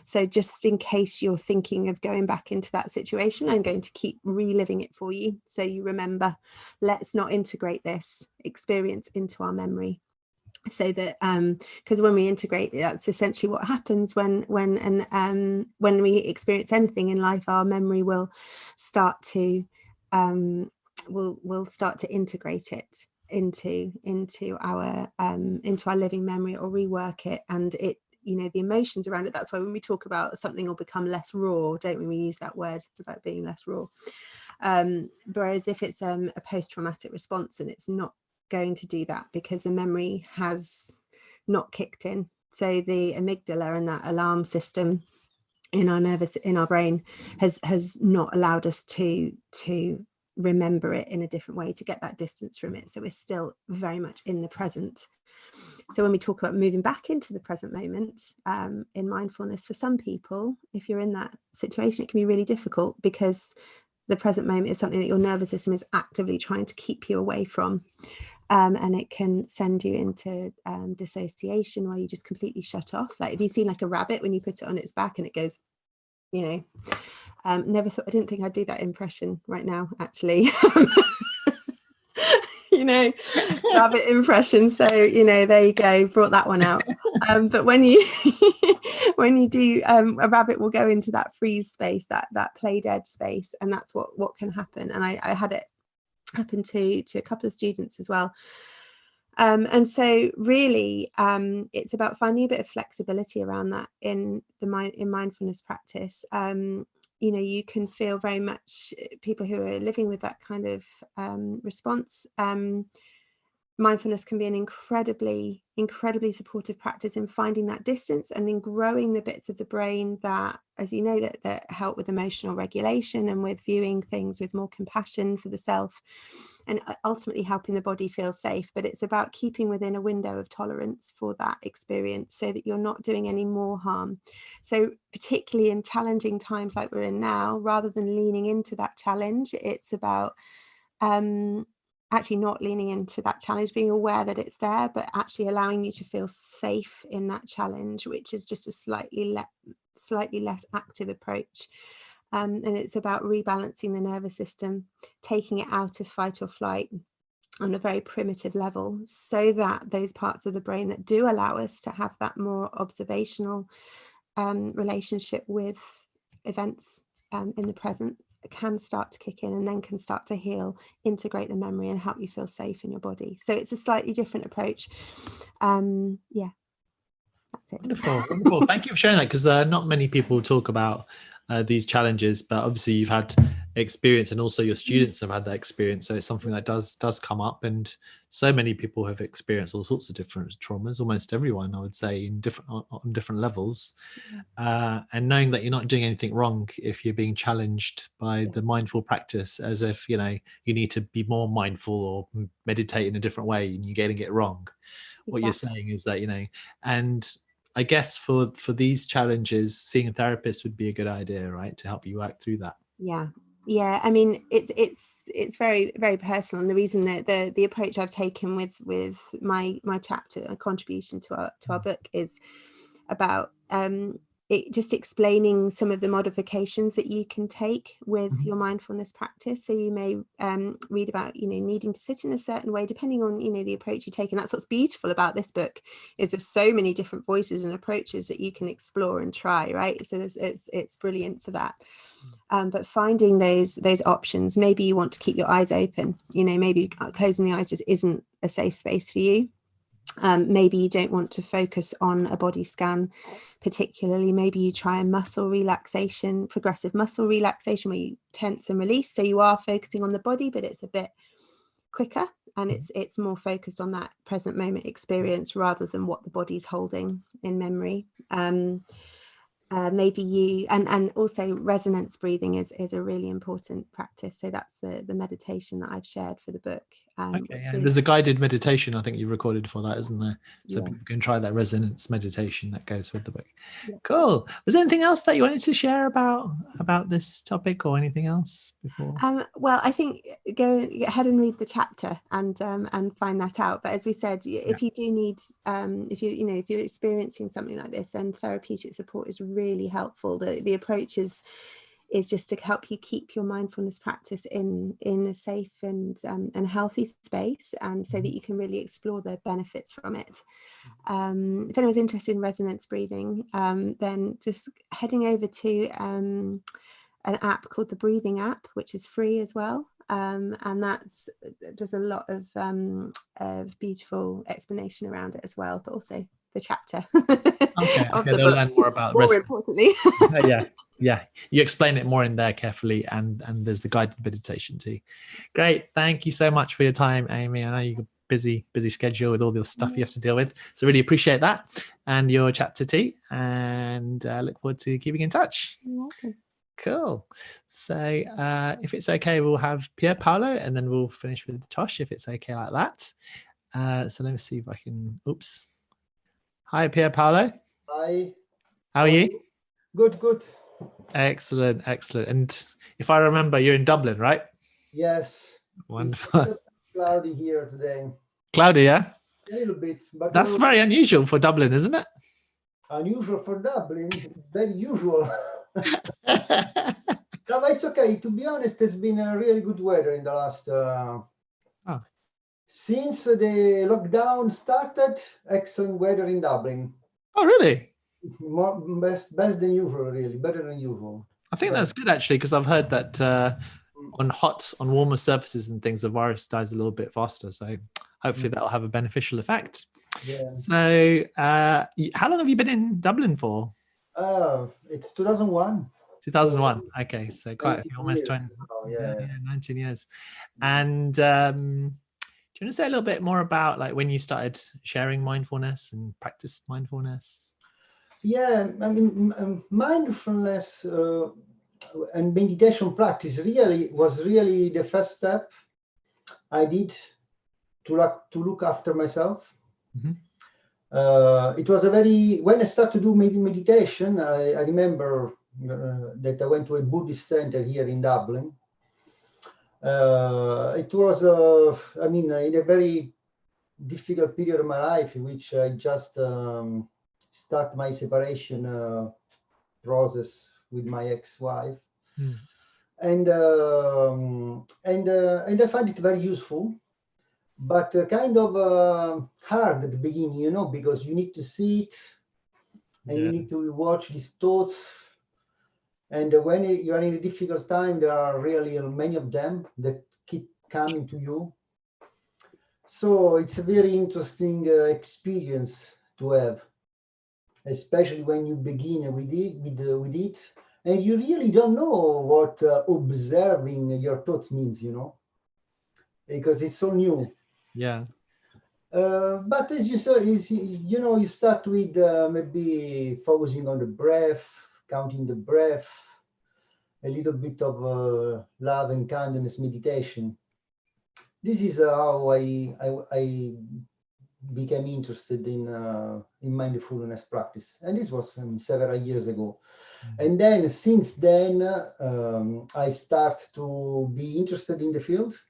so just in case you're thinking of going back into that situation, I'm going to keep reliving it for you so you remember. Let's not integrate this experience into our memory. So that because when we integrate, that's essentially what happens when we experience anything in life, our memory will start to start to integrate it into our living memory, or rework it, and it, the emotions around it. That's why when we talk about something will become less raw, don't we use that word about being less raw, whereas if it's a post-traumatic response, and it's not going to do that because the memory has not kicked in. So the amygdala and that alarm system in our brain has not allowed us to remember it in a different way, to get that distance from it. So we're still very much in the present. So when we talk about moving back into the present moment in mindfulness, for some people, if you're in that situation, it can be really difficult, because the present moment is something that your nervous system is actively trying to keep you away from. And it can send you into dissociation, where you just completely shut off. Like, if you've seen like a rabbit when you put it on its back and it goes, I didn't think I'd do that impression right now, actually. Rabbit impression. So, there you go, brought that one out. But when you do, a rabbit will go into that freeze space, that play dead space, and that's what can happen. And I had it happen to a couple of students as well. And so really it's about finding a bit of flexibility around that in mindfulness practice. You can feel very much, people who are living with that kind of response, mindfulness can be an incredibly supportive practice in finding that distance, and in growing the bits of the brain that, as you know, that help with emotional regulation and with viewing things with more compassion for the self, and ultimately helping the body feel safe. But it's about keeping within a window of tolerance for that experience, so that you're not doing any more harm. So particularly in challenging times like we're in now, rather than leaning into that challenge, it's about actually not leaning into that challenge, being aware that it's there, but actually allowing you to feel safe in that challenge, which is just a slightly less active approach. And it's about rebalancing the nervous system, taking it out of fight or flight on a very primitive level, so that those parts of the brain that do allow us to have that more observational relationship with events in the present can start to kick in, and then can start to heal, integrate the memory, and help you feel safe in your body. So it's a slightly different approach. Yeah, that's it. Wonderful. Thank you for sharing that, because not many people talk about these challenges, but obviously you've had experience, and also your students have had that experience, so it's something that does come up, and so many people have experienced all sorts of different traumas, almost everyone, I would say, on different levels. And knowing that you're not doing anything wrong if you're being challenged by the mindful practice, as if you need to be more mindful or meditate in a different way, and you're getting it wrong. What you're saying is that and I guess for these challenges, seeing a therapist would be a good idea, right, to help you work through that. Yeah, I mean, it's very, very personal, and the reason that the approach I've taken with my chapter, a contribution to our book, is about just explaining some of the modifications that you can take with your mindfulness practice. So you may read about, needing to sit in a certain way, depending on, the approach you take. And that's what's beautiful about this book, is there's so many different voices and approaches that you can explore and try, right? So it's brilliant for that. But finding those options, maybe you want to keep your eyes open, maybe closing the eyes just isn't a safe space for you. Maybe you don't want to focus on a body scan particularly. Maybe you try a muscle relaxation, progressive muscle relaxation, where you tense and release. So you are focusing on the body, but it's a bit quicker, and it's more focused on that present moment experience rather than what the body's holding in memory. Maybe you, and also resonance breathing is a really important practice. So that's the meditation that I've shared for the book. Okay, and there's a guided meditation I think you recorded for that, isn't there? So people can try that resonance meditation that goes with the book. Cool. Was there anything else that you wanted to share about this topic, or anything else before? Well, I think go ahead and read the chapter and find that out. But as we said, if you do need, if you're experiencing something like this, then therapeutic support is really helpful. The approach is just to help you keep your mindfulness practice in a safe and healthy space, and so that you can really explore the benefits from it. If anyone's interested in resonance breathing, then just heading over to an app called the Breathing app, which is free as well, and does a lot of beautiful explanation around it as well, but also the chapter of the they'll book, learn more about more importantly. yeah, you explain it more in there carefully, and there's the guided meditation too. Great, thank you so much for your time, Amy. I know you've got busy schedule with all the stuff you have to deal with, so really appreciate that and your chapter too, and look forward to keeping in touch. You're welcome. Cool. So if it's okay, we'll have Pier Paolo, and then we'll finish with Tosh, if it's okay like that. So let me see if I can. Oops. Hi, Pier Paolo. Hi. How are you? Good. Excellent. And if I remember, you're in Dublin, right? Yes. Wonderful. It's cloudy here today. Cloudy, yeah? A little bit. But that's very unusual for Dublin, isn't it? Unusual for Dublin? It's very usual. No, but it's okay. To be honest, it's been a really good weather in the last... Since the lockdown started, excellent weather in Dublin. Oh, really? Best than usual, really. Better than usual. I think that's good, actually, because I've heard that on warmer surfaces and things, the virus dies a little bit faster. So hopefully that'll have a beneficial effect. Yeah. So how long have you been in Dublin for? It's 2001. 2001. Okay, so quite almost 20. Yeah, 19 years. And do you want to say a little bit more about like when you started sharing mindfulness and practiced mindfulness? Yeah, I mean, mindfulness and meditation practice was really the first step I did to look after myself. It was when I started to do meditation, I remember that I went to a Buddhist center here in Dublin. It was, in a very difficult period of my life in which I just start my separation process with my ex-wife, and I find it very useful, but kind of hard at the beginning, because you need to sit and you need to watch these thoughts. And when you are in a difficult time, there are really many of them that keep coming to you. So it's a very interesting experience to have, especially when you begin with it, and you really don't know what observing your thoughts means, because it's so new. Yeah. But as you saw, you start with maybe focusing on the breath, counting the breath, a little bit of love and kindness meditation. This is how I became interested in mindfulness practice, and this was several years ago. And then since then, I start to be interested in the field,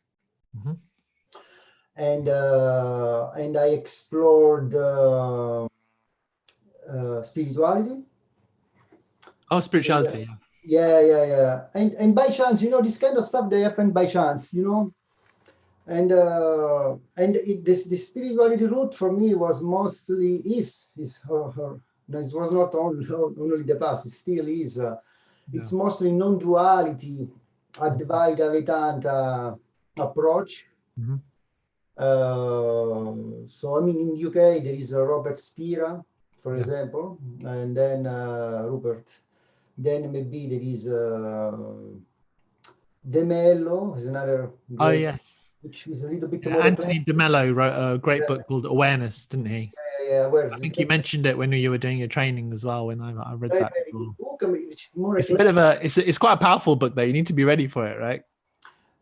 and I explored spirituality. Oh, spirituality. Yeah. And by chance, this kind of stuff, they happen by chance, and the spirituality route for me was mostly is her. No, it was not only the past, it still is. It's mostly non-duality, Advaita Vedanta approach. So I mean, in UK there is Robert Spira, for example, and then Rupert. Then maybe there is De Mello is another great, oh yes, which is a little bit more Anthony De Mello wrote a great book called Awareness, didn't he? I think you mentioned it when you were doing your training as well. When I read that before. Which is more it's a bit of it's quite a powerful book though. You need to be ready for it, right?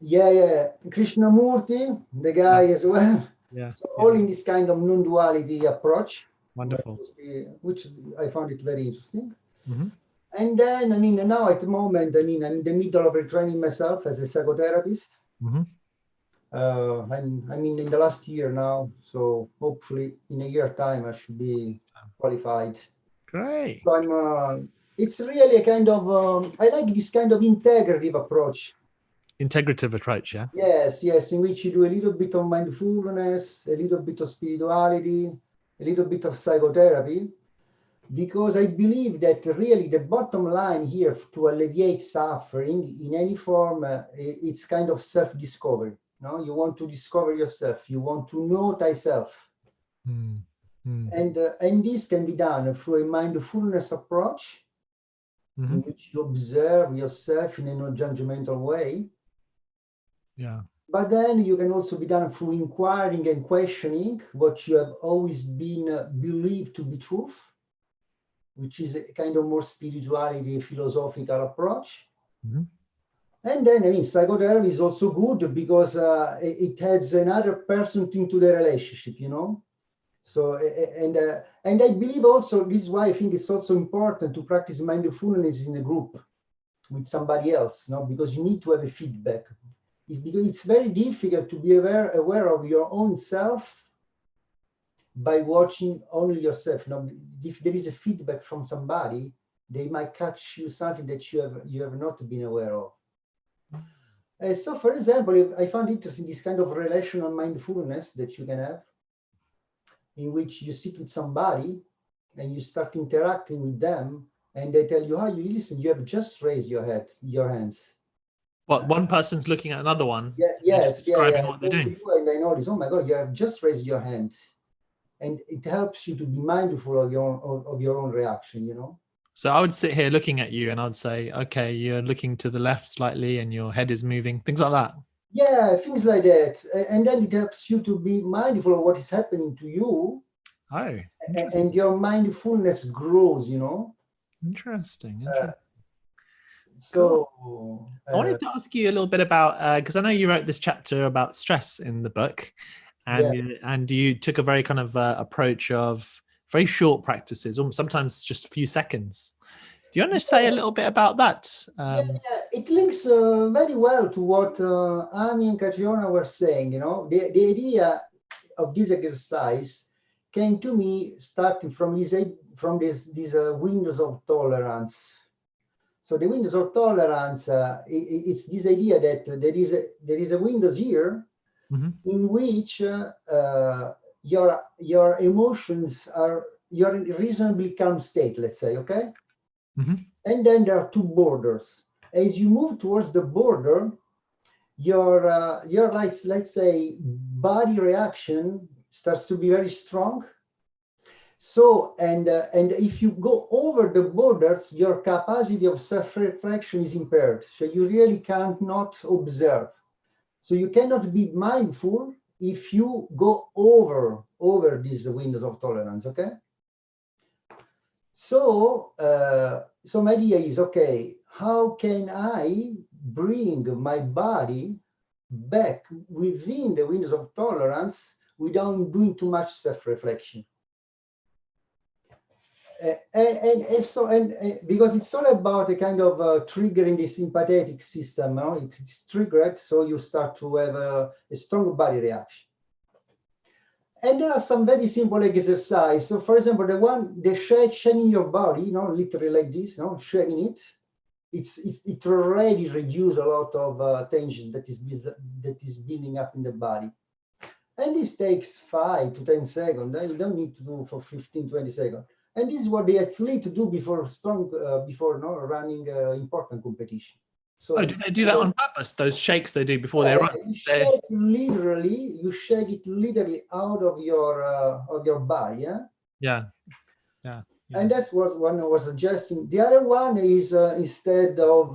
Yeah. Krishnamurti, the guy as well. Yeah. So all in this kind of non-duality approach. Wonderful. Which I found it very interesting. And then, I mean, now at the moment, I mean, I'm in the middle of retraining myself as a psychotherapist. I mean, in the last year now, so hopefully in a year's time, I should be qualified. Great. So I'm, it's really a kind of, I like this kind of integrative approach. Integrative approach, yeah? Yes, in which you do a little bit of mindfulness, a little bit of spirituality, a little bit of psychotherapy, because I believe that really the bottom line here to alleviate suffering in any form, it's kind of self-discovery. No, you want to discover yourself. You want to know thyself. And this can be done through a mindfulness approach, in which you observe yourself in a non-judgmental way. Yeah. But then you can also be done through inquiring and questioning what you have always been believed to be truth, which is a kind of more spirituality, philosophical approach. And then, I mean, psychotherapy is also good because it adds another person into the relationship, So, and I believe also, this is why I think it's also important to practice mindfulness in a group with somebody else, because you need to have a feedback. It's because it's very difficult to be aware of your own self by watching only yourself. If there is a feedback from somebody, they might catch you something that you have not been aware of. So, for example, I found interesting this kind of relational mindfulness that you can have, in which you sit with somebody and you start interacting with them, and they tell you, "How you listen? You have just raised your hands." What, one person's looking at another one? Yes, describing what they're doing. And I notice, oh my God, you have just raised your hand, and it helps you to be mindful of your own reaction, So I would sit here looking at you, and I'd say, "Okay, you're looking to the left slightly, and your head is moving." Things like that. Yeah, things like that, and then it helps you to be mindful of what is happening to you. Oh, and your mindfulness grows, Interesting. So I wanted to ask you a little bit about, because I know you wrote this chapter about stress in the book, and you took a very kind of approach of very short practices, or sometimes just a few seconds. Do you want to say a little bit about that? It links very well to what Ami and Catriona were saying. The idea of this exercise came to me starting from these windows of tolerance. So the windows of tolerance, it's this idea that there is a windows here in which your emotions you're in a reasonably calm state, let's say, okay? And then there are two borders. As you move towards the border, your let's say body reaction starts to be very strong. So, and if you go over the borders, your capacity of self-reflection is impaired. So you really cannot observe. So you cannot be mindful if you go over these windows of tolerance, okay? So, so my idea is, okay, how can I bring my body back within the windows of tolerance without doing too much self-reflection? And because it's all about a kind of triggering the sympathetic system, it's triggered, so you start to have a strong body reaction. And there are some very simple exercise. So for example, the shaking your body, literally like this, shaking it. It already reduces a lot of tension that is building up in the body. And this takes 5 to 10 seconds. You don't need to do for 15, 20 seconds. And this is what the athletes do before running important competition. So do they do that on purpose? Those shakes they do before they run? You shake it literally out of your body. Yeah. Yeah. And that's what one was suggesting. The other one is instead of,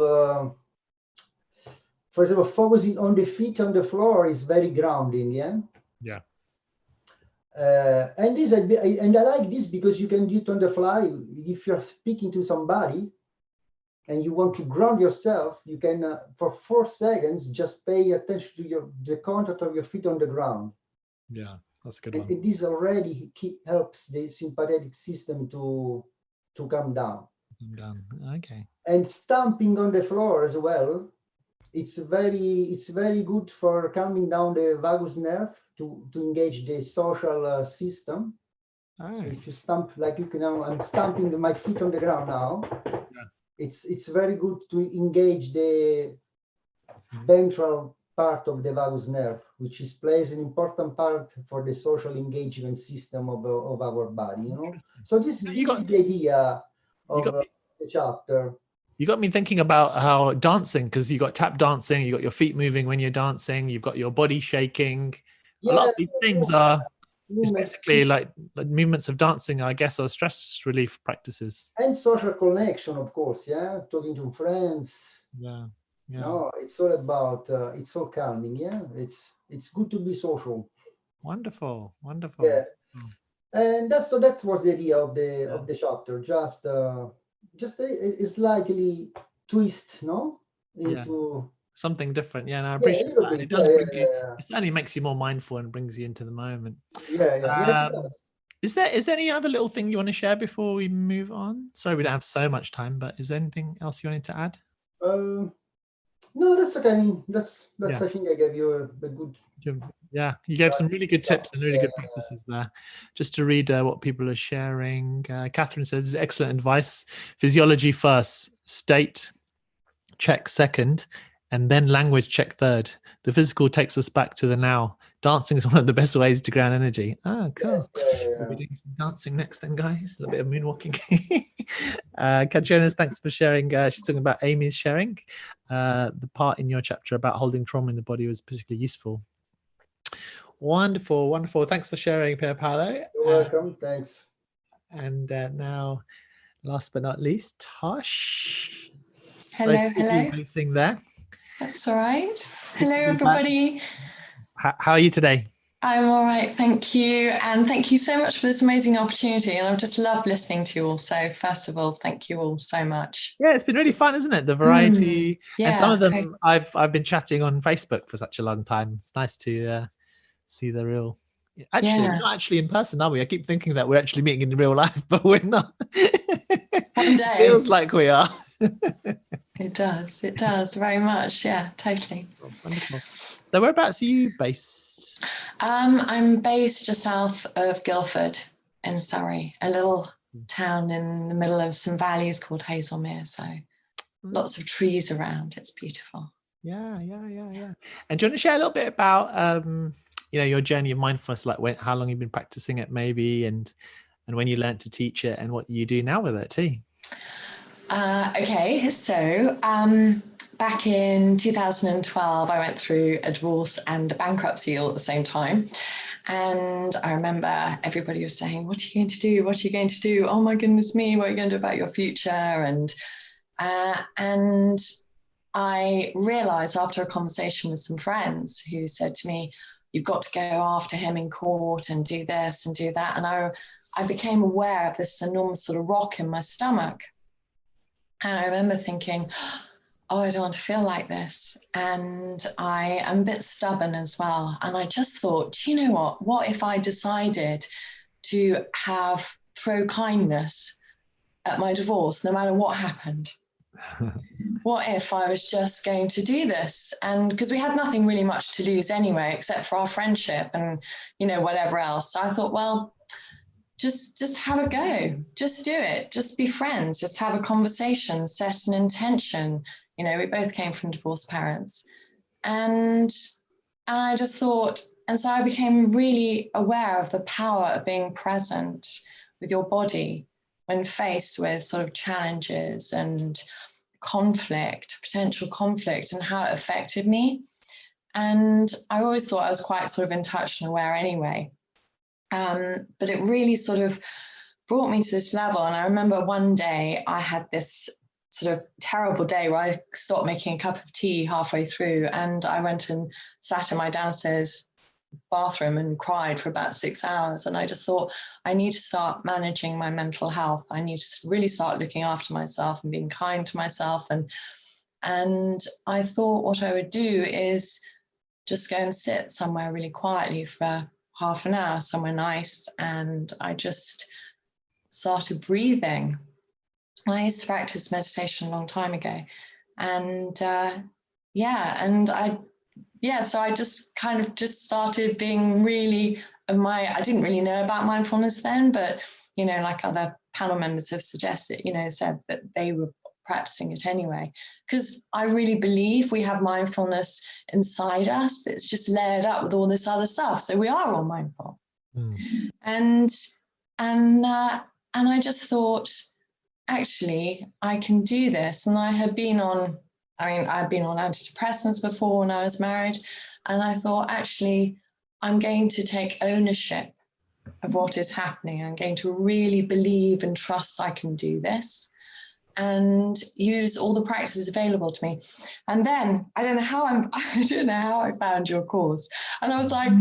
for example, focusing on the feet on the floor is very grounding. Yeah. And I like this because you can do it on the fly. If you're speaking to somebody and you want to ground yourself, you can for 4 seconds just pay attention to the contact of your feet on the ground. Yeah, that's a good one. And this already helps the sympathetic system to come down. Okay. And stamping on the floor as well. It's very good for calming down the vagus nerve to engage the social system. So if you stamp like I'm stamping my feet on the ground now. Yeah. It's very good to engage the ventral part of the vagus nerve, which plays an important part for the social engagement system of our body. So this is the idea of the chapter. You got me thinking about how dancing, because you got tap dancing, you got your feet moving when you're dancing, you've got your body shaking. A lot of these things are, it's basically like movements of dancing, I guess, are stress relief practices. And social connection, of course, yeah, talking to friends. Yeah. No, it's all about, it's all calming, yeah. It's good to be social. Wonderful. Yeah. And that was the idea of the chapter, just a slightly twist, into something different. Yeah, and I appreciate that. It does bring you. It certainly makes you more mindful and brings you into the moment. Is there any other little thing you want to share before we move on? Sorry, we don't have so much time, but is there anything else you wanted to add? No, that's okay. I mean, that's I think I gave you a good. Yeah, you gave some really good tips and really good practices there. Just to read what people are sharing. Catherine says, excellent advice. Physiology first, state check second, and then language check third. The physical takes us back to the now. Dancing is one of the best ways to ground energy. Oh, cool. We'll be doing some dancing next then, guys. A little bit of moonwalking. Katrina, thanks for sharing. She's talking about Amy's sharing. The part in your chapter about holding trauma in the body was particularly useful. Wonderful. Thanks for sharing, Pier Paolo. You're welcome. Thanks. And now, last but not least, Tosh. Hello. Waiting there. That's all right. Hello, everybody. How are you today? I'm all right, thank you. And thank you so much for this amazing opportunity. And I've just loved listening to you all. So first of all, thank you all so much. Yeah, it's been really fun, isn't it? The variety. Yeah, and some of them I've been chatting on Facebook for such a long time. It's nice to see the real. Actually, we're not actually in person, are we? I keep thinking that we're actually meeting in real life, but we're not. One day. Feels like we are. It does very much. Yeah, totally. Wonderful. So whereabouts are you based? I'm based just south of Guildford in Surrey, a little town in the middle of some valleys called Hazelmere. So lots of trees around. It's beautiful. Yeah. And do you want to share a little bit about your journey of mindfulness, like how long you've been practicing it maybe, and when you learned to teach it and what you do now with it too? Okay, so back in 2012, I went through a divorce and a bankruptcy all at the same time. And I remember everybody was saying, what are you going to do? What are you going to do? Oh my goodness me, what are you going to do about your future? And I realized after a conversation with some friends who said to me, you've got to go after him in court and do this and do that. And I became aware of this enormous sort of rock in my stomach. And I remember thinking, oh, I don't want to feel like this. And I am a bit stubborn as well. And I just thought, do you know what? What if I decided to throw kindness at my divorce, no matter what happened? What if I was just going to do this? And because we had nothing really much to lose anyway, except for our friendship and, you know, whatever else. So I thought, well, just have a go, just do it, just be friends, just have a conversation, set an intention. You know, we both came from divorced parents, and I just thought, and so I became really aware of the power of being present with your body when faced with sort of challenges and conflict, potential conflict, and how it affected me. And I always thought I was quite sort of in touch and aware anyway. But it really sort of brought me to this level. And I remember one day I had this sort of terrible day where I stopped making a cup of tea halfway through, and I went and sat in my downstairs bathroom and cried for about 6 hours. And I just thought, I need to start managing my mental health. I need to really start looking after myself and being kind to myself. And I thought what I would do is just go and sit somewhere really quietly for half an hour, somewhere nice. And I just started breathing. I used to practice meditation a long time ago. And so I just kind of just started being really, I didn't really know about mindfulness then, but, you know, like other panel members have suggested, you know, said that they were practicing it anyway, because I really believe we have mindfulness inside us. It's just layered up with all this other stuff. So we are all mindful. And I just thought, actually, I can do this. And I'd been on antidepressants before when I was married. And I thought, actually, I'm going to take ownership of what is happening. I'm going to really believe and trust I can do this and use all the practices available to me. And then I don't know how I found your course. And I was like,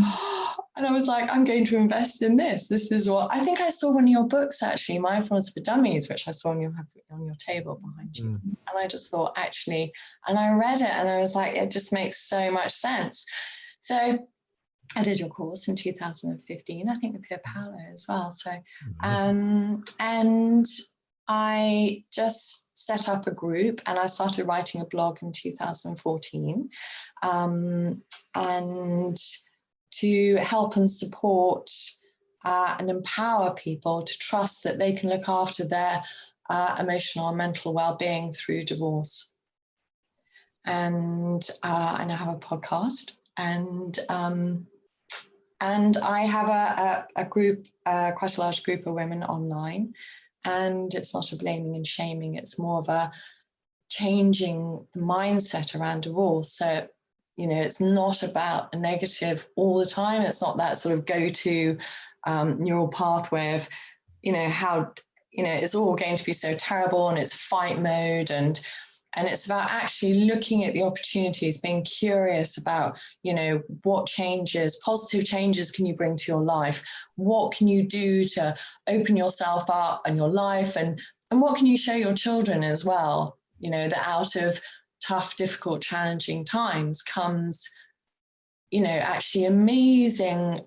I'm going to invest in this. This is what I think I saw one of your books, actually, Mindfulness for Dummies, which I saw on your table behind you. And I just thought, actually, and I read it and I was like, it just makes so much sense. So I did your course in 2015, I think with Pia Paolo as well. So, and I just set up a group and I started writing a blog in 2014, and to help and support and empower people to trust that they can look after their emotional and mental well-being through divorce. And I now have a podcast, and I have a group, quite a large group of women online. And it's not a blaming and shaming, it's more of a changing the mindset around divorce. So, you know, it's not about a negative all the time. It's not that sort of go-to neural pathway of, you know, how, you know, it's all going to be so terrible and it's fight mode. And it's about actually looking at the opportunities, being curious about, you know, what changes, positive changes can you bring to your life? What can you do to open yourself up and your life? And what can you show your children as well? You know, that out of tough, difficult, challenging times comes, you know, actually amazing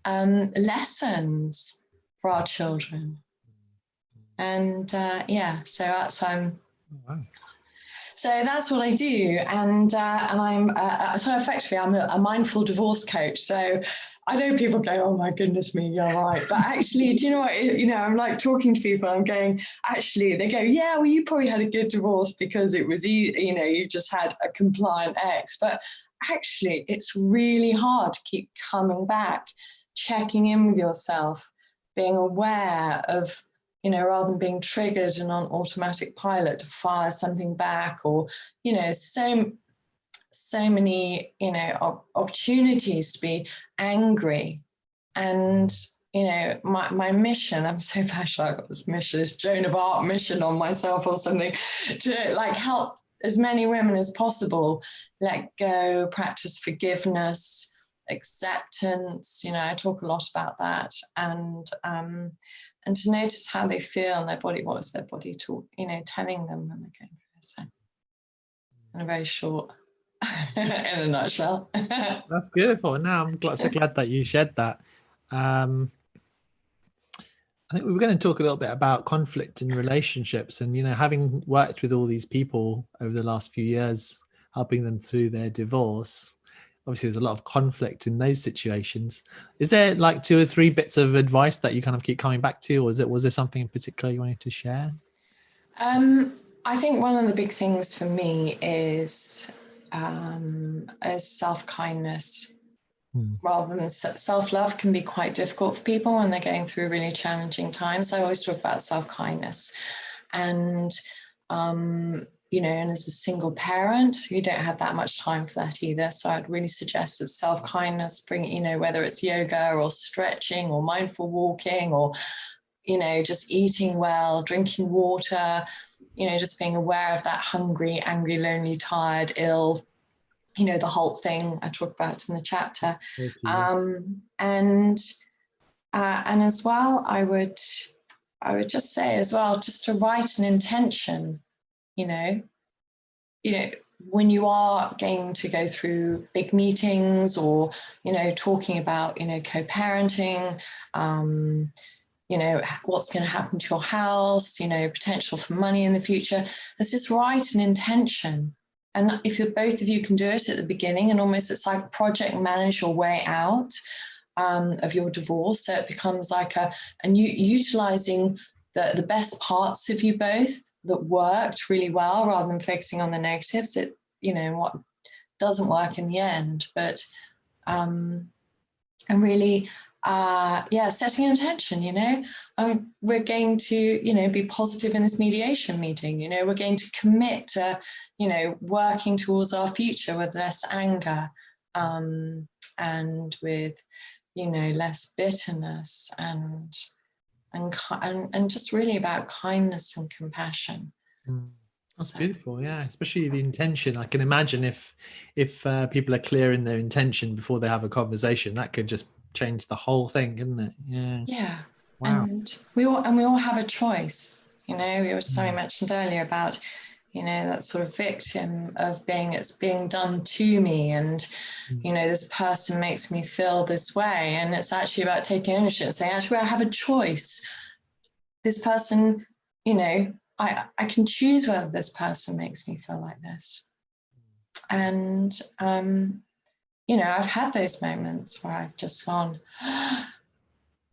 lessons for our children. And so that's So that's what I do, and I'm so effectively I'm a mindful divorce coach. So I know people go, "Oh my goodness me, you're right," but actually, do you know what? You know, I'm like talking to people. I'm going, actually, they go, "Yeah, well, you probably had a good divorce because it was you know, you just had a compliant ex." But actually, it's really hard to keep coming back, checking in with yourself, being aware of, you know, rather than being triggered and on automatic pilot to fire something back, or, you know, so many, you know, opportunities to be angry. And, you know, my mission, I'm so passionate, I've got this mission, this Joan of Arc mission on myself or something, to like help as many women as possible let go, practice forgiveness, acceptance. You know, I talk a lot about that, and to notice how they feel in their body. What is their body you know, telling them when they're going through this? So, in a very short, in a nutshell. That's beautiful. No, I'm so glad that you shared that. I think we were going to talk a little bit about conflict in relationships, and having worked with all these people over the last few years, helping them through their divorce. Obviously, there's a lot of conflict in those situations. Is there like 2 or 3 bits of advice that you kind of keep coming back to, or was there something in particular you wanted to share? I think one of the big things for me is self-kindness. Rather than self-love can be quite difficult for people when they're going through really challenging times. I always talk about self-kindness, and and as a single parent, you don't have that much time for that either. So I'd really suggest that self-kindness, whether it's yoga or stretching or mindful walking or, just eating well, drinking water, just being aware of that hungry, angry, lonely, tired, ill, the whole thing I talk about in the chapter. And as well, I would just say as well, just to write an intention, when you are going to go through big meetings or, talking about, co-parenting, what's going to happen to your house, potential for money in the future. Let's just write an intention. And if both of you can do it at the beginning, and almost it's like project manage your way out of your divorce. So it becomes like utilizing the best parts of you both that worked really well, rather than focusing on the negatives. What doesn't work in the end, but and really, setting an intention. We're going to, be positive in this mediation meeting. We're going to commit to, working towards our future with less anger, and with, less bitterness, and just really about kindness and compassion. That's beautiful. Yeah, especially the intention. I can imagine if people are clear in their intention before they have a conversation, that could just change the whole thing, couldn't it? Yeah. Wow. And we all have a choice. We were something mentioned earlier about, that sort of victim of it's being done to me, and this person makes me feel this way, and it's actually about taking ownership and saying, actually, I have a choice. This person, I can choose whether this person makes me feel like this. And I've had those moments where I've just gone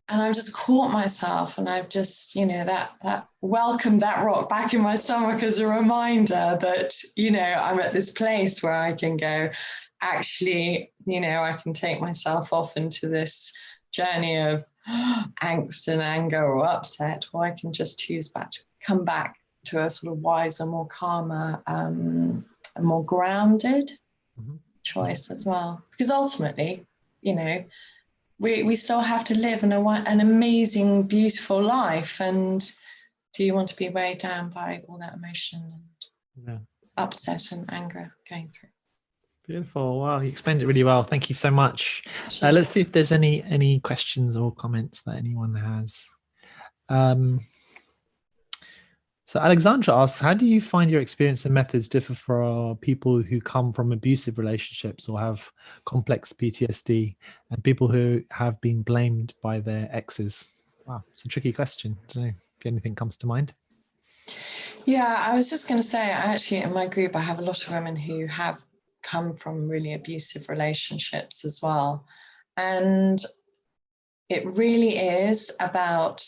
and I've just caught myself, and I've just, that welcomed that rock back in my stomach as a reminder that, I'm at this place where I can go, actually, I can take myself off into this journey of angst and anger or upset, or I can just choose to come back to a sort of wiser, more calmer, and more grounded choice as well. Because ultimately, we still have to live an amazing, beautiful life. And do you want to be weighed down by all that emotion and upset and anger going through? Beautiful. Wow, you explained it really well. Thank you so much. Let's see if there's any questions or comments that anyone has. So Alexandra asks, how do you find your experience and methods differ for people who come from abusive relationships or have complex PTSD, and people who have been blamed by their exes? Wow, it's a tricky question. I don't know if anything comes to mind. Yeah, I was just going to say, actually, in my group, I have a lot of women who have come from really abusive relationships as well. And it really is about,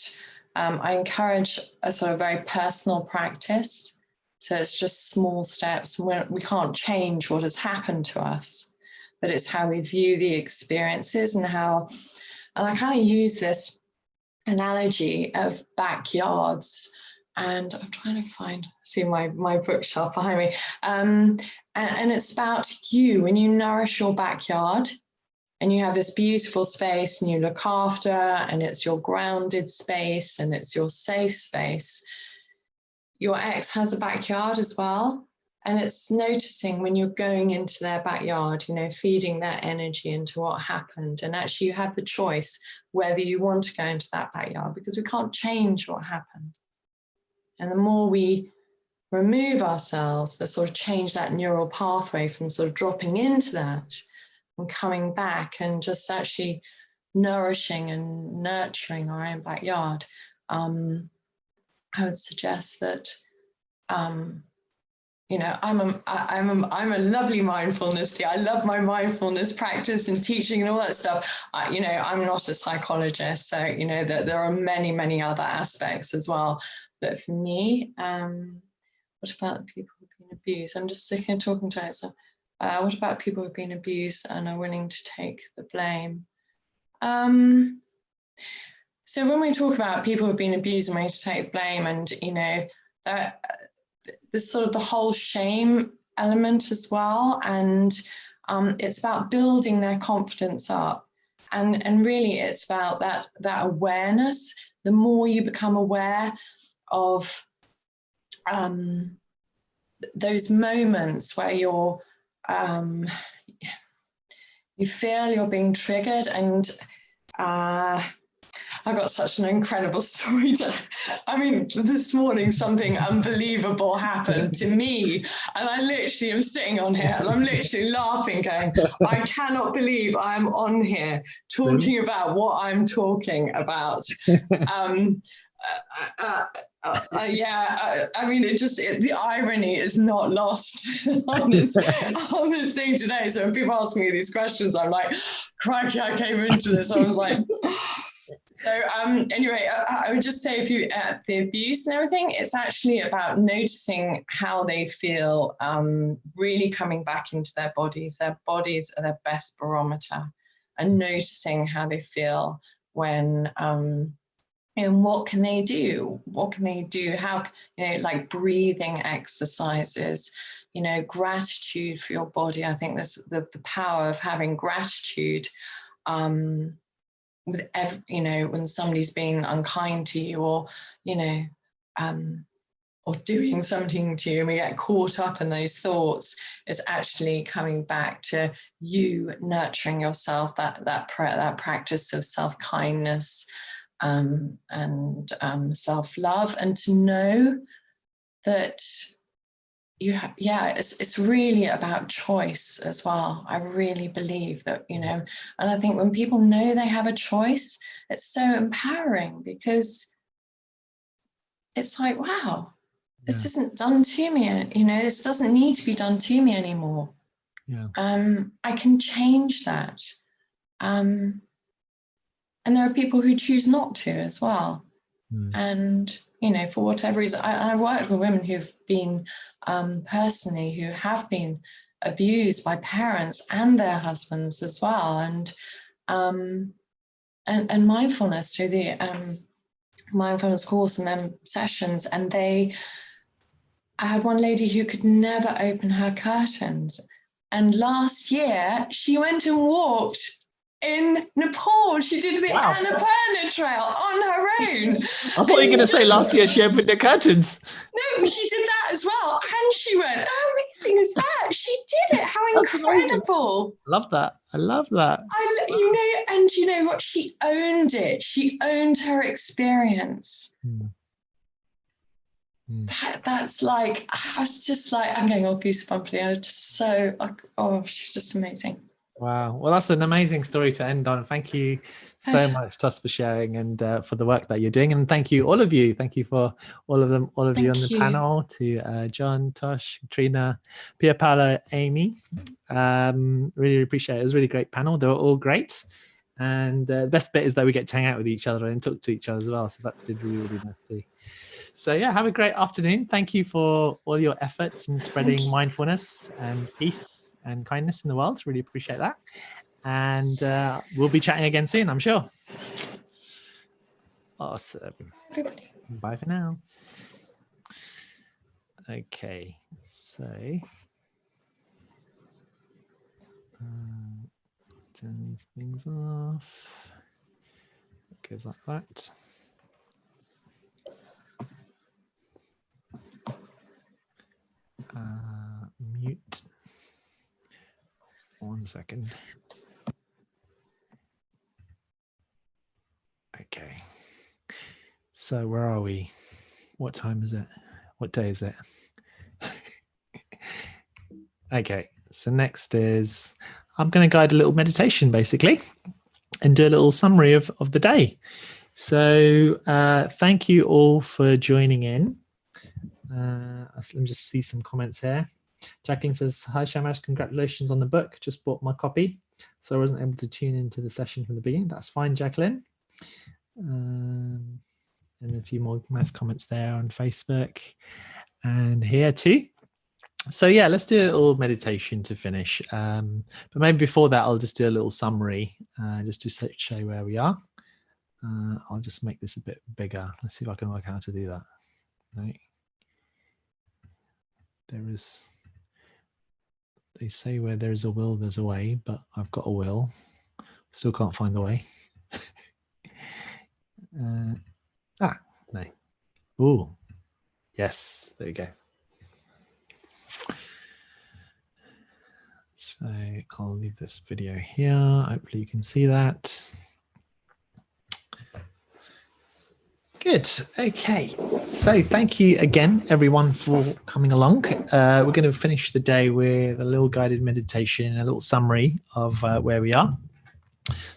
I encourage a sort of very personal practice. So it's just small steps. We can't change what has happened to us, but it's how we view the experiences and I kind of use this analogy of backyards. And I'm trying to see my bookshelf behind me. And it's about you, when you nourish your backyard and you have this beautiful space and you look after, and it's your grounded space and it's your safe space. Your ex has a backyard as well. And it's noticing when you're going into their backyard, feeding that energy into what happened. And actually you have the choice whether you want to go into that backyard, because we can't change what happened. And the more we remove ourselves, to sort of change that neural pathway from sort of dropping into that and coming back and just actually nourishing and nurturing our own backyard, I would suggest that, you know, I'm a lovely mindfulness. I love my mindfulness practice and teaching and all that stuff. You know, I'm not a psychologist, so you know that there are many other aspects as well. But for me, what about the people who've been abused? I'm just sitting and talking to it. So, what about people who've been abused and are willing to take the blame? So when we talk about people who've been abused and willing to take blame, and you know, there's sort of the whole shame element as well, and it's about building their confidence up, and really it's about that awareness. The more you become aware of those moments where you feel you're being triggered, and I got such an incredible story. I mean, this morning something unbelievable happened to me, and I literally am sitting on here and I'm literally laughing, going, I cannot believe I'm on here talking about what I'm talking about. I mean, the irony is not lost on this thing today. So when people ask me these questions, I'm like, crikey, I came into this. I was like, so anyway, I would just say, if you the abuse and everything, it's actually about noticing how they feel, really coming back into their bodies. Their bodies are their best barometer, and noticing how they feel when. And what can they do? What can they do? How, you know, like breathing exercises, you know, gratitude for your body. I think this the power of having gratitude with you know, when somebody's being unkind to you, or you know, or doing something to you, and we get caught up in those thoughts, is actually coming back to you nurturing yourself, that practice of self-kindness. And self-love, and to know that you have, it's really about choice as well. I really believe that, you know, and I think when people know they have a choice, it's so empowering, because it's like, wow, this isn't done to me, you know, this doesn't need to be done to me anymore. I can change that. And there are people who choose not to as well. And, you know, for whatever reason, I've worked with women who've been personally, who have been abused by parents and their husbands as well. And mindfulness, through the mindfulness course and then sessions. And I had one lady who could never open her curtains. And last year she went and walked in Nepal. She did the Annapurna Trail on her own. I thought you were going to say last year she opened the curtains. No, she did that as well. And she went, how amazing is that? She did it. How incredible. Love that. I love that. You know, and you know what? She owned it. She owned her experience. That's like, I was just like, I'm getting all goosebumpy. I was just so like, oh, she's just amazing. Wow. Well, that's an amazing story to end on. Thank you so much, Tuss, for sharing, and for the work that you're doing. And thank you, all of you. Thank you for all of you on the panel, to John, Tosh, Katrina, Pia Paolo, Amy. Really appreciate it. It was a really great panel. They were all great. And the best bit is that we get to hang out with each other and talk to each other as well. So that's been really, really nice too. So yeah, have a great afternoon. Thank you for all your efforts in spreading mindfulness and peace and kindness in the world. Really appreciate that. And we'll be chatting again soon, I'm sure. Awesome. Bye for now. Okay, so turn these things off. It goes like that. Mute. 1 second. Okay. So where are we? What time is it? What day is it? Okay. So next is, I'm going to guide a little meditation basically, and do a little summary of the day. So thank you all for joining in. Let me just see some comments here. Jacqueline says, hi Shamash, congratulations on the book. Just bought my copy, so I wasn't able to tune into the session from the beginning. That's fine, Jacqueline. And a few more nice comments there on Facebook and here too. So yeah, let's do a little meditation to finish. But maybe before that, I'll just do a little summary just to show where we are. I'll just make this a bit bigger. Let's see if I can work out how to do that. Right. They say where there is a will, there's a way, but I've got a will. Still can't find the way. No. Ooh, yes, there we go. So I'll leave this video here. Hopefully you can see that. Good. Okay. So thank you again, everyone, for coming along. We're going to finish the day with a little guided meditation, a little summary of where we are.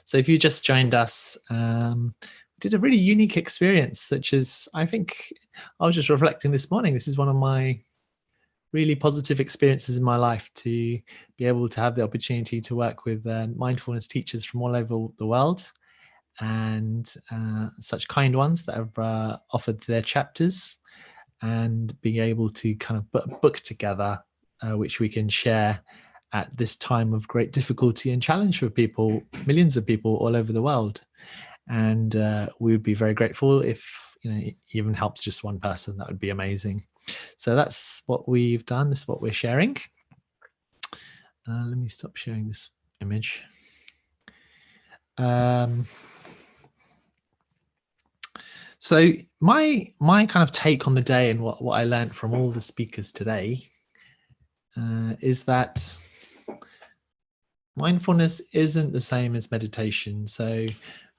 So if you just joined us, did a really unique experience, such as I think I was just reflecting this morning. This is one of my really positive experiences in my life, to be able to have the opportunity to work with mindfulness teachers from all over the world, and such kind ones that have offered their chapters, and being able to kind of put a book together which we can share at this time of great difficulty and challenge for people, millions of people all over the world. And we would be very grateful if it even helps just one person. That would be amazing. So that's what we've done. This is what we're sharing. Let me stop sharing this image. So my kind of take on the day, and what I learned from all the speakers today is that mindfulness isn't the same as meditation. So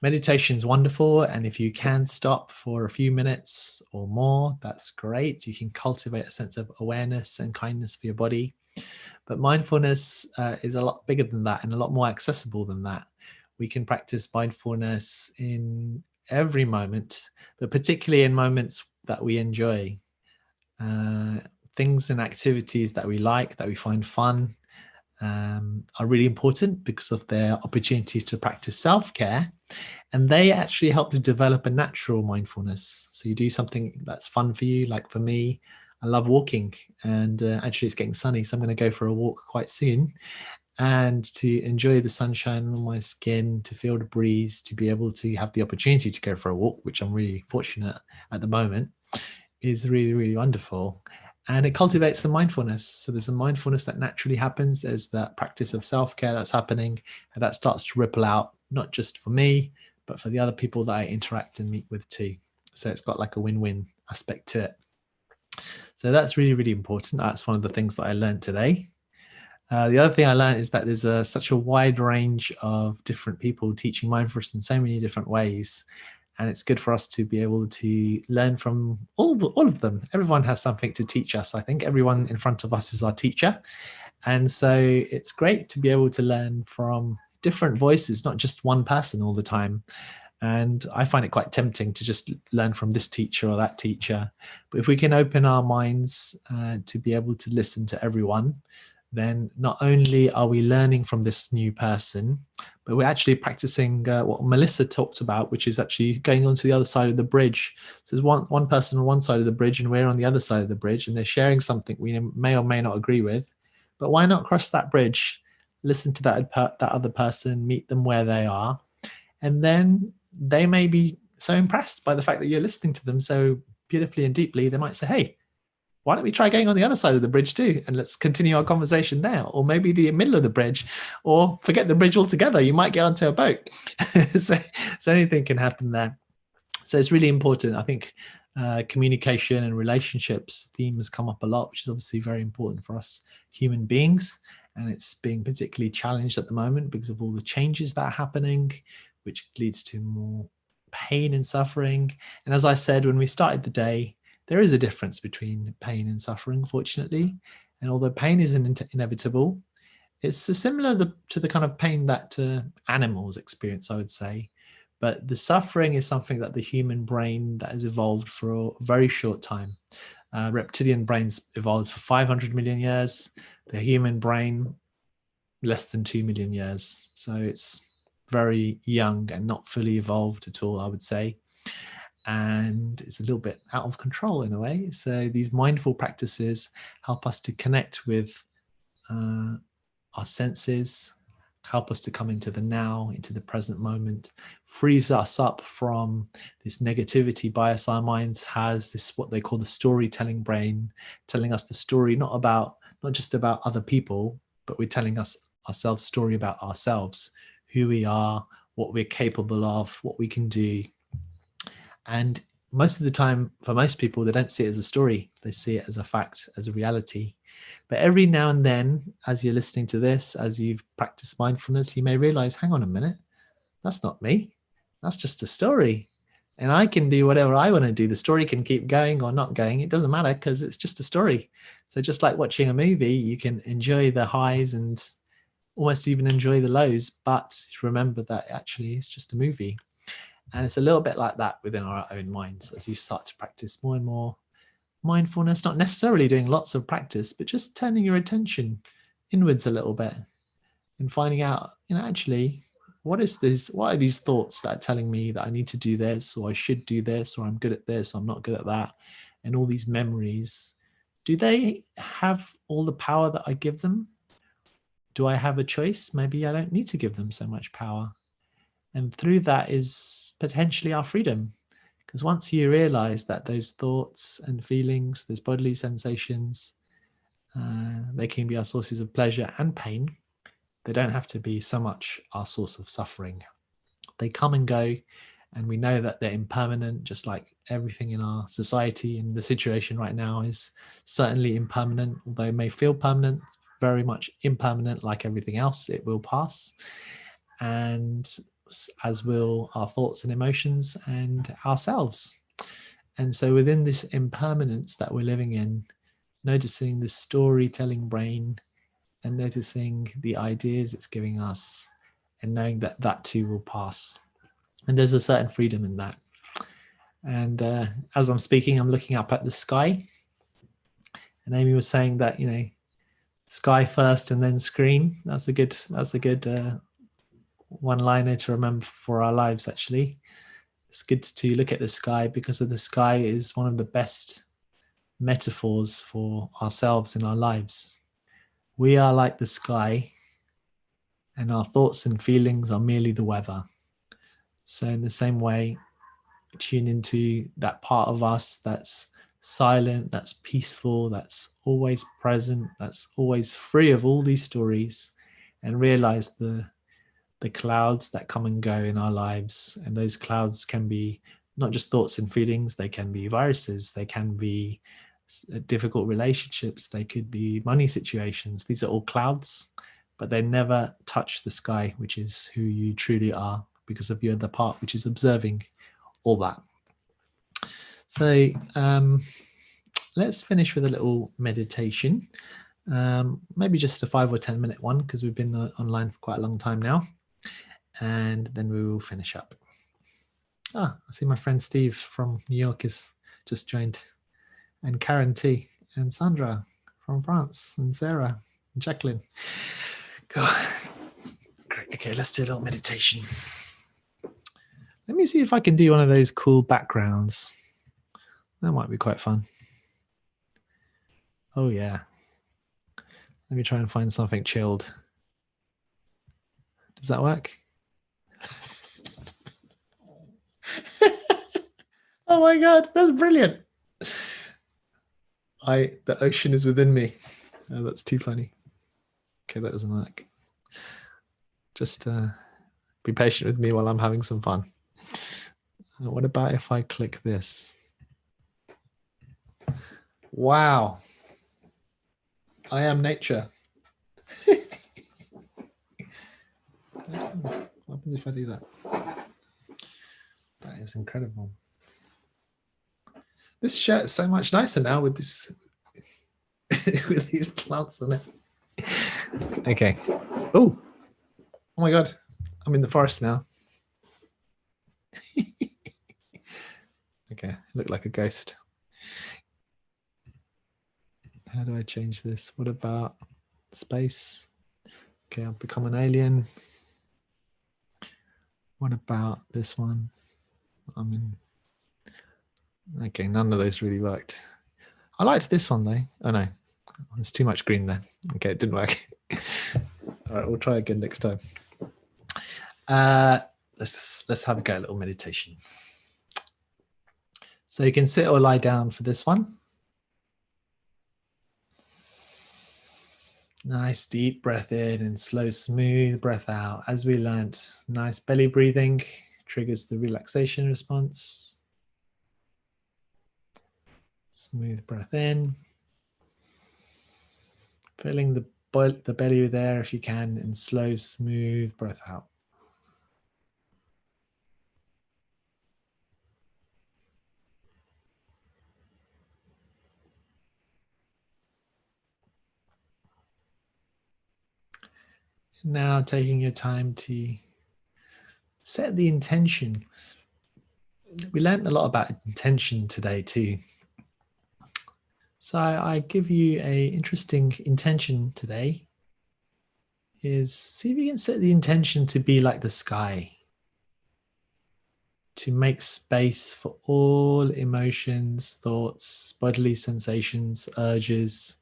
meditation is wonderful, and if you can stop for a few minutes or more, that's great. You can cultivate a sense of awareness and kindness for your body. But mindfulness is a lot bigger than that and a lot more accessible than that. We can practice mindfulness in every moment, but particularly in moments that we enjoy. Things and activities that we like, that we find fun, are really important because of their opportunities to practice self-care, and they actually help to develop a natural mindfulness. So you do something that's fun for you. Like for me, I love walking, and actually it's getting sunny, so I'm going to go for a walk quite soon, and to enjoy the sunshine on my skin, to feel the breeze, to be able to have the opportunity to go for a walk, which I'm really fortunate at the moment, is really, really wonderful. And it cultivates some mindfulness. So there's a mindfulness that naturally happens. There's that practice of self-care that's happening, and that starts to ripple out, not just for me, but for the other people that I interact and meet with too. So it's got like a win-win aspect to it. So that's really, really important. That's one of the things that I learned today. The other thing I learned is that there's such a wide range of different people teaching mindfulness in so many different ways. And it's good for us to be able to learn from all of them. Everyone has something to teach us. I think everyone in front of us is our teacher. And so it's great to be able to learn from different voices, not just one person all the time. And I find it quite tempting to just learn from this teacher or that teacher. But if we can open our minds to be able to listen to everyone, then not only are we learning from this new person, but we're actually practicing what Melissa talked about, which is actually going onto the other side of the bridge. So there's one person on one side of the bridge and we're on the other side of the bridge, and they're sharing something we may or may not agree with. But why not cross that bridge, listen to that other person, meet them where they are, and then they may be so impressed by the fact that you're listening to them so beautifully and deeply, they might say, hey, why don't we try going on the other side of the bridge too? And let's continue our conversation there, or maybe the middle of the bridge, or forget the bridge altogether. You might get onto a boat. so anything can happen there. So it's really important. I think communication and relationships themes come up a lot, which is obviously very important for us human beings. And it's being particularly challenged at the moment because of all the changes that are happening, which leads to more pain and suffering. And as I said, when we started the day, there is a difference between pain and suffering, fortunately. And although pain is inevitable, it's similar to the kind of pain that animals experience, I would say. But the suffering is something that the human brain that has evolved for a very short time. Reptilian brains evolved for 500 million years. The human brain, less than 2 million years. So it's very young and not fully evolved at all, I would say. And it's a little bit out of control in a way. So these mindful practices help us to connect with our senses, help us to come into the now, into the present moment, frees us up from this negativity bias our minds has, this what they call the storytelling brain, telling us the story not just about other people, but we're telling ourselves story about ourselves, who we are, what we're capable of, what we can do. And most of the time, for most people, they don't see it as a story. They see it as a fact, as a reality. But every now and then, as you're listening to this, as you've practiced mindfulness, you may realize, hang on a minute, that's not me. That's just a story. And I can do whatever I want to do. The story can keep going or not going. It doesn't matter because it's just a story. So just like watching a movie, you can enjoy the highs and almost even enjoy the lows, but remember that actually it's just a movie. And it's a little bit like that within our own minds as you start to practice more and more mindfulness, not necessarily doing lots of practice, but just turning your attention inwards a little bit and finding out, actually, what are these thoughts that are telling me that I need to do this, or I should do this, or I'm good at this, or I'm not good at that. And all these memories, do they have all the power that I give them? Do I have a choice? Maybe I don't need to give them so much power. And through that is potentially our freedom. Because once you realize that those thoughts and feelings, those bodily sensations, they can be our sources of pleasure and pain. They don't have to be so much our source of suffering. They come and go, and we know that they're impermanent, just like everything in our society. And the situation right now is certainly impermanent, although it may feel permanent, very much impermanent, like everything else. It will pass. And as will our thoughts and emotions and ourselves. And so within this impermanence that we're living in, noticing the storytelling brain and noticing the ideas it's giving us and knowing that that too will pass. And there's a certain freedom in that. And as I'm speaking, I'm looking up at the sky. And Amy was saying that, sky first and then screen. That's a good one-liner to remember for our lives, actually. It's good to look at the sky because the sky is one of the best metaphors for ourselves in our lives. We are like the sky, and our thoughts and feelings are merely the weather. So in the same way, tune into that part of us that's silent, that's peaceful, that's always present, that's always free of all these stories, and realize the clouds that come and go in our lives. And those clouds can be not just thoughts and feelings, they can be viruses, they can be difficult relationships, they could be money situations. These are all clouds, but they never touch the sky, which is who you truly are, because of you're the part which is observing all that. So let's finish with a little meditation, maybe just a 5 or 10 minute one, because we've been online for quite a long time now. And then we will finish up. I see my friend Steve from New York has just joined, and Karen T, and Sandra from France, and Sarah, and Jacqueline. God. Great. Okay, let's do a little meditation. Let me see if I can do one of those cool backgrounds. That might be quite fun. Oh yeah. Let me try and find something chilled. Does that work? Oh my God, that's brilliant. The ocean is within me. Oh, that's too funny. Okay, that doesn't work. Just be patient with me while I'm having some fun. What about if I click this? Wow. I am nature. What happens if I do that? That is incredible. This shirt is so much nicer now with this with these plants on it. Okay. Oh my God. I'm in the forest now. Okay, look like a ghost. How do I change this? What about space? Okay, I'll become an alien. What about this one? Okay, none of those really worked. I liked this one though. Oh no, there's too much green there. Okay, it didn't work. All right, we'll try again next time. Let's have a go, a little meditation. So you can sit or lie down for this one. Nice deep breath in and slow, smooth breath out. As we learnt, nice belly breathing triggers the relaxation response. Smooth breath in. Filling the belly there if you can, and slow, smooth breath out. Now taking your time to set the intention. We learned a lot about intention today too. So I give you a interesting intention today. Is see if you can set the intention to be like the sky. To make space for all emotions, thoughts, bodily sensations, urges,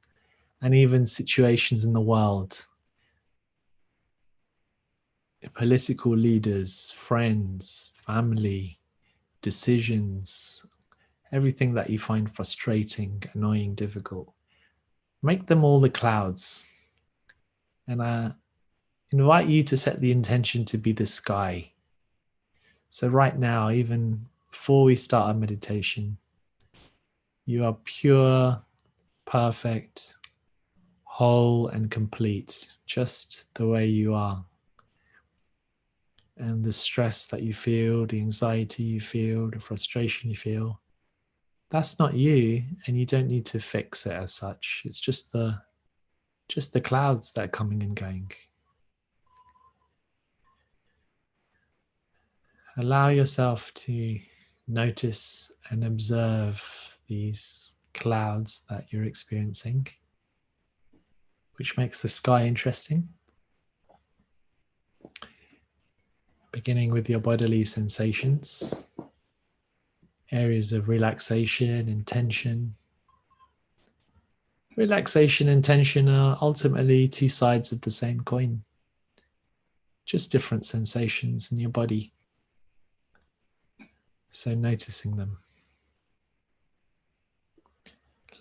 and even situations in the world. Political leaders, friends, family, decisions, everything that you find frustrating, annoying, difficult. Make them all the clouds. And I invite you to set the intention to be the sky. So right now, even before we start our meditation, you are pure, perfect, whole and complete, just the way you are. And the stress that you feel, the anxiety you feel, the frustration you feel, that's not you, and you don't need to fix it as such. It's just the clouds that are coming and going. Allow yourself to notice and observe these clouds that you're experiencing, which makes the sky interesting. Beginning with your bodily sensations, areas of relaxation and tension. Relaxation and tension are ultimately two sides of the same coin, just different sensations in your body. So noticing them,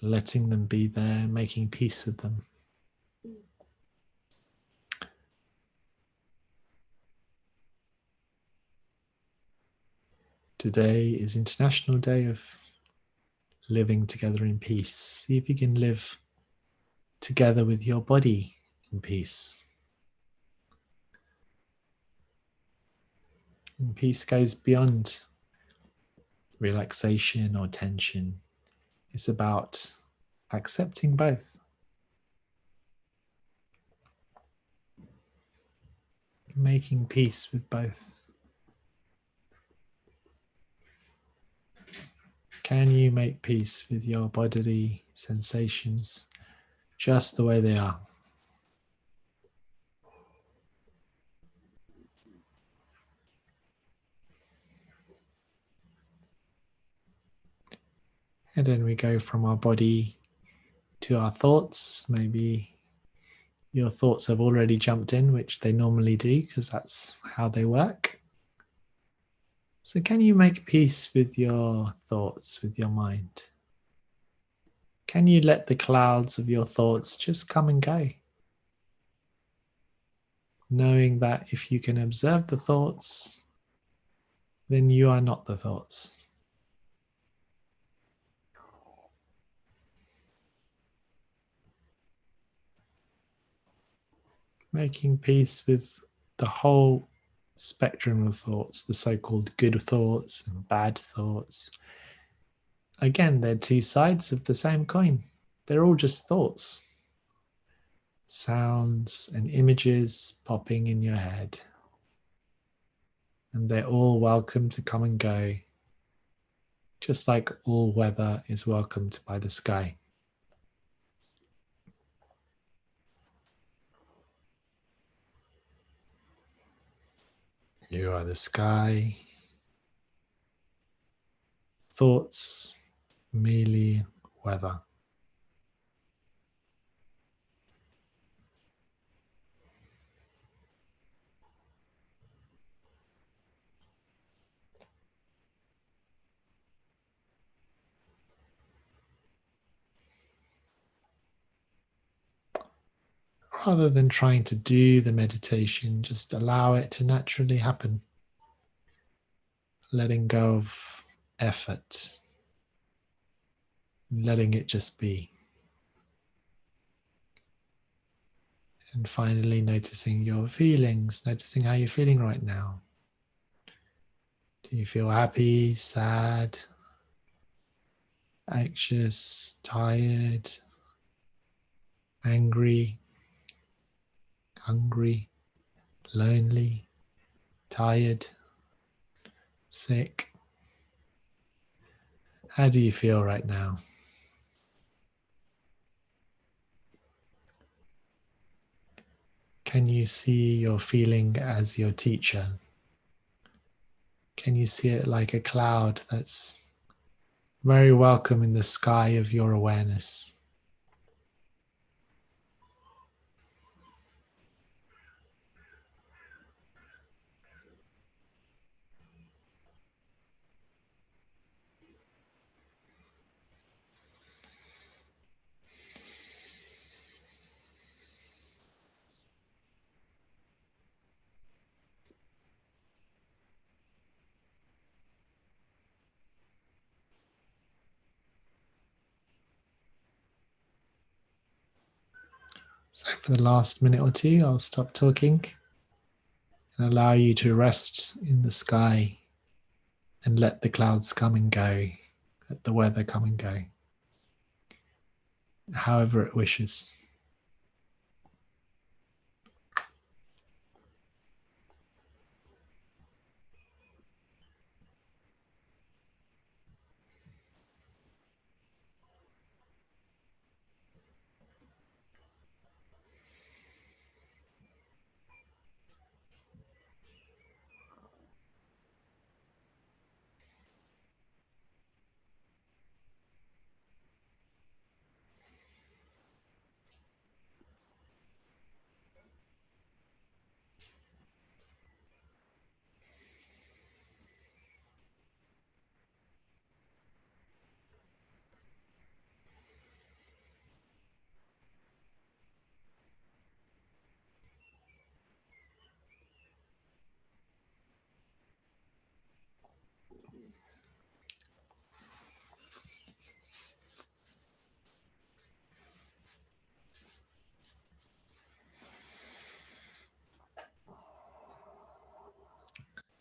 letting them be there, making peace with them. Today is International Day of Living Together in Peace. See if you can live together with your body in peace. And peace goes beyond relaxation or tension. It's about accepting both. Making peace with both. Can you make peace with your bodily sensations just the way they are? And then we go from our body to our thoughts. Maybe your thoughts have already jumped in, which they normally do because that's how they work. So can you make peace with your thoughts, with your mind? Can you let the clouds of your thoughts just come and go? Knowing that if you can observe the thoughts, then you are not the thoughts. Making peace with the whole spectrum of thoughts, the so-called good thoughts and bad thoughts. Again, they're two sides of the same coin. They're all just thoughts. Sounds and images popping in your head. And they're all welcome to come and go, just like all weather is welcomed by the sky. You are the sky. Thoughts, merely weather. Rather than trying to do the meditation, just allow it to naturally happen. Letting go of effort. Letting it just be. And finally noticing your feelings, noticing how you're feeling right now. Do you feel happy, sad, anxious, tired, angry, hungry, lonely, tired, sick? How do you feel right now? Can you see your feeling as your teacher? Can you see it like a cloud that's very welcome in the sky of your awareness? So for the last minute or two, I'll stop talking and allow you to rest in the sky and let the clouds come and go, let the weather come and go, however it wishes.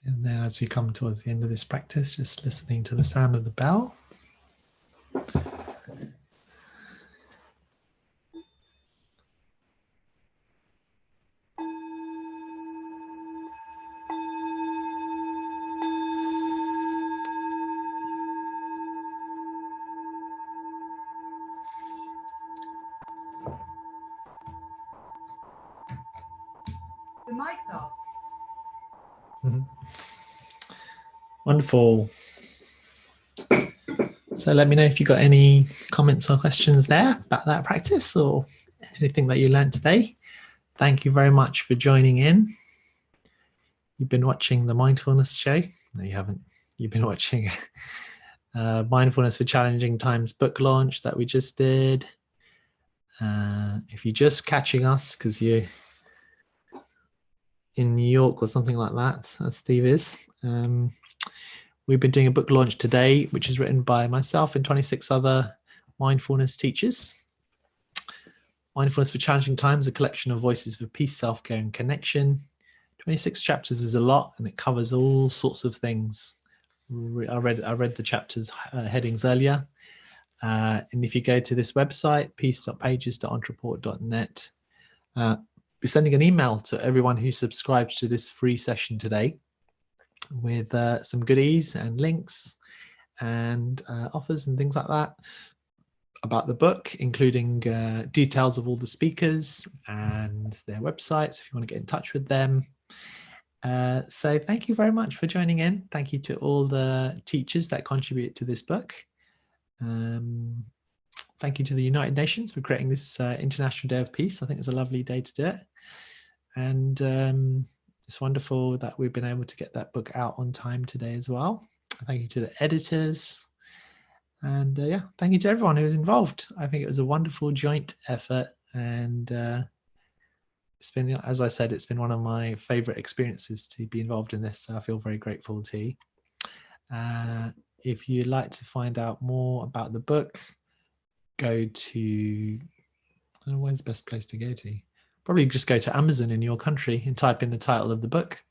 And then as we come towards the end of this practice, just listening to the sound of the bell. The mic's off. Wonderful. So let me know if you've got any comments or questions there about that practice or anything that you learned today. Thank you very much for joining in. You've been watching the Mindfulness Show. No, you haven't. You've been watching Mindfulness for Challenging Times book launch that we just did. If you're just catching us because you're in New York or something like that, as Steve is, we've been doing a book launch today, which is written by myself and 26 other mindfulness teachers. Mindfulness for Challenging Times, a collection of voices for peace, self-care, and connection. 26 chapters is a lot, and it covers all sorts of things. I read the chapters headings earlier. And if you go to this website, peace.pages.entreport.net, be sending an email to everyone who subscribed to this free session today. with some goodies and links and offers and things like that about the book, including details of all the speakers and their websites if you want to get in touch with them. So thank you very much for joining in. Thank you to all the teachers that contribute to this book. Thank you to the United Nations for creating this International Day of Peace. I think it's a lovely day to do it. And it's wonderful that we've been able to get that book out on time today as well. Thank you to the editors. And yeah, thank you to everyone who was involved. I think it was a wonderful joint effort. And it's been, as I said, it's been one of my favorite experiences to be involved in this. So I feel very grateful to you. If you'd like to find out more about the book, go to, I don't know, where's the best place to go to? Probably just go to Amazon in your country and type in the title of the book.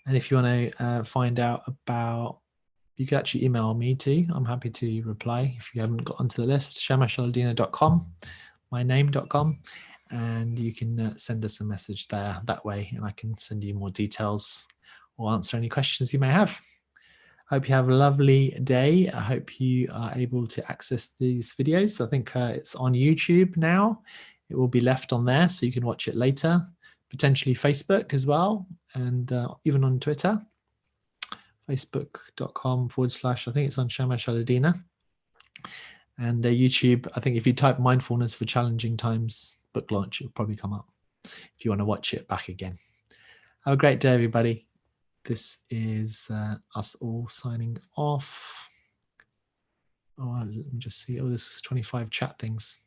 And if you want to find out about, you can actually email me too. I'm happy to reply if you haven't got onto the list, shamashaladina.com, myname.com. And you can send us a message there that way, and I can send you more details or answer any questions you may have. I hope you have a lovely day. I hope you are able to access these videos. I think it's on YouTube now. It will be left on there so you can watch it later, potentially Facebook as well, and even on Twitter, facebook.com/ I think it's on Shamash Aladina. And YouTube, I think if you type Mindfulness for Challenging Times book launch, it'll probably come up if you want to watch it back again. Have a great day, everybody. This is us all signing off. Oh, let me just see. Oh, this is 25 chat things.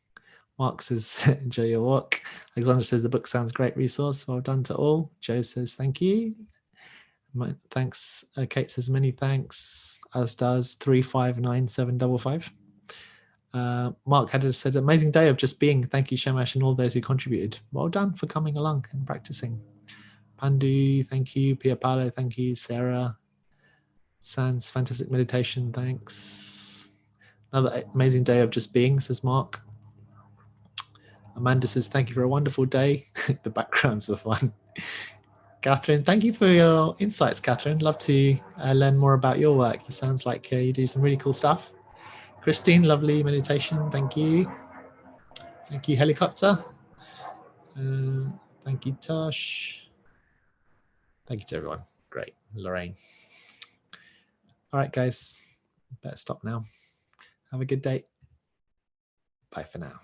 Mark says, enjoy your walk. Alexandra says, the book sounds great resource. Well done to all. Joe says, thank you. Thanks. Kate says, many thanks, as does 3597555. Mark had said, amazing day of just being. Thank you, Shamash, and all those who contributed. Well done for coming along and practicing. Pandu, thank you. Pia Paolo, thank you. Sarah, Sans, fantastic meditation, thanks. Another amazing day of just being, says Mark. Amanda says, thank you for a wonderful day. The backgrounds were fun. Catherine, thank you for your insights, Catherine. Love to learn more about your work. It sounds like you do some really cool stuff. Christine, lovely meditation. Thank you. Thank you, Helicopter. Thank you, Tosh. Thank you to everyone. Great. Lorraine. All right, guys. Better stop now. Have a good day. Bye for now.